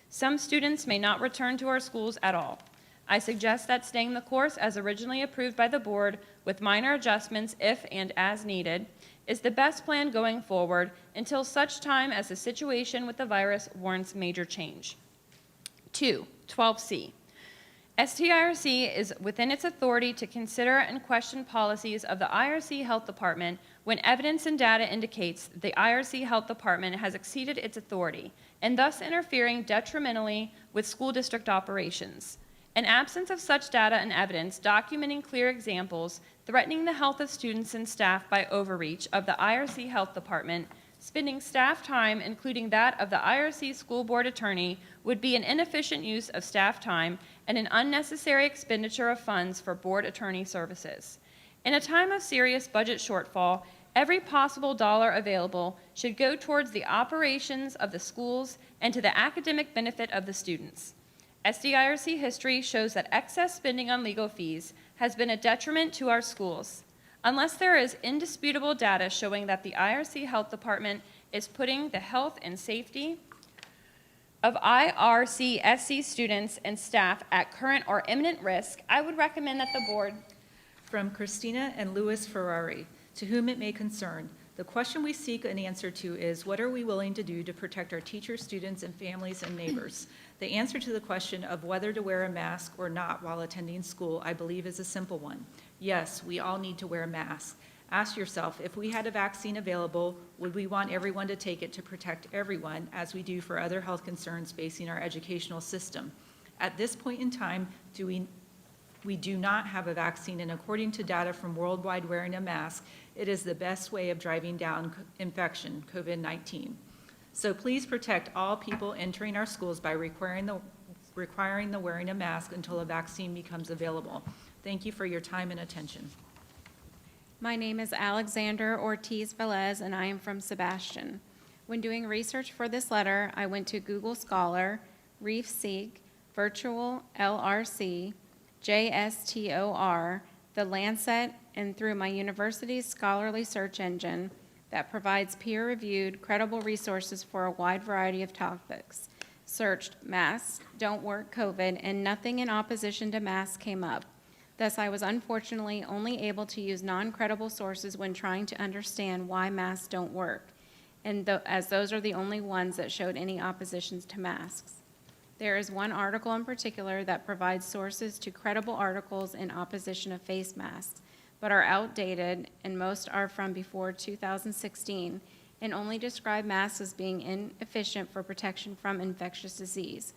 Some students may not return to our schools at all. I suggest that staying the course as originally approved by the board with minor adjustments if and as needed is the best plan going forward until such time as the situation with the virus warrants major change. 2, 12C. STIRC is within its authority to consider and question policies of the IRC Health Department when evidence and data indicates the IRC Health Department has exceeded its authority and thus interfering detrimentally with school district operations. In absence of such data and evidence documenting clear examples threatening the health of students and staff by overreach of the IRC Health Department, spending staff time, including that of the IRC school board attorney, would be an inefficient use of staff time and an unnecessary expenditure of funds for board attorney services. In a time of serious budget shortfall, every possible dollar available should go towards the operations of the schools and to the academic benefit of the students. SDIRC history shows that excess spending on legal fees has been a detriment to our schools. Unless there is indisputable data showing that the IRC Health Department is putting the health and safety of IRCSC students and staff at current or imminent risk, I would recommend that the board. From Christina and Louis Ferrari, to whom it may concern, the question we seek an answer to is, what are we willing to do to protect our teachers, students, and families and neighbors? The answer to the question of whether to wear a mask or not while attending school, I believe, is a simple one. Yes, we all need to wear a mask. Ask yourself, if we had a vaccine available, would we want everyone to take it to protect everyone, as we do for other health concerns facing our educational system? At this point in time, we do not have a vaccine, and according to data from Worldwide, wearing a mask, it is the best way of driving down infection, COVID-19. So please protect all people entering our schools by requiring the wearing a mask until a vaccine becomes available. Thank you for your time and attention. My name is Alexander Ortiz Velez, and I am from Sebastian. When doing research for this letter, I went to Google Scholar, ReefSeek, Virtual LRC, JSTOR, The Lancet, and through my university's scholarly search engine that provides peer-reviewed, credible resources for a wide variety of topics. Searched masks, don't work COVID, and nothing in opposition to masks came up. Thus, I was unfortunately only able to use non-credible sources when trying to understand why masks don't work, and as those are the only ones that showed any oppositions to masks. There is one article in particular that provides sources to credible articles in opposition of face masks, but are outdated, and most are from before 2016, and only describe masks as being inefficient for protection from infectious disease.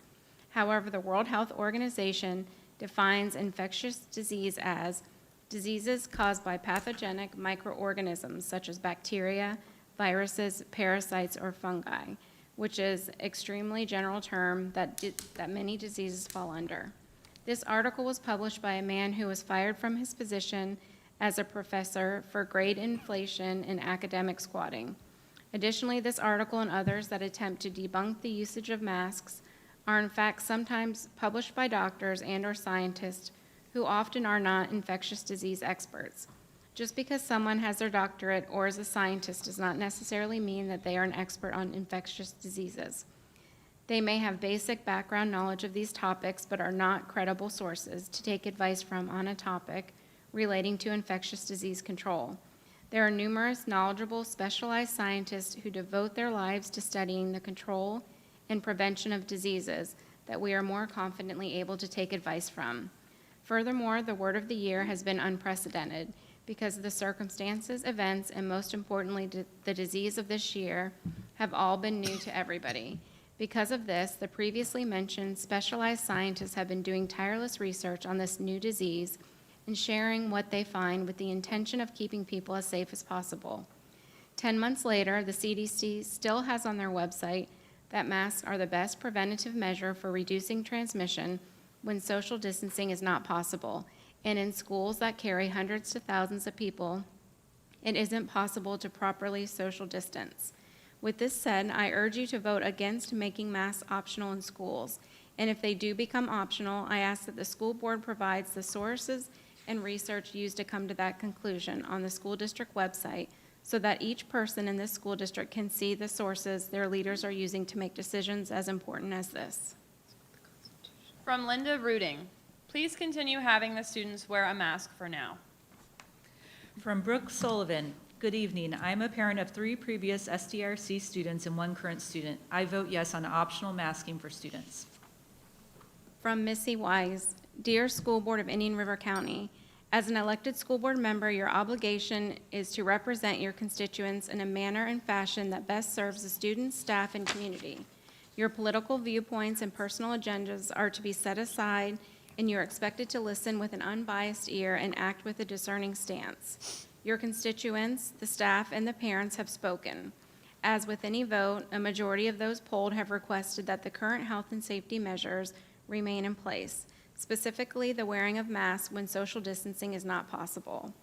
However, the World Health Organization defines infectious disease as diseases caused by pathogenic microorganisms such as bacteria, viruses, parasites, or fungi, which is an extremely general term that many diseases fall under. This article was published by a man who was fired from his position as a professor for grade inflation and academic squatting. Additionally, this article and others that attempt to debunk the usage of masks are in fact sometimes published by doctors and/or scientists who often are not infectious disease experts. Just because someone has their doctorate or is a scientist does not necessarily mean that they are an expert on infectious diseases. They may have basic background knowledge of these topics, but are not credible sources to take advice from on a topic relating to infectious disease control. There are numerous knowledgeable, specialized scientists who devote their lives to studying the control and prevention of diseases that we are more confidently able to take advice from. Furthermore, the word of the year has been unprecedented because the circumstances, events, and most importantly, the disease of this year have all been new to everybody. Because of this, the previously mentioned specialized scientists have been doing tireless research on this new disease and sharing what they find with the intention of keeping people as safe as possible. 10 months later, the CDC still has on their website that masks are the best preventative measure for reducing transmission when social distancing is not possible. And in schools that carry hundreds to thousands of people, it isn't possible to properly social distance. With this said, I urge you to vote against making masks optional in schools. And if they do become optional, I ask that the school board provides the sources and research used to come to that conclusion on the school district website so that each person in this school district can see the sources their leaders are using to make decisions as important as this. From Linda Rooting, please continue having the students wear a mask for now. From Brooke Sullivan, good evening. I'm a parent of 3 previous SDRC students and 1 current student. I vote yes on optional masking for students. From Missy Wise, dear School Board of Indian River County, as an elected school board member, your obligation is to represent your constituents in a manner and fashion that best serves the students, staff, and community. Your political viewpoints and personal agendas are to be set aside, and you're expected to listen with an unbiased ear and act with a discerning stance. Your constituents, the staff, and the parents have spoken. As with any vote, a majority of those polled have requested that the current health and safety measures remain in place, specifically the wearing of masks when social distancing is not possible.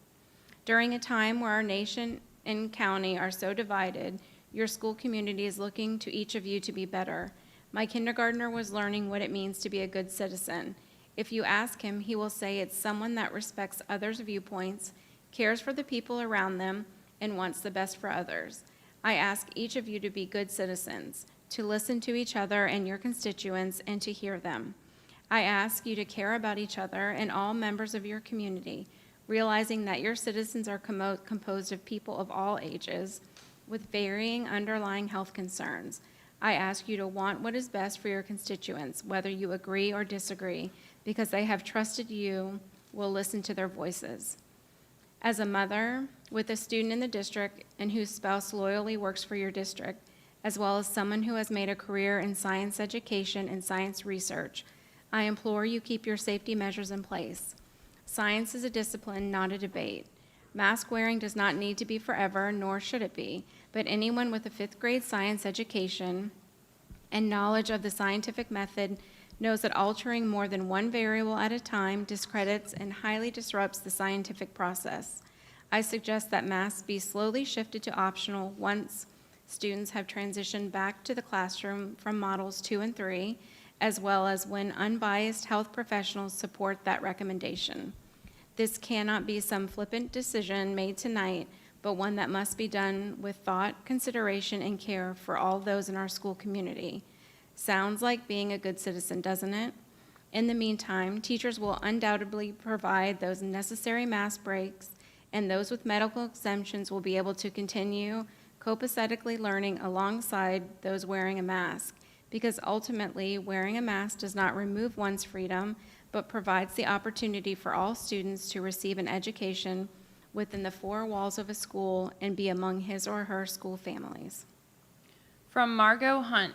During a time where our nation and county are so divided, your school community is looking to each of you to be better. My kindergartner was learning what it means to be a good citizen. If you ask him, he will say it's someone that respects others' viewpoints, cares for the people around them, and wants the best for others. I ask each of you to be good citizens, to listen to each other and your constituents, and to hear them. I ask you to care about each other and all members of your community, realizing that your citizens are composed of people of all ages with varying underlying health concerns. I ask you to want what is best for your constituents, whether you agree or disagree, because they have trusted you will listen to their voices. As a mother with a student in the district and whose spouse loyally works for your district, as well as someone who has made a career in science education and science research, I implore you keep your safety measures in place. Science is a discipline, not a debate. Mask wearing does not need to be forever, nor should it be, but anyone with a 5th grade science education and knowledge of the scientific method knows that altering more than one variable at a time discredits and highly disrupts the scientific process. I suggest that masks be slowly shifted to optional once students have transitioned back to the classroom from models 2 and 3, as well as when unbiased health professionals support that recommendation. This cannot be some flippant decision made tonight, but one that must be done with thought, consideration, and care for all those in our school community. Sounds like being a good citizen, doesn't it? In the meantime, teachers will undoubtedly provide those necessary mask breaks, and those with medical exemptions will be able to continue copacetically learning alongside those wearing a mask, because ultimately, wearing a mask does not remove one's freedom, but provides the opportunity for all students to receive an education within the 4 walls of a school and be among his or her school families. From Margot Hunt,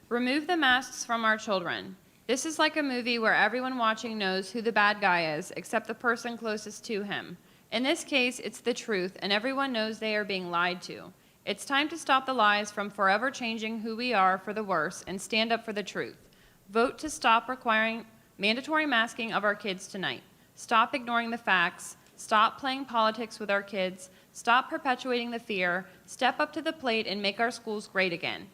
remove the masks from our children. This is like a movie where everyone watching knows who the bad guy is, except the person closest to him. In this case, it's the truth, and everyone knows they are being lied to. It's time to stop the lies from forever changing who we are for the worse and stand up for the truth. Vote to stop requiring mandatory masking of our kids tonight. Stop ignoring the facts. Stop playing politics with our kids. Stop perpetuating the fear. Step up to the plate and make our schools great again.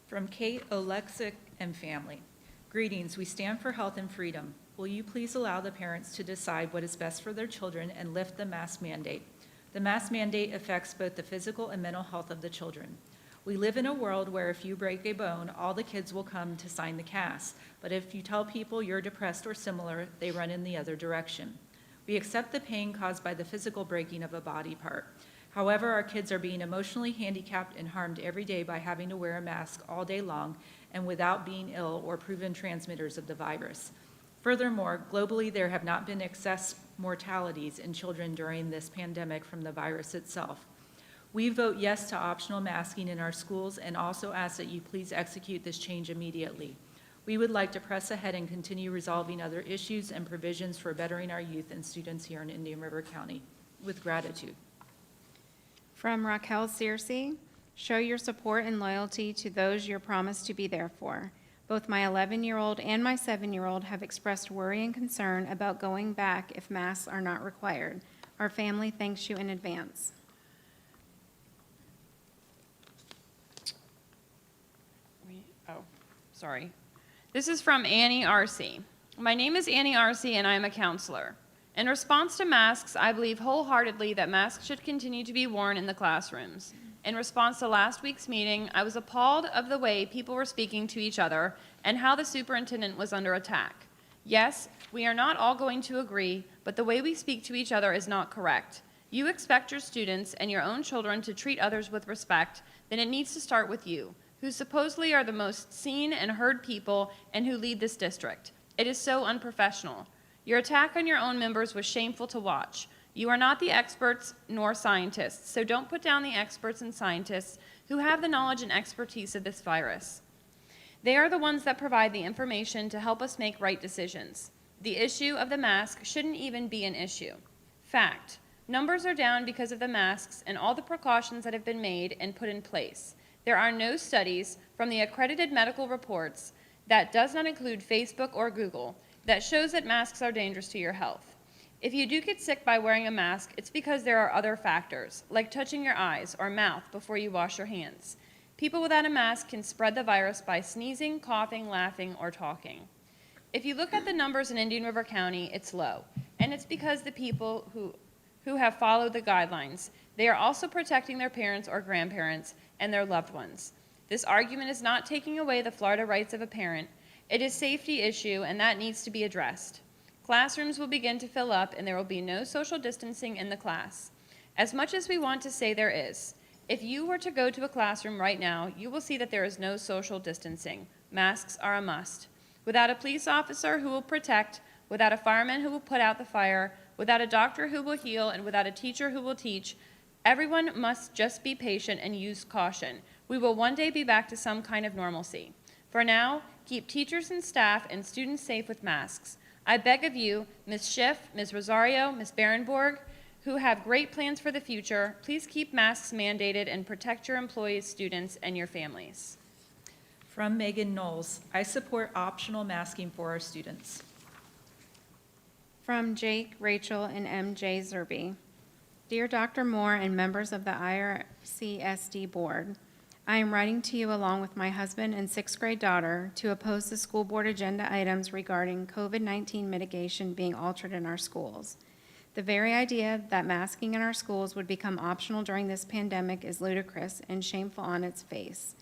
From Kate Oleksic and family. Greetings, we stand for health and freedom. Will you please allow the parents to decide what is best for their children and lift the mask mandate? The mask mandate affects both the physical and mental health of the children. We live in a world where if you break a bone, all the kids will come to sign the cast. But if you tell people you're depressed or similar, they run in the other direction. We accept the pain caused by the physical breaking of a body part. However, our kids are being emotionally handicapped and harmed every day by having to wear a mask all day long and without being ill or proven transmitters of the virus. Furthermore, globally, there have not been excess mortalities in children during this pandemic from the virus itself. We vote yes to optional masking in our schools and also ask that you please execute this change immediately. We would like to press ahead and continue resolving other issues and provisions for bettering our youth and students here in Indian River County. With gratitude. From Raquel Searcy, show your support and loyalty to those you're promised to be there for. Both my 11-year-old and my 7-year-old have expressed worry and concern about going back if masks are not required. Our family thanks you in advance. Sorry. This is from Annie R.C. My name is Annie R.C. and I am a counselor. In response to masks, I believe wholeheartedly that masks should continue to be worn in the classrooms. In response to last week's meeting, I was appalled of the way people were speaking to each other and how the superintendent was under attack. Yes, we are not all going to agree, but the way we speak to each other is not correct. You expect your students and your own children to treat others with respect, then it needs to start with you, who supposedly are the most seen and heard people and who lead this district. It is so unprofessional. Your attack on your own members was shameful to watch. You are not the experts nor scientists, so don't put down the experts and scientists who have the knowledge and expertise of this virus. They are the ones that provide the information to help us make right decisions. The issue of the mask shouldn't even be an issue. Fact, numbers are down because of the masks and all the precautions that have been made and put in place. There are no studies from the accredited medical reports that does not include Facebook or Google that shows that masks are dangerous to your health. If you do get sick by wearing a mask, it's because there are other factors, like touching your eyes or mouth before you wash your hands. People without a mask can spread the virus by sneezing, coughing, laughing, or talking. If you look at the numbers in Indian River County, it's low, and it's because the people who have followed the guidelines. They are also protecting their parents or grandparents and their loved ones. This argument is not taking away the Florida rights of a parent. It is a safety issue, and that needs to be addressed. Classrooms will begin to fill up, and there will be no social distancing in the class. As much as we want to say there is, if you were to go to a classroom right now, you will see that there is no social distancing. Masks are a must. Without a police officer who will protect, without a fireman who will put out the fire, without a doctor who will heal, and without a teacher who will teach, everyone must just be patient and use caution. We will one day be back to some kind of normalcy. For now, keep teachers and staff and students safe with masks. I beg of you, Ms. Schiff, Ms. Rosario, Ms. Berenborg, who have great plans for the future, please keep masks mandated and protect your employees, students, and your families. From Megan Knowles, I support optional masking for our students. From Jake, Rachel, and MJ Zerby. Dear Dr. Moore and members of the IRCSD board, I am writing to you along with my husband and 6th grade daughter to oppose the school board agenda items regarding COVID-19 mitigation being altered in our schools. The very idea that masking in our schools would become optional during this pandemic is ludicrous and shameful on its face.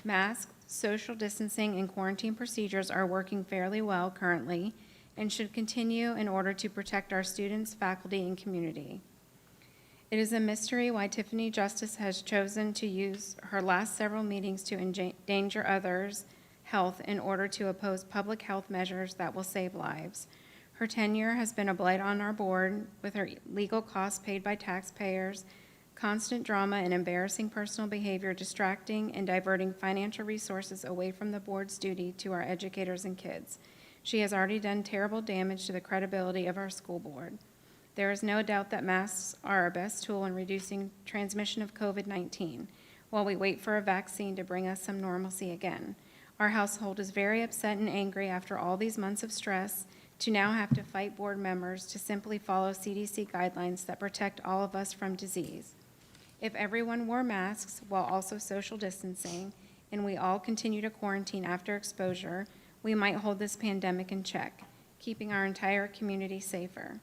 Masks, social distancing, and quarantine procedures are working fairly well currently and should continue in order to protect our students, faculty, and community. It is a mystery why Tiffany Justice has chosen to use her last several meetings to endanger others' health in order to oppose public health measures that will save lives. Her tenure has been a blight on our board, with her legal costs paid by taxpayers, constant drama and embarrassing personal behavior distracting and diverting financial resources away from the board's duty to our educators and kids. She has already done terrible damage to the credibility of our school board. There is no doubt that masks are our best tool in reducing transmission of COVID-19 while we wait for a vaccine to bring us some normalcy again. Our household is very upset and angry after all these months of stress to now have to fight board members to simply follow CDC guidelines that protect all of us from disease. If everyone wore masks while also social distancing and we all continue to quarantine after exposure, we might hold this pandemic in check, keeping our entire community safer.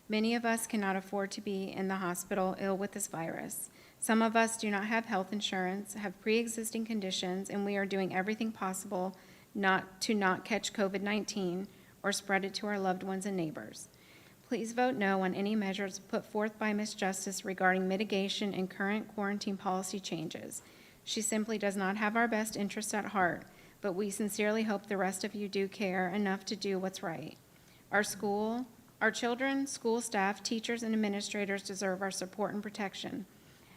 Many of us cannot afford to be in the hospital ill with this virus. Some of us do not have health insurance, have pre-existing conditions, and we are doing everything possible not catch COVID-19 or spread it to our loved ones and neighbors. Please vote no on any measures put forth by Ms. Justice regarding mitigation and current quarantine policy changes. She simply does not have our best interests at heart, but we sincerely hope the rest of you do care enough to do what's right. Our school, our children, school staff, teachers, and administrators deserve our support and protection,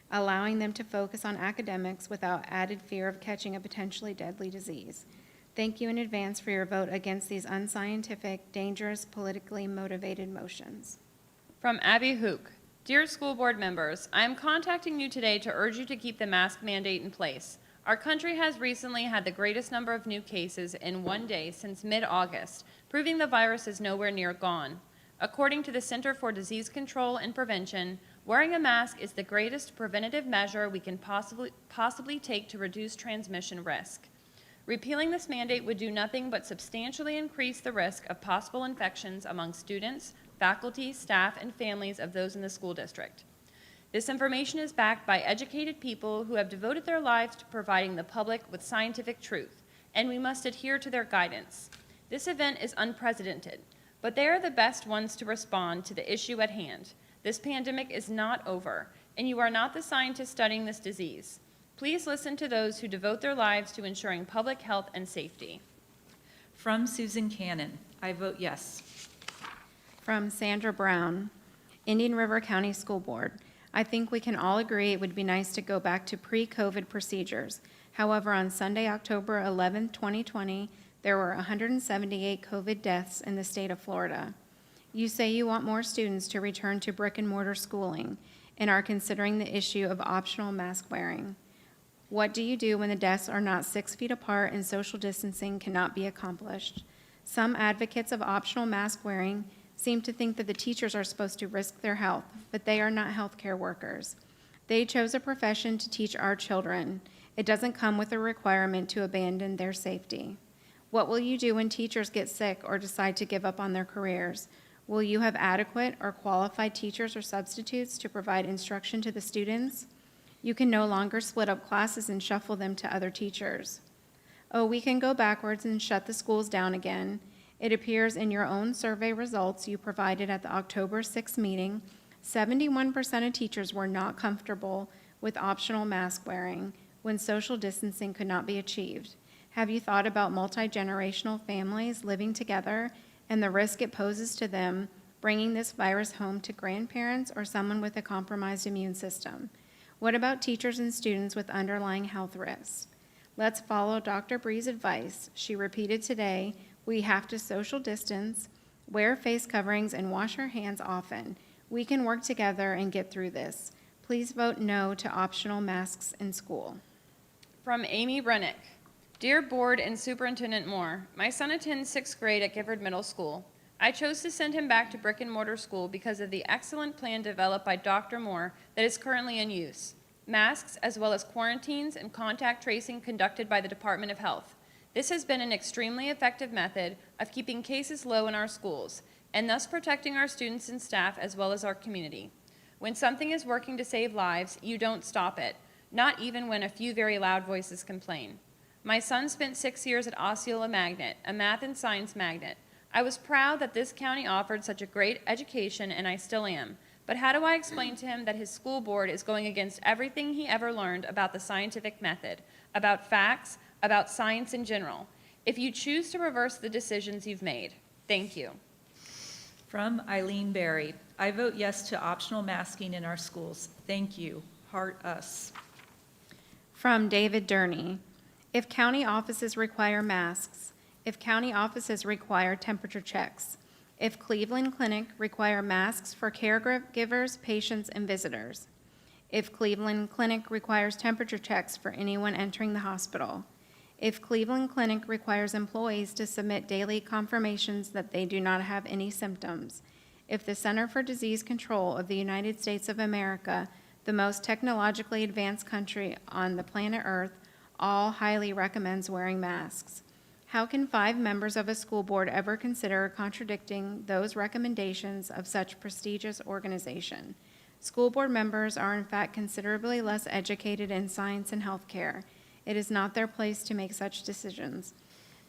allowing them to focus on academics without added fear of catching a potentially deadly disease. Thank you in advance for your vote against these unscientific, dangerous, politically motivated motions. From Abby Hook. Dear school board members, I am contacting you today to urge you to keep the mask mandate in place. Our country has recently had the greatest number of new cases in one day since mid-August, proving the virus is nowhere near gone. According to the Center for Disease Control and Prevention, wearing a mask is the greatest preventative measure we can possibly take to reduce transmission risk. Repealing this mandate would do nothing but substantially increase the risk of possible infections among students, faculty, staff, and families of those in the school district. This information is backed by educated people who have devoted their lives to providing the public with scientific truth, and we must adhere to their guidance. This event is unprecedented, but they are the best ones to respond to the issue at hand. This pandemic is not over, and you are not the scientists studying this disease. Please listen to those who devote their lives to ensuring public health and safety. From Susan Cannon, I vote yes. From Sandra Brown, Indian River County School Board. I think we can all agree it would be nice to go back to pre-COVID procedures. However, on Sunday, October 11, 2020, there were 178 COVID deaths in the state of Florida. You say you want more students to return to brick and mortar schooling and are considering the issue of optional mask wearing. What do you do when the desks are not 6 feet apart and social distancing cannot be accomplished? Some advocates of optional mask wearing seem to think that the teachers are supposed to risk their health, but they are not healthcare workers. They chose a profession to teach our children. It doesn't come with a requirement to abandon their safety. What will you do when teachers get sick or decide to give up on their careers? Will you have adequate or qualified teachers or substitutes to provide instruction to the students? You can no longer split up classes and shuffle them to other teachers. Oh, we can go backwards and shut the schools down again. It appears in your own survey results you provided at the October 6th meeting, 71% of teachers were not comfortable with optional mask wearing when social distancing could not be achieved. Have you thought about multi-generational families living together and the risk it poses to them bringing this virus home to grandparents or someone with a compromised immune system? What about teachers and students with underlying health risks? Let's follow Dr. Bree's advice. She repeated today, we have to social distance, wear face coverings, and wash our hands often. We can work together and get through this. Please vote no to optional masks in school. From Amy Brennick. Dear Board and Superintendent Moore, my son attends 6th grade at Gifford Middle School. I chose to send him back to brick and mortar school because of the excellent plan developed by Dr. Moore that is currently in use. Masks, as well as quarantines and contact tracing conducted by the Department of Health. This has been an extremely effective method of keeping cases low in our schools, and thus protecting our students and staff as well as our community. When something is working to save lives, you don't stop it, not even when a few very loud voices complain. My son spent 6 years at Osceola Magnet, a math and science magnet. I was proud that this county offered such a great education, and I still am. But how do I explain to him that his school board is going against everything he ever learned about the scientific method, about facts, about science in general? If you choose to reverse the decisions you've made, thank you. From Eileen Berry, I vote yes to optional masking in our schools. Thank you. Heart us. From David Durney, if county offices require masks, if county offices require temperature checks, if Cleveland Clinic require masks for caregivers, patients, and visitors, if Cleveland Clinic requires temperature checks for anyone entering the hospital, if Cleveland Clinic requires employees to submit daily confirmations that they do not have any symptoms, if the Center for Disease Control of the United States of America, the most technologically advanced country on the planet Earth, all highly recommends wearing masks, how can 5 members of a school board ever consider contradicting those recommendations of such prestigious organization? School board members are in fact considerably less educated in science and healthcare. It is not their place to make such decisions.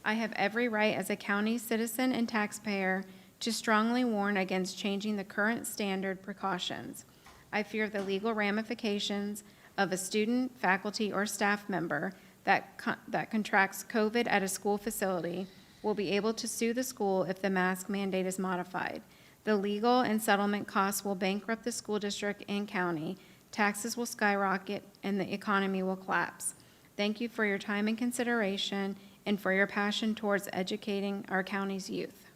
I have every right as a county citizen and taxpayer to strongly warn against changing the current standard precautions. I fear the legal ramifications of a student, faculty, or staff member that contracts COVID at a school facility will be able to sue the school if the mask mandate is modified. The legal and settlement costs will bankrupt the school district and county, taxes will skyrocket, and the economy will collapse. Thank you for your time and consideration and for your passion towards educating our county's youth.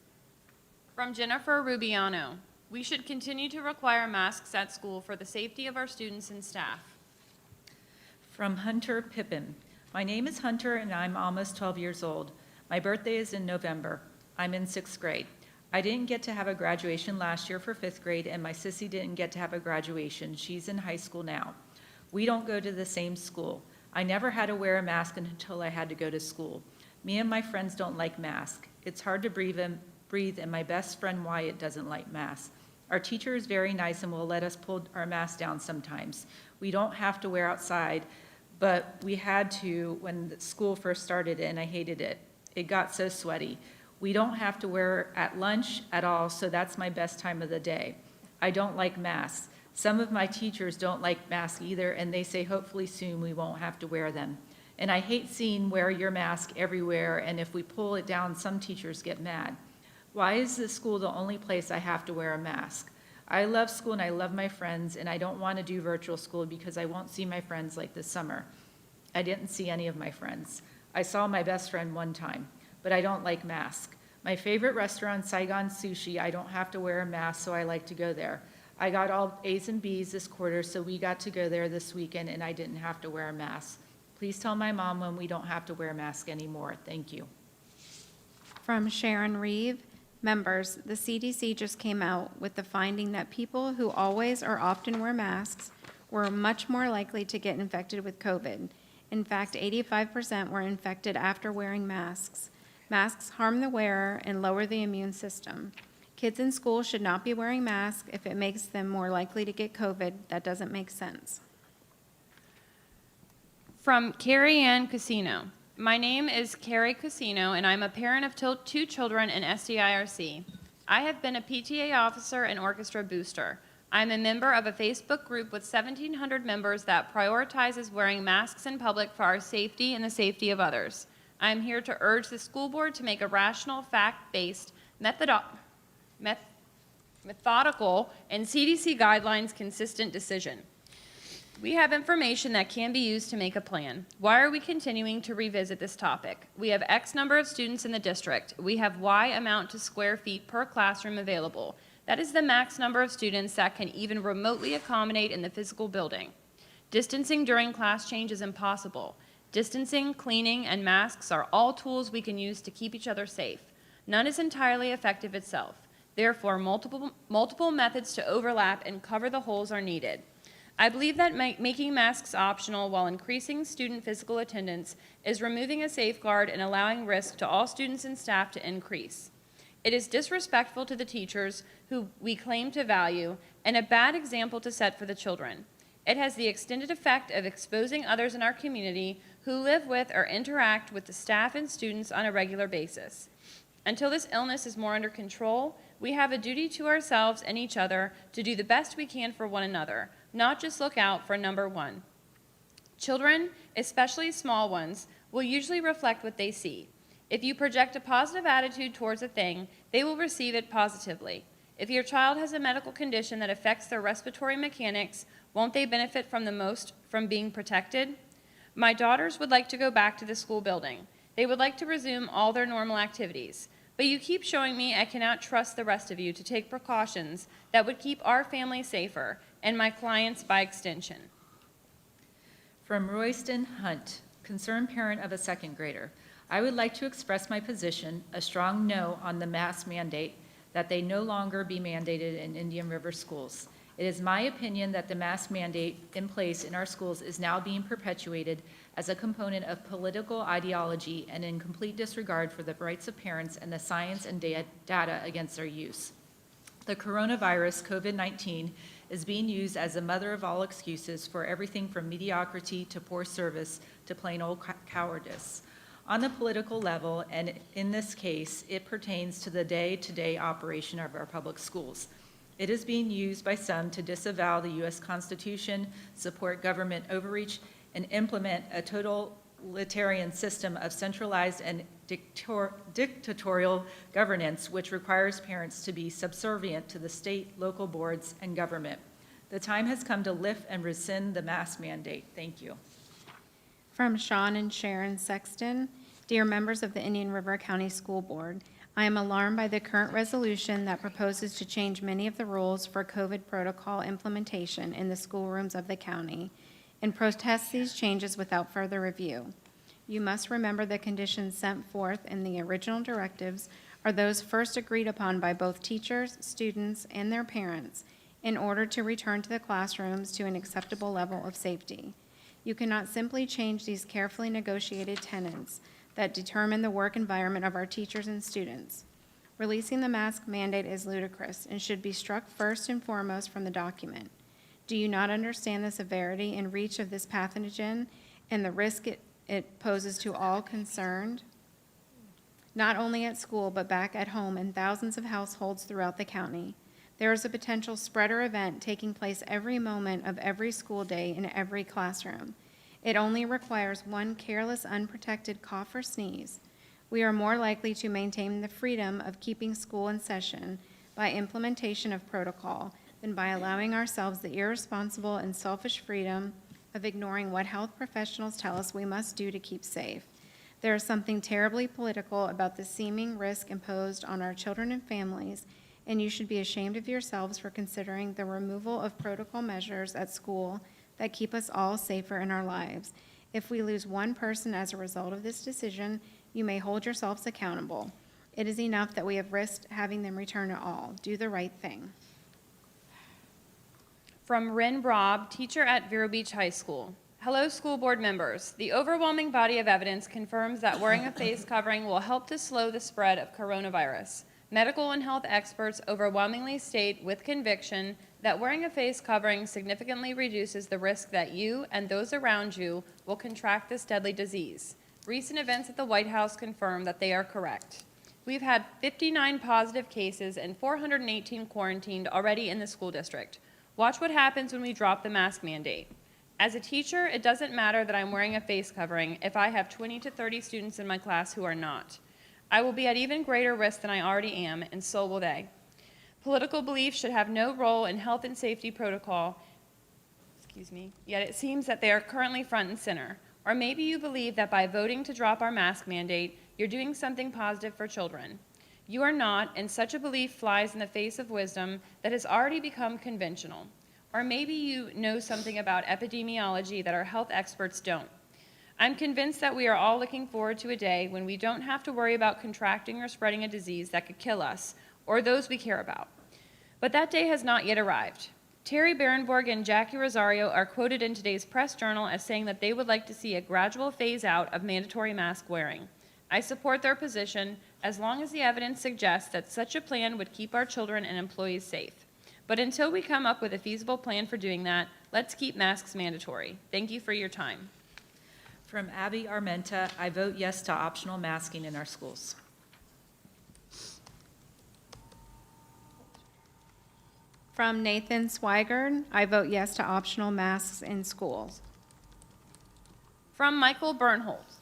From Jennifer Rubiano, we should continue to require masks at school for the safety of our students and staff. From Hunter Pippin. My name is Hunter and I'm almost 12 years old. My birthday is in November. I'm in 6th grade. I didn't get to have a graduation last year for 5th grade, and my sissy didn't get to have a graduation. She's in high school now. We don't go to the same school. I never had to wear a mask until I had to go to school. Me and my friends don't like masks. It's hard to breathe, and my best friend Wyatt doesn't like masks. Our teacher is very nice and will let us pull our masks down sometimes. We don't have to wear outside, but we had to when the school first started, and I hated it. It got so sweaty. We don't have to wear at lunch at all, so that's my best time of the day. I don't like masks. Some of my teachers don't like masks either, and they say hopefully soon we won't have to wear them. And I hate seeing wear your mask everywhere, and if we pull it down, some teachers get mad. Why is the school the only place I have to wear a mask? I love school and I love my friends, and I don't want to do virtual school because I won't see my friends like this summer. I didn't see any of my friends. I saw my best friend one time, but I don't like masks. My favorite restaurant, Saigon Sushi, I don't have to wear a mask, so I like to go there. I got all A's and B's this quarter, so we got to go there this weekend, and I didn't have to wear a mask. Please tell my mom when we don't have to wear a mask anymore. Thank you. From Sharon Reeve, members, the CDC just came out with the finding that people who always or often wear masks were much more likely to get infected with COVID. In fact, 85% were infected after wearing masks. Masks harm the wearer and lower the immune system. Kids in school should not be wearing masks if it makes them more likely to get COVID. That doesn't make sense. From Carrie Ann Casino. My name is Carrie Casino, and I'm a parent of 2 children in SDIRC. I have been a PTA officer and orchestra booster. I'm a member of a Facebook group with 1,700 members that prioritizes wearing masks in public for our safety and the safety of others. I am here to urge the school board to make a rational, fact-based, methodical, and CDC guidelines consistent decision. We have information that can be used to make a plan. Why are we continuing to revisit this topic? We have X number of students in the district. We have Y amount to square feet per classroom available. That is the max number of students that can even remotely accommodate in the physical building. Distancing during class change is impossible. Distancing, cleaning, and masks are all tools we can use to keep each other safe. None is entirely effective itself. Therefore, multiple methods to overlap and cover the holes are needed. I believe that making masks optional while increasing student physical attendance is removing a safeguard and allowing risk to all students and staff to increase. It is disrespectful to the teachers who we claim to value and a bad example to set for the children. It has the extended effect of exposing others in our community who live with or interact with the staff and students on a regular basis. Until this illness is more under control, we have a duty to ourselves and each other to do the best we can for one another, not just look out for number one. Children, especially small ones, will usually reflect what they see. If you project a positive attitude towards a thing, they will receive it positively. If your child has a medical condition that affects their respiratory mechanics, won't they benefit from the most from being protected? My daughters would like to go back to the school building. They would like to resume all their normal activities. But you keep showing me I cannot trust the rest of you to take precautions that would keep our family safer, and my clients by extension. From Royston Hunt, concerned parent of a 2nd grader. I would like to express my position, a strong no on the mask mandate, that they no longer be mandated in Indian River schools. It is my opinion that the mask mandate in place in our schools is now being perpetuated as a component of political ideology and in complete disregard for the rights of parents and the science and data against their use. The coronavirus, COVID-19, is being used as the mother of all excuses for everything from mediocrity to poor service to plain old cowardice. On the political level, and in this case, it pertains to the day-to-day operation of our public schools. It is being used by some to disavow the U.S. Constitution, support government overreach, and implement a totalitarian system of centralized and dictatorial governance, which requires parents to be subservient to the state, local boards, and government. The time has come to lift and rescind the mask mandate. Thank you. From Sean and Sharon Sexton, dear members of the Indian River County School Board, I am alarmed by the current resolution that proposes to change many of the rules for COVID protocol implementation in the schoolrooms of the county and protest these changes without further review. You must remember the conditions sent forth in the original directives are those first agreed upon by both teachers, students, and their parents in order to return to the classrooms to an acceptable level of safety. You cannot simply change these carefully negotiated tenets that determine the work environment of our teachers and students. Releasing the mask mandate is ludicrous and should be struck first and foremost from the document. Do you not understand the severity and reach of this pathogen and the risk it poses to all concerned? Not only at school, but back at home in thousands of households throughout the county. There is a potential spreader event taking place every moment of every school day in every classroom. It only requires one careless, unprotected cough or sneeze. We are more likely to maintain the freedom of keeping school in session by implementation of protocol than by allowing ourselves the irresponsible and selfish freedom of ignoring what health professionals tell us we must do to keep safe. There is something terribly political about the seeming risk imposed on our children and families, and you should be ashamed of yourselves for considering the removal of protocol measures at school that keep us all safer in our lives. If we lose one person as a result of this decision, you may hold yourselves accountable. It is enough that we have risked having them return to all. Do the right thing. From Rin Robb, teacher at Vero Beach High School. Hello, school board members. The overwhelming body of evidence confirms that wearing a face covering will help to slow the spread of coronavirus. Medical and health experts overwhelmingly state with conviction that wearing a face covering significantly reduces the risk that you and those around you will contract this deadly disease. Recent events at the White House confirm that they are correct. We've had 59 positive cases and 418 quarantined already in the school district. Watch what happens when we drop the mask mandate. As a teacher, it doesn't matter that I'm wearing a face covering if I have 20 to 30 students in my class who are not. I will be at even greater risk than I already am, and so will they. Political beliefs should have no role in health and safety protocol, yet it seems that they are currently front and center. Or maybe you believe that by voting to drop our mask mandate, you're doing something positive for children. You are not, and such a belief flies in the face of wisdom that has already become conventional. Or maybe you know something about epidemiology that our health experts don't. I'm convinced that we are all looking forward to a day when we don't have to worry about contracting or spreading a disease that could kill us or those we care about. But that day has not yet arrived. Terry Berenborg and Jackie Rosario are quoted in today's Press Journal as saying that they would like to see a gradual phase out of mandatory mask wearing. I support their position as long as the evidence suggests that such a plan would keep our children and employees safe. But until we come up with a feasible plan for doing that, let's keep masks mandatory. Thank you for your time. From Abby Armenta, I vote yes to optional masking in our schools. From Nathan Swigert, I vote yes to optional masks in schools. From Michael Bernholz.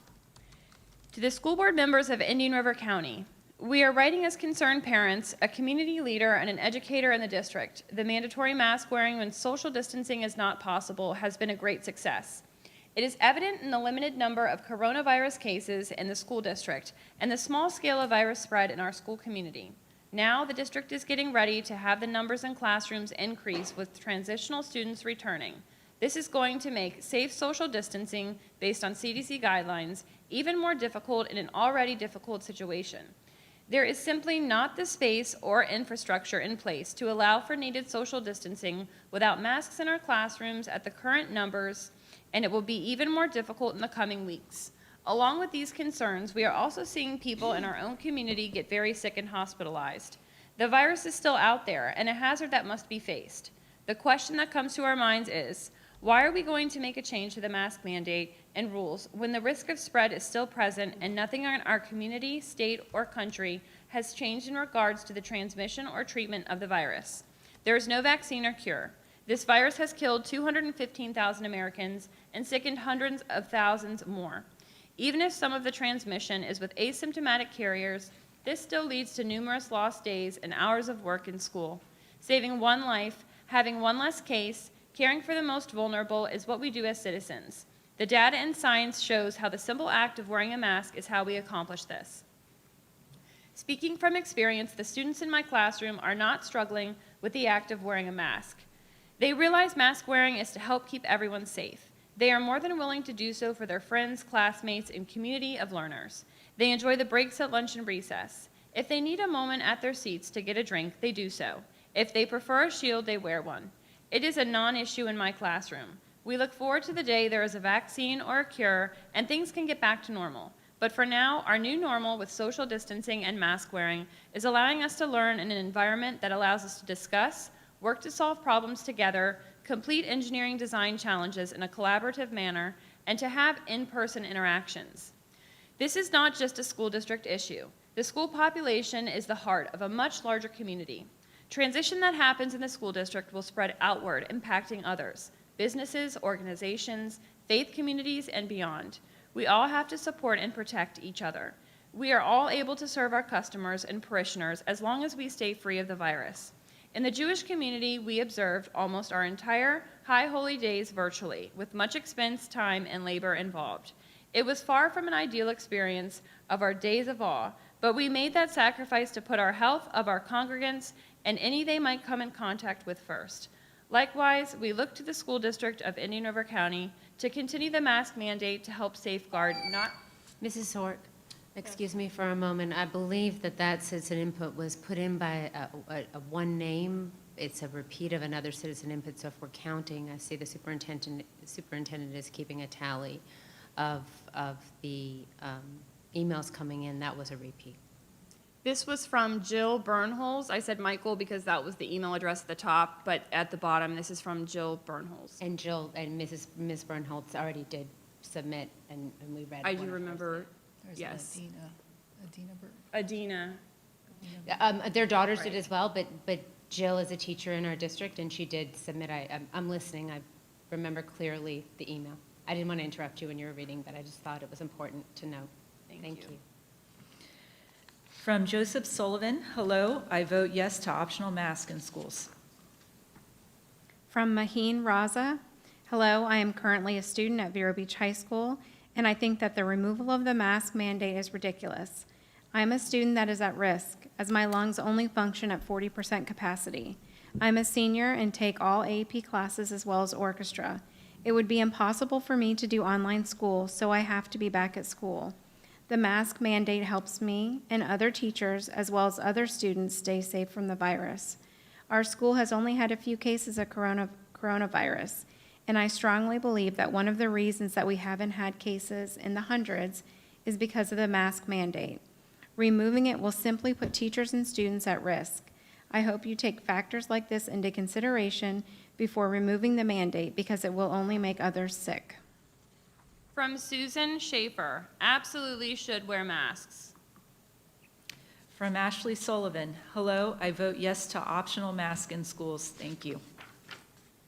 To the school board members of Indian River County, we are writing as concerned parents, a community leader, and an educator in the district. The mandatory mask wearing when social distancing is not possible has been a great success. It is evident in the limited number of coronavirus cases in the school district and the small scale of virus spread in our school community. Now, the district is getting ready to have the numbers in classrooms increase with transitional students returning. This is going to make safe social distancing based on CDC guidelines even more difficult in an already difficult situation. There is simply not the space or infrastructure in place to allow for needed social distancing without masks in our classrooms at the current numbers, and it will be even more difficult in the coming weeks. Along with these concerns, we are also seeing people in our own community get very sick and hospitalized. The virus is still out there and a hazard that must be faced. The question that comes to our minds is, why are we going to make a change to the mask mandate and rules when the risk of spread is still present and nothing in our community, state, or country has changed in regards to the transmission or treatment of the virus? There is no vaccine or cure. This virus has killed 215,000 Americans and sickened hundreds of thousands more. Even if some of the transmission is with asymptomatic carriers, this still leads to numerous lost days and hours of work in school. Saving one life, having one less case, caring for the most vulnerable is what we do as citizens. The data and science shows how the simple act of wearing a mask is how we accomplish this. Speaking from experience, the students in my classroom are not struggling with the act of wearing a mask. They realize mask wearing is to help keep everyone safe. They are more than willing to do so for their friends, classmates, and community of learners. They enjoy the breaks at lunch and recess. If they need a moment at their seats to get a drink, they do so. If they prefer a shield, they wear one. It is a non-issue in my classroom. We look forward to the day there is a vaccine or a cure and things can get back to normal. But for now, our new normal with social distancing and mask wearing is allowing us to learn in an environment that allows us to discuss, work to solve problems together, complete engineering design challenges in a collaborative manner, and to have in-person interactions. This is not just a school district issue. The school population is the heart of a much larger community. Transition that happens in the school district will spread outward, impacting others, businesses, organizations, faith communities, and beyond. We all have to support and protect each other. We are all able to serve our customers and parishioners as long as we stay free of the virus. In the Jewish community, we observed almost our entire High Holy Days virtually, with much expense, time, and labor involved. It was far from an ideal experience of our days of awe, but we made that sacrifice to put our health of our congregants and any they might come in contact with first. Likewise, we look to the school district of Indian River County to continue the mask mandate to help safeguard not... Mrs. Sork, excuse me for a moment. I believe that citizen input was put in by a one name. It's a repeat of another citizen input, so if we're counting, I see the superintendent is keeping a tally of the emails coming in. That was a repeat. This was from Jill Bernholz. I said Michael because that was the email address at the top, but at the bottom, this is from Jill Bernholz. And Ms. Bernholz already did submit, and we read. I do remember, yes. Adina. Their daughters did as well, but Jill is a teacher in our district, and she did submit. I'm listening. I remember clearly the email. I didn't want to interrupt you when you were reading, but I just thought it was important to note. Thank you. From Joseph Sullivan, hello, I vote yes to optional mask in schools. From Maheen Raza, hello, I am currently a student at Vero Beach High School, and I think that the removal of the mask mandate is ridiculous. I am a student that is at risk, as my lungs only function at 40% capacity. I'm a senior and take all AP classes as well as orchestra. It would be impossible for me to do online school, so I have to be back at school. The mask mandate helps me and other teachers, as well as other students, stay safe from the virus. Our school has only had a few cases of coronavirus, and I strongly believe that one of the reasons that we haven't had cases in the hundreds is because of the mask mandate. Removing it will simply put teachers and students at risk. I hope you take factors like this into consideration before removing the mandate, because it will only make others sick. From Susan Schaefer, absolutely should wear masks. From Ashley Sullivan, hello, I vote yes to optional mask in schools. Thank you.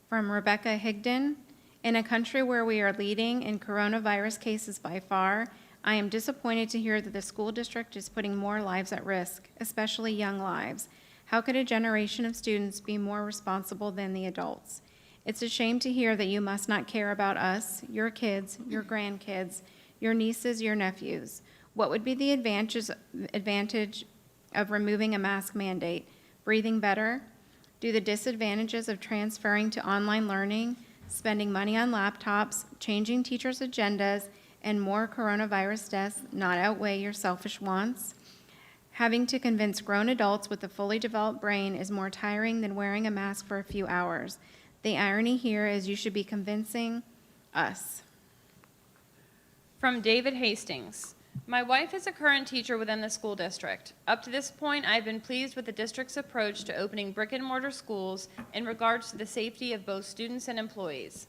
From Rebecca Higdon, in a country where we are leading in coronavirus cases by far, I am disappointed to hear that the school district is putting more lives at risk, especially young lives. How could a generation of students be more responsible than the adults? It's a shame to hear that you must not care about us, your kids, your grandkids, your nieces, your nephews. What would be the advantage of removing a mask mandate? Breathing better? Do the disadvantages of transferring to online learning, spending money on laptops, changing teachers' agendas, and more coronavirus deaths not outweigh your selfish wants? Having to convince grown adults with a fully developed brain is more tiring than wearing a mask for a few hours. The irony here is you should be convincing us. From David Hastings, my wife is a current teacher within the school district. Up to this point, I've been pleased with the district's approach to opening brick and mortar schools in regards to the safety of both students and employees.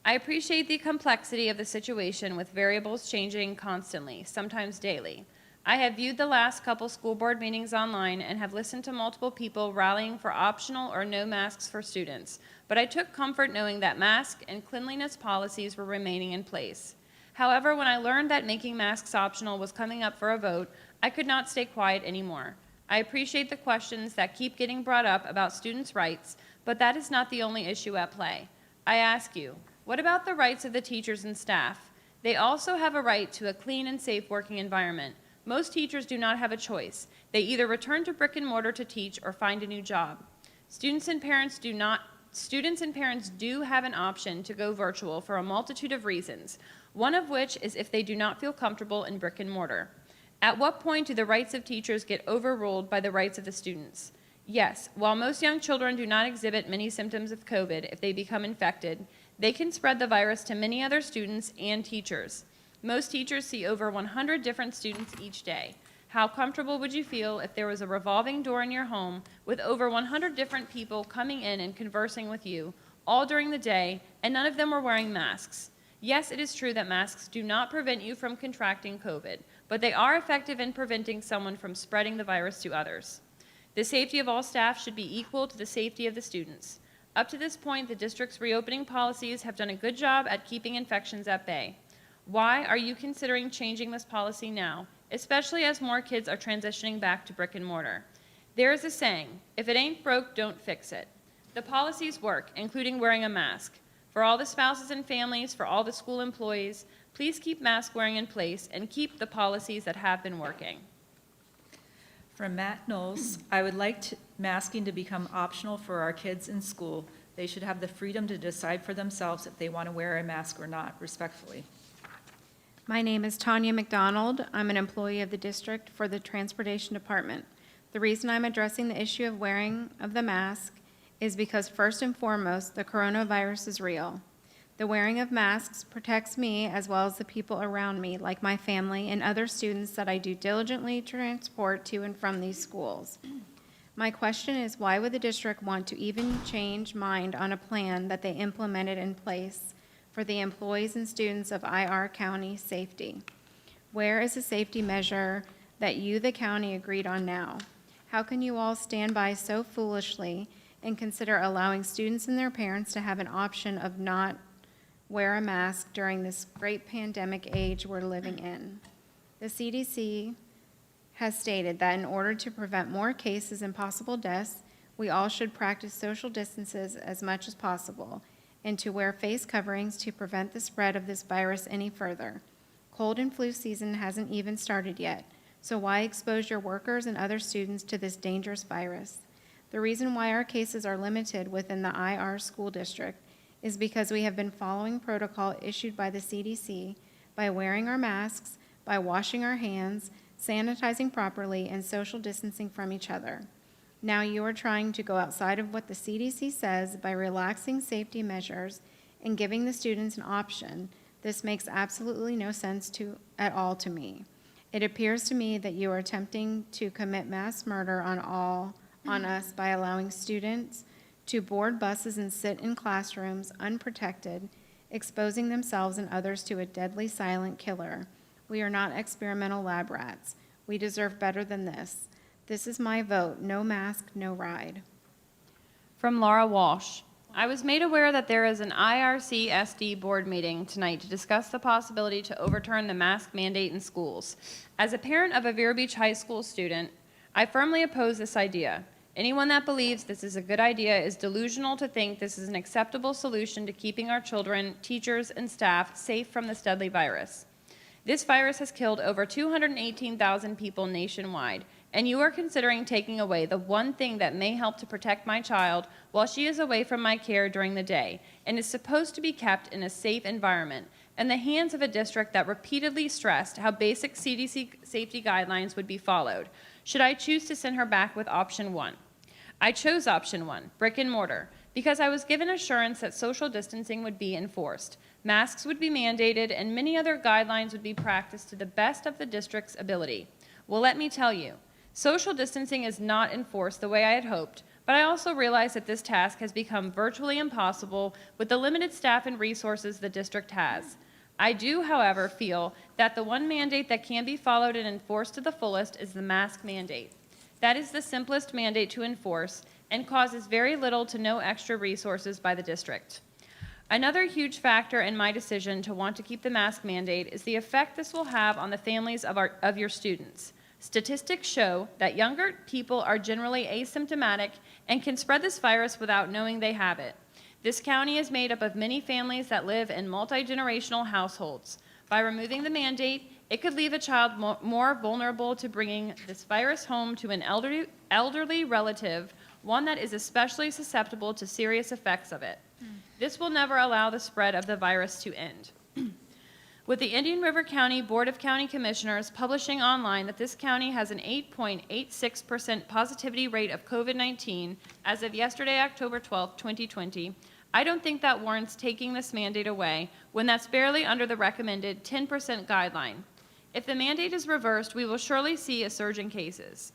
I appreciate the complexity of the situation with variables changing constantly, sometimes daily. I have viewed the last couple school board meetings online and have listened to multiple people rallying for optional or no masks for students, but I took comfort knowing that mask and cleanliness policies were remaining in place. However, when I learned that making masks optional was coming up for a vote, I could not stay quiet anymore. I appreciate the questions that keep getting brought up about students' rights, but that is not the only issue at play. I ask you, what about the rights of the teachers and staff? They also have a right to a clean and safe working environment. Most teachers do not have a choice. They either return to brick and mortar to teach or find a new job. Students and parents do have an option to go virtual for a multitude of reasons, one of which is if they do not feel comfortable in brick and mortar. At what point do the rights of teachers get overruled by the rights of the students? Yes, while most young children do not exhibit many symptoms of COVID if they become infected, they can spread the virus to many other students and teachers. Most teachers see over 100 different students each day. How comfortable would you feel if there was a revolving door in your home with over 100 different people coming in and conversing with you all during the day, and none of them were wearing masks? Yes, it is true that masks do not prevent you from contracting COVID, but they are effective in preventing someone from spreading the virus to others. The safety of all staff should be equal to the safety of the students. Up to this point, the district's reopening policies have done a good job at keeping infections at bay. Why are you considering changing this policy now, especially as more kids are transitioning back to brick and mortar? There is a saying, if it ain't broke, don't fix it. The policies work, including wearing a mask. For all the spouses and families, for all the school employees, please keep mask wearing in place and keep the policies that have been working. From Matt Knowles, I would like masking to become optional for our kids in school. They should have the freedom to decide for themselves if they want to wear a mask or not, respectfully. My name is Tanya McDonald. I'm an employee of the district for the Transportation Department. The reason I'm addressing the issue of wearing of the mask is because first and foremost, the coronavirus is real. The wearing of masks protects me as well as the people around me, like my family and other students that I do diligently transport to and from these schools. My question is, why would the district want to even change mind on a plan that they implemented in place for the employees and students of IR County safety? Where is the safety measure that you, the county, agreed on now? How can you all stand by so foolishly and consider allowing students and their parents to have an option of not wear a mask during this great pandemic age we're living in? The CDC has stated that in order to prevent more cases and possible deaths, we all should practice social distances as much as possible and to wear face coverings to prevent the spread of this virus any further. Cold and flu season hasn't even started yet, so why expose your workers and other students to this dangerous virus? The reason why our cases are limited within the IR school district is because we have been following protocol issued by the CDC by wearing our masks, by washing our hands, sanitizing properly, and social distancing from each other. Now you are trying to go outside of what the CDC says by relaxing safety measures and giving the students an option. This makes absolutely no sense at all to me. It appears to me that you are attempting to commit mass murder on us by allowing students to board buses and sit in classrooms unprotected, exposing themselves and others to a deadly silent killer. We are not experimental lab rats. We deserve better than this. This is my vote. No mask, no ride. From Laura Walsh. I was made aware that there is an IRC-SD board meeting tonight to discuss the possibility to overturn the mask mandate in schools. As a parent of a Vero Beach High School student, I firmly oppose this idea. Anyone that believes this is a good idea is delusional to think this is an acceptable solution to keeping our children, teachers, and staff safe from this deadly virus. This virus has killed over 218,000 people nationwide, and you are considering taking away the one thing that may help to protect my child while she is away from my care during the day and is supposed to be kept in a safe environment, in the hands of a district that repeatedly stressed how basic CDC safety guidelines would be followed. Should I choose to send her back with option one? I chose option one, brick and mortar, because I was given assurance that social distancing would be enforced, masks would be mandated, and many other guidelines would be practiced to the best of the district's ability. Well, let me tell you, social distancing is not enforced the way I had hoped, but I also realize that this task has become virtually impossible with the limited staff and resources the district has. I do, however, feel that the one mandate that can be followed and enforced to the fullest is the mask mandate. That is the simplest mandate to enforce and causes very little to no extra resources by the district. Another huge factor in my decision to want to keep the mask mandate is the effect this will have on the families of your students. Statistics show that younger people are generally asymptomatic and can spread this virus without knowing they have it. This county is made up of many families that live in multi-generational households. By removing the mandate, it could leave a child more vulnerable to bringing this virus home to an elderly relative, one that is especially susceptible to serious effects of it. This will never allow the spread of the virus to end. With the Indian River County Board of County Commissioners publishing online that this county has an 8.86% positivity rate of COVID-19 as of yesterday, October 12, 2020, I don't think that warrants taking this mandate away when that's barely under the recommended 10% guideline. If the mandate is reversed, we will surely see a surge in cases.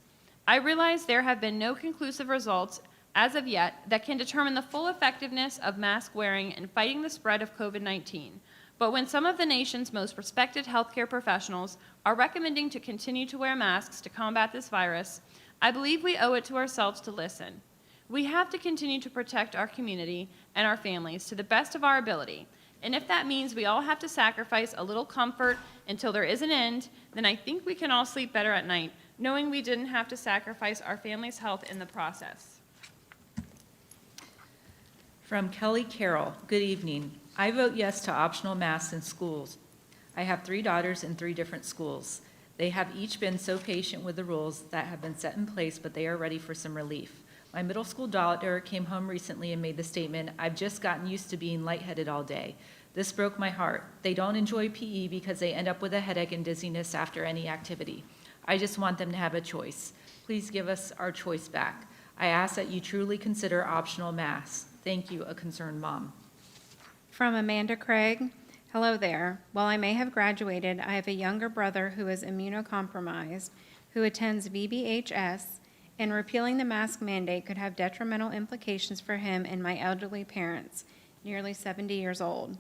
I realize there have been no conclusive results as of yet that can determine the full effectiveness of mask wearing in fighting the spread of COVID-19. But when some of the nation's most respected healthcare professionals are recommending to continue to wear masks to combat this virus, I believe we owe it to ourselves to listen. We have to continue to protect our community and our families to the best of our ability. And if that means we all have to sacrifice a little comfort until there is an end, then I think we can all sleep better at night, knowing we didn't have to sacrifice our family's health in the process. From Kelly Carroll, good evening. I vote yes to optional masks in schools. I have 3 daughters in 3 different schools. They have each been so patient with the rules that have been set in place, but they are ready for some relief. My middle school daughter came home recently and made the statement, "I've just gotten used to being lightheaded all day." This broke my heart. They don't enjoy PE because they end up with a headache and dizziness after any activity. I just want them to have a choice. Please give us our choice back. I ask that you truly consider optional masks. Thank you, a concerned mom. From Amanda Craig, hello there. While I may have graduated, I have a younger brother who is immunocompromised, who attends VBHS, and repealing the mask mandate could have detrimental implications for him and my elderly parents, nearly 70 years old.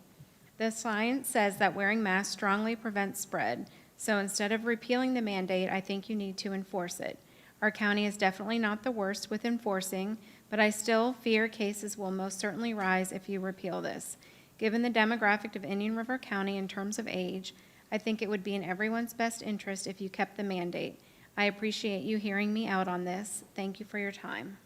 The science says that wearing masks strongly prevents spread, so instead of repealing the mandate, I think you need to enforce it. Our county is definitely not the worst with enforcing, but I still fear cases will most certainly rise if you repeal this. Given the demographic of Indian River County in terms of age, I think it would be in everyone's best interest if you kept the mandate. I appreciate you hearing me out on this. Thank you for your time.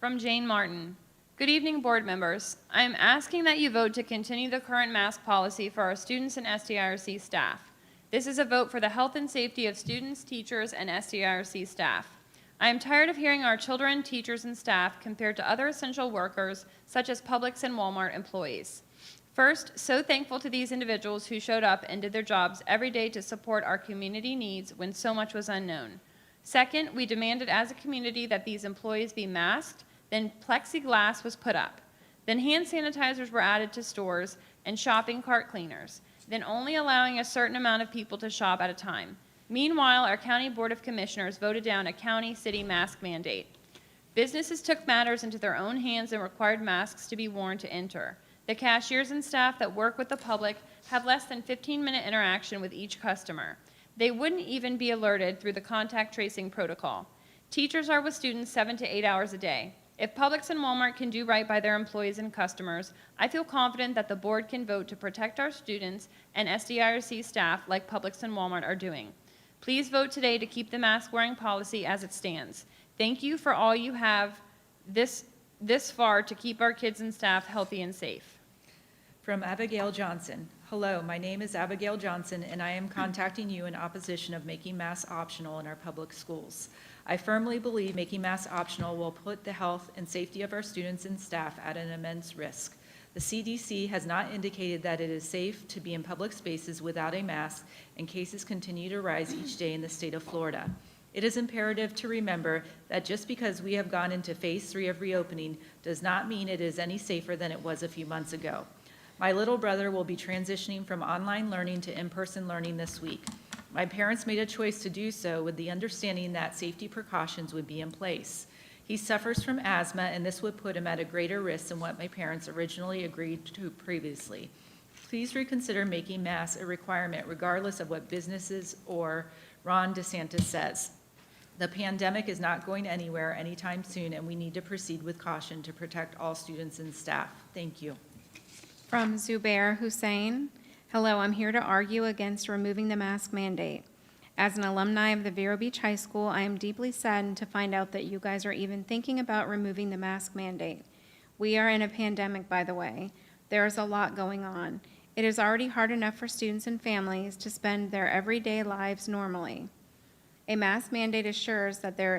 From Jane Martin. Good evening, board members. I am asking that you vote to continue the current mask policy for our students and SDIRC staff. This is a vote for the health and safety of students, teachers, and SDIRC staff. I am tired of hearing our children, teachers, and staff compared to other essential workers, such as Publix and Walmart employees. First, so thankful to these individuals who showed up and did their jobs every day to support our community needs when so much was unknown. Second, we demanded as a community that these employees be masked, then plexiglass was put up. Then hand sanitizers were added to stores and shopping cart cleaners, then only allowing a certain amount of people to shop at a time. Meanwhile, our County Board of Commissioners voted down a county-city mask mandate. Businesses took matters into their own hands and required masks to be worn to enter. The cashiers and staff that work with the public have less than 15-minute interaction with each customer. They wouldn't even be alerted through the contact tracing protocol. Teachers are with students 7 to 8 hours a day. If Publix and Walmart can do right by their employees and customers, I feel confident that the board can vote to protect our students and SDIRC staff like Publix and Walmart are doing. Please vote today to keep the mask-wearing policy as it stands. Thank you for all you have this far to keep our kids and staff healthy and safe. From Abigail Johnson. Hello, my name is Abigail Johnson, and I am contacting you in opposition of making masks optional in our public schools. I firmly believe making masks optional will put the health and safety of our students and staff at an immense risk. The CDC has not indicated that it is safe to be in public spaces without a mask, and cases continue to rise each day in the state of Florida. It is imperative to remember that just because we have gone into phase 3 of reopening does not mean it is any safer than it was a few months ago. My little brother will be transitioning from online learning to in-person learning this week. My parents made a choice to do so with the understanding that safety precautions would be in place. He suffers from asthma, and this would put him at a greater risk than what my parents originally agreed to previously. Please reconsider making masks a requirement regardless of what businesses or Ron DeSantis says. The pandemic is not going anywhere anytime soon, and we need to proceed with caution to protect all students and staff. Thank you. From Zubair Hussein, hello, I'm here to argue against removing the mask mandate. As an alumni of the Vero Beach High School, I am deeply saddened to find out that you guys are even thinking about removing the mask mandate. We are in a pandemic, by the way. There is a lot going on. It is already hard enough for students and families to spend their everyday lives normally. A mask mandate assures that there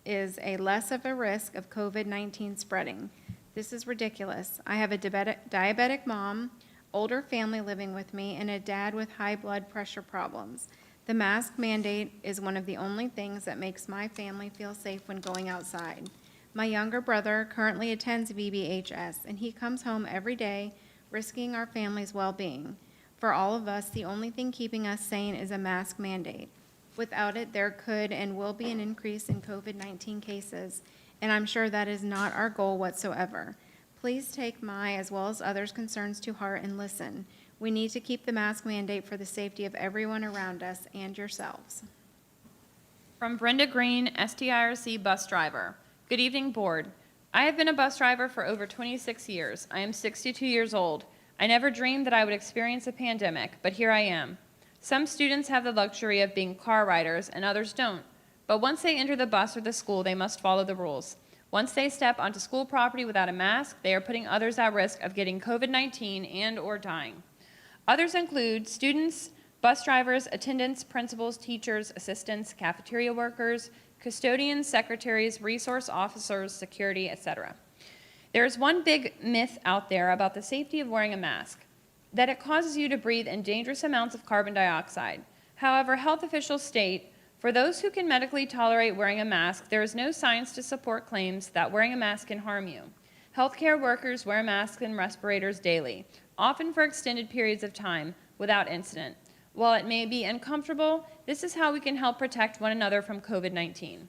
is a less of a risk of COVID-19 spreading. This is ridiculous. I have a diabetic mom, older family living with me, and a dad with high blood pressure problems. The mask mandate is one of the only things that makes my family feel safe when going outside. My younger brother currently attends VBHS, and he comes home every day risking our family's well-being. For all of us, the only thing keeping us sane is a mask mandate. Without it, there could and will be an increase in COVID-19 cases, and I'm sure that is not our goal whatsoever. Please take my, as well as others' concerns to heart and listen. We need to keep the mask mandate for the safety of everyone around us and yourselves. From Brenda Green, STIRC bus driver. Good evening, board. I have been a bus driver for over 26 years. I am 62 years old. I never dreamed that I would experience a pandemic, but here I am. Some students have the luxury of being car riders and others don't. But once they enter the bus or the school, they must follow the rules. Once they step onto school property without a mask, they are putting others at risk of getting COVID-19 and/or dying. Others include students, bus drivers, attendants, principals, teachers, assistants, cafeteria workers, custodians, secretaries, resource officers, security, etc. There is one big myth out there about the safety of wearing a mask, that it causes you to breathe in dangerous amounts of carbon dioxide. However, health officials state, for those who can medically tolerate wearing a mask, there is no science to support claims that wearing a mask can harm you. Healthcare workers wear masks and respirators daily, often for extended periods of time, without incident. While it may be uncomfortable, this is how we can help protect one another from COVID-19.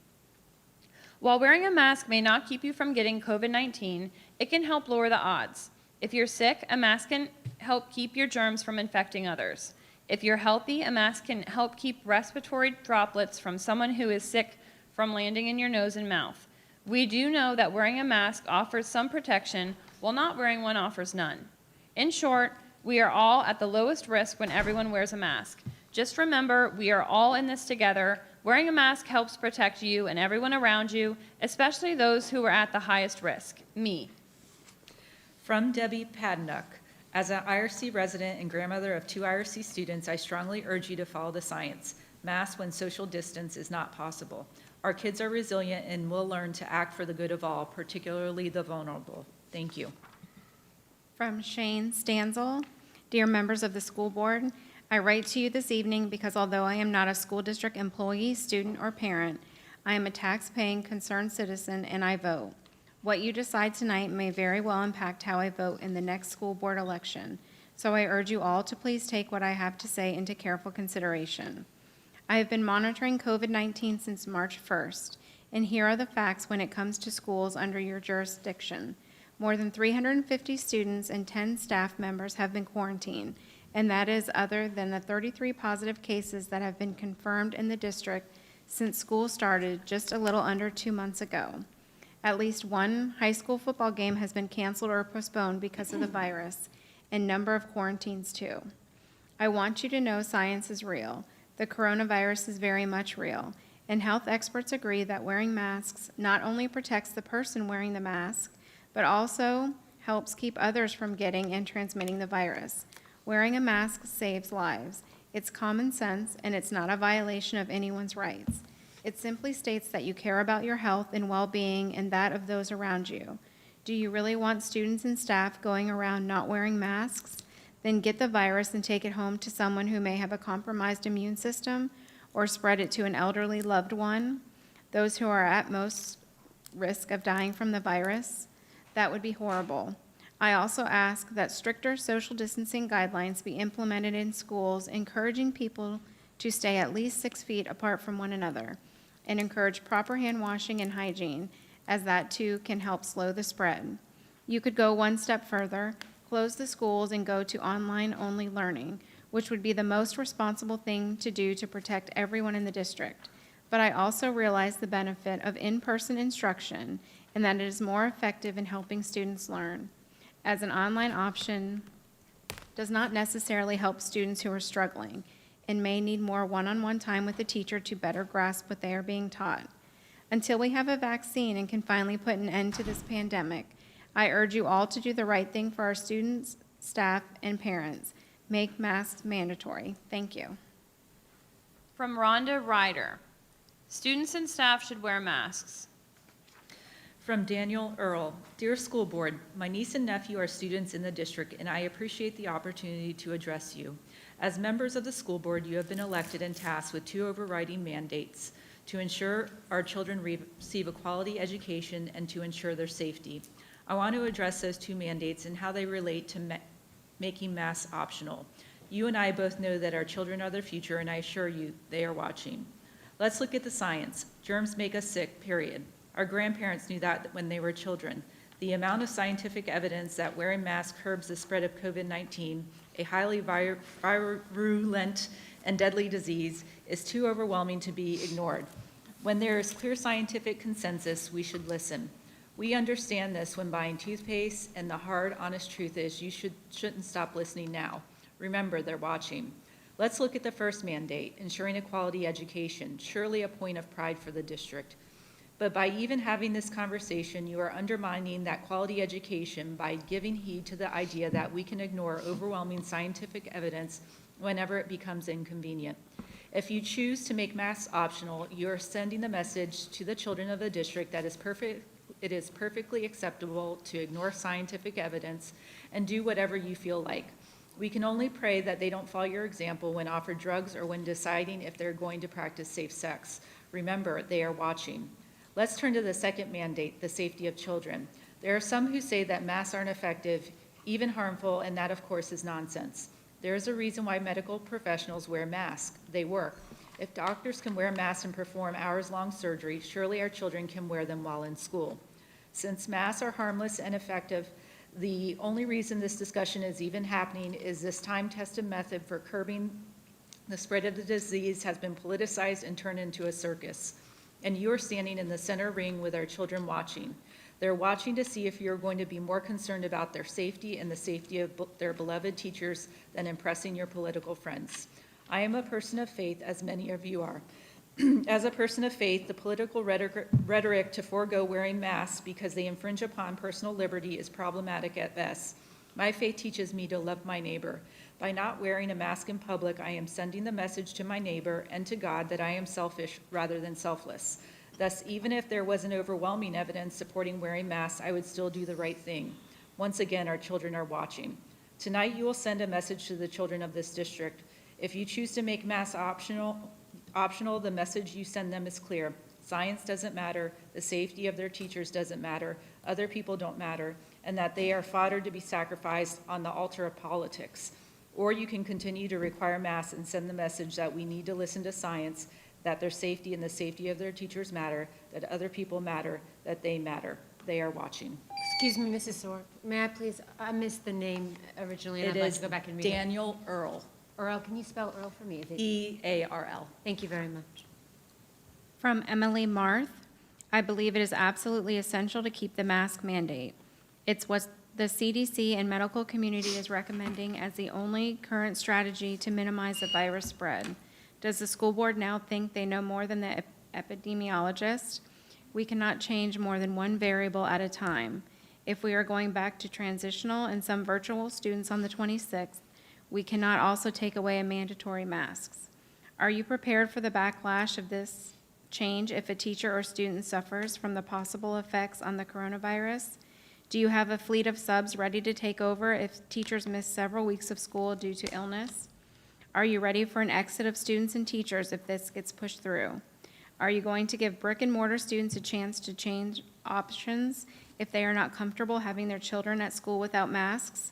While wearing a mask may not keep you from getting COVID-19, it can help lower the odds. If you're sick, a mask can help keep your germs from infecting others. If you're healthy, a mask can help keep respiratory droplets from someone who is sick from landing in your nose and mouth. We do know that wearing a mask offers some protection, while not wearing one offers none. In short, we are all at the lowest risk when everyone wears a mask. Just remember, we are all in this together. Wearing a mask helps protect you and everyone around you, especially those who are at the highest risk, me. From Debbie Padnock. As an IRC resident and grandmother of 2 IRC students, I strongly urge you to follow the science. Mask when social distance is not possible. Our kids are resilient and will learn to act for the good of all, particularly the vulnerable. Thank you. From Shane Stanzel, dear members of the school board, I write to you this evening because although I am not a school district employee, student, or parent, I am a tax-paying, concerned citizen and I vote. What you decide tonight may very well impact how I vote in the next school board election, so I urge you all to please take what I have to say into careful consideration. I have been monitoring COVID-19 since March 1st, and here are the facts when it comes to schools under your jurisdiction. More than 350 students and 10 staff members have been quarantined, and that is other than the 33 positive cases that have been confirmed in the district since school started just a little under 2 months ago. At least one high school football game has been canceled or postponed because of the virus, and number of quarantines too. I want you to know science is real. The coronavirus is very much real, and health experts agree that wearing masks not only protects the person wearing the mask, but also helps keep others from getting and transmitting the virus. Wearing a mask saves lives. It's common sense, and it's not a violation of anyone's rights. It simply states that you care about your health and well-being and that of those around you. Do you really want students and staff going around not wearing masks? Then get the virus and take it home to someone who may have a compromised immune system or spread it to an elderly loved one, those who are at most risk of dying from the virus. That would be horrible. I also ask that stricter social distancing guidelines be implemented in schools, encouraging people to stay at least 6 feet apart from one another, and encourage proper hand washing and hygiene, as that too can help slow the spread. You could go one step further, close the schools and go to online-only learning, which would be the most responsible thing to do to protect everyone in the district. But I also realize the benefit of in-person instruction and that it is more effective in helping students learn. as an online option does not necessarily help students who are struggling and may need more one-on-one time with the teacher to better grasp what they are being taught. Until we have a vaccine and can finally put an end to this pandemic, I urge you all to do the right thing for our students, staff, and parents. Make masks mandatory. Thank you. From Rhonda Ryder, students and staff should wear masks. From Daniel Earl, Dear School Board, my niece and nephew are students in the district, and I appreciate the opportunity to address you. As members of the school board, you have been elected and tasked with 2 overriding mandates: to ensure our children receive a quality education and to ensure their safety. I want to address those 2 mandates and how they relate to making masks optional. You and I both know that our children are their future, and I assure you they are watching. Let's look at the science. Germs make us sick, period. Our grandparents knew that when they were children. The amount of scientific evidence that wearing masks curbs the spread of COVID-19, a highly virulent and deadly disease, is too overwhelming to be ignored. When there is clear scientific consensus, we should listen. We understand this when buying toothpaste, and the hard, honest truth is you shouldn't stop listening now. Remember, they're watching. Let's look at the first mandate, ensuring a quality education, surely a point of pride for the district. But by even having this conversation, you are undermining that quality education by giving heed to the idea that we can ignore overwhelming scientific evidence whenever it becomes inconvenient. If you choose to make masks optional, you are sending the message to the children of the district that it is perfectly acceptable to ignore scientific evidence and do whatever you feel like. We can only pray that they don't follow your example when offered drugs or when deciding if they're going to practice safe sex. Remember, they are watching. Let's turn to the second mandate, the safety of children. There are some who say that masks aren't effective, even harmful, and that, of course, is nonsense. There is a reason why medical professionals wear masks. They work. If doctors can wear masks and perform hours-long surgery, surely our children can wear them while in school. Since masks are harmless and effective, the only reason this discussion is even happening is this time-tested method for curbing the spread of the disease has been politicized and turned into a circus. And you're standing in the center ring with our children watching. They're watching to see if you're going to be more concerned about their safety and the safety of their beloved teachers than impressing your political friends. I am a person of faith, as many of you are. As a person of faith, the political rhetoric to forego wearing masks because they infringe upon personal liberty is problematic at best. My faith teaches me to love my neighbor. By not wearing a mask in public, I am sending the message to my neighbor and to God that I am selfish rather than selfless. Thus, even if there wasn't overwhelming evidence supporting wearing masks, I would still do the right thing. Once again, our children are watching. Tonight, you will send a message to the children of this district. If you choose to make masks optional, the message you send them is clear. Science doesn't matter, the safety of their teachers doesn't matter, other people don't matter, and that they are fodder to be sacrificed on the altar of politics. Or you can continue to require masks and send the message that we need to listen to science, that their safety and the safety of their teachers matter, that other people matter, that they matter. They are watching. Excuse me, Mrs. Sork. May I please, I missed the name originally, and I'd like to go back and read it. Daniel Earl. Earl, can you spell Earl for me? Is it- E-A-R-L. Thank you very much. From Emily Marth, I believe it is absolutely essential to keep the mask mandate. It's what the CDC and medical community is recommending as the only current strategy to minimize the virus spread. Does the school board now think they know more than the epidemiologist? We cannot change more than one variable at a time. If we are going back to transitional and some virtual students on the 26th, we cannot also take away mandatory masks. Are you prepared for the backlash of this change if a teacher or student suffers from the possible effects on the coronavirus? Do you have a fleet of subs ready to take over if teachers miss several weeks of school due to illness? Are you ready for an exit of students and teachers if this gets pushed through? Are you going to give brick and mortar students a chance to change options if they are not comfortable having their children at school without masks?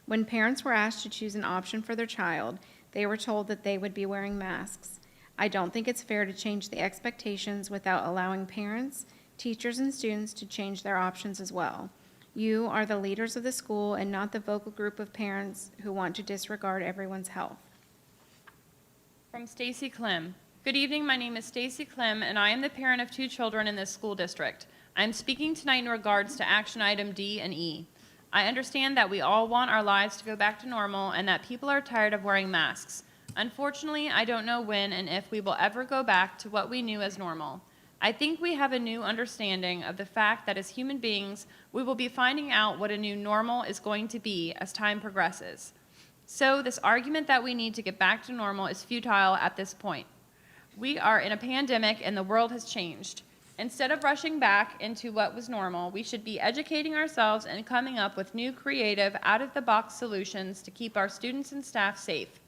When parents were asked to choose an option for their child, they were told that they would be wearing masks. I don't think it's fair to change the expectations without allowing parents, teachers, and students to change their options as well. You are the leaders of the school and not the vocal group of parents who want to disregard everyone's health. From Stacy Klim. Good evening, my name is Stacy Klim, and I am the parent of 2 children in this school district. I am speaking tonight in regards to action item D and E. I understand that we all want our lives to go back to normal and that people are tired of wearing masks. Unfortunately, I don't know when and if we will ever go back to what we knew as normal. I think we have a new understanding of the fact that as human beings, we will be finding out what a new normal is going to be as time progresses. So this argument that we need to get back to normal is futile at this point. We are in a pandemic and the world has changed. Instead of rushing back into what was normal, we should be educating ourselves and coming up with new creative, out-of-the-box solutions to keep our students and staff safe.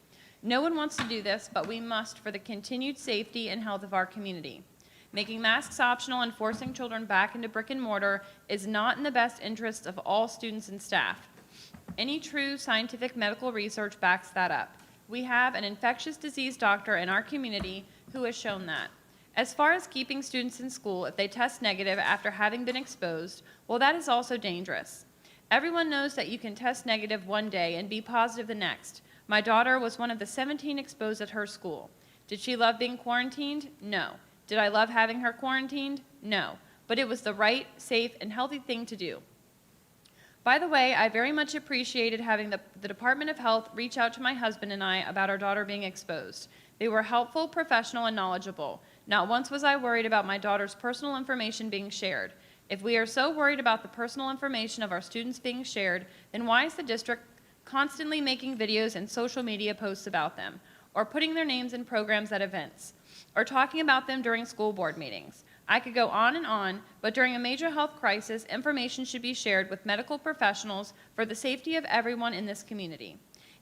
No one wants to do this, but we must for the continued safety and health of our community. Making masks optional and forcing children back into brick and mortar is not in the best interests of all students and staff. Any true scientific medical research backs that up. We have an infectious disease doctor in our community who has shown that. As far as keeping students in school if they test negative after having been exposed, well, that is also dangerous. Everyone knows that you can test negative one day and be positive the next. My daughter was one of the 17 exposed at her school. Did she love being quarantined? No. Did I love having her quarantined? No. But it was the right, safe, and healthy thing to do. By the way, I very much appreciated having the Department of Health reach out to my husband and I about our daughter being exposed. They were helpful, professional, and knowledgeable. Not once was I worried about my daughter's personal information being shared. If we are so worried about the personal information of our students being shared, then why is the district constantly making videos and social media posts about them, or putting their names in programs at events, or talking about them during school board meetings? I could go on, but during a major health crisis, information should be shared with medical professionals for the safety of everyone in this community.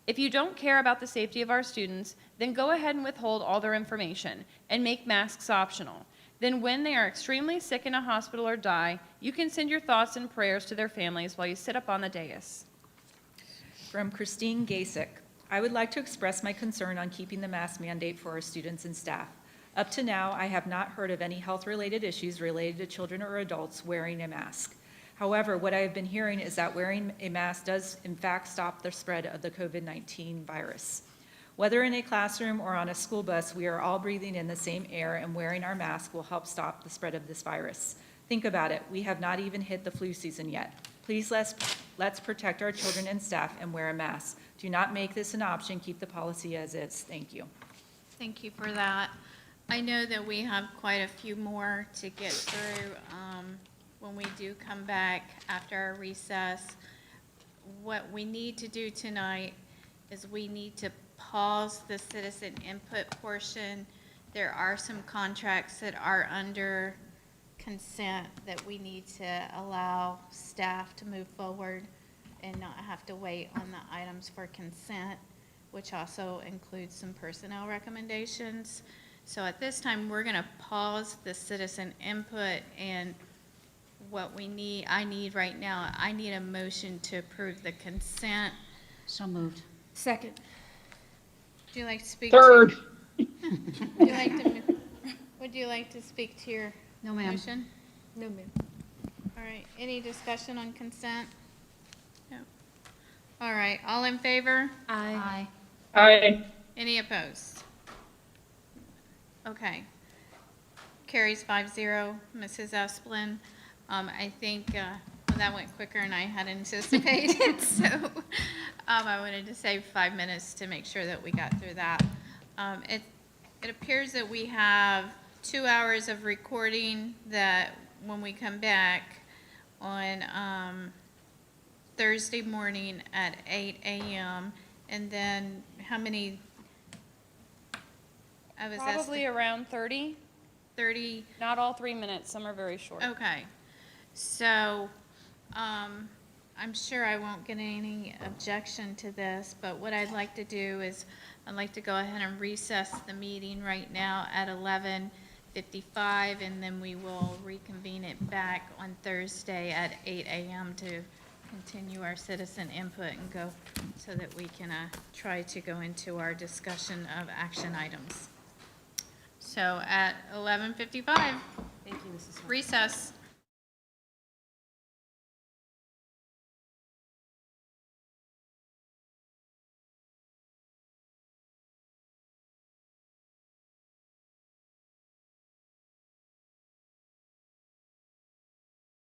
If you don't care about the safety of our students, then go ahead and withhold all their information and make masks optional. Then when they are extremely sick in a hospital or die, you can send your thoughts and prayers to their families while you sit up on the dais. From Christine Gasick, I would like to express my concern on keeping the mask mandate for our students and staff. Up to now, I have not heard of any health-related issues related to children or adults wearing a mask. However, what I have been hearing is that wearing a mask does in fact stop the spread of the COVID-19 virus. Whether in a classroom or on a school bus, we are all breathing in the same air, and wearing our mask will help stop the spread of this virus. Think about it, we have not even hit the flu season yet. Please let's protect our children and staff and wear a mask. Do not make this an option, keep the policy as is. Thank you. Thank you for that. I know that we have quite a few more to get through when we do come back after our recess. What we need to do tonight is we need to pause the citizen input portion. There are some contracts that are under consent that we need to allow staff to move forward and not have to wait on the items for consent, which also includes some personnel recommendations. So at this time, we're going to pause the citizen input, and what I need right now, I need a motion to approve the consent. So moved. Second. Would you like to speak? Third. Would you like to speak to your No, ma'am. motion? No, ma'am. All right, any discussion on consent? No. All right, all in favor? Aye. Aye. Any opposed? Okay. Carries 5-0. Mrs. Esplin, I think that went quicker than I had anticipated, so I wanted to save 5 minutes to make sure that we got through that. It appears that we have 2 hours of recording that when we come back on Thursday morning at 8 a.m. And then how many? Probably around 30. 30. Not all 3 minutes, some are very short. Okay. So I'm sure I won't get any objection to this, but what I'd like to do is I'd like to go ahead and recess the meeting right now at 11:55, and then we will reconvene it back on Thursday at 8 a.m. to continue our citizen input and go so that we can try to go into our discussion of action items. So at 11:55, Thank you, Mrs. Hart. recess.